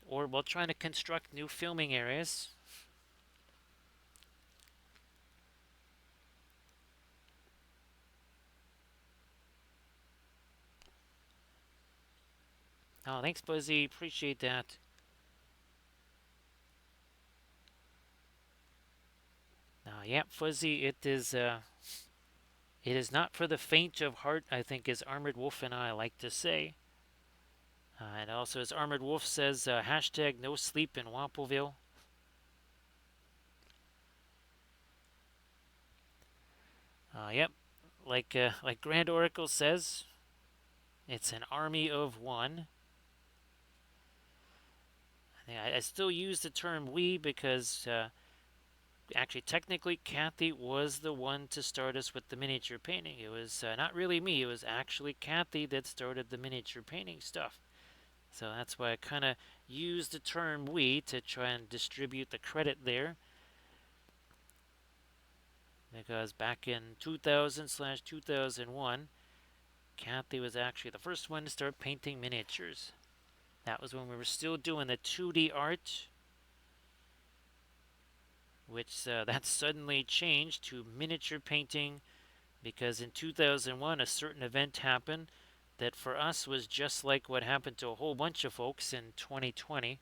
or while trying to construct new filming areas. Oh, thanks, Buzzy. Appreciate that. Yeah, Fuzzy, it is not for the faint of heart, I think, as Armored Wolf and I like to say. And also, as Armored Wolf says, hashtag no sleep in Wampleville. Yep, like Grand Oracle says, it's an army of one. I still use the term we because actually, technically, Kathy was the one to start us with the miniature painting. It was not really me, it was actually Kathy that started the miniature painting stuff. So that's why I kind of use the term we to try and distribute the credit there. Because back in 2000/2001, Kathy was actually the first one to start painting miniatures. That was when we were still doing the 2D art, which that suddenly changed to miniature painting because in 2001 a certain event happened that for us was just like what happened to a whole bunch of folks in 2020.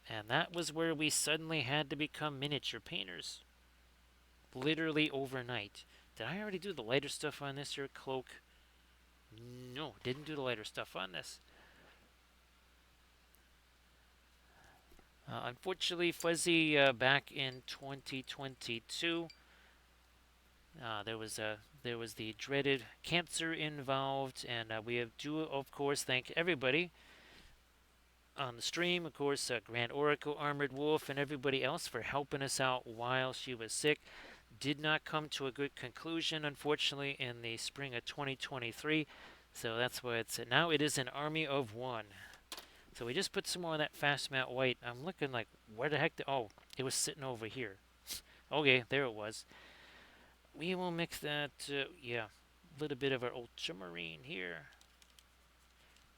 And that was where we suddenly had to become miniature painters. Literally overnight. Did I already do the lighter stuff on this here cloak? No, didn't do the lighter stuff on this. Unfortunately, Fuzzy, back in 2022, there was the dreaded cancer involved, and we have do of course thank everybody on the stream, of course, Grand Oracle, Armored Wolf, and everybody else for helping us out while she was sick. Did not come to a good conclusion, unfortunately, in the spring of 2023. So that's why it's now it is an army of one. So we just put some more of that fast matte white. I'm looking like where the heck? Oh, it was sitting over here. Okay, there it was. We will mix that. Yeah, a little bit of our ultramarine here,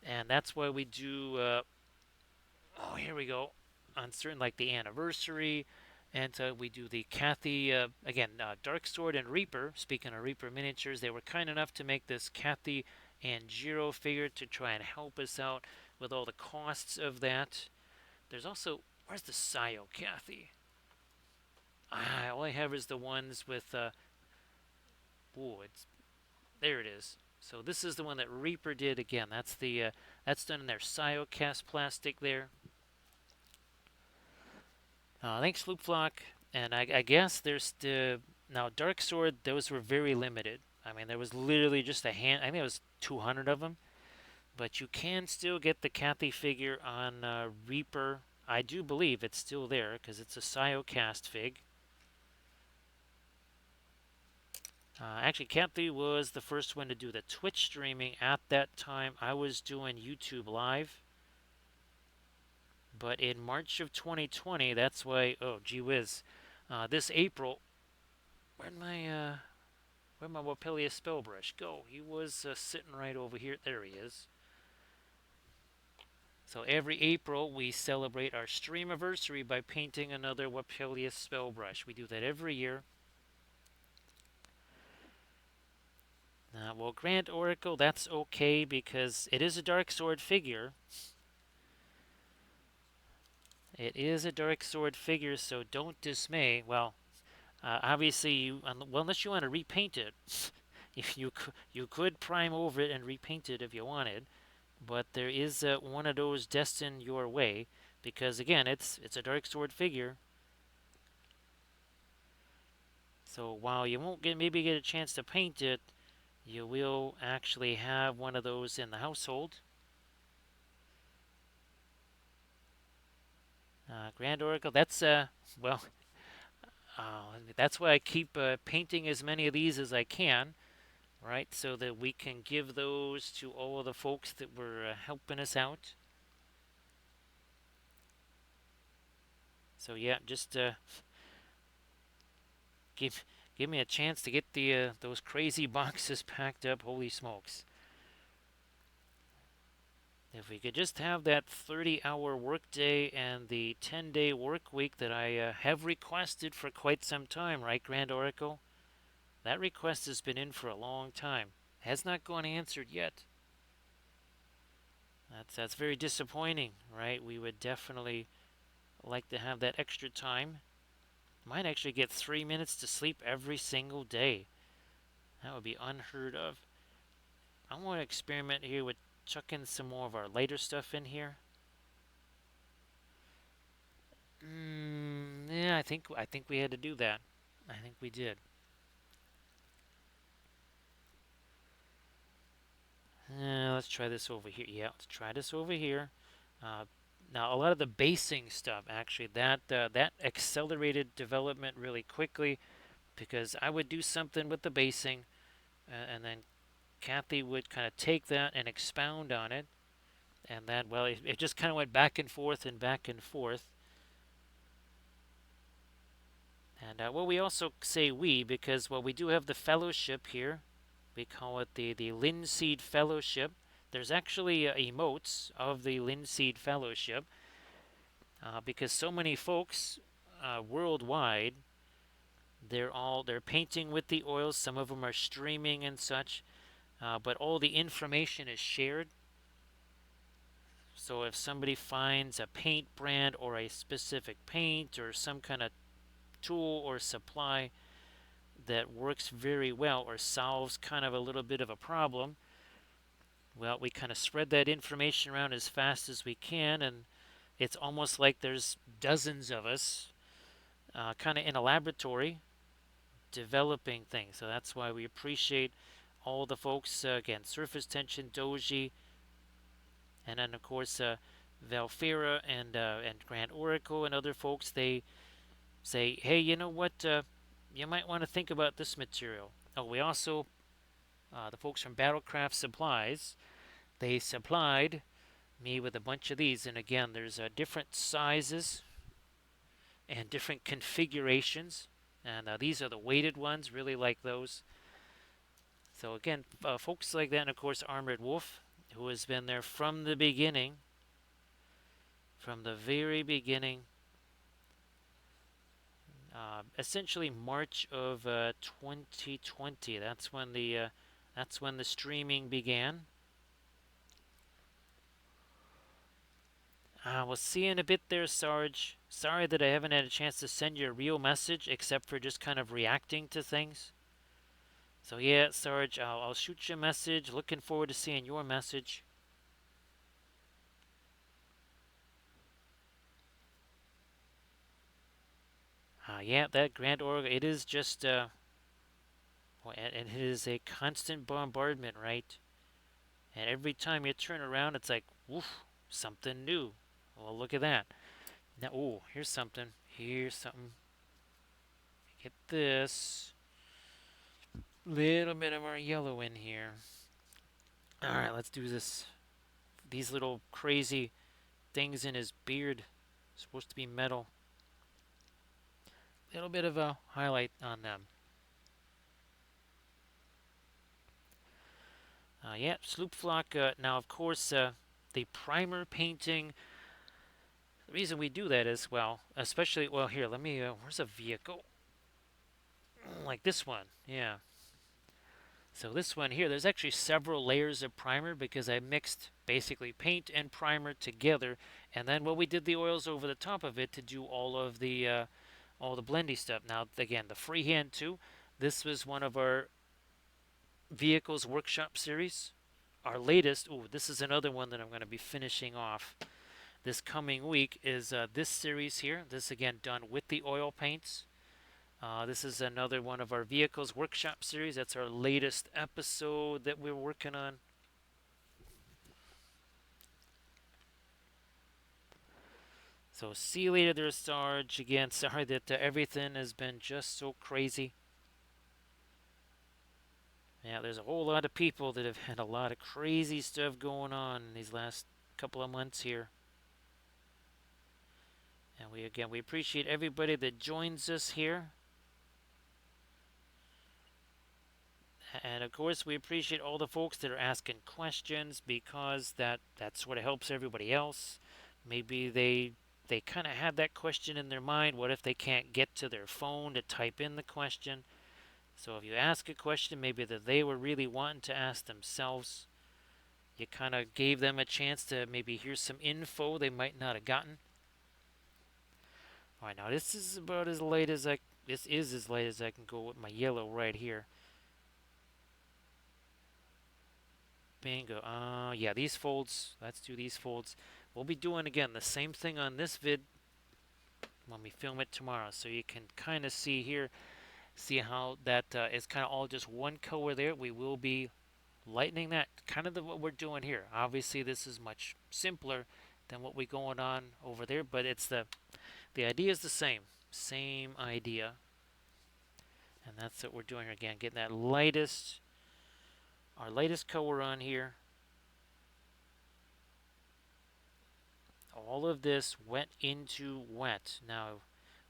and that's why we do. Oh, here we go. On certain like the anniversary, and we do the Kathy again. Dark Sword and Reaper. Speaking of Reaper miniatures, they were kind enough to make this Kathy and Jiro figure to try and help us out with all the costs of that. There's also where's the Sayo Kathy? All I have is the ones with. Oh, it's there. It is. So this is the one that Reaper did again. That's done in their Siocast plastic there. Thanks, Floopflock. And I guess there's the now Dark Sword. Those were very limited. I mean, there was literally just a hand. I think it was 200 of them. But you can still get the Kathy figure on Reaper. I do believe it's still there because it's a Siocast fig. Actually, Kathy was the first one to do the Twitch streaming at that time. I was doing YouTube Live. But in March of 2020, that's why. Oh, gee whiz! This April, where'd my Wapelia spellbrush go? He was sitting right over here. There he is. So every April we celebrate our stream anniversary by painting another Wapelia spellbrush. We do that every year. Well, Grand Oracle, that's okay because it is a Dark Sword figure. It is a Dark Sword figure, so don't dismay. Well, obviously, well, unless you want to repaint it, if you could prime over it and repaint it if you wanted, but there is one of those destined your way because again, it's a Dark Sword figure. So while you won't maybe get a chance to paint it, you will actually have one of those in the household. Grand Oracle, that's well, that's why I keep painting as many of these as I can, right? So that we can give those to all of the folks that were helping us out. So yeah, just give give me a chance to get the those crazy boxes packed up. Holy smokes! If we could just have that 30-hour workday and the 10-day work week that I have requested for quite some time, right, Grand Oracle? That request has been in for a long time. Has not gone answered yet. That's very disappointing, right? We would definitely like to have that extra time. Might actually get 3 minutes to sleep every single day. That would be unheard of. I want to experiment here with chucking some more of our lighter stuff in here. Yeah, I think we had to do that. I think we did. Let's try this over here. Yeah, let's try this over here. Uh, Now, a lot of the basing stuff, actually, that accelerated development really quickly because I would do something with the basing and then Kathy would kind of take that and expound on it, and then, well, it just kind of went back and forth and back and forth. And well, we also say we because, well, we do have the fellowship here. We call it the Linseed Fellowship. There's actually emotes of the Linseed Fellowship because so many folks worldwide, they're painting with the oils. Some of them are streaming and such, but all the information is shared. So if somebody finds a paint brand or a specific paint or some kind of tool or supply that works very well or solves kind of a little bit of a problem, well, we kind of spread that information around as fast as we can, and it's almost like there's dozens of us kind of in a laboratory developing things. So that's why we appreciate all the folks, again, Surface Tension, Doji, and then, of course, Valfera and Grand Oracle and other folks. They say, hey, you know what? You might want to think about this material. Oh, we also, the folks from Battlecraft Supplies, they supplied me with a bunch of these. And again, there's different sizes and different configurations. And these are the weighted ones, really like those. So again, folks like that, and of course Armored Wolf, who has been there from the beginning, from the very beginning, essentially March of 2020. That's when the streaming began. We'll see you in a bit there, Sarge. Sorry that I haven't had a chance to send you a real message, except for just kind of reacting to things. So yeah, Sarge, I'll shoot you a message. Looking forward to seeing your message. Yeah, that Grand Oracle, it is just, well, and it is a constant bombardment, right? And every time you turn around, it's like, woof, something new. Well, look at that. Now, oh, here's something. Here's something. Get this. Little bit of our yellow in here. All right, let's do this. These little crazy things in his beard. Supposed to be metal. Little bit of a highlight on them. Yeah, Sloop Flock. Now, of course, the primer painting. The reason we do that is, well, especially, well, here, let me, where's a vehicle? Like this one, yeah. So this one here, there's actually several layers of primer because I mixed basically paint and primer together, and then we did the oils over the top of it to do all the blendy stuff. Now again, the freehand too. This was one of our vehicles workshop series. Our latest. Oh, this is another one that I'm going to be finishing off this coming week. Is this series here? This again done with the oil paints. This is another one of our vehicles workshop series. That's our latest episode that we're working on. So see you later there, Sarge. Again, sorry that everything has been just so crazy. Yeah, there's a whole lot of people that have had a lot of crazy stuff going on in these last couple of months here. And we appreciate everybody that joins us here. And of course, we appreciate all the folks that are asking questions because that's what helps everybody else. Maybe they kind of have that question in their mind. What if they can't get to their phone to type in the question? So if you ask a question maybe that they were really wanting to ask themselves, you kind of gave them a chance to maybe hear some info they might not have gotten. All right, now this is about as light as I this is as light as I can go with my yellow right here. Bingo. Yeah, these folds. Let's do these folds. We'll be doing again the same thing on this vid when we film it tomorrow, so you can kind of see here, see how that is kind of all just one color there. We will be lightening that, kind of what we're doing here. Obviously, this is much simpler than what we're going on over there, but it's the idea is the same idea, and that's what we're doing again, getting that lightest our lightest color on here. All of this wet into wet. Now,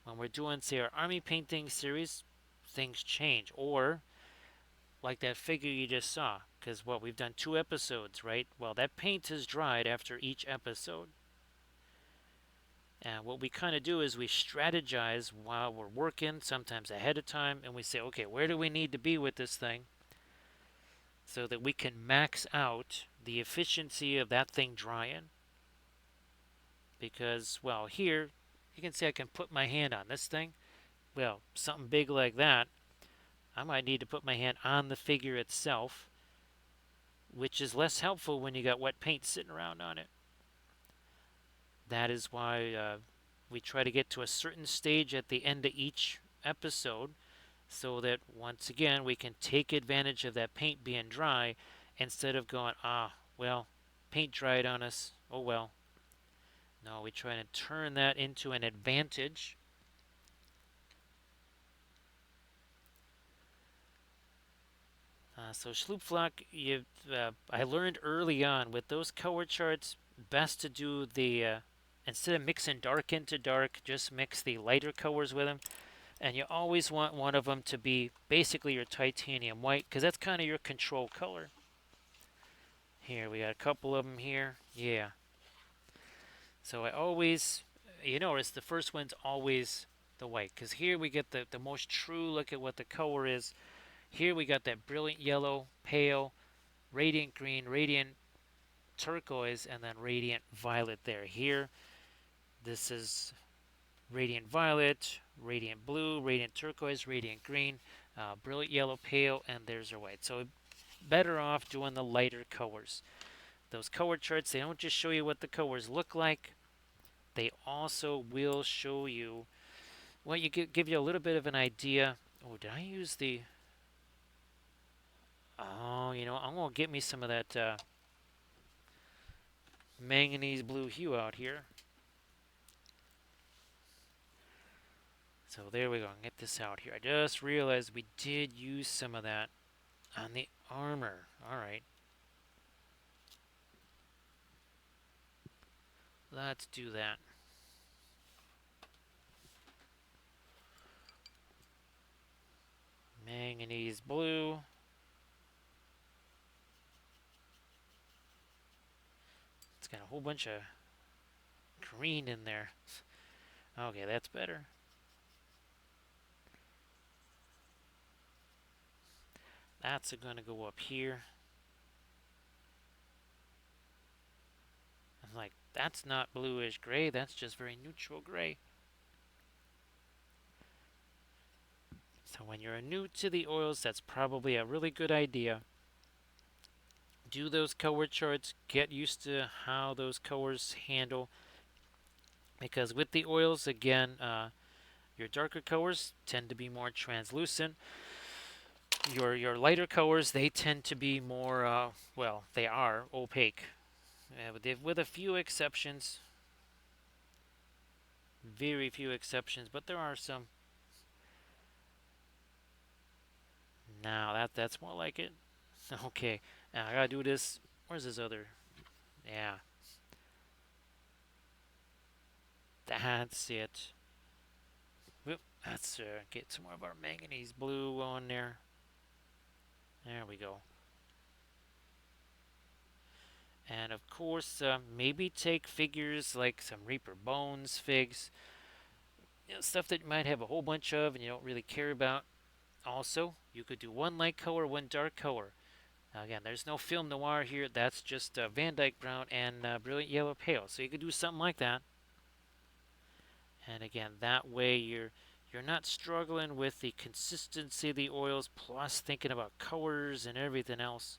when we're doing, say, our army painting series, things change. Or, like that figure you just saw, because what, we've done 2 episodes, right? Well, that paint is dried after each episode. And what we kind of do is we strategize while we're working, sometimes ahead of time, and we say, okay, where do we need to be with this thing so that we can max out the efficiency of that thing drying? Because, well, here, you can see I can put my hand on this thing. Well, something big like that, I might need to put my hand on the figure itself, which is less helpful when you got wet paint sitting around on it. That is why we try to get to a certain stage at the end of each episode so that once again we can take advantage of that paint being dry instead of going, well, paint dried on us. Oh well. No, we try to turn that into an advantage. So Schloopflock, I learned early on with those color charts, best to do instead of mixing dark into dark, just mix the lighter colors with them. And you always want one of them to be basically your titanium white, because that's kind of your control color. Here, we got a couple of them here. Yeah. So I always, notice the first one's always the white, because here we get the most true look at what the color is. Here we got that brilliant yellow, pale, radiant green, radiant turquoise, and then radiant violet there. Here, this is radiant violet, radiant blue, radiant turquoise, radiant green, brilliant yellow, pale, and there's our white. So better off doing the lighter colors. Those color charts, they don't just show you what the colors look like, they also will show you, well, give you a little bit of an idea. Oh, did I use the, oh, I'm going to get me some of that manganese blue hue out here. So there we go. Get this out here. I just realized we did use some of that on the armor. All right. Let's do that. Manganese blue. It's got a whole bunch of green in there. Okay, that's better. That's going to go up here. I'm like, that's not bluish gray. That's just very neutral gray. So when you're new to the oils, that's probably a really good idea. Do those color charts. Get used to how those colors handle. Because with the oils, again, your darker colors tend to be more translucent. Your lighter colors, they tend to be more, well, they are opaque. With a few exceptions, very few exceptions, but there are some. Now that's more like it. Okay, now I gotta do this. Where's this other? Yeah, that's it. Whoop, let's get some more of our manganese blue on there. There we go. And of course, maybe take figures like some Reaper Bones figs, stuff that you might have a whole bunch of and you don't really care about. Also, you could do one light color, one dark color. Now again, there's no film noir here. That's just Van Dyke brown and brilliant yellow pale. So you could do something like that. And again, that way you're not struggling with the consistency of the oils, plus thinking about colors and everything else.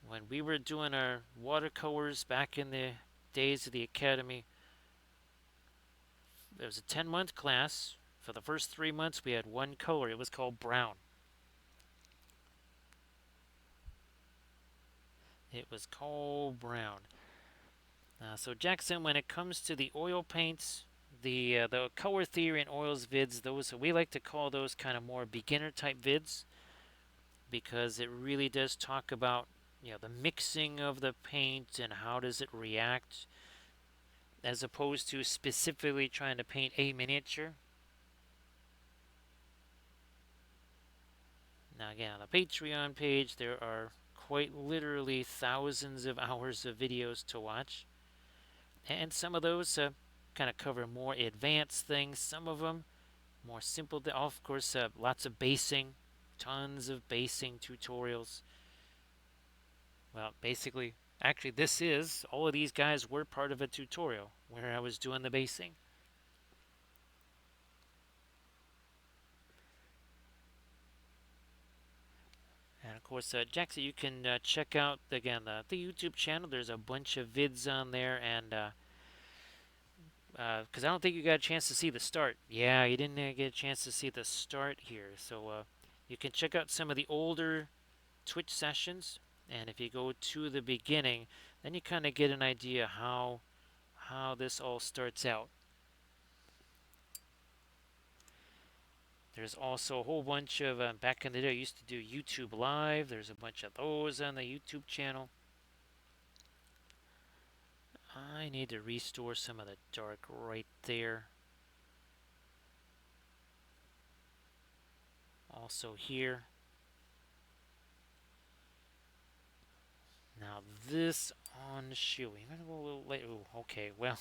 When we were doing our watercolors back in the days of the academy, it was a 10-month class. For the first 3 months, we had one color. It was called brown. It was called brown. So Jackson, when it comes to the oil paints, the color theory and oils vids, those we like to call those kind of more beginner type vids. because it really does talk about the mixing of the paint and how does it react, as opposed to specifically trying to paint a miniature. Now again, on the Patreon page, there are quite literally thousands of hours of videos to watch, and some of those kind of cover more advanced things. Some of them more simple. Of course, lots of basing, tons of basing tutorials. Well, basically, actually, this is all of these guys were part of a tutorial where I was doing the basing. And of course, Jackson, you can check out again the YouTube channel. There's a bunch of vids on there, and because I don't think you got a chance to see the start. Yeah, you didn't get a chance to see the start here, so you can check out some of the older Twitch sessions, and if you go to the beginning, then you kind of get an idea how this all starts out. There's also a whole bunch of back in the day I used to do YouTube Live. There's a bunch of those on the YouTube channel. I need to restore some of the dark right there. Also here. Now this on shoe. We're gonna go a little late. Ooh, okay, well,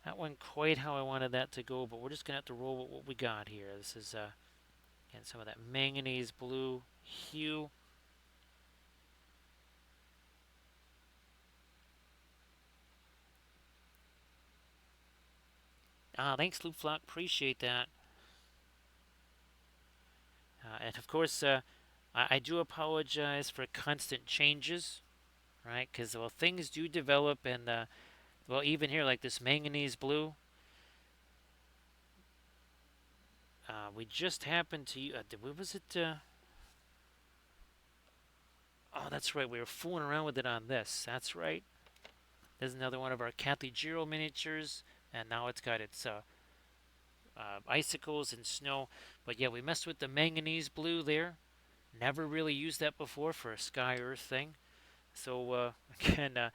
that went quite how I wanted that to go, but we're just gonna have to roll with what we got here. This is again some of that manganese blue hue. Thanks, Loop Flock. Appreciate that. And of course, I do apologize for constant changes, right? Because well, things do develop, and well, even here, like this manganese blue, we just happened to. What was it? Oh, that's right. We were fooling around with it on this. That's right. There's another one of our Kathy Giro miniatures, and now it's got its icicles and snow. But yeah, we messed with the manganese blue there. Never really used that before for a sky earth thing. So again,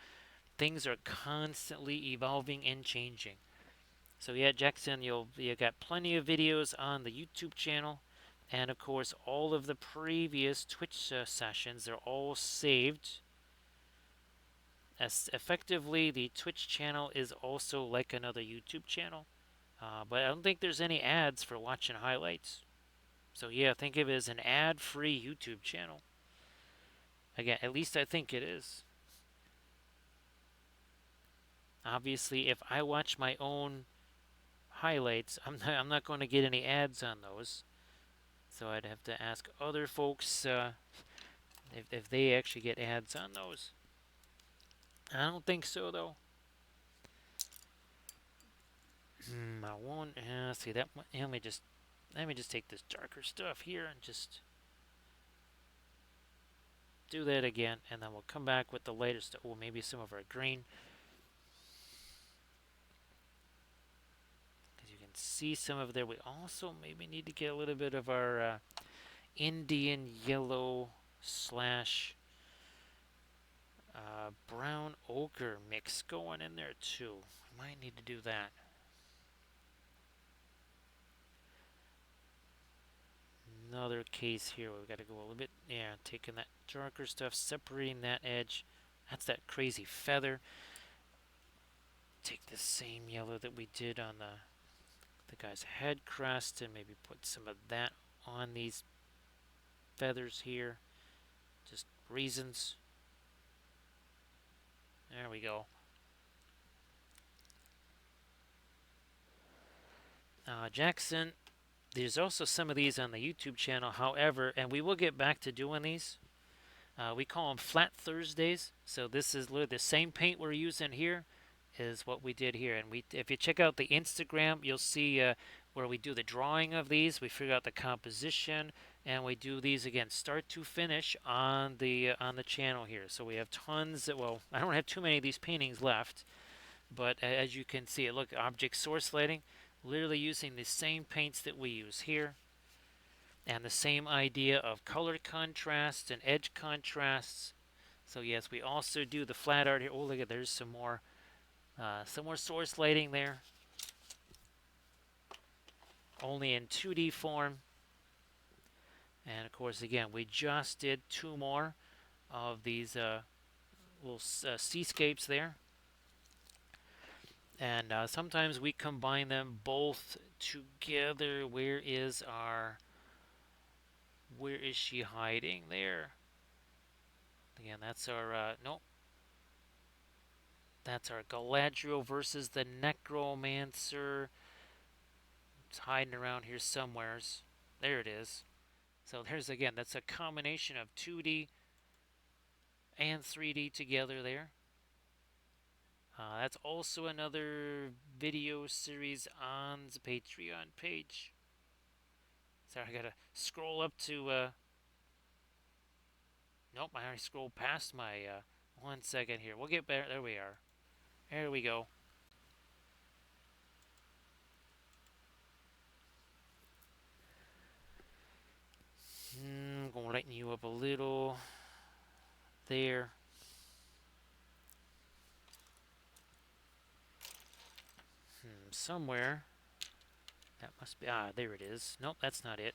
things are constantly evolving and changing. So yeah, Jackson, you got plenty of videos on the YouTube channel, and of course all of the previous Twitch sessions. They're all saved. As effectively, the Twitch channel is also like another YouTube channel, but I don't think there's any ads for watching highlights. So yeah, think of it as an ad-free YouTube channel. Again, at least I think it is. Obviously, if I watch my own highlights, I'm not going to get any ads on those. So I'd have to ask other folks if they actually get ads on those. I don't think so though. I won't. See that one. Let me just take this darker stuff here and just do that again, and then we'll come back with the lighter stuff. Oh, maybe some of our green, because you can see some of there. We also maybe need to get a little bit of our Indian yellow slash brown ochre mix going in there too. We might need to do that. Another case here. We've got to go a little bit, yeah, taking that darker stuff, separating that edge. That's that crazy feather. Take the same yellow that we did on the guy's head crest and maybe put some of that on these feathers here. Just reasons. There we go. Jackson, there's also some of these on the YouTube channel, however, and we will get back to doing these. We call them Flat Thursdays. So this is literally the same paint we're using here is what we did here. And if you check out the Instagram, you'll see where we do the drawing of these. We figure out the composition, and we do these again, start to finish on the channel here. So we have tons. Well, I don't have too many of these paintings left, but as you can see, look, object source lighting, literally using the same paints that we use here. And the same idea of color contrasts and edge contrasts. So yes, we also do the flat art here. Oh, look at there's some more source lighting there, only in 2D form. And of course, again, we just did two more of these little seascapes there. And sometimes we combine them both together. Where is she hiding? There. Again, that's our, nope. That's our Galadriel versus the Necromancer. It's hiding around here somewheres. There it is. So there's again, that's a combination of 2D and 3D together there. That's also another video series on the Patreon page. Sorry, I gotta scroll up to. Nope, I already scrolled past my. 1 second here. We'll get better. There we are. There we go. I'm gonna lighten you up a little. There. Somewhere. That must be. There it is. Nope, that's not it.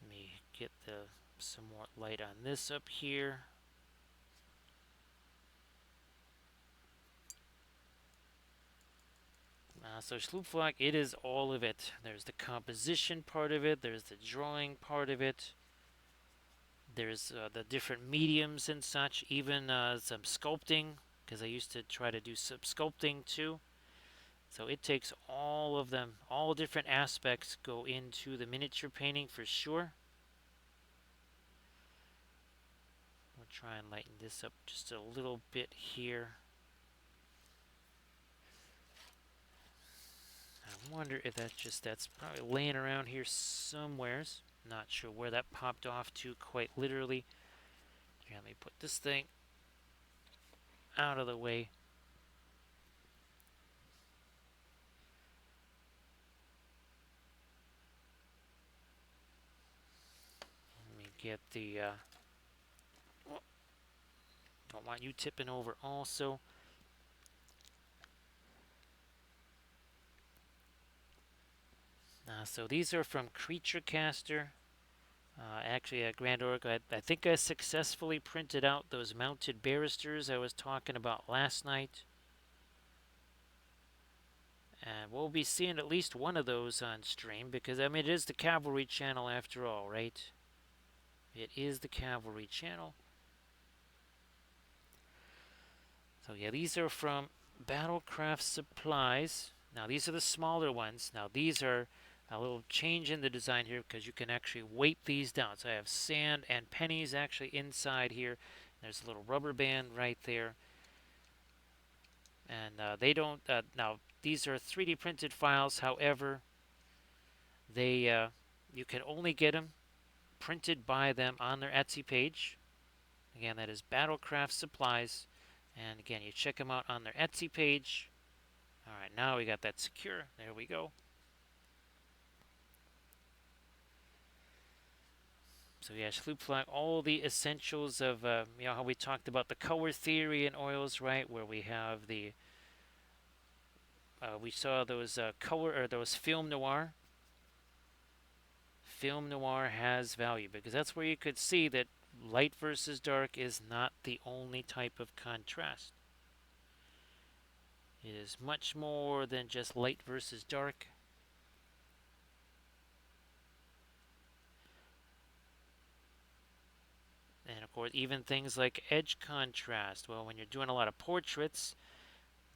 Let me get some more light on this up here. So Sloopflock, it is all of it. There's the composition part of it. There's the drawing part of it. There's the different mediums and such. Even some sculpting, because I used to try to do some sculpting too. So it takes all of them. All different aspects go into the miniature painting for sure. We'll try and lighten this up just a little bit here. I wonder if that's probably laying around here somewheres. Not sure where that popped off to quite literally. Here, let me put this thing out of the way. Let me get the. Don't want you tipping over also. So these are from Creature Caster. Actually, at Grand Orc, I think I successfully printed out those mounted barristers I was talking about last night. And we'll be seeing at least one of those on stream because, I mean, it is the Cavalry channel after all, right? It is the Cavalry channel. So, yeah, these are from Battlecraft Supplies. Now, these are the smaller ones. Now, these are a little change in the design here because you can actually weight these down. So I have sand and pennies actually inside here. There's a little rubber band right there. And they don't, now these are 3D printed files. However, you can only get them printed by them on their Etsy page. Again, that is Battlecraft Supplies. And again, you check them out on their Etsy page. All right, now we got that secure. There we go. So yeah, Schloopflag, all the essentials of how we talked about the color theory in oils, right? Where we have we saw those color or those film noir. Film noir has value because that's where you could see that light versus dark is not the only type of contrast. It is much more than just light versus dark. And of course, even things like edge contrast. Well, when you're doing a lot of portraits,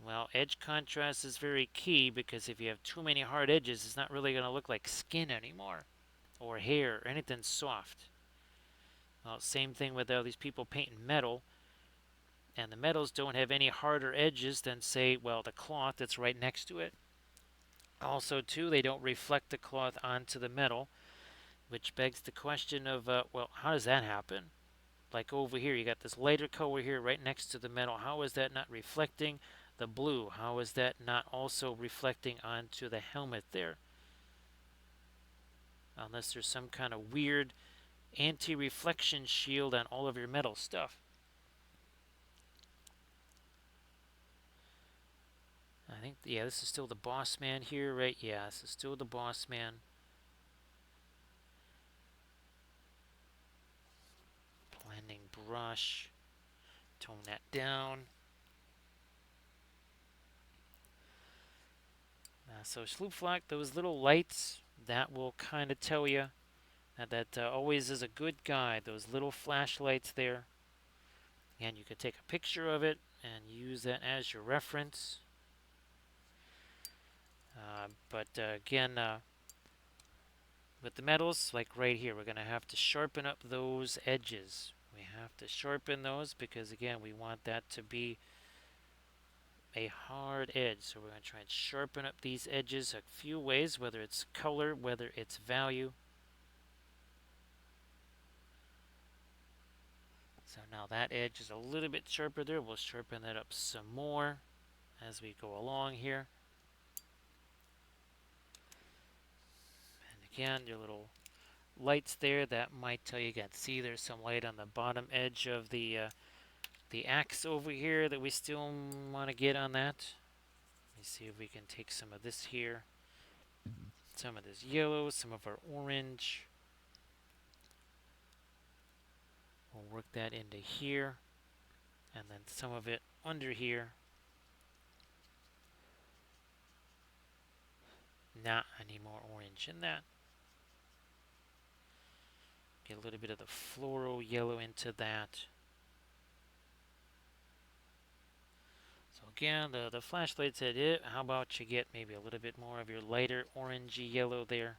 well, edge contrast is very key because if you have too many hard edges, it's not really going to look like skin anymore or hair or anything soft. Well, same thing with all these people painting metal, and the metals don't have any harder edges than, say, well, the cloth that's right next to it. Also, too, they don't reflect the cloth onto the metal, which begs the question of, well, how does that happen? Like over here, you got this lighter color here right next to the metal. How is that not reflecting? the blue. How is that not also reflecting onto the helmet there? Unless there's some kind of weird anti-reflection shield on all of your metal stuff. I think, yeah, this is still the boss man here, right? Yeah, this is still the boss man. Blending brush. Tone that down. So Sloopflock, those little lights, that will kind of tell you that always is a good guide. Those little flashlights there. And you could take a picture of it and use that as your reference. But again, with the metals, like right here, we're going to have to sharpen up those edges. We have to sharpen those because, again, we want that to be a hard edge. So we're going to try and sharpen up these edges a few ways, whether it's color, whether it's value. So now that edge is a little bit sharper there. We'll sharpen that up some more as we go along here. And again, your little lights there, that might tell you again. See, there's some light on the bottom edge of the axe over here that we still want to get on that. Let me see if we can take some of this here. Some of this yellow, some of our orange. We'll work that into here. And then some of it under here. Not any more orange in that. Get a little bit of the floral yellow into that. So again, the flashlight said it. How about you get maybe a little bit more of your lighter orangey yellow there.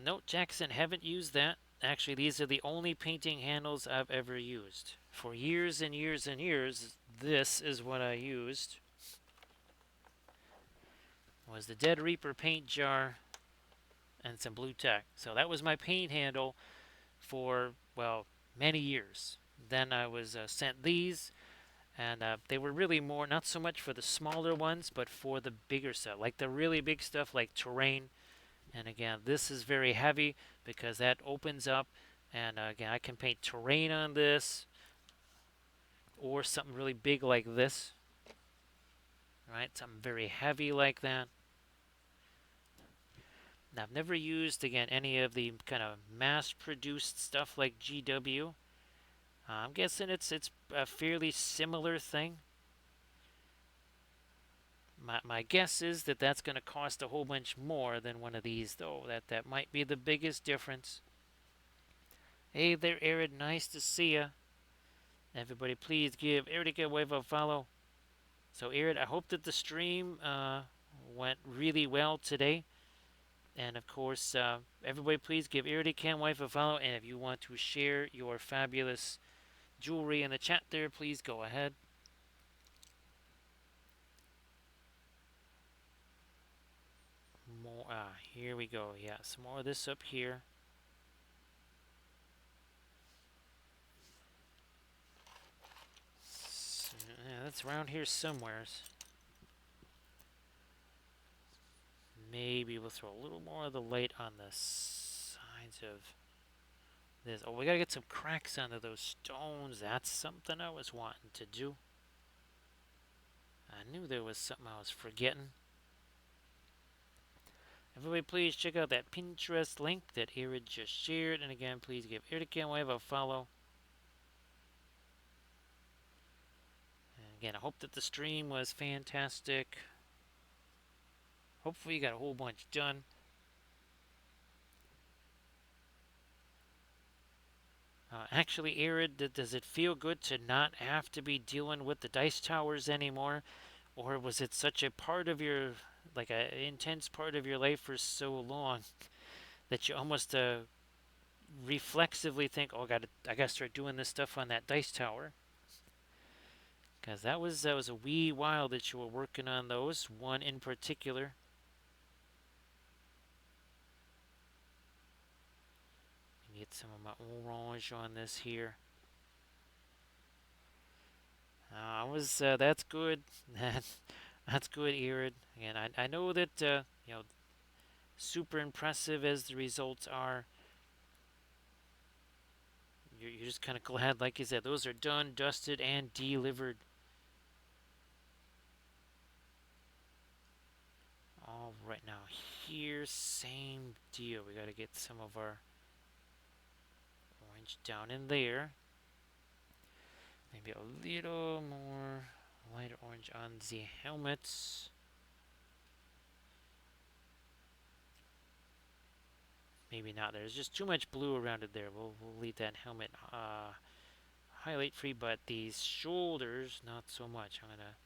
No, Jackson, haven't used that. Actually, these are the only painting handles I've ever used. For years and years and years, this is what I used. Was the Dead Reaper paint jar and some blue tack. So that was my paint handle for, well, many years. Then I was sent these, and they were really more, not so much for the smaller ones, but for the bigger stuff, like the really big stuff like terrain. And again, this is very heavy because that opens up, and again, I can paint terrain on this, or something really big like this, right? Something very heavy like that. Now, I've never used, again, any of the kind of mass-produced stuff like GW. I'm guessing it's a fairly similar thing. My guess is that that's going to cost a whole bunch more than one of these, though. That might be the biggest difference. Hey there, Arid. Nice to see ya. Everybody, please give Arid a wave of follow. So, Arid, I hope that the stream went really well today. And of course, everybody, please give Arid a wife a follow. And if you want to share your fabulous jewelry in the chat there, please go ahead. More, here we go. Yeah, some more of this up here. So, yeah, that's around here somewhere. Maybe we'll throw a little more of the light on the sides of this. Oh, we gotta get some cracks under those stones. That's something I was wanting to do. I knew there was something I was forgetting. Everybody, please check out that Pinterest link that Irid just shared. And again, please give Irid a follow. And again, I hope that the stream was fantastic. Hopefully, you got a whole bunch done. Actually, Irid, does it feel good to not have to be dealing with the dice towers anymore? Or was it such a part of your, like an intense part of your life for so long that you almost reflexively think, "Oh, I gotta start doing this stuff on that dice tower," because that was a wee while that you were working on those. One in particular. Get some of my orange on this here. That's good. That's good, Erid. And I know that super impressive as the results are, you're just kind of glad, like you said, those are done, dusted, and delivered. All right, now here, same deal. We got to get some of our orange down in there. Maybe a little more lighter orange on the helmets. Maybe not. There's just too much blue around it there. We'll leave that helmet highlight free, but these shoulders, not so much. I'm going to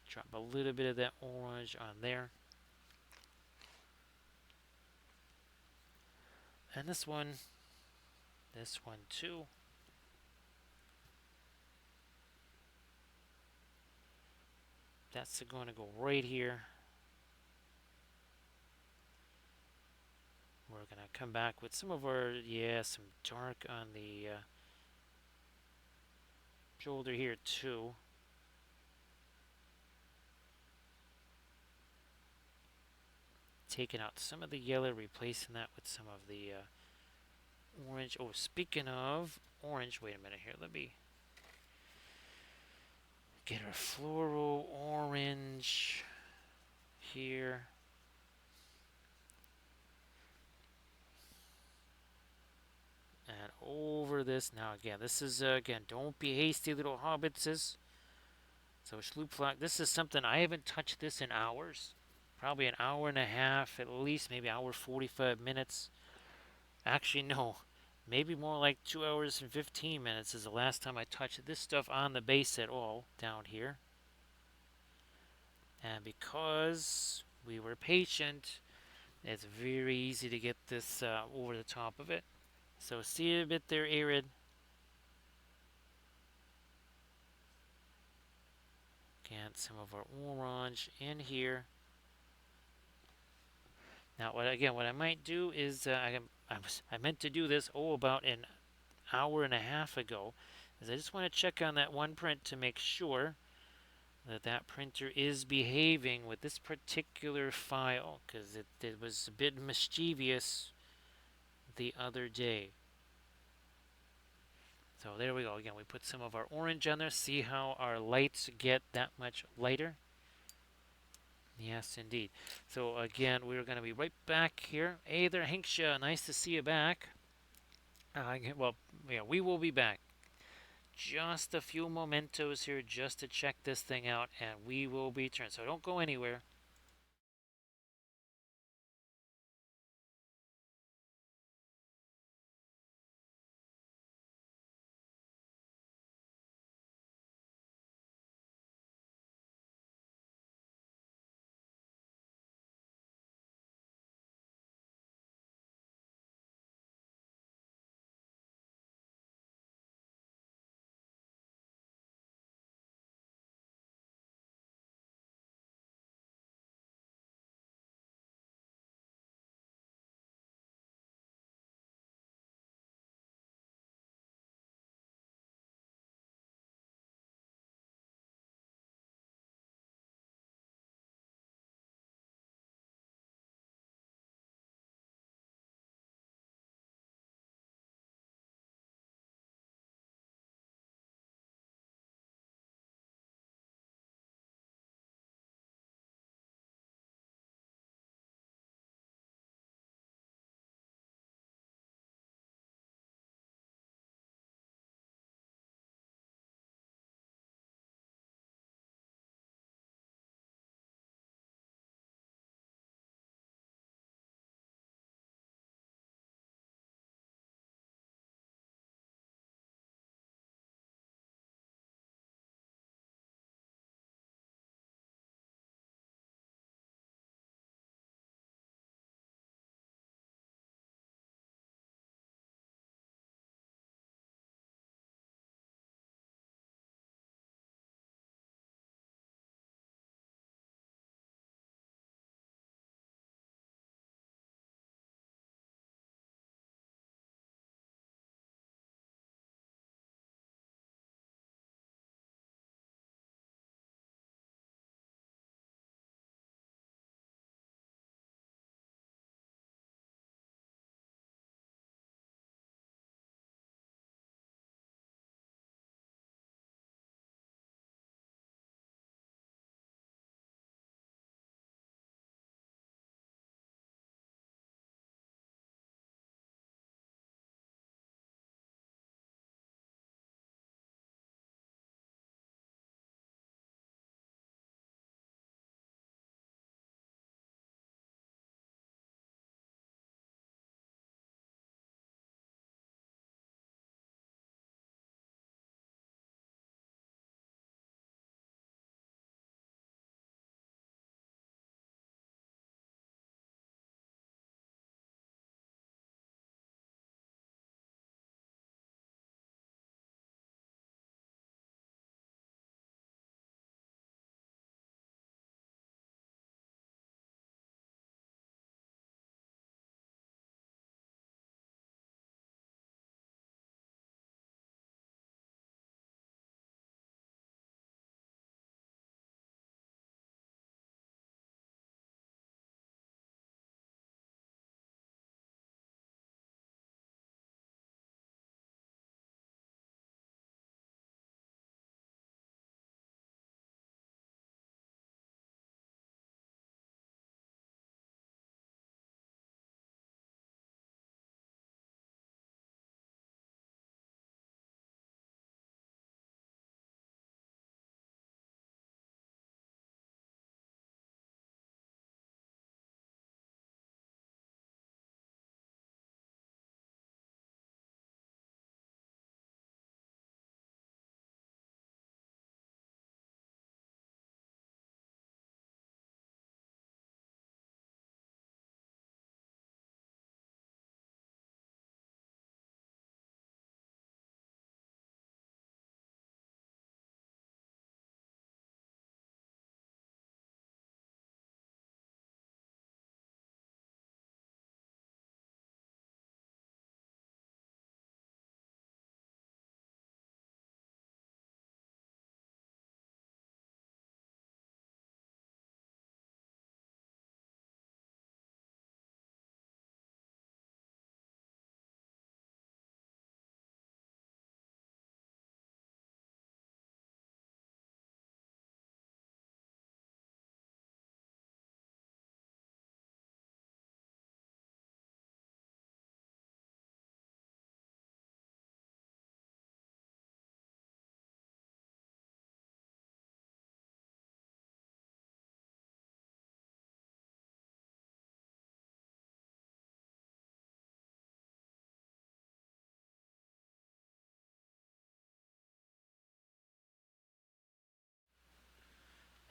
drop a little bit of that orange on there. And this one too. That's going to go right here. We're going to come back with some of our, some dark on the shoulder here too. Taking out some of the yellow, replacing that with some of the orange. Oh, speaking of orange, wait a minute here. Let me get our floral orange here. And over this. Now, again, this is, again, don't be hasty, little hobbitses. So, Schloopflock, this is something I haven't touched this in hours. Probably an hour and a half, at least, maybe hour 45 minutes. Actually, no. Maybe more like 2 hours and 15 minutes is the last time I touched this stuff on the base at all down here. And because we were patient, it's very easy to get this over the top of it. So see a bit there, Arid. Get some of our orange in here. Now, what I might do is I meant to do this about an hour and a half ago, is I just want to check on that one print to make sure that that printer is behaving with this particular file, because it was a bit mischievous the other day. So there we go. Again, we put some of our orange on there. See how our lights get that much lighter? Yes, indeed. So again, we're going to be right back here. Hey there, Hinksha. Nice to see you back. Well, yeah, we will be back. Just a few mementos here just to check this thing out, and we will be turned. So don't go anywhere.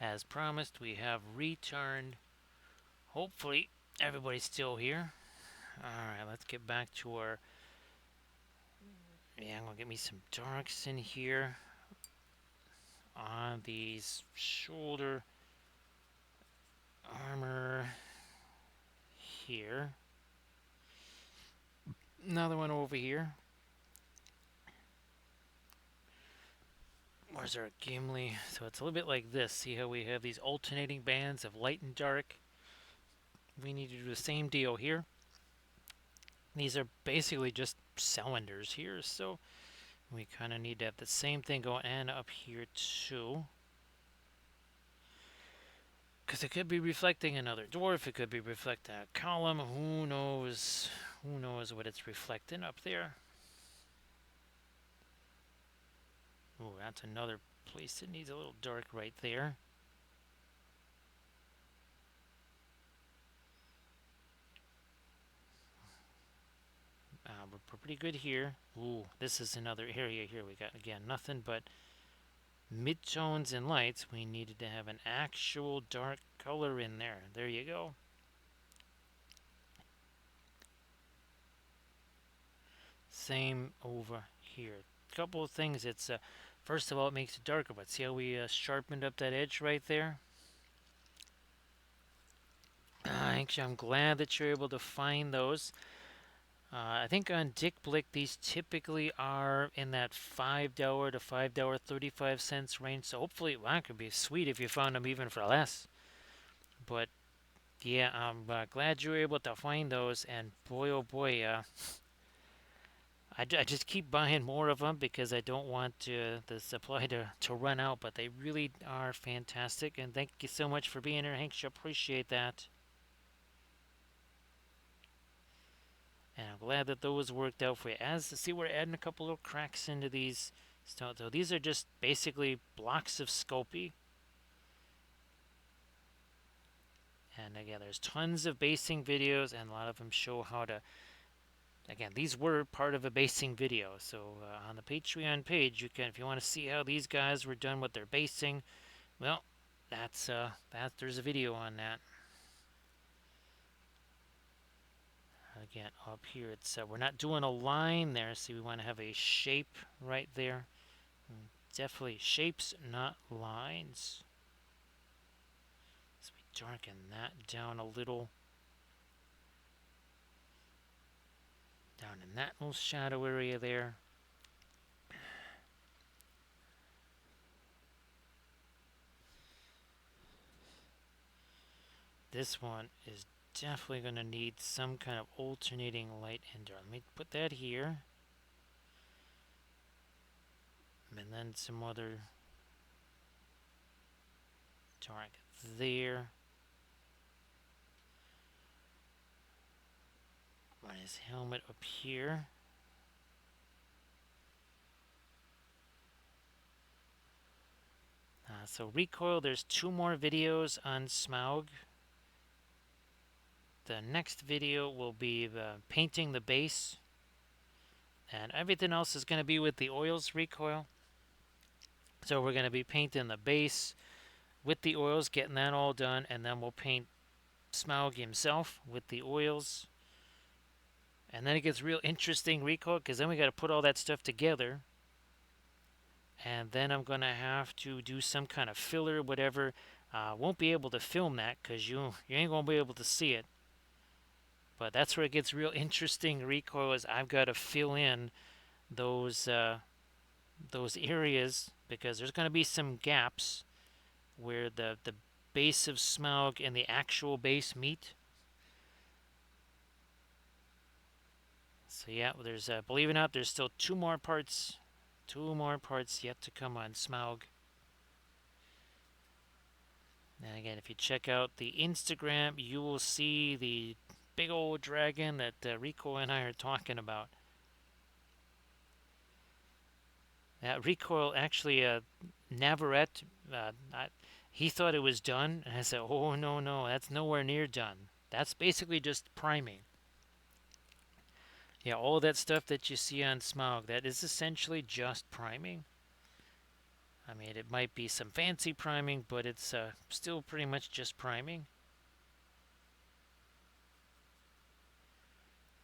As promised, we have returned. Hopefully, everybody's still here. Alright, let's get back to our... Yeah, I'm gonna get me some darks in here on these shoulder armor here. Another one over here. Where's our Gimli? So it's a little bit like this. See how we have these alternating bands of light and dark? We need to do the same deal here. These are basically just cylinders here, so we kind of need to have the same thing going and up here too. Because it could be reflecting another dwarf, it could be reflecting a column, who knows? Who knows what it's reflecting up there? Oh, that's another place that needs a little dark right there. We're pretty good here. Ooh, this is another area here. We got, again, nothing but midtones and lights. We needed to have an actual dark color in there. There you go. Same over here. Couple of things. It's first of all, it makes it darker. But see how we sharpened up that edge right there? Actually, I'm glad that you're able to find those. I think on Dick Blick, these typically are in that $5 to $5.35 range. So hopefully, well, that could be sweet if you found them even for less. But yeah, I'm glad you were able to find those. And boy, oh boy, I just keep buying more of them because I don't want the supply to run out. But they really are fantastic. And thank you so much for being here, Hank. I appreciate that. And I'm glad that those worked out for you. As see, we're adding a couple of cracks into these stones. So these are just basically blocks of Sculpey. And again, there's tons of basing videos, and a lot of them show how to. Again, these were part of a basing video. So on the Patreon page, you can, if you want to see how these guys were done with their basing, well, there's a video on that. Again, up here, it's we're not doing a line there, so we want to have a shape right there. Definitely shapes, not lines. So we darken that down a little. Down in that little shadow area there. This one is definitely going to need some kind of alternating light and dark. Let me put that here. And then some other dark there. On his helmet up here. So recoil, there's 2 more videos on Smaug. The next video will be painting the base. And everything else is going to be with the oils recoil. So we're going to be painting the base with the oils, getting that all done, and then we'll paint Smaug himself with the oils. And then it gets real interesting recoil, because then we got to put all that stuff together. And then I'm going to have to do some kind of filler, whatever. Won't be able to film that because you ain't going to be able to see it. But that's where it gets real interesting recoil, is I've got to fill in those areas, because there's going to be some gaps where the base of Smaug and the actual base meet. So yeah, there's believe it or not, there's still 2 more parts yet to come on Smaug. And again, if you check out the Instagram, you will see the big old dragon that Rico and I are talking about. Recoil, actually, Navarrete, he thought it was done, and I said, oh, no, that's nowhere near done. That's basically just priming. Yeah, all that stuff that you see on Smaug, that is essentially just priming. I mean, it might be some fancy priming, but it's still pretty much just priming.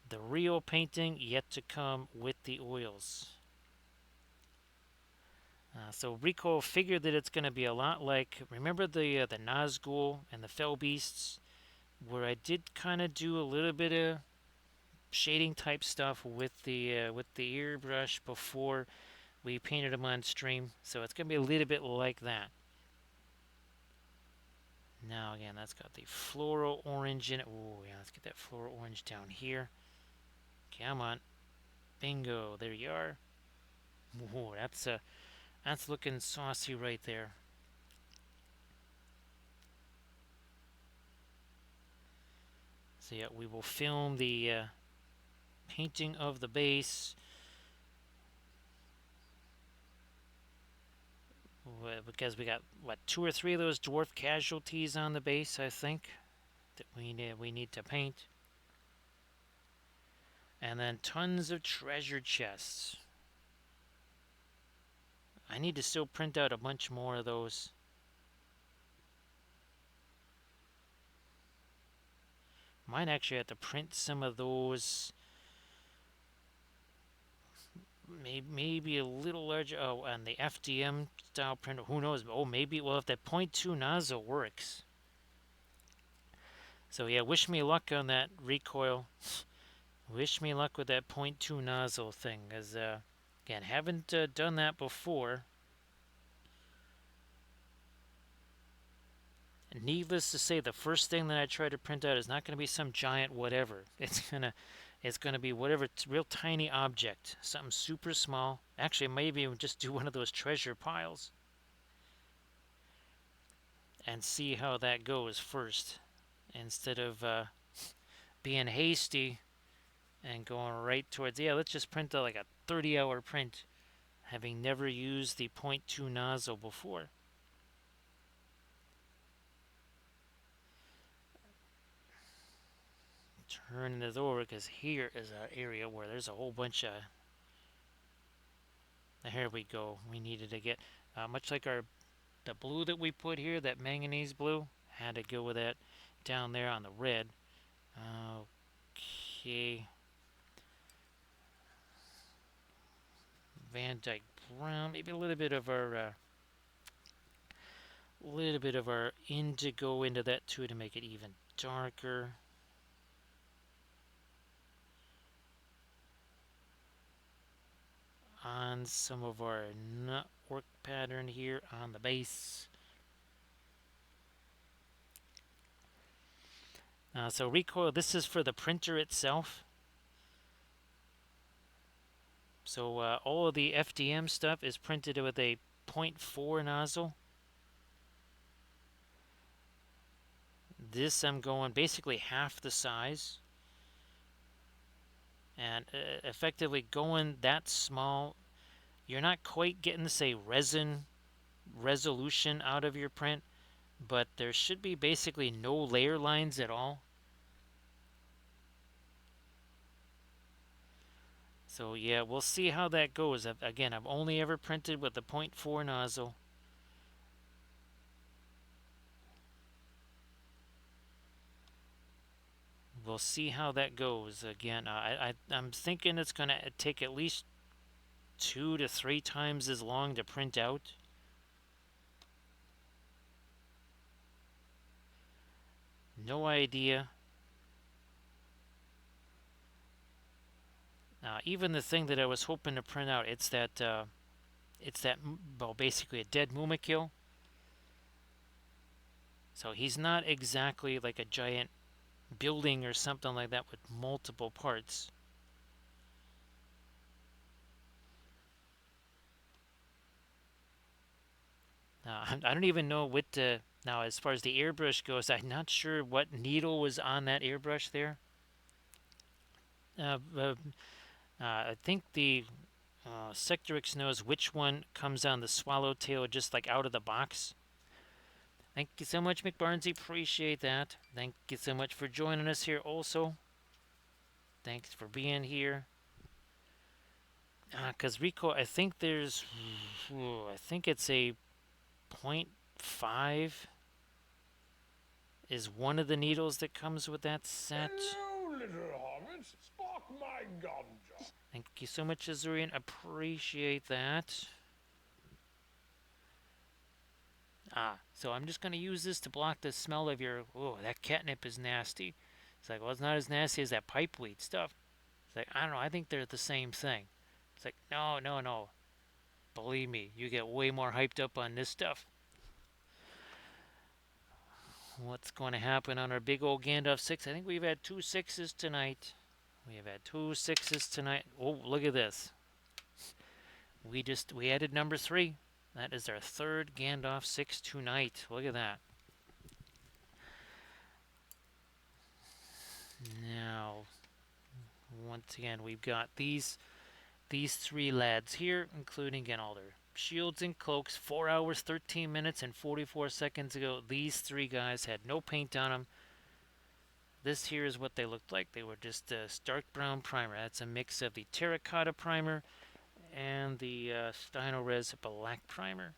The real painting yet to come with the oils. So Rico figured that it's going to be a lot like, remember the Nazgul and the Fell Beasts, where I did kind of do a little bit of shading type stuff with the airbrush before we painted them on stream. So it's going to be a little bit like that. Now again, that's got the floral orange in it. Oh yeah, let's get that floral orange down here. Come on, bingo! There you are. Ooh, that's looking saucy right there. So yeah, we will film the painting of the base because we got what 2 or 3 of those dwarf casualties on the base, I think, that we need to paint, and then tons of treasure chests. I need to still print out a bunch more of those. Might actually have to print some of those. Maybe a little larger. Oh, and the FDM style printer. Who knows? Oh, maybe. Well, if that .2 nozzle works. So yeah, wish me luck on that recoil. Wish me luck with that .2 nozzle thing, as again, haven't done that before. Needless to say, the first thing that I try to print out is not going to be some giant whatever. It's gonna be whatever real tiny object, something super small. Actually, maybe just do one of those treasure piles and see how that goes first, instead of being hasty and going right towards. Yeah, let's just print out like a 30-hour print, having never used the .2 nozzle before. Turning this over because here is an area where there's a whole bunch of. Here we go. We needed to get much like the blue that we put here, that manganese blue. Had to go with that down there on the red. Okay. Van Dyke brown. Maybe a little bit of our indigo into that too to make it even darker. On some of our nut work pattern here on the base. So recoil, this is for the printer itself. So all of the FDM stuff is printed with a .4 nozzle. This I'm going basically half the size. And effectively going that small, you're not quite getting the say resin resolution out of your print, but there should be basically no layer lines at all. So yeah, we'll see how that goes. Again, I've only ever printed with the .4 nozzle. We'll see how that goes. Again, I'm thinking it's going to take at least 2 to 3 times as long to print out. No idea. Even the thing that I was hoping to print out, it's that, well, basically a dead Mumakil. So he's not exactly like a giant building or something like that with multiple parts. I don't even know what now as far as the airbrush goes, I'm not sure what needle was on that airbrush there. I think the Sectorix knows which one comes on the swallowtail just like out of the box. Thank you so much, McBarnesy. Appreciate that. Thank you so much for joining us here also. Thanks for being here. Because Rico, I think there's, I think it's a point 0.5 is one of the needles that comes with that set. Hello, little hobbits. Spark my ganja. Thank you so much, Azurian. Appreciate that. So I'm just going to use this to block the smell of your. Oh, that catnip is nasty. It's like, well, it's not as nasty as that pipeweed stuff. It's like, I don't know. I think they're the same thing. It's like, no, no, no. Believe me, you get way more hyped up on this stuff. What's going to happen on our big old Gandalf 6? I think we've had 2 6s tonight. We have had 2 6s tonight. Oh, look at this. We added number 3. That is our third Gandalf 6 tonight. Look at that. Now, once again, we've got these 3 lads here, including again all their shields and cloaks. 4 hours, 13 minutes, and 44 seconds ago, these 3 guys had no paint on them. This here is what they looked like. They were just a stark brown primer. That's a mix of the terracotta primer and the Steino Res black primer.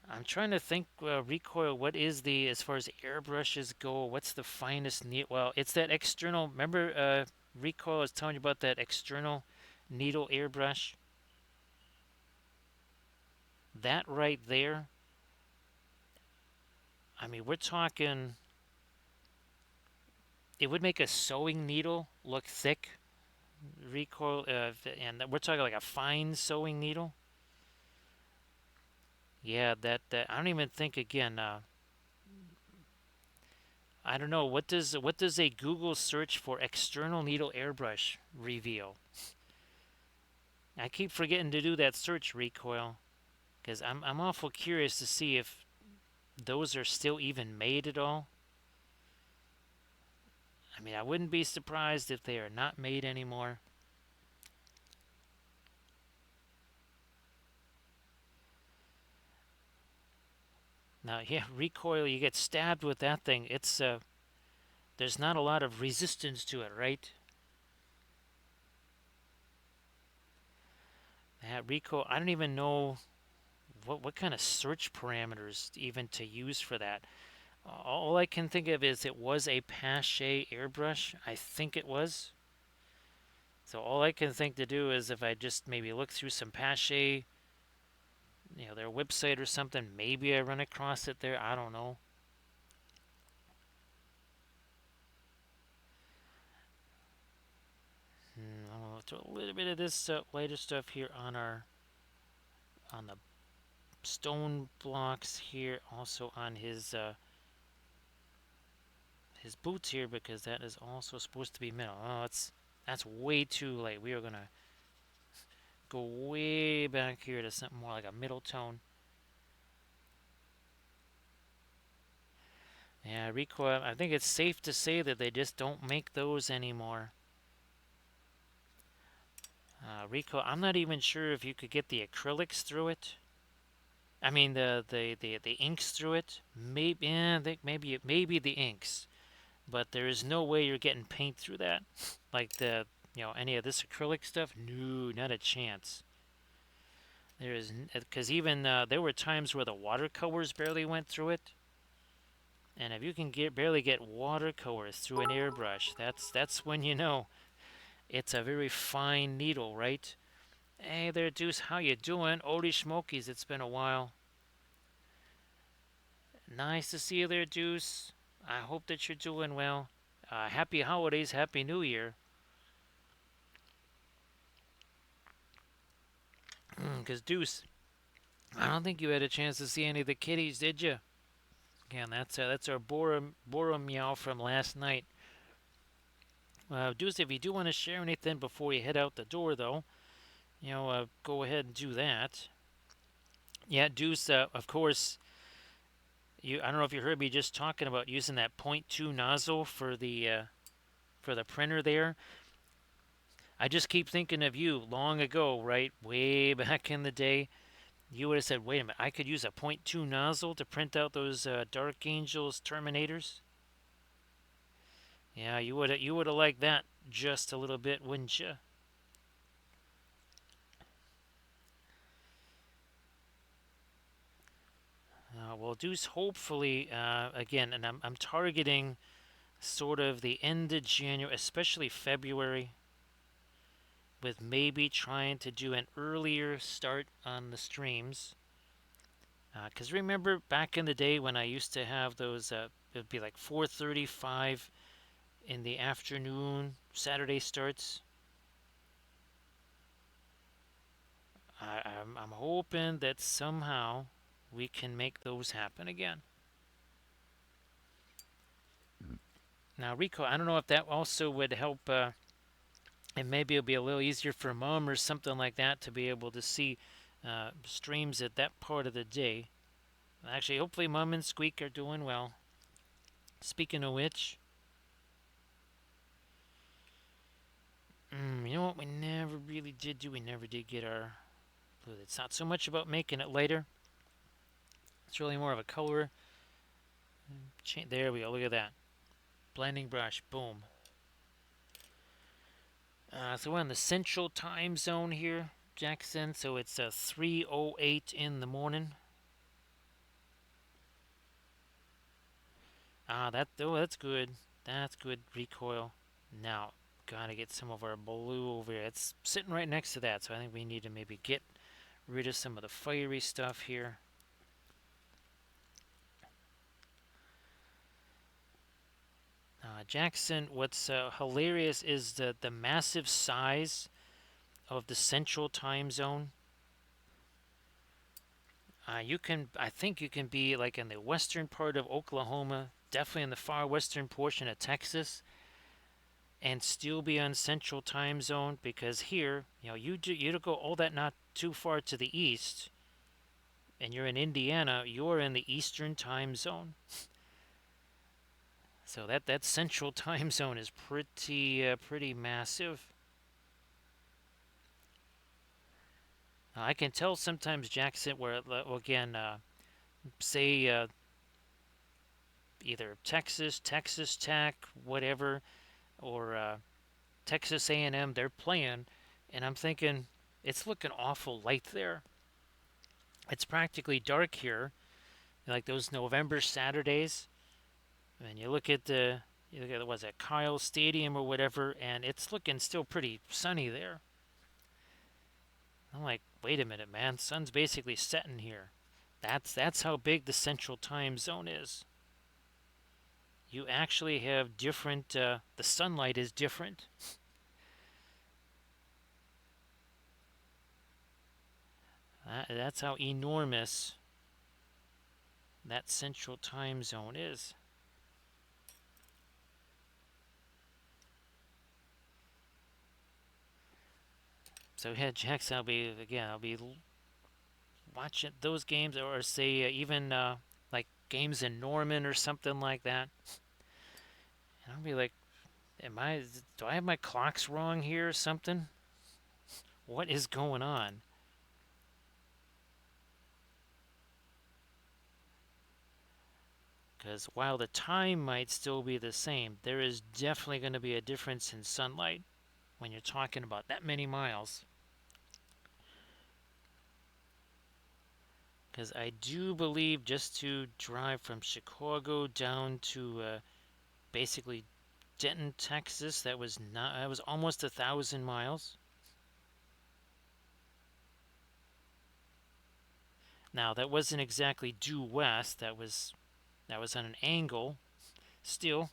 I'm trying to think, recoil, what is the, as far as airbrushes go, what's the finest needle? Well, it's that external, remember recoil, I was telling you about that external needle airbrush? That right there, I mean, we're talking, it would make a sewing needle look thick, recoil, and we're talking like a fine sewing needle. Yeah, that I don't even think again. I don't know what does a Google search for external needle airbrush reveal? I keep forgetting to do that search, recoil, because I'm awful curious to see if those are still even made at all. I mean, I wouldn't be surprised if they are not made anymore. Now, yeah, recoil, you get stabbed with that thing. It's there's not a lot of resistance to it, right? That recoil, I don't even know what kind of search parameters even to use for that. All I can think of is it was a Pache airbrush. I think it was. So all I can think to do is if I just maybe look through some Pache, their website or something, maybe I run across it there. I don't know. I'll throw a little bit of this lighter stuff here on the stone blocks here, also on his boots here, because that is also supposed to be metal. Oh, that's way too late. We are gonna go way back here to something more like a middle tone. Yeah, recoil. I think it's safe to say that they just don't make those anymore. Recoil. I'm not even sure if you could get the acrylics through it. I mean the inks through it. Maybe I think maybe the inks, but there is no way you're getting paint through that. Like any of this acrylic stuff. No, not a chance. There is because even there were times where the watercolors barely went through it. And if you can barely get watercolors through an airbrush, that's when you know it's a very fine needle, right? Hey there, Deuce. How you doing? Odie Smokies. It's been a while. Nice to see you there, Deuce. I hope that you're doing well. Happy holidays. Happy New Year. Because Deuce, I don't think you had a chance to see any of the kitties, did you? Again, that's our Bora Meow from last night. Deuce, if you do want to share anything before you head out the door, though, go ahead and do that. Yeah, Deuce, of course, I don't know if you heard me just talking about using that point 0.2 nozzle for the printer there. I just keep thinking of you long ago, right? Way back in the day. You would have said, wait a minute, I could use a point 0.2 nozzle to print out those Dark Angels Terminators? Yeah, you would have liked that just a little bit, wouldn't you? We'll do hopefully again, and I'm targeting sort of the end of January, especially February, with maybe trying to do an earlier start on the streams. Because remember back in the day when I used to have those, it'd be like 4:35 in the afternoon Saturday starts. I'm hoping that somehow we can make those happen again. Now, Rico, I don't know if that also would help, and maybe it'll be a little easier for mom or something like that to be able to see streams at that part of the day. Actually, hopefully, mom and Squeak are doing well. Speaking of which, you know what we never really did do? We never did get our blue. It's not so much about making it lighter. It's really more of a color. There we go. Look at that. Blending brush. Boom. So we're in the central time zone here, Jackson. So it's 3:08 in the morning. That's good. That's good recoil. Now, gotta get some of our blue over here. It's sitting right next to that, so I think we need to maybe get rid of some of the fiery stuff here. Jackson, what's hilarious is the massive size of the central time zone. I think you can be like in the western part of Oklahoma, definitely in the far western portion of Texas, and still be on central time zone because here, you go all that not too far to the east, and you're in Indiana, you're in the eastern time zone. So that central time zone is pretty massive. I can tell sometimes Jackson where again, say either Texas Tech, whatever, or Texas A&M, they're playing, and I'm thinking it's looking awful light there. It's practically dark here, like those November Saturdays. And you look at was it Kyle Stadium or whatever, and it's looking still pretty sunny there. I'm like, wait a minute, man, sun's basically setting here. That's how big the central time zone is. You actually have different. The sunlight is different. That's how enormous that central time zone is. So yeah, Jackson, I'll be watching those games, or say even like games in Norman or something like that. And I'll be like, do I have my clocks wrong here or something? What is going on? Because while the time might still be the same, there is definitely going to be a difference in sunlight when you're talking about that many miles. Because I do believe just to drive from Chicago down to basically Denton, Texas, that was almost 1,000 miles. Now that wasn't exactly due west. That was on an angle. Still,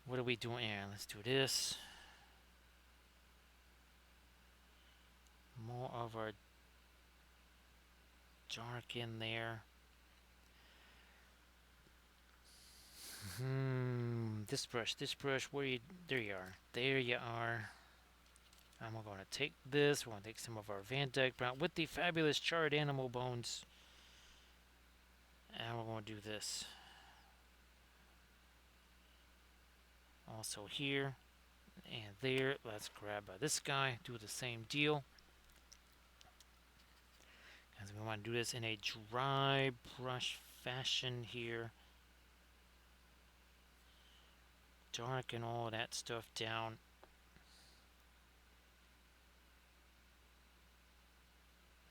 what are we doing here? Let's do this. More of our dark in there. This brush, where you? There you are. There you are. I'm going to take this. We're going to take some of our Van Dyke brown with the fabulous charred animal bones, and we're going to do this. Also here and there. Let's grab this guy. Do the same deal. Because we want to do this in a dry brush fashion here. Darken all that stuff down.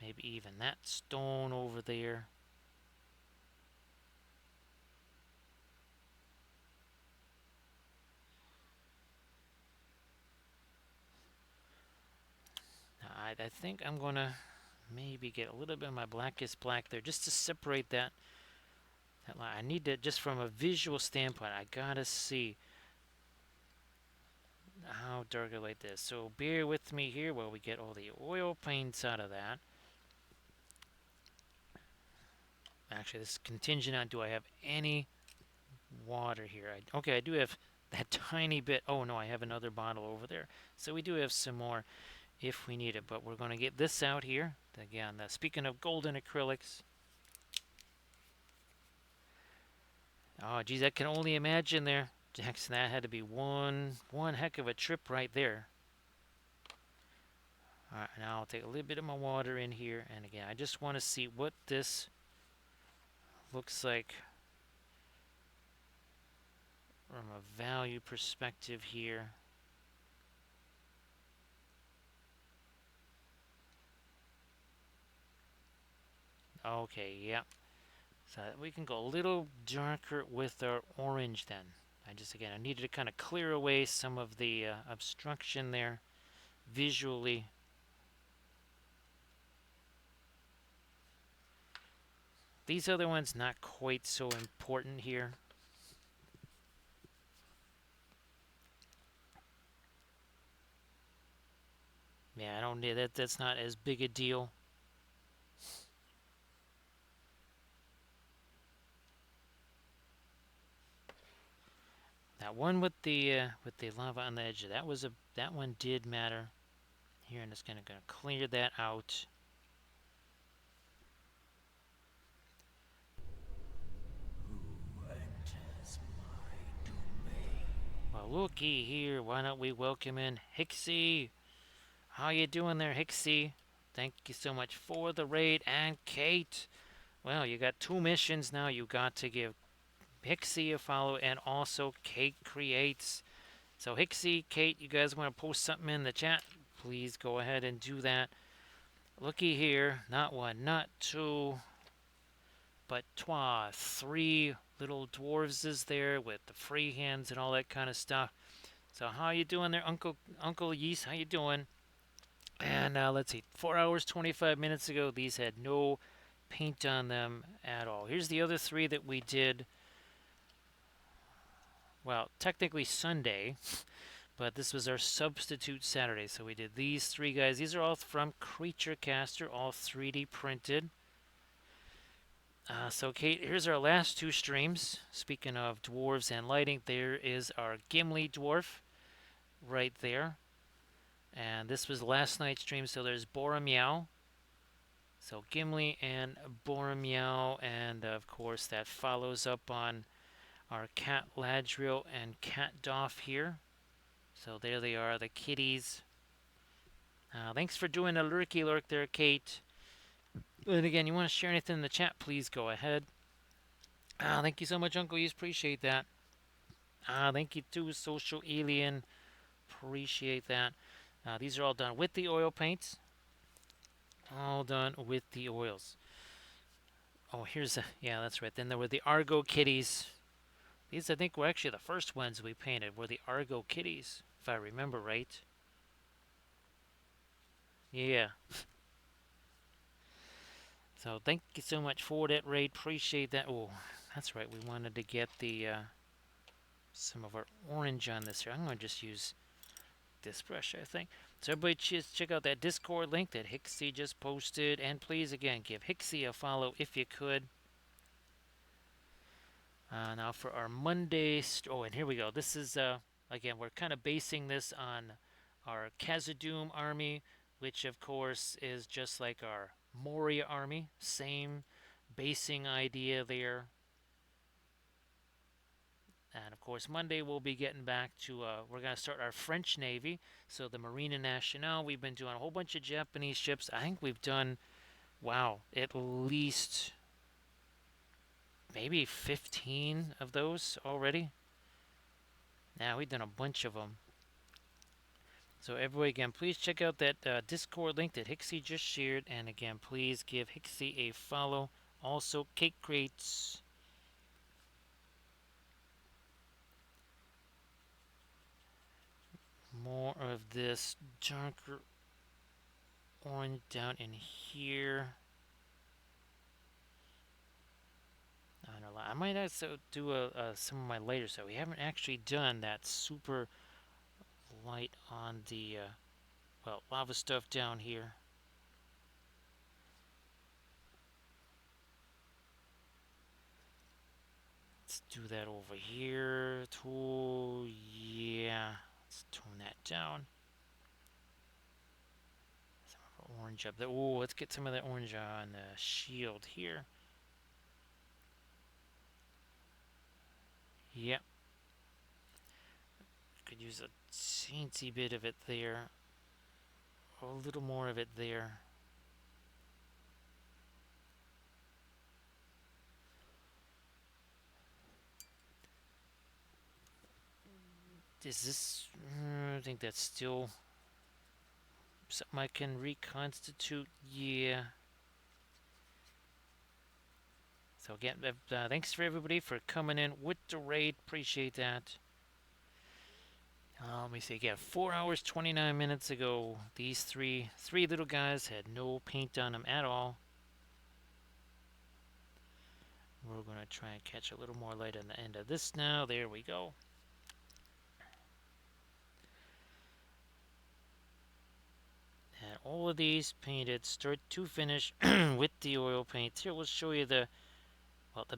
Maybe even that stone over there. I think I'm going to maybe get a little bit of my blackest black there just to separate that line. I need to, just from a visual standpoint, I gotta see how dark I like this. So bear with me here while we get all the oil paints out of that. Actually, this is contingent on do I have any water here. Okay, I do have that tiny bit. Oh no, I have another bottle over there. So we do have some more if we need it. But we're going to get this out here. Again, speaking of golden acrylics. Oh, geez, I can only imagine there. Jackson, that had to be one heck of a trip right there. All right, now I'll take a little bit of my water in here. And again, I just want to see what this looks like from a value perspective here. Okay, yeah. So we can go a little darker with our orange then. I needed to kind of clear away some of the obstruction there visually. These other ones not quite so important here. Yeah, I don't need that. That's not as big a deal. That one with the lava on the edge, that one did matter. Here, I'm just gonna clear that out. Who enters my domain? Well, looky here. Why don't we welcome in Hixie? How you doing there, Hixie? Thank you so much for the raid. And Kate. Well, you got 2 missions now. You got to give Hixie a follow, and also Kate Creates. So Hixie, Kate, you guys want to post something in the chat? Please go ahead and do that. Looky here. Not 1, not 2, but 3 little dwarves is there with the free hands and all that kind of stuff. So how you doing there, Uncle Yeast? How you doing? And let's see, 4 hours 25 minutes ago, these had no paint on them at all. Here's the other 3 that we did. Well, technically Sunday, but this was our substitute Saturday. So we did these 3 guys. These are all from Creature Caster, all 3D printed. So Kate, here's our last 2 streams. Speaking of dwarves and lighting, there is our Gimli dwarf right there. And this was last night's stream, so there's Boromir. So Gimli and Boromir, and of course that follows up on our Cat Ladriel and Cat Doff here. So there they are, the kitties. Thanks for doing a lurky lurk there, Kate. And again, you want to share anything in the chat, please go ahead. Thank you so much, Uncle. You appreciate that. Thank you too, Social Alien. Appreciate that. These are all done with the oil paints. All done with the oils. Oh, yeah, that's right. Then there were the Argo kitties. These, I think, were actually the first ones we painted, were the Argo kitties, if I remember right. Yeah. So thank you so much for that raid. Appreciate that. Oh, that's right. We wanted to get the some of our orange on this here. I'm going to just use this brush, I think. So everybody just check out that Discord link that Hixie just posted. And please, again, give Hixie a follow if you could. Now for our Monday... Oh, and here we go. This is, again, we're kind of basing this on our Khazad-dûm army, which, of course, is just like our Moria army. Same basing idea there. And of course, Monday we'll be getting back to, we're going to start our French Navy. So the Marine Nationale, we've been doing a whole bunch of Japanese ships. I think we've done, wow, at least maybe 15 of those already. Now we've done a bunch of them. So everybody, again, please check out that Discord link that Hixie just shared, and again, please give Hixie a follow. Also, cake crates. More of this darker orange down in here. I don't know. I might also do some of my later stuff. We haven't actually done that super light on the well, lava stuff down here. Let's do that over here. Tool, yeah. Let's tone that down. Some of our orange up there. Oh, let's get some of that orange on the shield here. Yep. Could use a teensy bit of it there. A little more of it there. Is this... I think that's still something I can reconstitute. Yeah. So again, thanks for everybody for coming in with the raid. Appreciate that. Let me see. Yeah, 4 hours 29 minutes ago, these three little guys had no paint on them at all. We're gonna try and catch a little more light on the end of this now. There we go. And all of these painted start to finish with the oil paint. Here, we'll show you the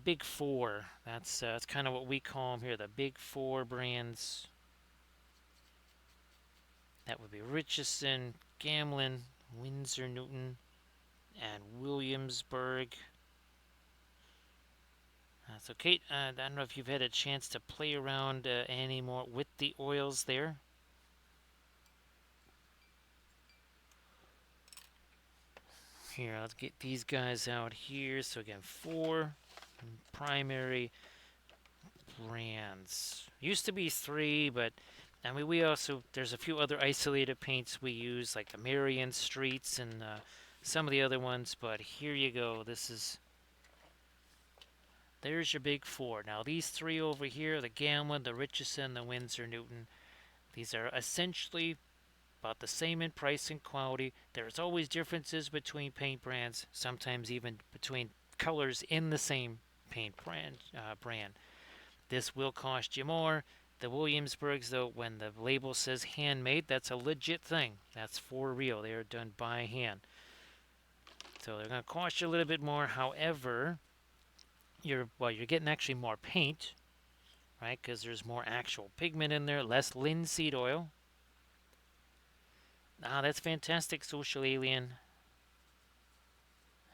big four. That's kind of what we call them here, the big four brands. That would be Richardson, Gamlin, Windsor Newton, and Williamsburg. So Kate, I don't know if you've had a chance to play around any more with the oils there. Here, let's get these guys out here. So again, 4 primary brands. Used to be 3, but I mean, there's a few other isolated paints we use, like the Marion Streets and some of the other ones, but here you go. There's your big 4. Now, these 3 over here, the Gamlin, the Richardson, the Windsor Newton, these are essentially about the same in price and quality. There's always differences between paint brands, sometimes even between colors in the same paint brand. This will cost you more. The Williamsburgs, though, when the label says handmade, that's a legit thing. That's for real. They are done by hand. So they're going to cost you a little bit more. However, you're getting actually more paint, right? Because there's more actual pigment in there, less linseed oil. Ah, that's fantastic, Social Alien.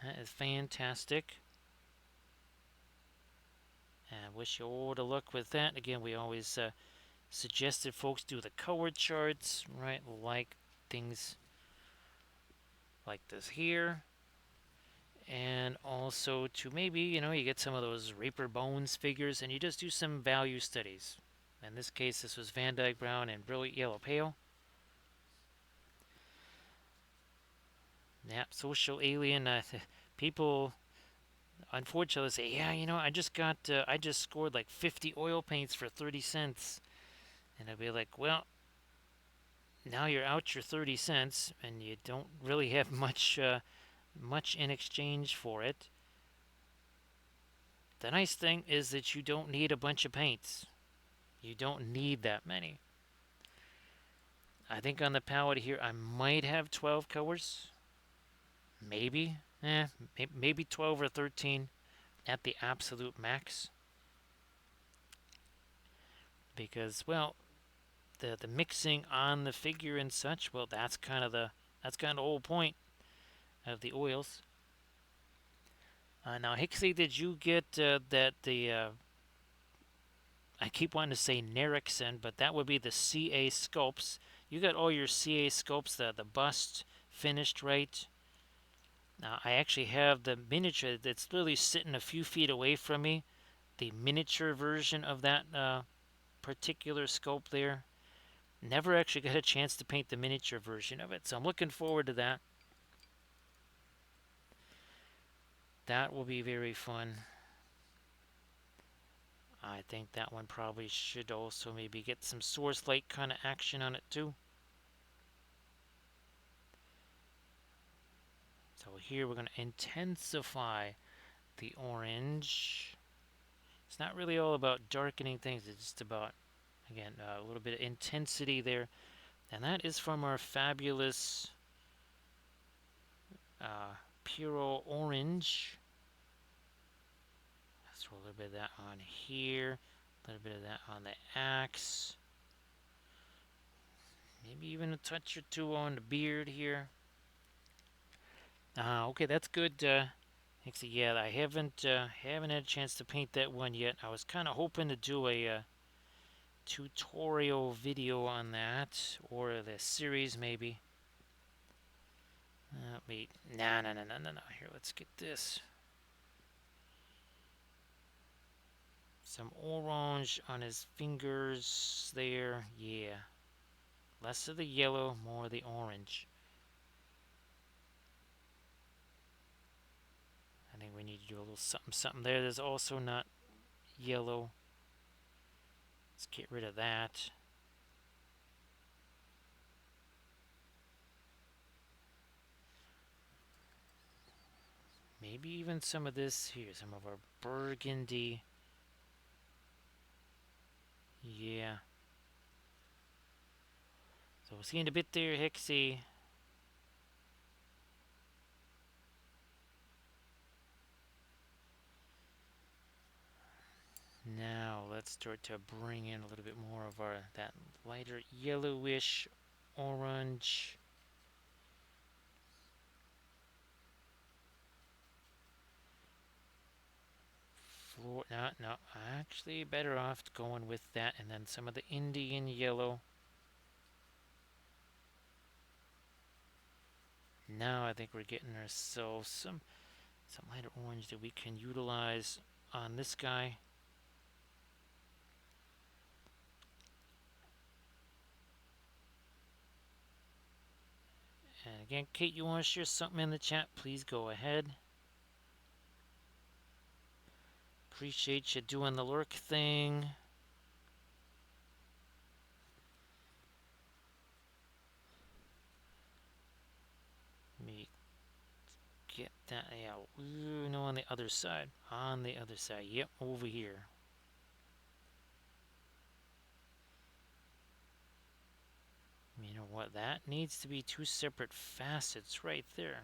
That is fantastic. And wish you all the luck with that. Again, we always suggested folks do the color charts, right? Like things like this here. And also to maybe, you get some of those Reaper Bones figures and you just do some value studies. In this case, this was Van Dyke Brown and Brilliant Yellow Pale. Yeah, Social Alien. People unfortunately say, yeah, I just scored like 50 oil paints for 30 cents. And I'd be like, well, now you're out your 30 cents and you don't really have much in exchange for it. The nice thing is that you don't need a bunch of paints. You don't need that many. I think on the palette here I might have 12 colors. Maybe. Maybe 12 or 13 at the absolute max. Because, well, the mixing on the figure and such, well, that's kind of the whole point of the oils. Now, Hixie, did you get I keep wanting to say Nerixen, but that would be the CA sculpts. You got all your CA sculpts, the bust finished right? Now I actually have the miniature that's literally sitting a few feet away from me. The miniature version of that particular sculpt there. Never actually got a chance to paint the miniature version of it, so I'm looking forward to that. That will be very fun. I think that one probably should also maybe get some source light kind of action on it too. So here we're going to intensify the orange. It's not really all about darkening things, it's just about, again, a little bit of intensity there. And that is from our fabulous Puro Orange. Let's throw a little bit of that on here, a little bit of that on the axe. Maybe even a touch or two on the beard here. Okay, that's good. Actually, yeah, I haven't had a chance to paint that one yet. I was kind of hoping to do a tutorial video on that, or the series maybe. Wait, no. Here, let's get this. Some orange on his fingers there. Yeah. Less of the yellow, more of the orange. I think we need to do a little something there. There's also not yellow. Let's get rid of that. Maybe even some of this here, some of our burgundy. Yeah. So we're seeing a bit there, Hexy. Now let's start to bring in a little bit more of our that lighter yellowish orange. No, actually better off going with that and then some of the Indian yellow. Now I think we're getting ourselves some lighter orange that we can utilize on this guy. And again, Kate, you want to share something in the chat? Please go ahead. Appreciate you doing the lurk thing. Let me get that out. Ooh, no, on the other side. On the other side. Yep, over here. You know what? That needs to be two separate facets right there.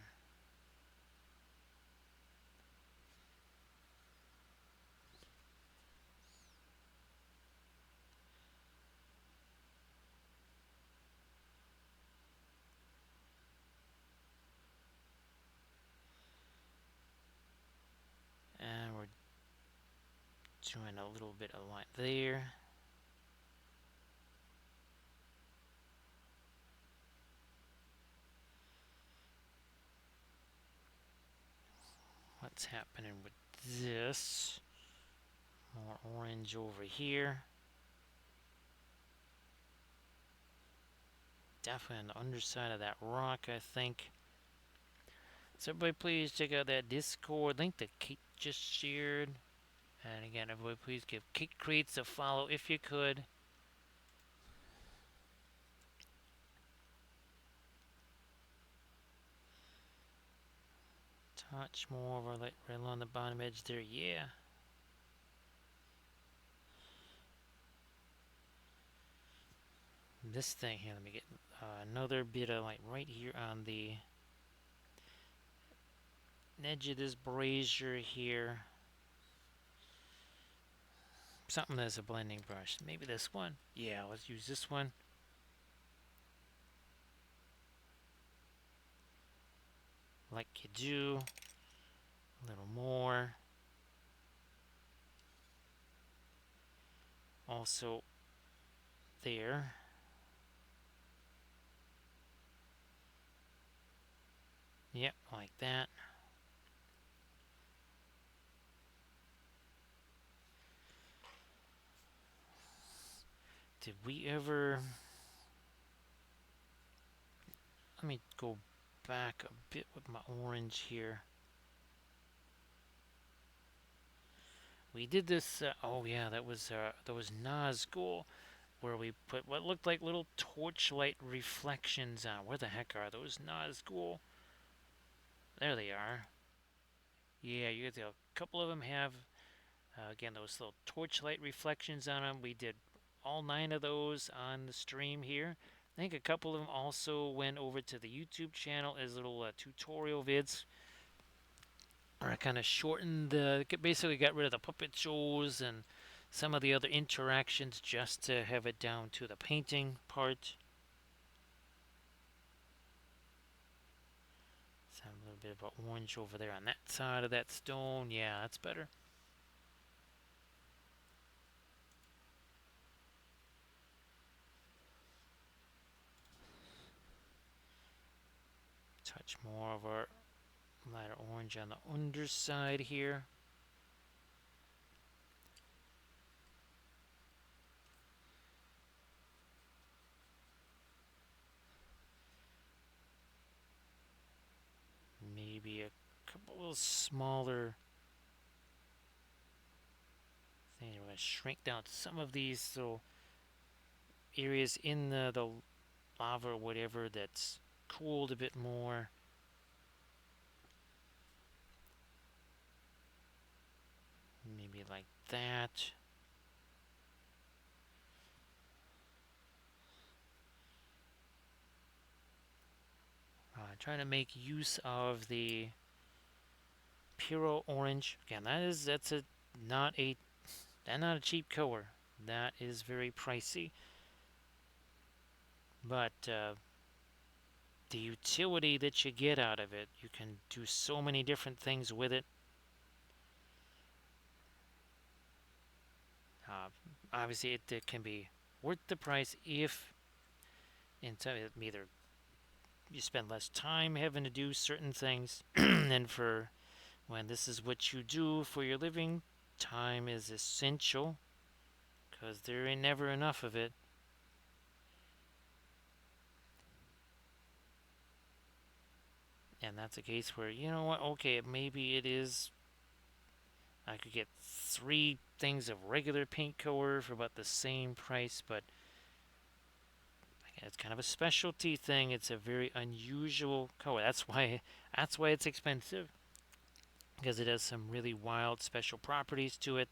And we're doing a little bit of line there. What's happening with this? More orange over here. Definitely on the underside of that rock, I think. So everybody please check out that Discord link that Kate just shared. And again, everybody please give Kate Creates a follow if you could. Touch more of our light red on the bottom edge there, yeah. This thing here, let me get another bit of light right here on the edge of this brazier here. Something that's a blending brush. Maybe this one. Yeah, let's use this one. Like you do. A little more. Also there. Yep, like that. Did we ever... Let me go back a bit with my orange here. We did this, oh yeah, that was Nazgul, where we put what looked like little torchlight reflections on. Where the heck are those Nazgul? There they are. Yeah, you get a couple of them have, again, those little torchlight reflections on them. We did all 9 of those on the stream here. I think a couple of them also went over to the YouTube channel as little tutorial vids. Or I kind of shortened the, basically got rid of the puppet shows and some of the other interactions just to have it down to the painting part. So a little bit of an orange over there on that side of that stone. Yeah, that's better. Touch more of our lighter orange on the underside here. Maybe a couple little smaller things. We're going to shrink down some of these little areas in the lava or whatever that's cooled a bit more. Maybe like that. Trying to make use of the Puro Orange. Again, that's not a cheap color. That is very pricey. But the utility that you get out of it, you can do so many different things with it. Obviously, it can be worth the price if either you spend less time having to do certain things, and for when this is what you do for your living, time is essential because there ain't never enough of it. And that's a case where, you know what, okay, maybe it is. I could get 3 things of regular paint color for about the same price, but it's kind of a specialty thing. It's a very unusual color. That's why it's expensive, because it has some really wild special properties to it.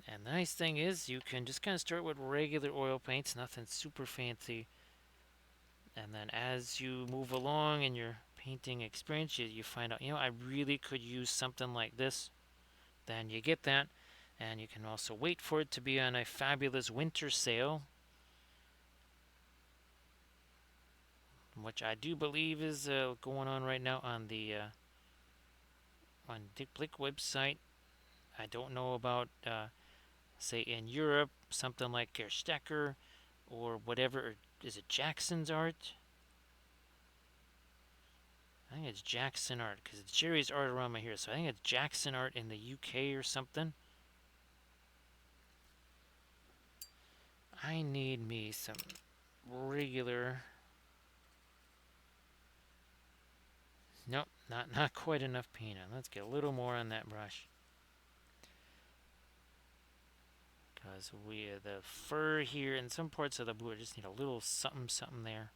And the nice thing is you can just kind of start with regular oil paints, nothing super fancy. And then as you move along in your painting experience, you find out, I really could use something like this. Then you get that, and you can also wait for it to be on a fabulous winter sale, which I do believe is going on right now on the on Dick Blick website. I don't know about say in Europe, something like Gerstecker or whatever. Or is it Jackson's art? I think it's Jackson art because it's Jerry's art around my here. So I think it's Jackson art in the UK or something. I need me some regular. Nope, not quite enough paint on. Let's get a little more on that brush. Because the fur here and some parts of the boot just need a little something there.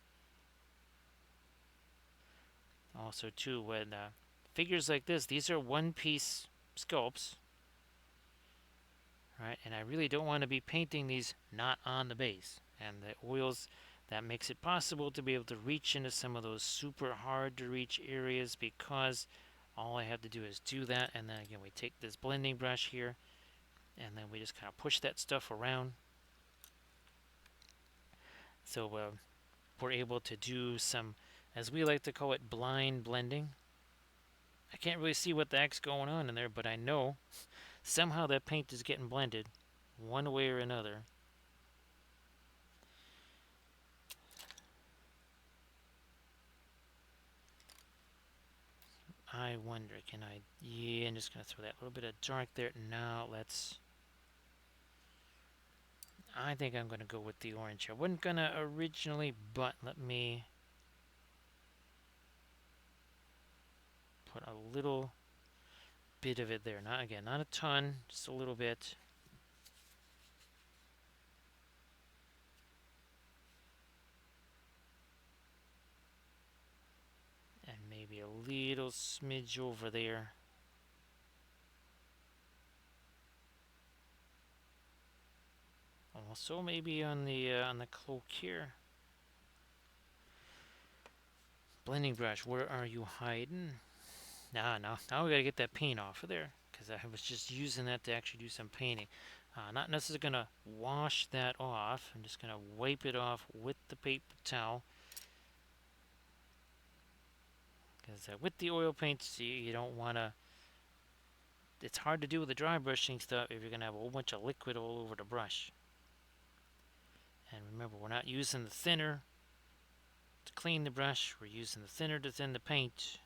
Also, too, when figures like this, these are one-piece sculpts, right? And I really don't want to be painting these not on the base. And the oils, that makes it possible to be able to reach into some of those super hard to reach areas, because all I have to do is do that. And then again, we take this blending brush here, and then we just kind of push that stuff around. So we're able to do some, as we like to call it, blind blending. I can't really see what the heck's going on in there, but I know somehow that paint is getting blended one way or another. I wonder, can I? Yeah, I'm just gonna throw that little bit of dark there. Now let's. I think I'm gonna go with the orange. I wasn't gonna originally, but let me put a little bit of it there. Not again, not a ton, just a little bit. And maybe a little smidge over there. Also, maybe on the cloak here. Blending brush, where are you hiding? Now we gotta get that paint off of there, because I was just using that to actually do some painting. Not necessarily gonna wash that off. I'm just gonna wipe it off with the paper towel. Because with the oil paints, you don't want to. It's hard to do with the dry brushing stuff if you're gonna have a whole bunch of liquid all over the brush. And remember, we're not using the thinner to clean the brush. We're using the thinner to thin the paint.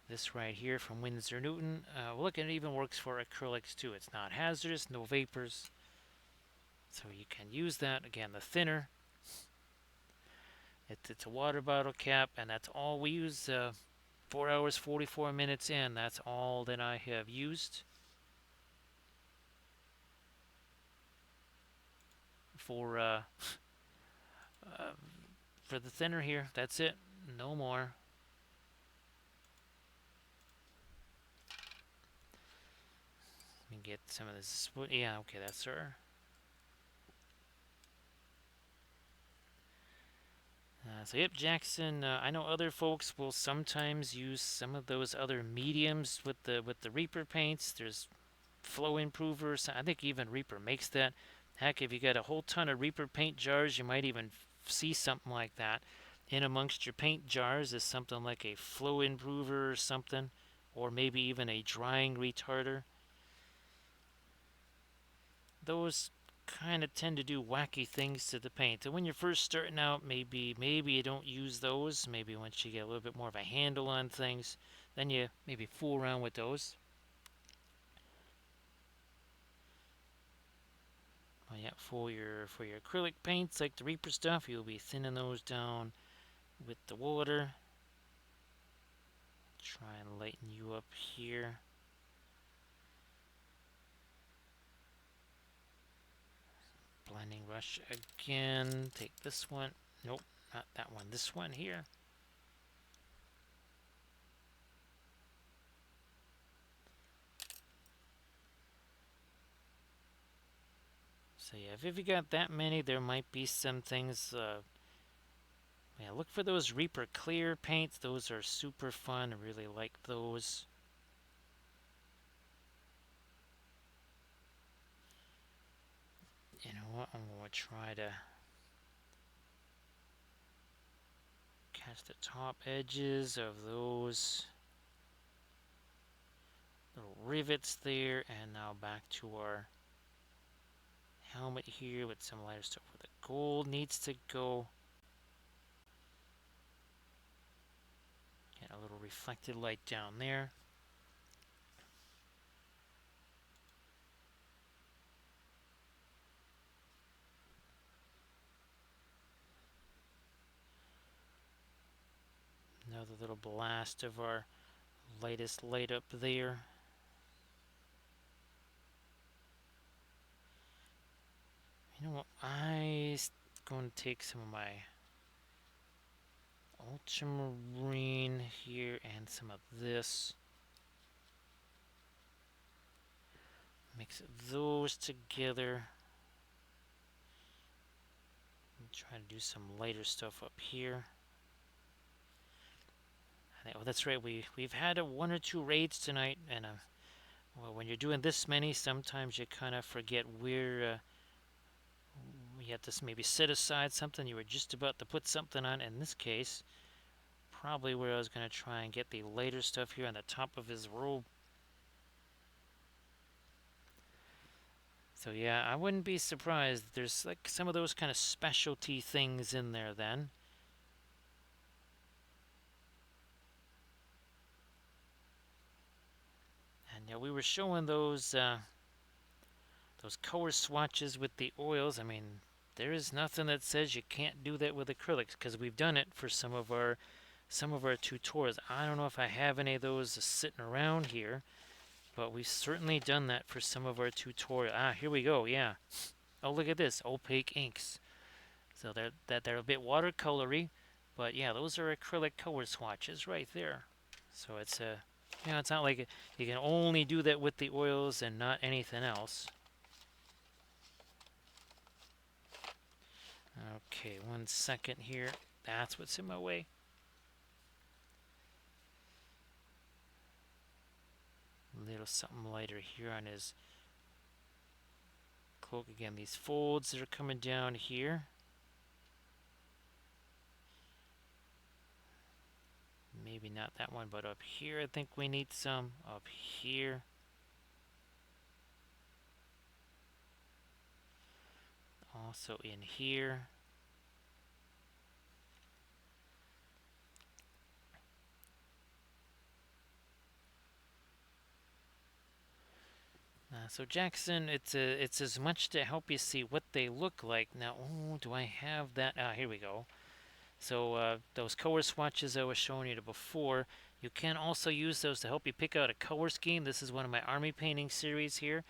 This right here from Winsor Newton. Look, it even works for acrylics too. It's not hazardous, no vapors. So you can use that. Again, the thinner. It's a water bottle cap, and that's all we use. 4 hours, 44 minutes in. That's all that I have used for uh, for the thinner here. That's it. No more. Let me get some of this. Yeah, okay, that's her. So yep, Jackson. I know other folks will sometimes use some of those other mediums with the Reaper paints. There's flow improvers. I think even Reaper makes that. Heck, if you got a whole ton of Reaper paint jars, you might even see something like that. In amongst your paint jars is something like a flow improver or something, or maybe even a drying retarder. Those kind of tend to do wacky things to the paint. And when you're first starting out, maybe you don't use those. Maybe once you get a little bit more of a handle on things, then you maybe fool around with those. Well, yeah, for your acrylic paints like the Reaper stuff, you'll be thinning those down with the water. Try and lighten you up here. Blending brush again. Take this one. Nope, not that one. This one here. So yeah, if you got that many, there might be some things. Yeah, look for those Reaper clear paints. Those are super fun. I really like those. You know what? I'm gonna try to catch the top edges of those little rivets there, and now back to our helmet here with some lighter stuff where the gold needs to go. Get a little reflected light down there. Another little blast of our lightest light up there. You know what? I'm going to take some of my ultramarine here and some of this. Mix those together. And try to do some lighter stuff up here. Oh, that's right. We've had one or two raids tonight, and well, when you're doing this many, sometimes you kind of forget where you have to maybe set aside something you were just about to put something on. In this case, probably where I was going to try and get the lighter stuff here on the top of his robe. So yeah, I wouldn't be surprised. There's like some of those kind of specialty things in there then. Yeah, we were showing those color swatches with the oils. I mean, there is nothing that says you can't do that with acrylics because we've done it for some of our tutorials. I don't know if I have any of those sitting around here, but we've certainly done that for some of our tutorials. Ah, here we go. Yeah. Oh, look at this, opaque inks. So they're a bit watercolory, but yeah, those are acrylic color swatches right there. So it's it's not like you can only do that with the oils and not anything else. Okay, 1 second here. That's what's in my way. A little something lighter here on his cloak. Again, these folds that are coming down here. Maybe not that one, but up here I think we need some. Up here. Also in here. So Jackson, it's as much to help you see what they look like. Now, oh, do I have that? Ah, here we go. So those color swatches I was showing you before, you can also use those to help you pick out a color scheme. This is one of my army painting series here.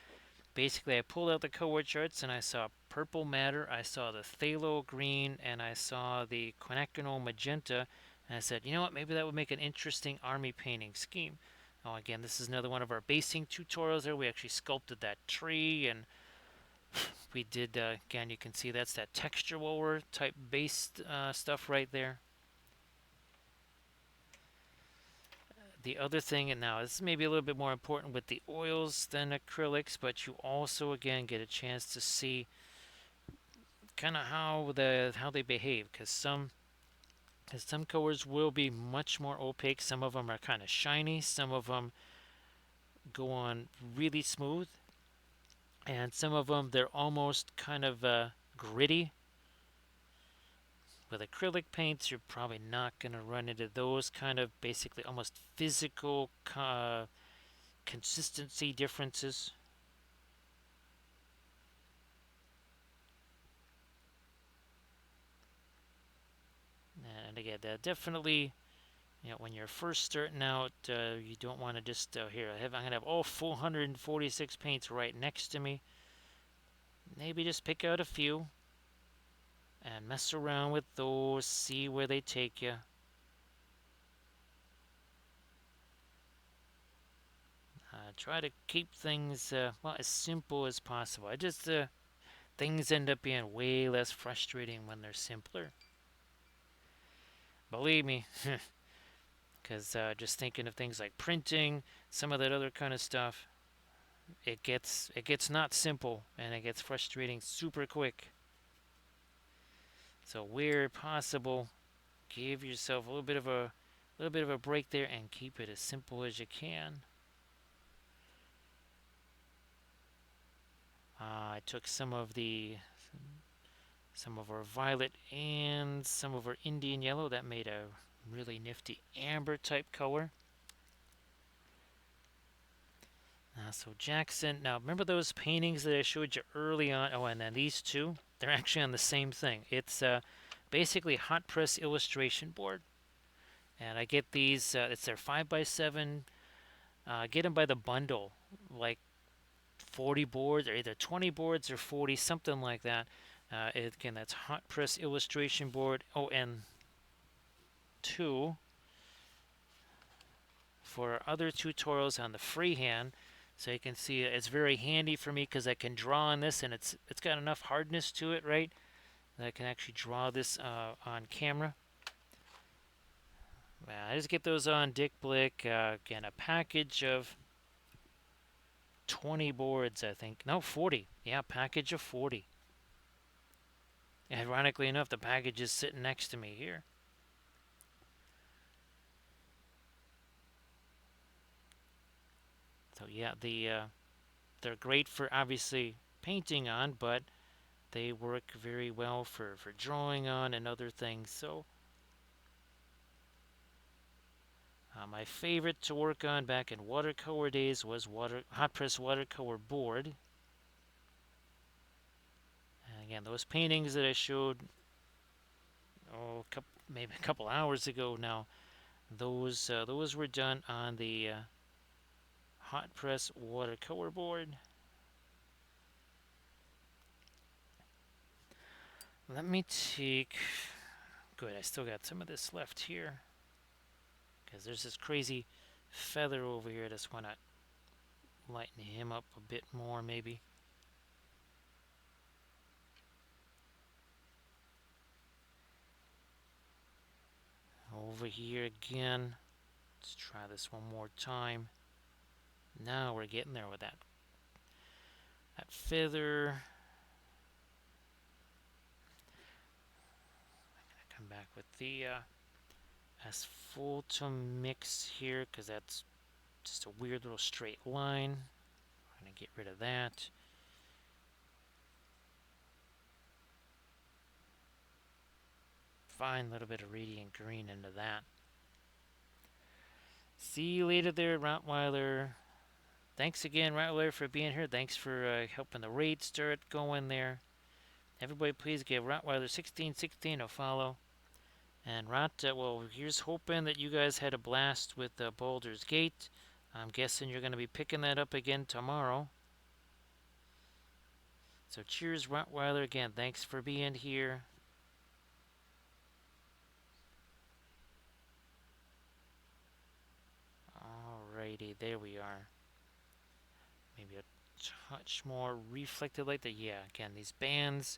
Basically, I pulled out the color charts and I saw purple matter, I saw the phthalo green, and I saw the quinacridone magenta. And I said, you know what, maybe that would make an interesting army painting scheme. Oh, again, this is another one of our basing tutorials there. We actually sculpted that tree and we did, again, you can see that's that texture roller type based stuff right there. The other thing, and now this may be a little bit more important with the oils than acrylics, but you also, again, get a chance to see kind of how they behave, because some colors will be much more opaque. Some of them are kind of shiny. Some of them go on really smooth, and some of them they're almost kind of gritty. With acrylic paints, you're probably not going to run into those kind of basically almost physical consistency differences. And again, definitely, when you're first starting out, you don't want to just here. I'm gonna have all 446 paints right next to me. Maybe just pick out a few and mess around with those. See where they take you. Try to keep things as simple as possible. Things end up being way less frustrating when they're simpler. Believe me, because just thinking of things like printing, some of that other kind of stuff, it gets not simple and it gets frustrating super quick. So where possible, give yourself a little bit of a break there and keep it as simple as you can. I took some of our violet and some of our Indian yellow. That made a really nifty amber type color. So Jackson, now remember those paintings that I showed you early on? Oh, and then these two, they're actually on the same thing. It's basically hot press illustration board. And I get these, it's their 5x7. Get them by the bundle, like 40 boards, or either 20 boards or 40, something like that. Again, that's hot press illustration board. Oh, and two for other tutorials on the freehand. So you can see it's very handy for me because I can draw on this and it's got enough hardness to it, right? That I can actually draw this on camera. I just get those on Dick Blick. Again, a package of 20 boards, I think. No, 40. Yeah, package of 40. Ironically enough, the package is sitting next to me here. So yeah, they're great for obviously painting on, but they work very well for drawing on and other things. So My favorite to work on back in watercolor days was hot press watercolor board. And again, those paintings that I showed maybe a couple hours ago now, those were done on the hot press watercolor board. Let me take. Good, I still got some of this left here because there's this crazy feather over here. I just want to lighten him up a bit more, maybe. Over here again. Let's try this one more time. Now we're getting there with that feather. Come back with the asphaltum mix here because that's just a weird little straight line. I'm going to get rid of that. Fine little bit of radiant green into that. See you later there, Rottweiler. Thanks again, Rottweiler, for being here. Thanks for helping the raid start going there. Everybody, please give Rottweiler1616 a follow. And well, here's hoping that you guys had a blast with Baldur's Gate. I'm guessing you're going to be picking that up again tomorrow. So cheers, Rottweiler. Again, thanks for being here. Alrighty, there we are. Maybe a touch more reflected light there. Yeah, again, these bands,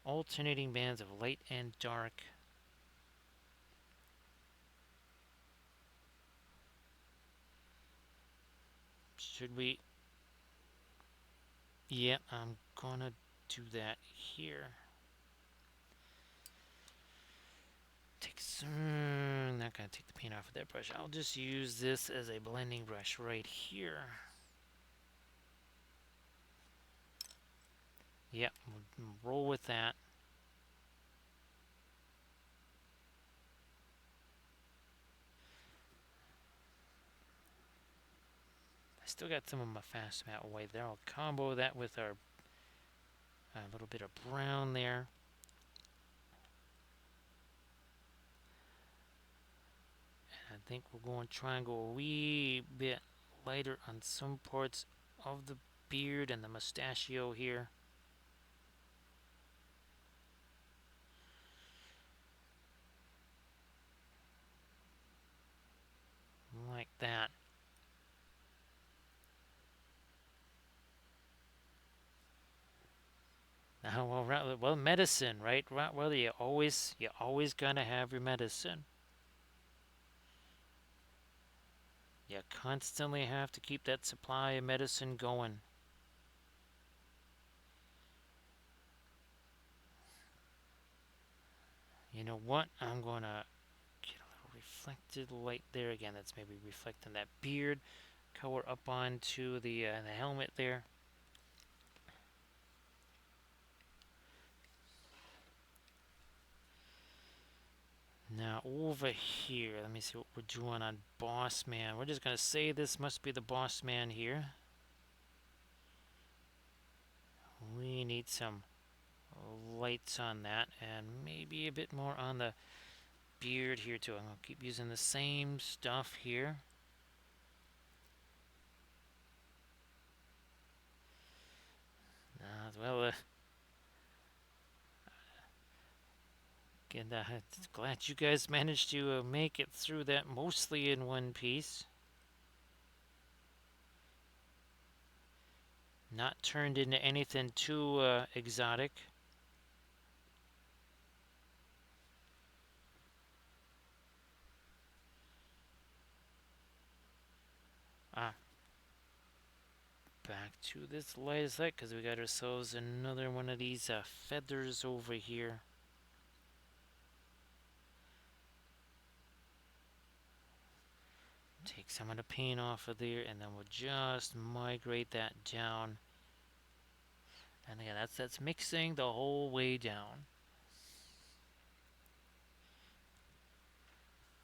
alternating bands of light and dark. Should we? Yeah, I'm gonna do that here. Not gonna take the paint off of that brush. I'll just use this as a blending brush right here. Yep, we'll roll with that. I still got some of my fast matte white there. I'll combo that with our little bit of brown there. And I think we're going to try and go a wee bit lighter on some parts of the beard and the mustachio here. Like that. Well, medicine, right? Well, you always gotta have your medicine. You constantly have to keep that supply of medicine going. You know what? I'm gonna get a little reflected light there again. That's maybe reflecting that beard color up onto the helmet there. Now over here, let me see what we're doing on Boss Man. We're just gonna say this must be the Boss Man here. We need some lights on that and maybe a bit more on the beard here too. I'm gonna keep using the same stuff here. Well, again, glad you guys managed to make it through that mostly in one piece. Not turned into anything too exotic. Back to this light as that because we got ourselves another one of these feathers over here. Take some of the paint off of there and then we'll just migrate that down. And again, that's mixing the whole way down.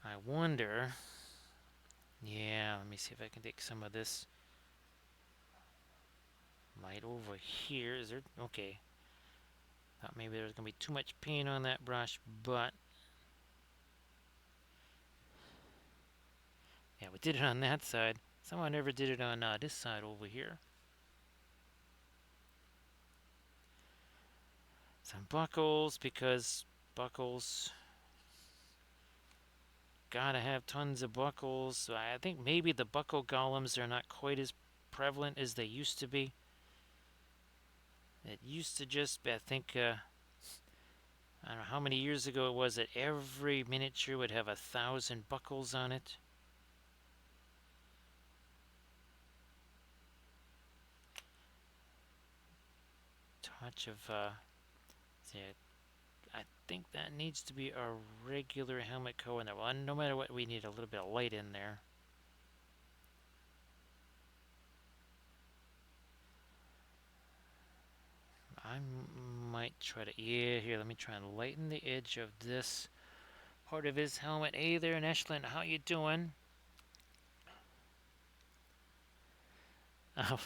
I wonder Yeah, let me see if I can take some of this light over here. Is there? Okay. Thought maybe there was going to be too much paint on that brush, but yeah, we did it on that side. Someone never did it on this side over here. Some buckles, because buckles, gotta have tons of buckles. So I think maybe the buckle golems are not quite as prevalent as they used to be. It used to just, I think, I don't know how many years ago it was that every miniature would have 1,000 buckles on it. Touch of, see, I think that needs to be a regular helmet coat in there. Well, no matter what, we need a little bit of light in there. I might try to, yeah, here, let me try and lighten the edge of this part of his helmet. Hey there, Neshlin, how you doing? Uh,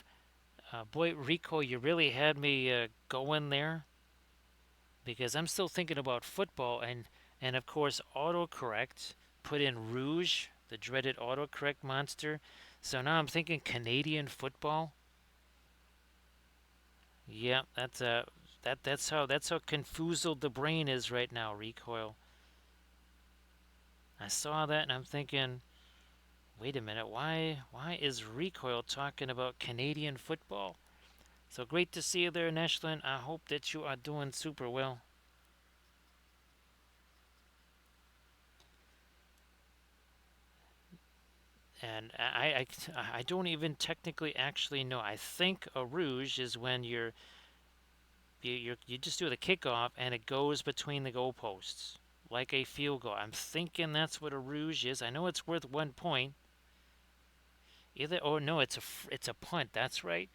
boy, Rico, you really had me going there because I'm still thinking about football and of course autocorrect put in Rouge, the dreaded autocorrect monster. So now I'm thinking Canadian football. Yeah, that's how confused the brain is right now, Recoil. I saw that and I'm thinking, wait a minute, why is Recoil talking about Canadian football? So great to see you there, Neshlin. I hope that you are doing super well. And I don't even technically actually know. I think a rouge is when you just do the kickoff and it goes between the goalposts like a field goal. I'm thinking that's what a rouge is. I know it's worth 1 point. Either or no, it's a punt. That's right.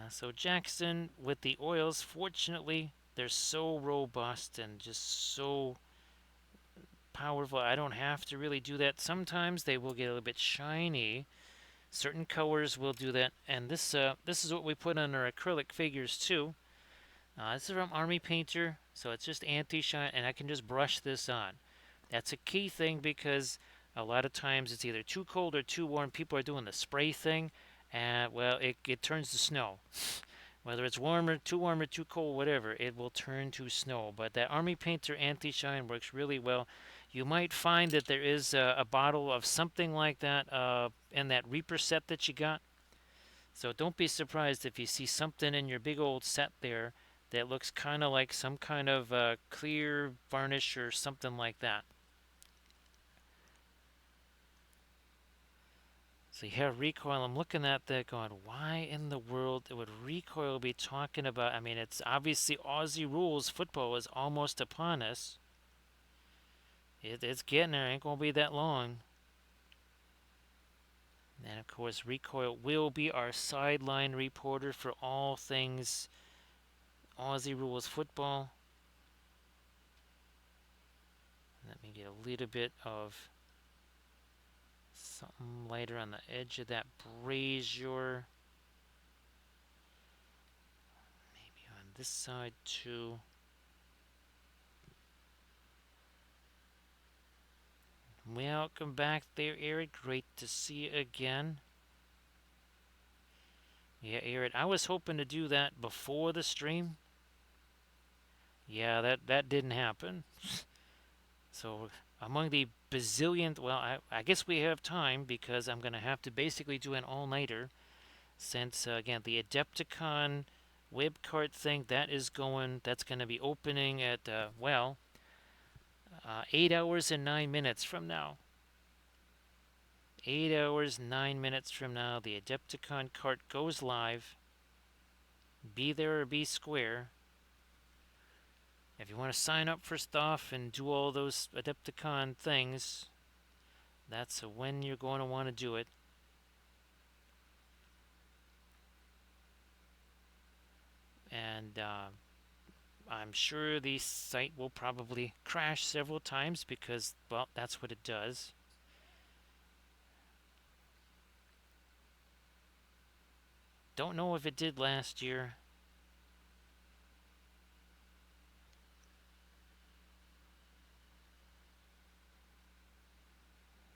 So Jackson with the oils, fortunately, they're so robust and just so powerful. I don't have to really do that. Sometimes they will get a little bit shiny. Certain colors will do that, and this is what we put on our acrylic figures too. This is from Army Painter, so it's just anti-shine, and I can just brush this on. That's a key thing because a lot of times it's either too cold or too warm. People are doing the spray thing, and well, it turns to snow. Whether it's warm or too cold, whatever, it will turn to snow. But that Army Painter anti-shine works really well. You might find that there is a bottle of something like that in that Reaper set that you got. So don't be surprised if you see something in your big old set there that looks kind of like some kind of clear varnish or something like that. So you have recoil. I'm looking at that going, why in the world would recoil be talking about? I mean, it's obviously Aussie rules. Football is almost upon us. It's getting there. Ain't going to be that long. And of course, Recoil will be our sideline reporter for all things Aussie rules football. Let me get a little bit of something lighter on the edge of that brazier. Maybe on this side too. Welcome back there, Eric. Great to see you again. Yeah, Eric, I was hoping to do that before the stream. Yeah, that didn't happen. So among the bazillion, well, I guess we have time because I'm going to have to basically do an all-nighter since, again, the Adepticon web card thing, that's going to be opening at, 8 hours and 9 minutes from now. 8 hours, 9 minutes from now, the Adepticon cart goes live. Be there or be square. If you want to sign up for stuff and do all those Adepticon things, that's when you're going to want to do it. And I'm sure the site will probably crash several times because, well, that's what it does. Don't know if it did last year.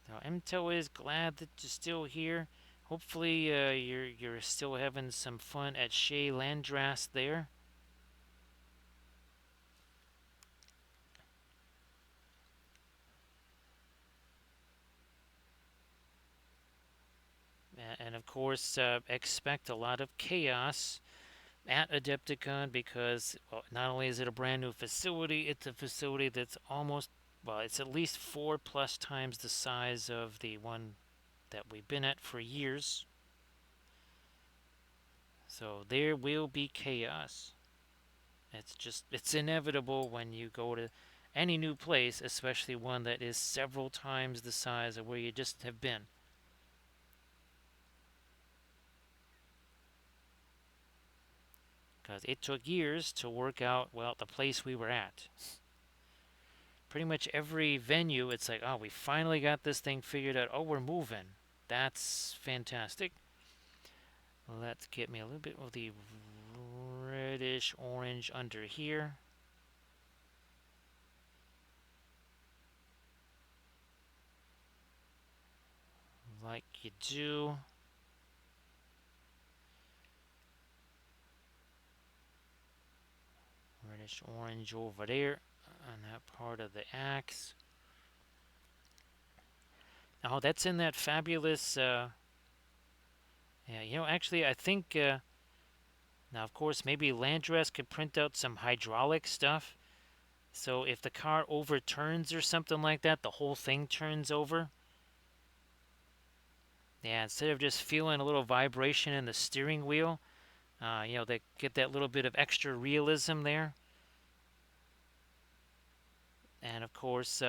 Now, MTO is glad that you're still here. Hopefully, you're still having some fun at Shea Landras there. And of course, expect a lot of chaos at Adepticon because, well, not only is it a brand new facility, it's a facility that's almost, well, it's at least 4+ times the size of the one that we've been at for years. So there will be chaos. It's inevitable when you go to any new place, especially one that is several times the size of where you just have been. Because it took years to work out, well, the place we were at. Pretty much every venue, it's like, oh, we finally got this thing figured out. Oh, we're moving. That's fantastic. Let's get me a little bit of the reddish orange under here. Like you do. Reddish orange over there on that part of the axe. Oh, that's in that fabulous. Yeah, actually, I think. Now, of course, maybe Landress could print out some hydraulic stuff. So if the car overturns or something like that, the whole thing turns over. Yeah, instead of just feeling a little vibration in the steering wheel, they get that little bit of extra realism there. And of course,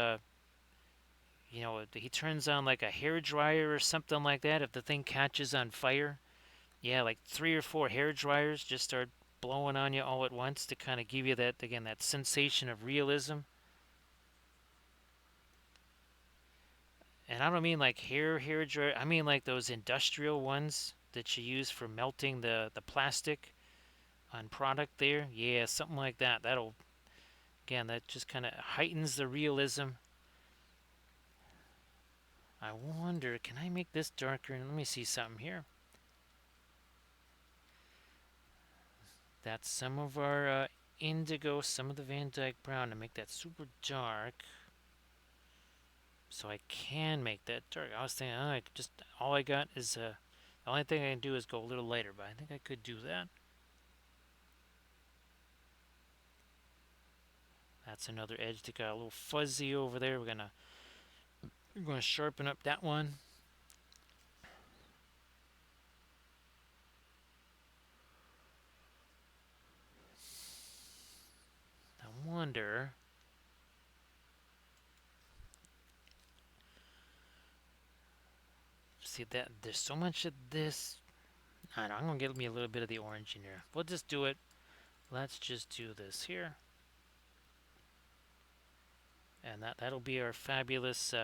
he turns on like a hair dryer or something like that if the thing catches on fire. Yeah, like 3 or 4 hair dryers just start blowing on you all at once to kind of give you that, again, that sensation of realism. And I don't mean like hair dryer. I mean like those industrial ones that you use for melting the plastic on product there. Yeah, something like that. That'll, again, that just kind of heightens the realism. I wonder, can I make this darker? Let me see something here. That's some of our indigo, some of the Van Dyke brown to make that super dark. So I can make that dark. I was thinking, I just all I got is the only thing I can do is go a little lighter, but I think I could do that. That's another edge that got a little fuzzy over there. We're gonna sharpen up that one. I wonder. See that there's so much of this. I don't know, I'm gonna get me a little bit of the orange in here. We'll just do it. Let's just do this here, and that'll be our fabulous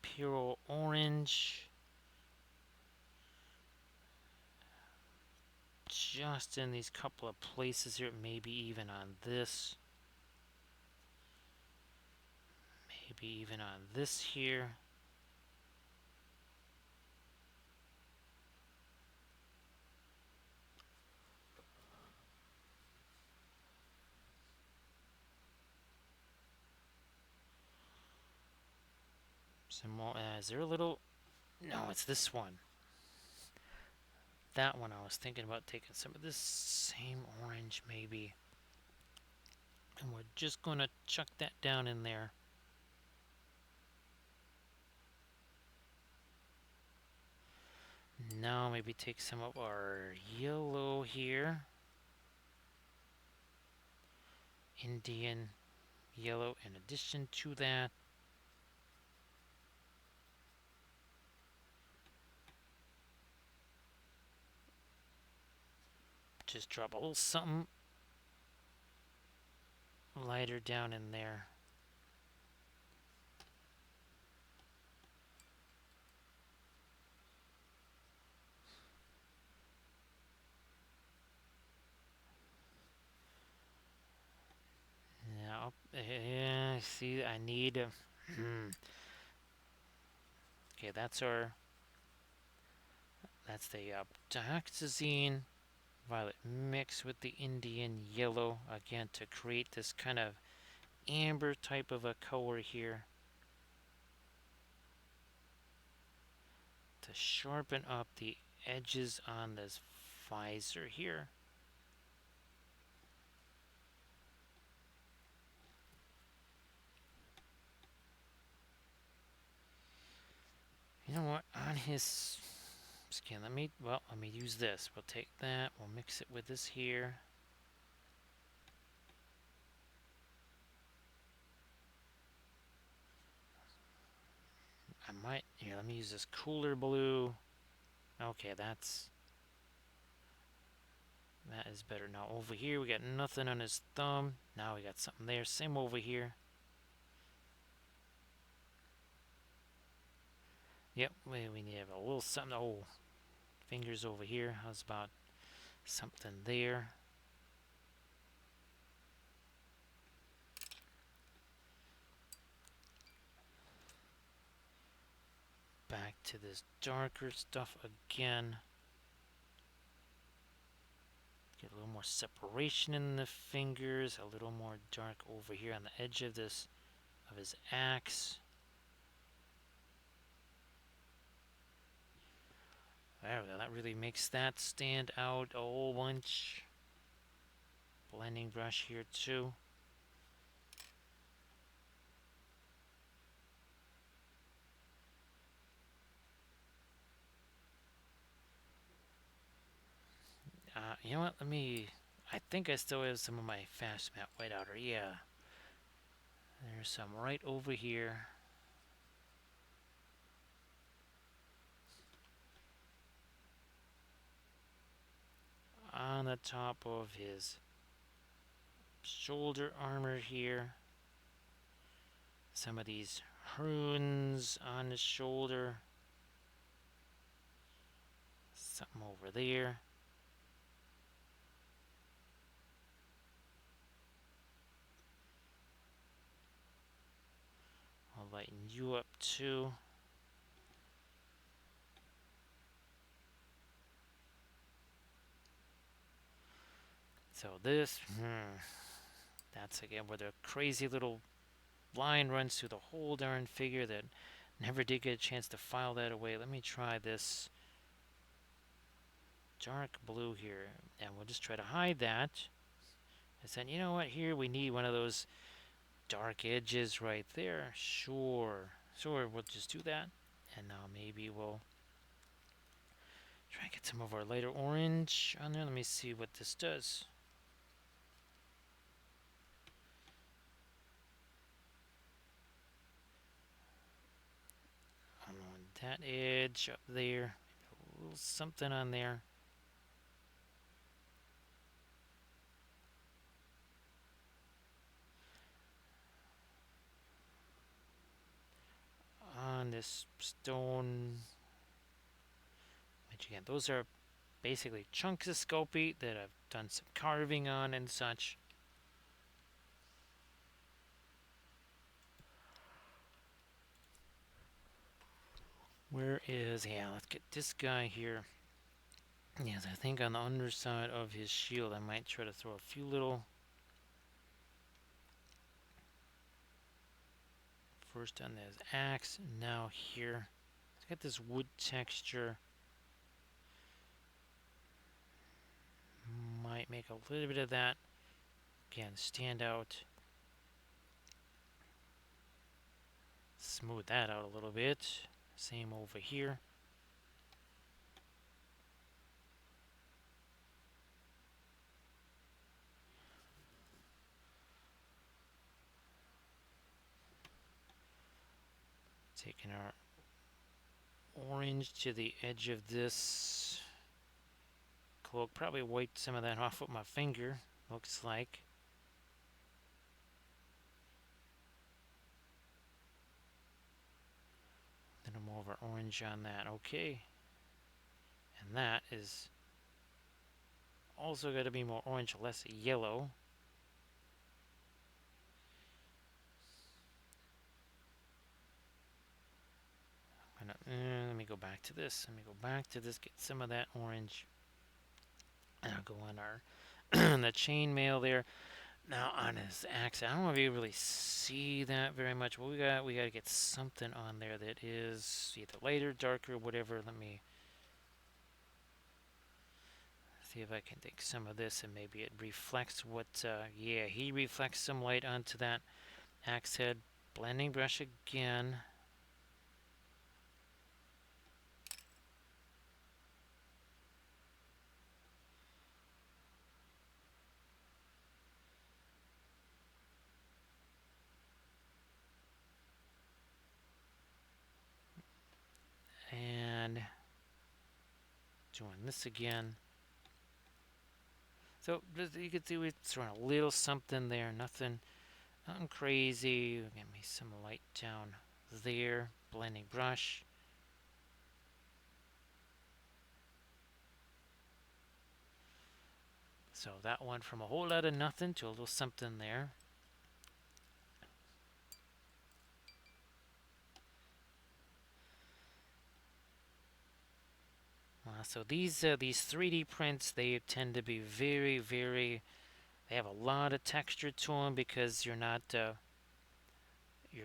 pure orange. Just in these couple of places here, maybe even on this. Maybe even on this here. Some more. Is there a little? No, it's this one. That one I was thinking about taking some of this same orange maybe. And we're just going to chuck that down in there. Now maybe take some of our yellow here. Indian yellow in addition to that. Just drop a little something lighter down in there. see, I need. Okay, that's our. That's the dioxazine violet mix with the Indian yellow again to create this kind of amber type of a color here to sharpen up the edges on this visor here. You know what? On his skin, let me use this. We'll take that. We'll mix it with this here. Here, let me use this cooler blue. Okay, that is better. Now over here, we got nothing on his thumb. Now we got something there. Same over here. Yep, we need to have a little something. Oh, fingers over here. How's about something there? Back to this darker stuff again. Get a little more separation in the fingers, a little more dark over here on the edge of his axe. There we go. That really makes that stand out a whole bunch. Blending brush here too. You know what? I think I still have some of my fast matte white outer. Yeah. There's some right over here. On the top of his shoulder armor here. Some of these runes on his shoulder. Something over there. I'll lighten you up too. So this, that's again where the crazy little line runs through the whole darn figure that never did get a chance to file that away. Let me try this dark blue here, and we'll just try to hide that. I said, you know what, here we need one of those dark edges right there. Sure, we'll just do that. And now maybe we'll try and get some of our lighter orange on there. Let me see what this does. On that edge up there, maybe a little something on there. On this stone, which again, those are basically chunks of Sculpey that I've done some carving on and such. Where is, yeah, let's get this guy here. Yes, I think on the underside of his shield, I might try to throw a few little. First on his axe, now here. Let's get this wood texture. Might make a little bit of that, again, stand out. Smooth that out a little bit. Same over here. Taking our orange to the edge of this cloak. Probably wiped some of that off with my finger, looks like. Then I'm over orange on that. Okay. And that is also got to be more orange, less yellow. Let me go back to this. Let me go back to this. Get some of that orange. And I'll go on our the chainmail there. Now on his axe, I don't know if you really see that very much. What we got to get something on there that is either lighter, darker, whatever. Let me see if I can take some of this and maybe it reflects what. Yeah, he reflects some light onto that axe head. Blending brush again. And doing this again. So you can see we're throwing a little something there. Nothing crazy. Get me some light down there. Blending brush. So that went from a whole lot of nothing to a little something there. So these 3D prints, they tend to be very. They have a lot of texture to them because you're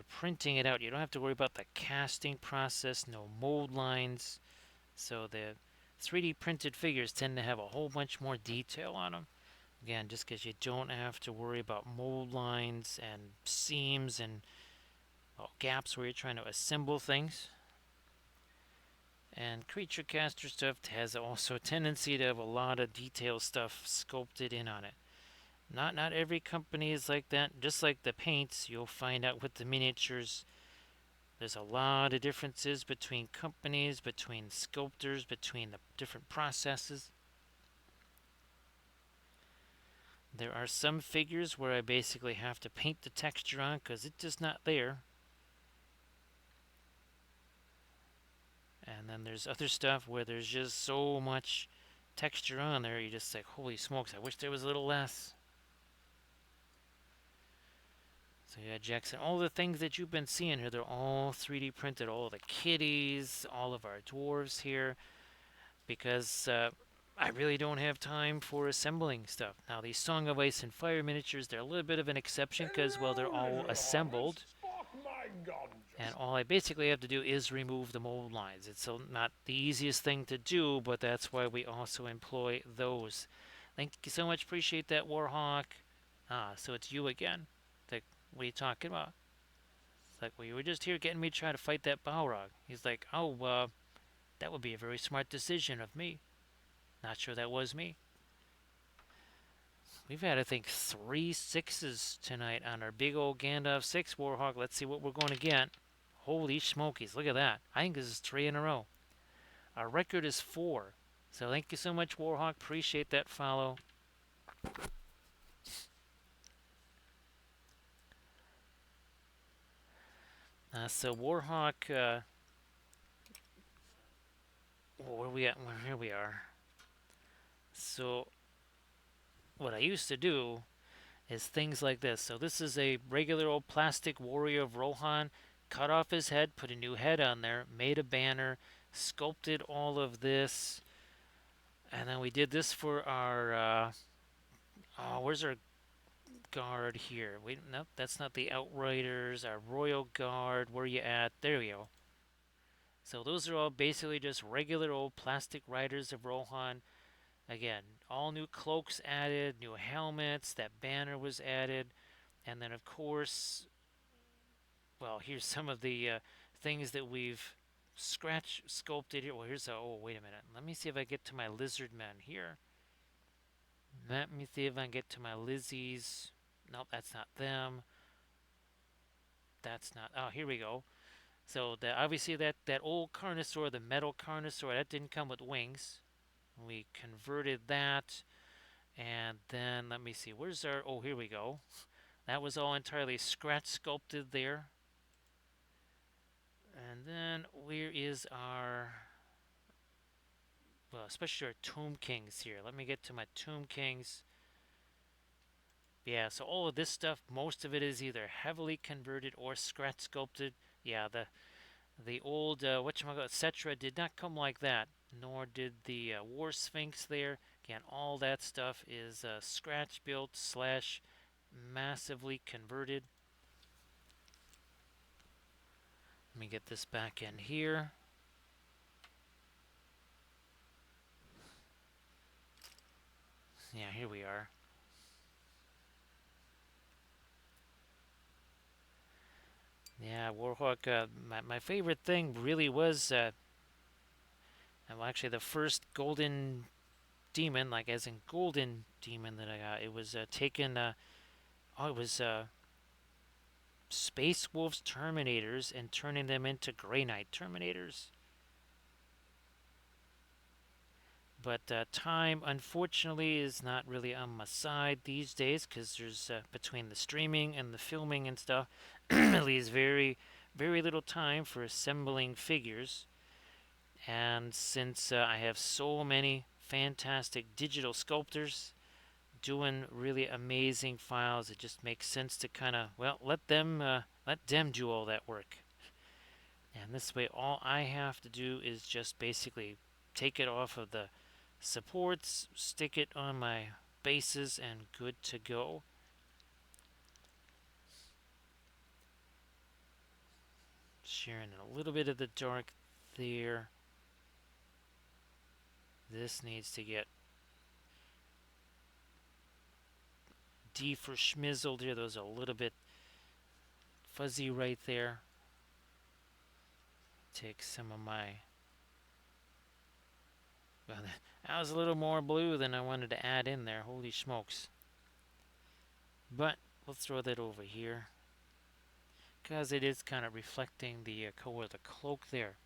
printing it out. You don't have to worry about the casting process. No mold lines. So the 3D printed figures tend to have a whole bunch more detail on them. Again, just because you don't have to worry about mold lines and seams and gaps where you're trying to assemble things. And creature caster stuff has also a tendency to have a lot of detail stuff sculpted in on it. Not every company is like that. Just like the paints, you'll find out with the miniatures. There's a lot of differences between companies, between sculptors, between the different processes. There are some figures where I basically have to paint the texture on because it's just not there. And then there's other stuff where there's just so much texture on there, you just like, holy smokes, I wish there was a little less. So yeah, Jackson, all the things that you've been seeing here, they're all 3D printed. All the kitties, all of our dwarves here, because I really don't have time for assembling stuff. Now these Song of Ice and Fire miniatures, they're a little bit of an exception because, well, they're Hello, all little hobbits. assembled. Spark my gun, And John. all I basically have to do is remove the mold lines. It's not the easiest thing to do, but that's why we also employ those. Thank you so much. Appreciate that, Warhawk. So it's you again. Like, what are you talking about? It's like, well, you were just here getting me to try to fight that Balrog. He's like, oh, that would be a very smart decision of me. Not sure that was me. We've had, I think, 3 6s tonight on our big old Gandalf 6 Warhawk. Let's see what we're going to get. Holy smokies, look at that. I think this is 3 in a row. Our record is 4. So thank you so much, Warhawk. Appreciate that follow. So Warhawk, where are we at? Well, here we are. So what I used to do is things like this. So this is a regular old plastic warrior of Rohan. Cut off his head, put a new head on there, made a banner, sculpted all of this, and then we did this for our. Oh, where's our guard here? Wait, nope, that's not the Outriders. Our Royal Guard. Where you at? There we go. So those are all basically just regular old plastic riders of Rohan. Again, all new cloaks added, new helmets. That banner was added, and then of course, well, here's some of the things that we've scratch sculpted here. Well, here's a. Oh, wait a minute. Let me see if I get to my lizard men here. Let me see if I can get to my Lizzies. Nope, that's not them. That's not. Oh, here we go. So obviously that old Carnosaur, the metal Carnosaur, that didn't come with wings. We converted that, and then let me see. Where's our? Oh, here we go. That was all entirely scratch sculpted there. And then where is our? Well, especially our Tomb Kings here. Let me get to my Tomb Kings. Yeah, so all of this stuff, most of it is either heavily converted or scratch sculpted. Yeah, The old whatchamacallit, etc. did not come like that, nor did the War Sphinx there. Again, all that stuff is scratch built slash massively converted. Let me get this back in here. Yeah, here we are. Yeah, Warhawk. My favorite thing really was, well, actually, the first golden demon, like as in golden demon that I got. It was taken. Oh, it was Space Wolves Terminators and turning them into Grey Knight Terminators. But time, unfortunately, is not really on my side these days because there's between the streaming and the filming and stuff, it leaves very little time for assembling figures. And since I have so many fantastic digital sculptors doing really amazing files, it just makes sense to kind of, well, let them do all that work. And this way, all I have to do is just basically take it off of the supports, stick it on my bases, and good to go. Sharing a little bit of the dark there. This needs to get schmizzled here. Those are a little bit fuzzy right there. Take some of my... Well, that was a little more blue than I wanted to add in there. Holy smokes. But we'll throw that over here, because it is kind of reflecting the color of the cloak there.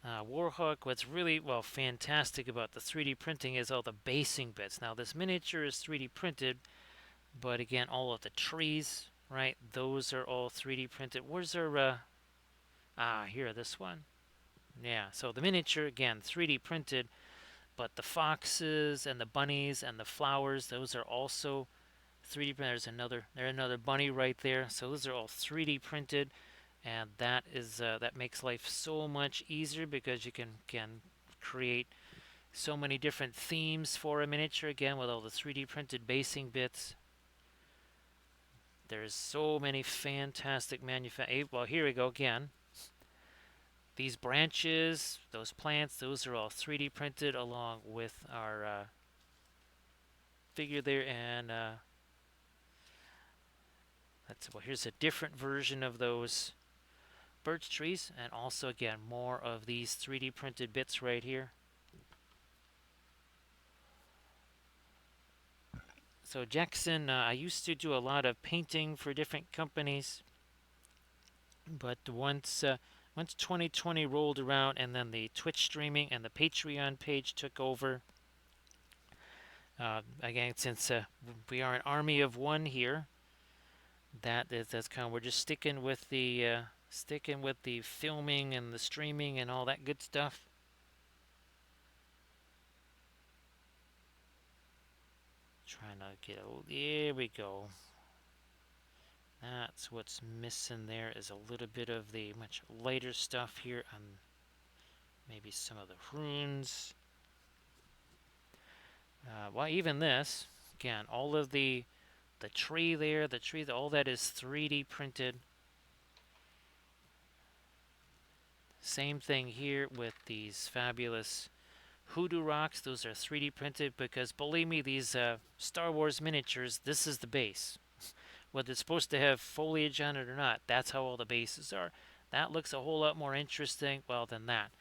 Warhawk, what's really, well, fantastic about the 3D printing is all the basing bits. Now, this miniature is 3D printed, but again, all of the trees, right, those are all 3D printed. Where's our, here, this one. Yeah, so the miniature, again, 3D printed, but the foxes and the bunnies and the flowers, those are also 3D printed. There's another bunny right there. So those are all 3D printed, and that makes life so much easier because you can create so many different themes for a miniature again with all the 3D printed basing bits. There's so many fantastic well, here we go again. These branches, those plants, those are all 3D printed along with our figure there, and here's a different version of those birch trees, and also again more of these 3D printed bits right here. So Jackson, I used to do a lot of painting for different companies, but once 2020 rolled around and then the Twitch streaming and the Patreon page took over, again, since we are an army of one here, that's kind of, we're just sticking with the filming and the streaming and all that good stuff. Trying to get there we go. That's what's missing there, is a little bit of the much lighter stuff here on maybe some of the runes. Well, even this, again, all of the tree there, all that is 3D printed. Same thing here with these fabulous hoodoo rocks. Those are 3D printed because, believe me, these Star Wars miniatures, this is the base. Whether it's supposed to have foliage on it or not, that's how all the bases are. That looks a whole lot more interesting, well, than that,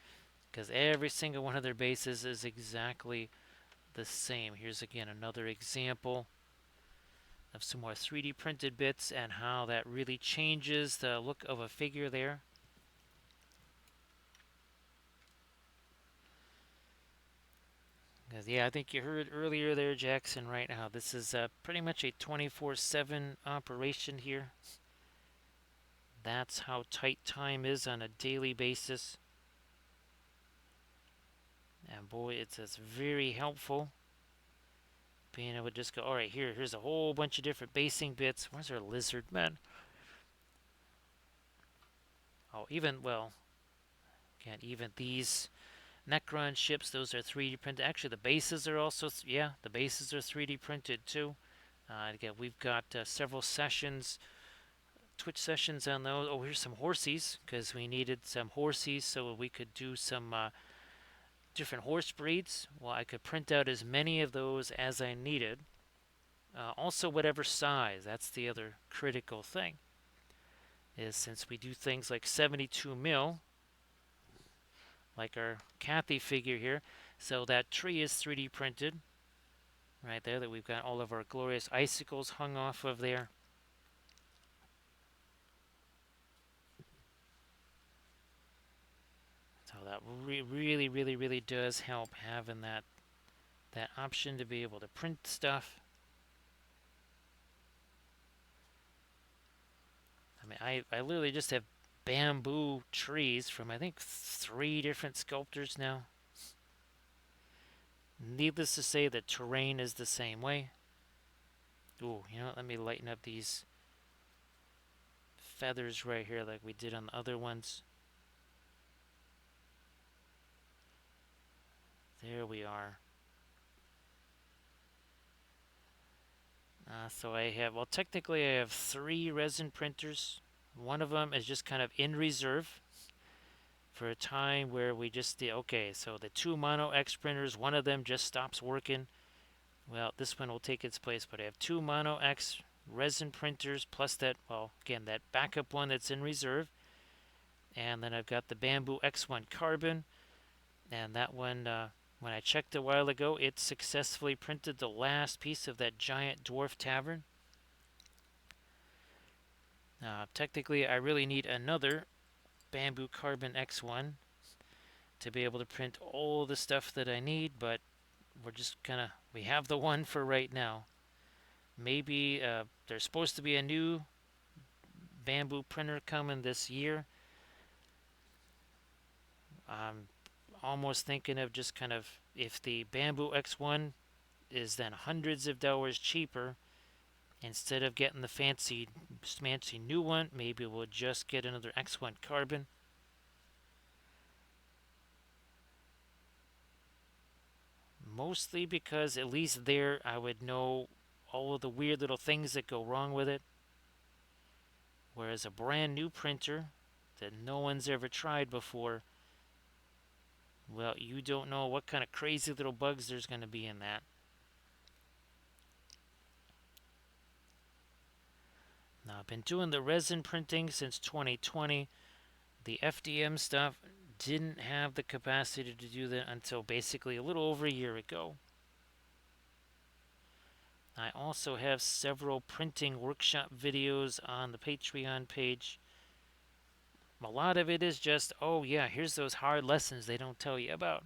because every single one of their bases is exactly the same. Here's again another example of some more 3D printed bits and how that really changes the look of a figure there. Because, yeah, I think you heard earlier there, Jackson, right now. This is pretty much a 24/7 operation here. That's how tight time is on a daily basis. And boy, it's very helpful being able to just go, all right, here's a whole bunch of different basing bits. Where's our lizard, man? Oh, even, well, again, even these Necron ships, those are 3D printed. Actually, the bases are also, yeah, the bases are 3D printed too. Again, we've got several sessions, Twitch sessions on those. Oh, here's some horsies, because we needed some horsies so we could do some different horse breeds. Well, I could print out as many of those as I needed. Also, whatever size. That's the other critical thing. Is since we do things like 72 mil, like our Kathy figure here, so that tree is 3D printed right there. That we've got all of our glorious icicles hung off of there. So that really does help having that option to be able to print stuff. I mean, I literally just have bamboo trees from I think 3 different sculptors now. Needless to say, the terrain is the same way. Ooh, you know what? Let me lighten up these feathers right here like we did on the other ones. There we are. So I have, well, technically I have 3 resin printers. One of them is just kind of in reserve for a time where we just did, okay, so the 2 Mono X printers, one of them just stops working. Well, this one will take its place, but I have 2 Mono X resin printers plus that, well, again, that backup one that's in reserve. And then I've got the Bamboo X1 Carbon, and that one, when I checked a while ago, it successfully printed the last piece of that giant dwarf tavern. Technically, I really need another Bamboo Carbon X1 to be able to print all the stuff that I need, but we're just kind of, we have the one for right now. Maybe there's supposed to be a new bamboo printer coming this year. I'm almost thinking of just kind of, if the Bamboo X1 is then hundreds of dollars cheaper, instead of getting the fancy new one, maybe we'll just get another X1 Carbon. Mostly because at least there I would know all of the weird little things that go wrong with it. Whereas a brand new printer that no one's ever tried before, well, you don't know what kind of crazy little bugs there's going to be in that. Now, I've been doing the resin printing since 2020. The FDM stuff didn't have the capacity to do that until basically a little over a year ago. I also have several printing workshop videos on the Patreon page. A lot of it is just, oh yeah, here's those hard lessons they don't tell you about.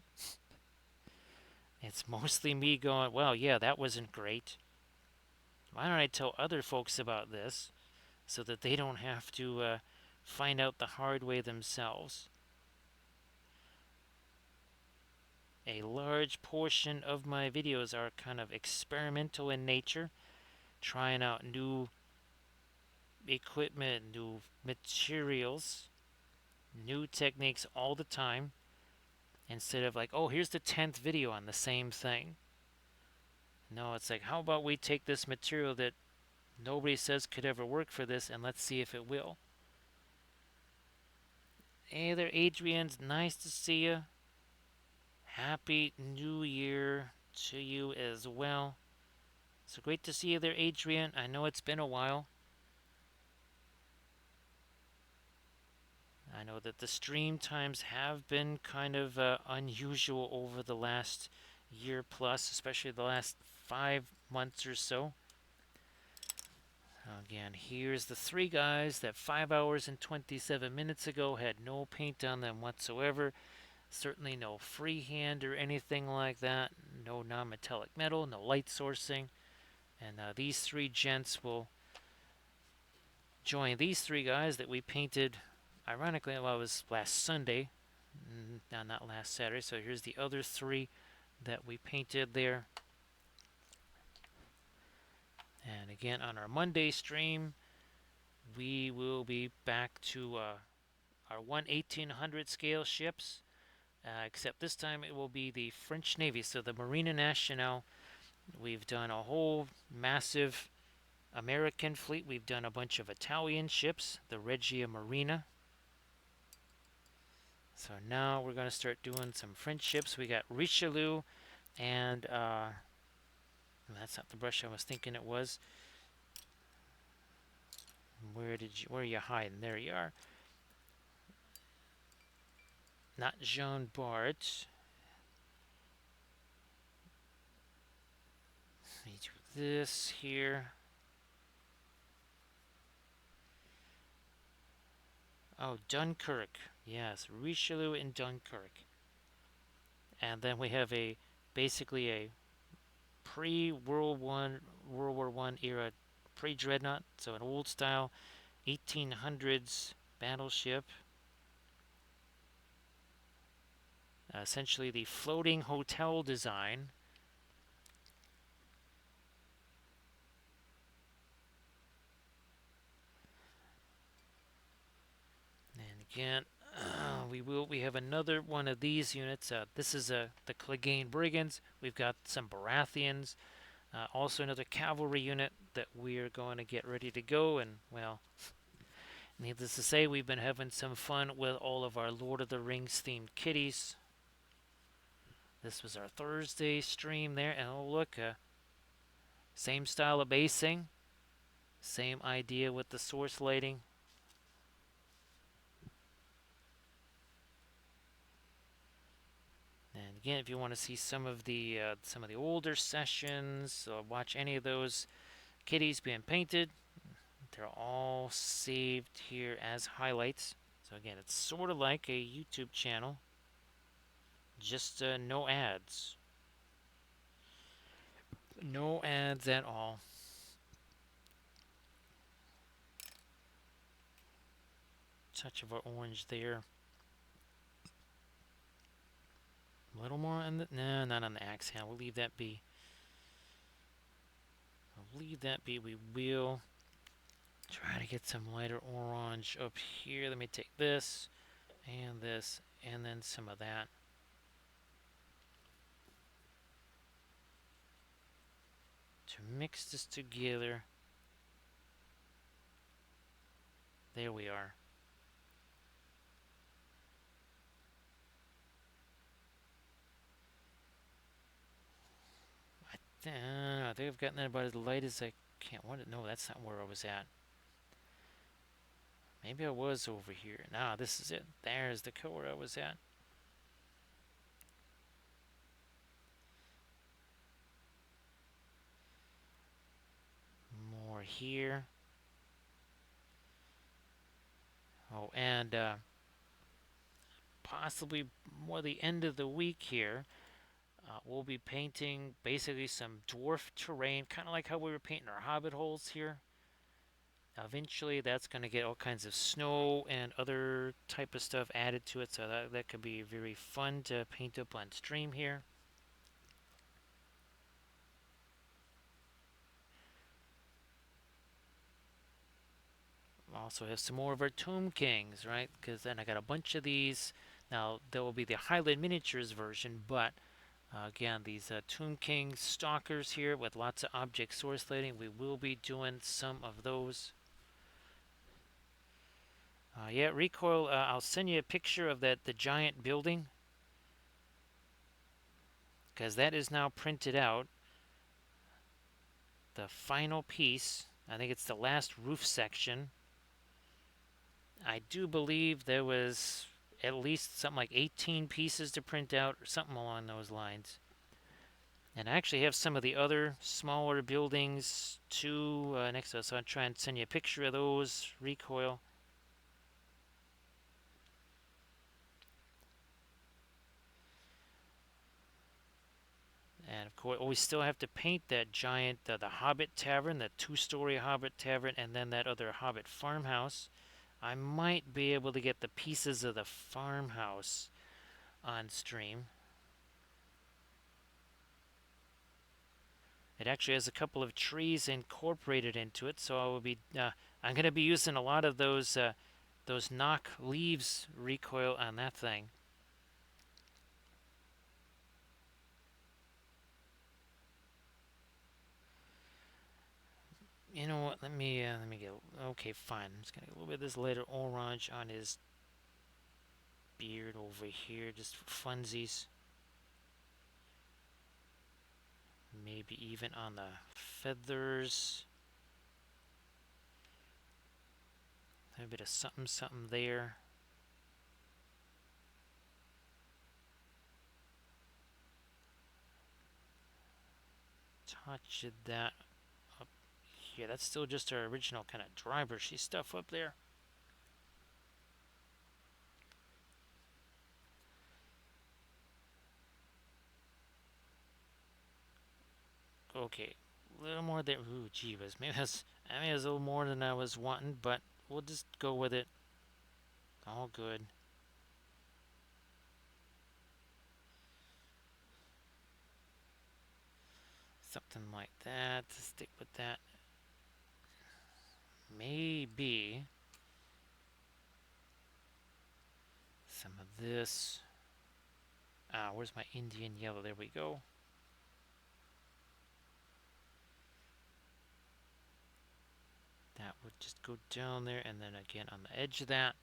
It's mostly me going, well, yeah, that wasn't great. Why don't I tell other folks about this so that they don't have to find out the hard way themselves? A large portion of my videos are kind of experimental in nature, trying out new equipment, new materials, new techniques all the time, instead of like, oh, here's the 10th video on the same thing. No, it's like, how about we take this material that nobody says could ever work for this and let's see if it will. Hey there, Adrian's nice to see you. Happy New Year to you as well. So great to see you there, Adrian. I know it's been a while. I know that the stream times have been kind of unusual over the last year plus, especially the last 5 months or so. Again, here's the 3 guys that 5 hours and 27 minutes ago had no paint on them whatsoever. Certainly no freehand or anything like that. No non-metallic metal, no light sourcing. And these 3 gents will join these 3 guys that we painted, ironically, well, it was last Sunday. No, not last Saturday. So here's the other 3 that we painted there. And again, on our Monday stream, we will be back to our 1800 scale ships, except this time it will be the French Navy. So the Marine Nationale, we've done a whole massive American fleet. We've done a bunch of Italian ships, the Regia Marina. So now we're going to start doing some French ships. We got Richelieu and that's not the brush I was thinking it was. Where are you hiding? There you are. Not Jean Bart. Let me do this here. Oh, Dunkirk. Yes, Richelieu in Dunkirk. And then we have basically a World War One era pre-dreadnought, so an old style 1800s battleship. Essentially the floating hotel design. And again, we have another one of these units. This is the Clegane Brigands. We've got some Baratheons. Also another cavalry unit that we're going to get ready to go. And well, needless to say, we've been having some fun with all of our Lord of the Rings themed kitties. This was our Thursday stream there. And oh look, same style of basing. Same idea with the source lighting. And again, if you want to see some of the older sessions, watch any of those kitties being painted, they're all saved here as highlights. So again, it's sort of like a YouTube channel, just no ads. No ads at all. Touch of our orange there. A little more on the... No, not on the axe hand. We'll leave that be. We will try to get some lighter orange up here. Let me take this, and then some of that. To mix this together. There we are. I think I've gotten that about as light as I can. No, that's not where I was at. Maybe I was over here. Nah, this is it. There's the color I was at. More here. Oh, and possibly more the end of the week here. We'll be painting basically some dwarf terrain, kind of like how we were painting our hobbit holes here. Eventually, that's going to get all kinds of snow and other type of stuff added to it, so that could be very fun to paint up on stream here. Also have some more of our Tomb Kings, right? Because then I got a bunch of these. Now, there will be the Highland Miniatures version, but again, these Tomb King stalkers here with lots of object source lighting, we will be doing some of those. Yeah, Recoil, I'll send you a picture of the giant building, because that is now printed out. The final piece, I think it's the last roof section. I do believe there was at least something like 18 pieces to print out or something along those lines. And I actually have some of the other smaller buildings too next to us, so I'll try and send you a picture of those. Recoil. And of course, we still have to paint that giant, the Hobbit Tavern, the two-story Hobbit Tavern, and then that other Hobbit farmhouse. I might be able to get the pieces of the farmhouse on stream. It actually has a couple of trees incorporated into it, so I will be. I'm going to be using a lot of those those knock leaves recoil on that thing. You know what? Let me get. Okay, fine. I'm just gonna get a little bit of this lighter orange on his beard over here, just for funsies. Maybe even on the feathers. A bit of something, something there. Touch that up here. That's still just our original kind of dry brushy stuff up there. Okay, a little more there. Ooh, jeebus. Maybe that's a little more than I was wanting, but we'll just go with it. All good. Something like that. Stick with that. Maybe some of this. Ah, where's my Indian yellow? There we go. That would just go down there, and then again on the edge of that.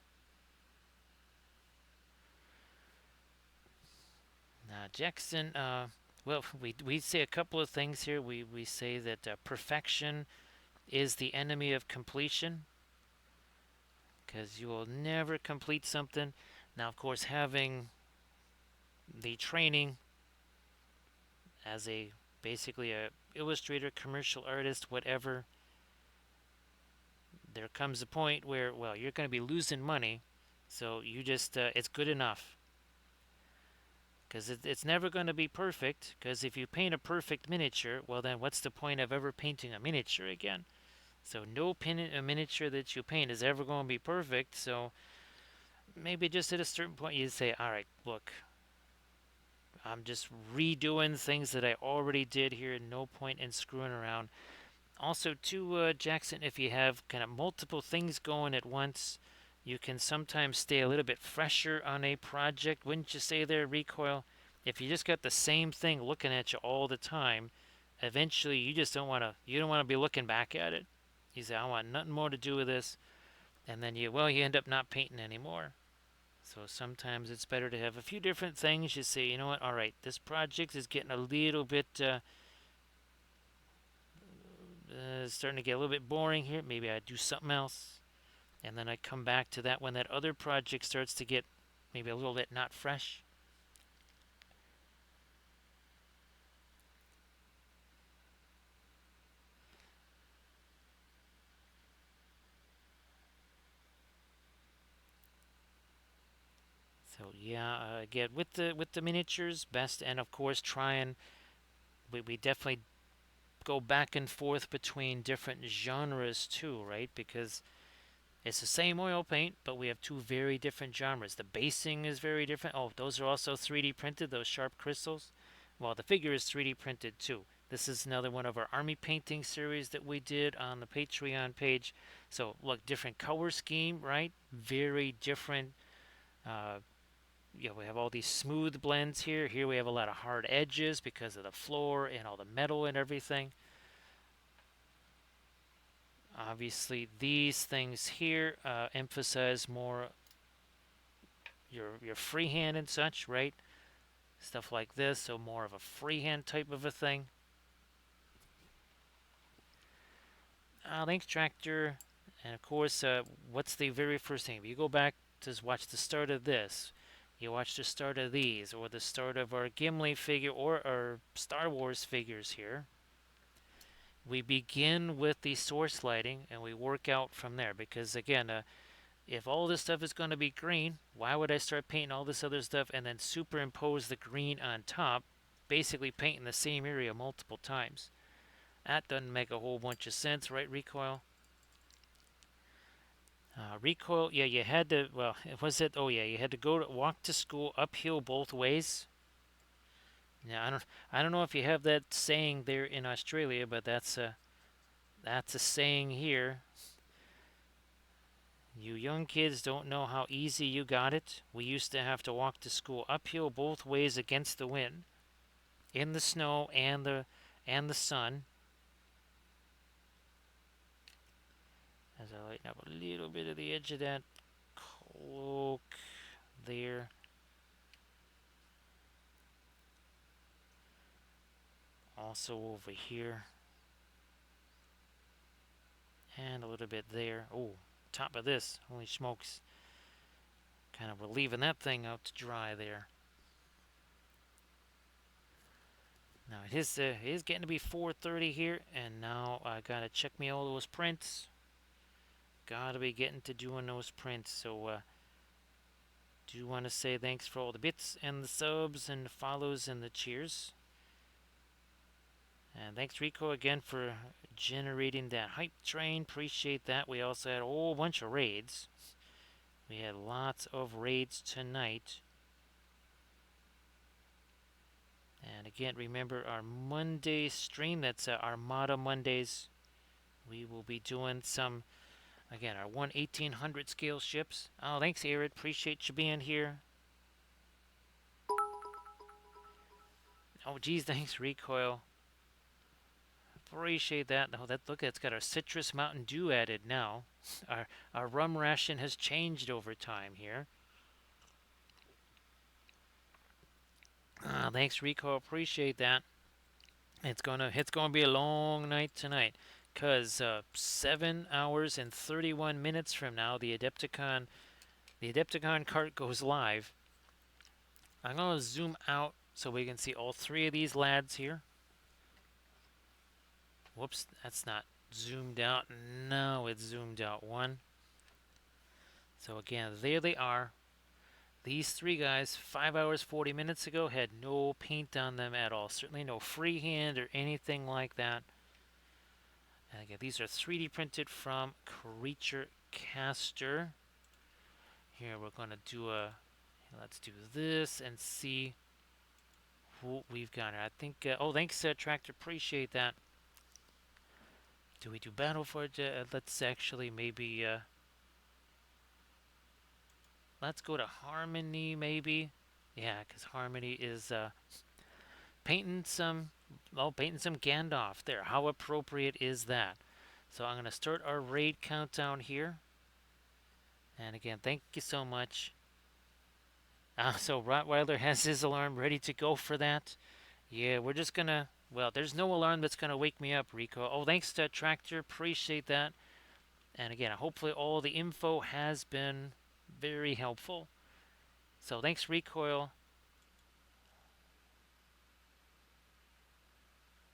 Now, Jackson, well, we say a couple of things here. We say that perfection is the enemy of completion, because you will never complete something. Now, of course, having the training as a basically a illustrator, commercial artist, whatever, there comes a point where, well, you're going to be losing money, so you just it's good enough, because it's never going to be perfect. Because if you paint a perfect miniature, well, then what's the point of ever painting a miniature again? So no a miniature that you paint is ever going to be perfect. So maybe just at a certain point you say, all right, look, I'm just redoing things that I already did here. No point in screwing around. Also, too, Jackson, if you have kind of multiple things going at once, you can sometimes stay a little bit fresher on a project. Wouldn't you say there, Recoil? If you just got the same thing looking at you all the time, eventually you just don't want to. You don't want to be looking back at it. You say, I want nothing more to do with this, and then you end up not painting anymore. So sometimes it's better to have a few different things. You say, you know what? All right, this project is getting a little bit starting to get a little bit boring here. Maybe I do something else, and then I come back to that when that other project starts to get maybe a little bit not fresh. So yeah, again with the miniatures, best, and of course try and we definitely go back and forth between different genres too, right? Because it's the same oil paint, but we have two very different genres. The basing is very different. Oh, those are also 3D printed, those sharp crystals. Well, the figure is 3D printed too. This is another one of our army painting series that we did on the Patreon page. So, look, different color scheme, right? Very different. Uh, we have all these smooth blends here. Here we have a lot of hard edges because of the floor and all the metal and everything. Obviously, these things here emphasize more your freehand and such, right? Stuff like this, so more of a freehand type of a thing. Link tractor, and of course, what's the very first thing? If you go back to watch the start of this, you watch the start of these, or the start of our Gimli figure, or our Star Wars figures here. We begin with the source lighting, and we work out from there. Because again, if all this stuff is going to be green, why would I start painting all this other stuff and then superimpose the green on top, basically painting the same area multiple times? That doesn't make a whole bunch of sense, right, Recoil? Recoil, yeah, you had to, well, was it, oh yeah, you had to walk to school uphill both ways. Yeah, I don't know if you have that saying there in Australia, but that's a saying here. You young kids don't know how easy you got it. We used to have to walk to school uphill both ways against the wind, in the snow and the sun. As I lighten up a little bit of the edge of that cloak there. Also over here. And a little bit there. Oh, top of this. Holy smokes. Kind of relieving that thing out to dry there. Now it is getting to be 4:30 here, and now I gotta check me all those prints. Gotta be getting to doing those prints. So do want to say thanks for all the bits and the subs and the follows and the cheers. And thanks Rico again for generating that hype train. Appreciate that. We also had a whole bunch of raids. We had lots of raids tonight. And again, remember our Monday stream. That's Armada Mondays. We will be doing some, again, our 1/1800 scale ships. Oh, thanks, Arid. Appreciate you being here. Oh, geez, thanks, Recoil. Appreciate that. Oh, that look, it's got our Citrus Mountain Dew added now. Our rum ration has changed over time here. Thanks, Rico. Appreciate that. It's gonna be a long night tonight, cause 7 hours and 31 minutes from now, the Adepticon cart goes live. I'm gonna zoom out so we can see all three of these lads here. Whoops, that's not zoomed out. No, it's zoomed out one. So again, there they are. These three guys, 5 hours 40 minutes ago, had no paint on them at all. Certainly no freehand or anything like that. And again, these are 3D printed from Creature Caster. Here we're going to do let's do this and see what we've got here. I think, oh, thanks, Tractor, appreciate that. Do we do Battleforge? Let's actually maybe, let's go to Harmony maybe. Yeah, because Harmony is painting some Gandalf there. How appropriate is that? So I'm going to start our raid countdown here. And again, thank you so much. So Rottweiler has his alarm ready to go for that. Yeah, we're just going to... Well, there's no alarm that's going to wake me up, Rico. Oh, thanks to Tractor. Appreciate that. And again, hopefully all the info has been very helpful. So thanks, Recoil.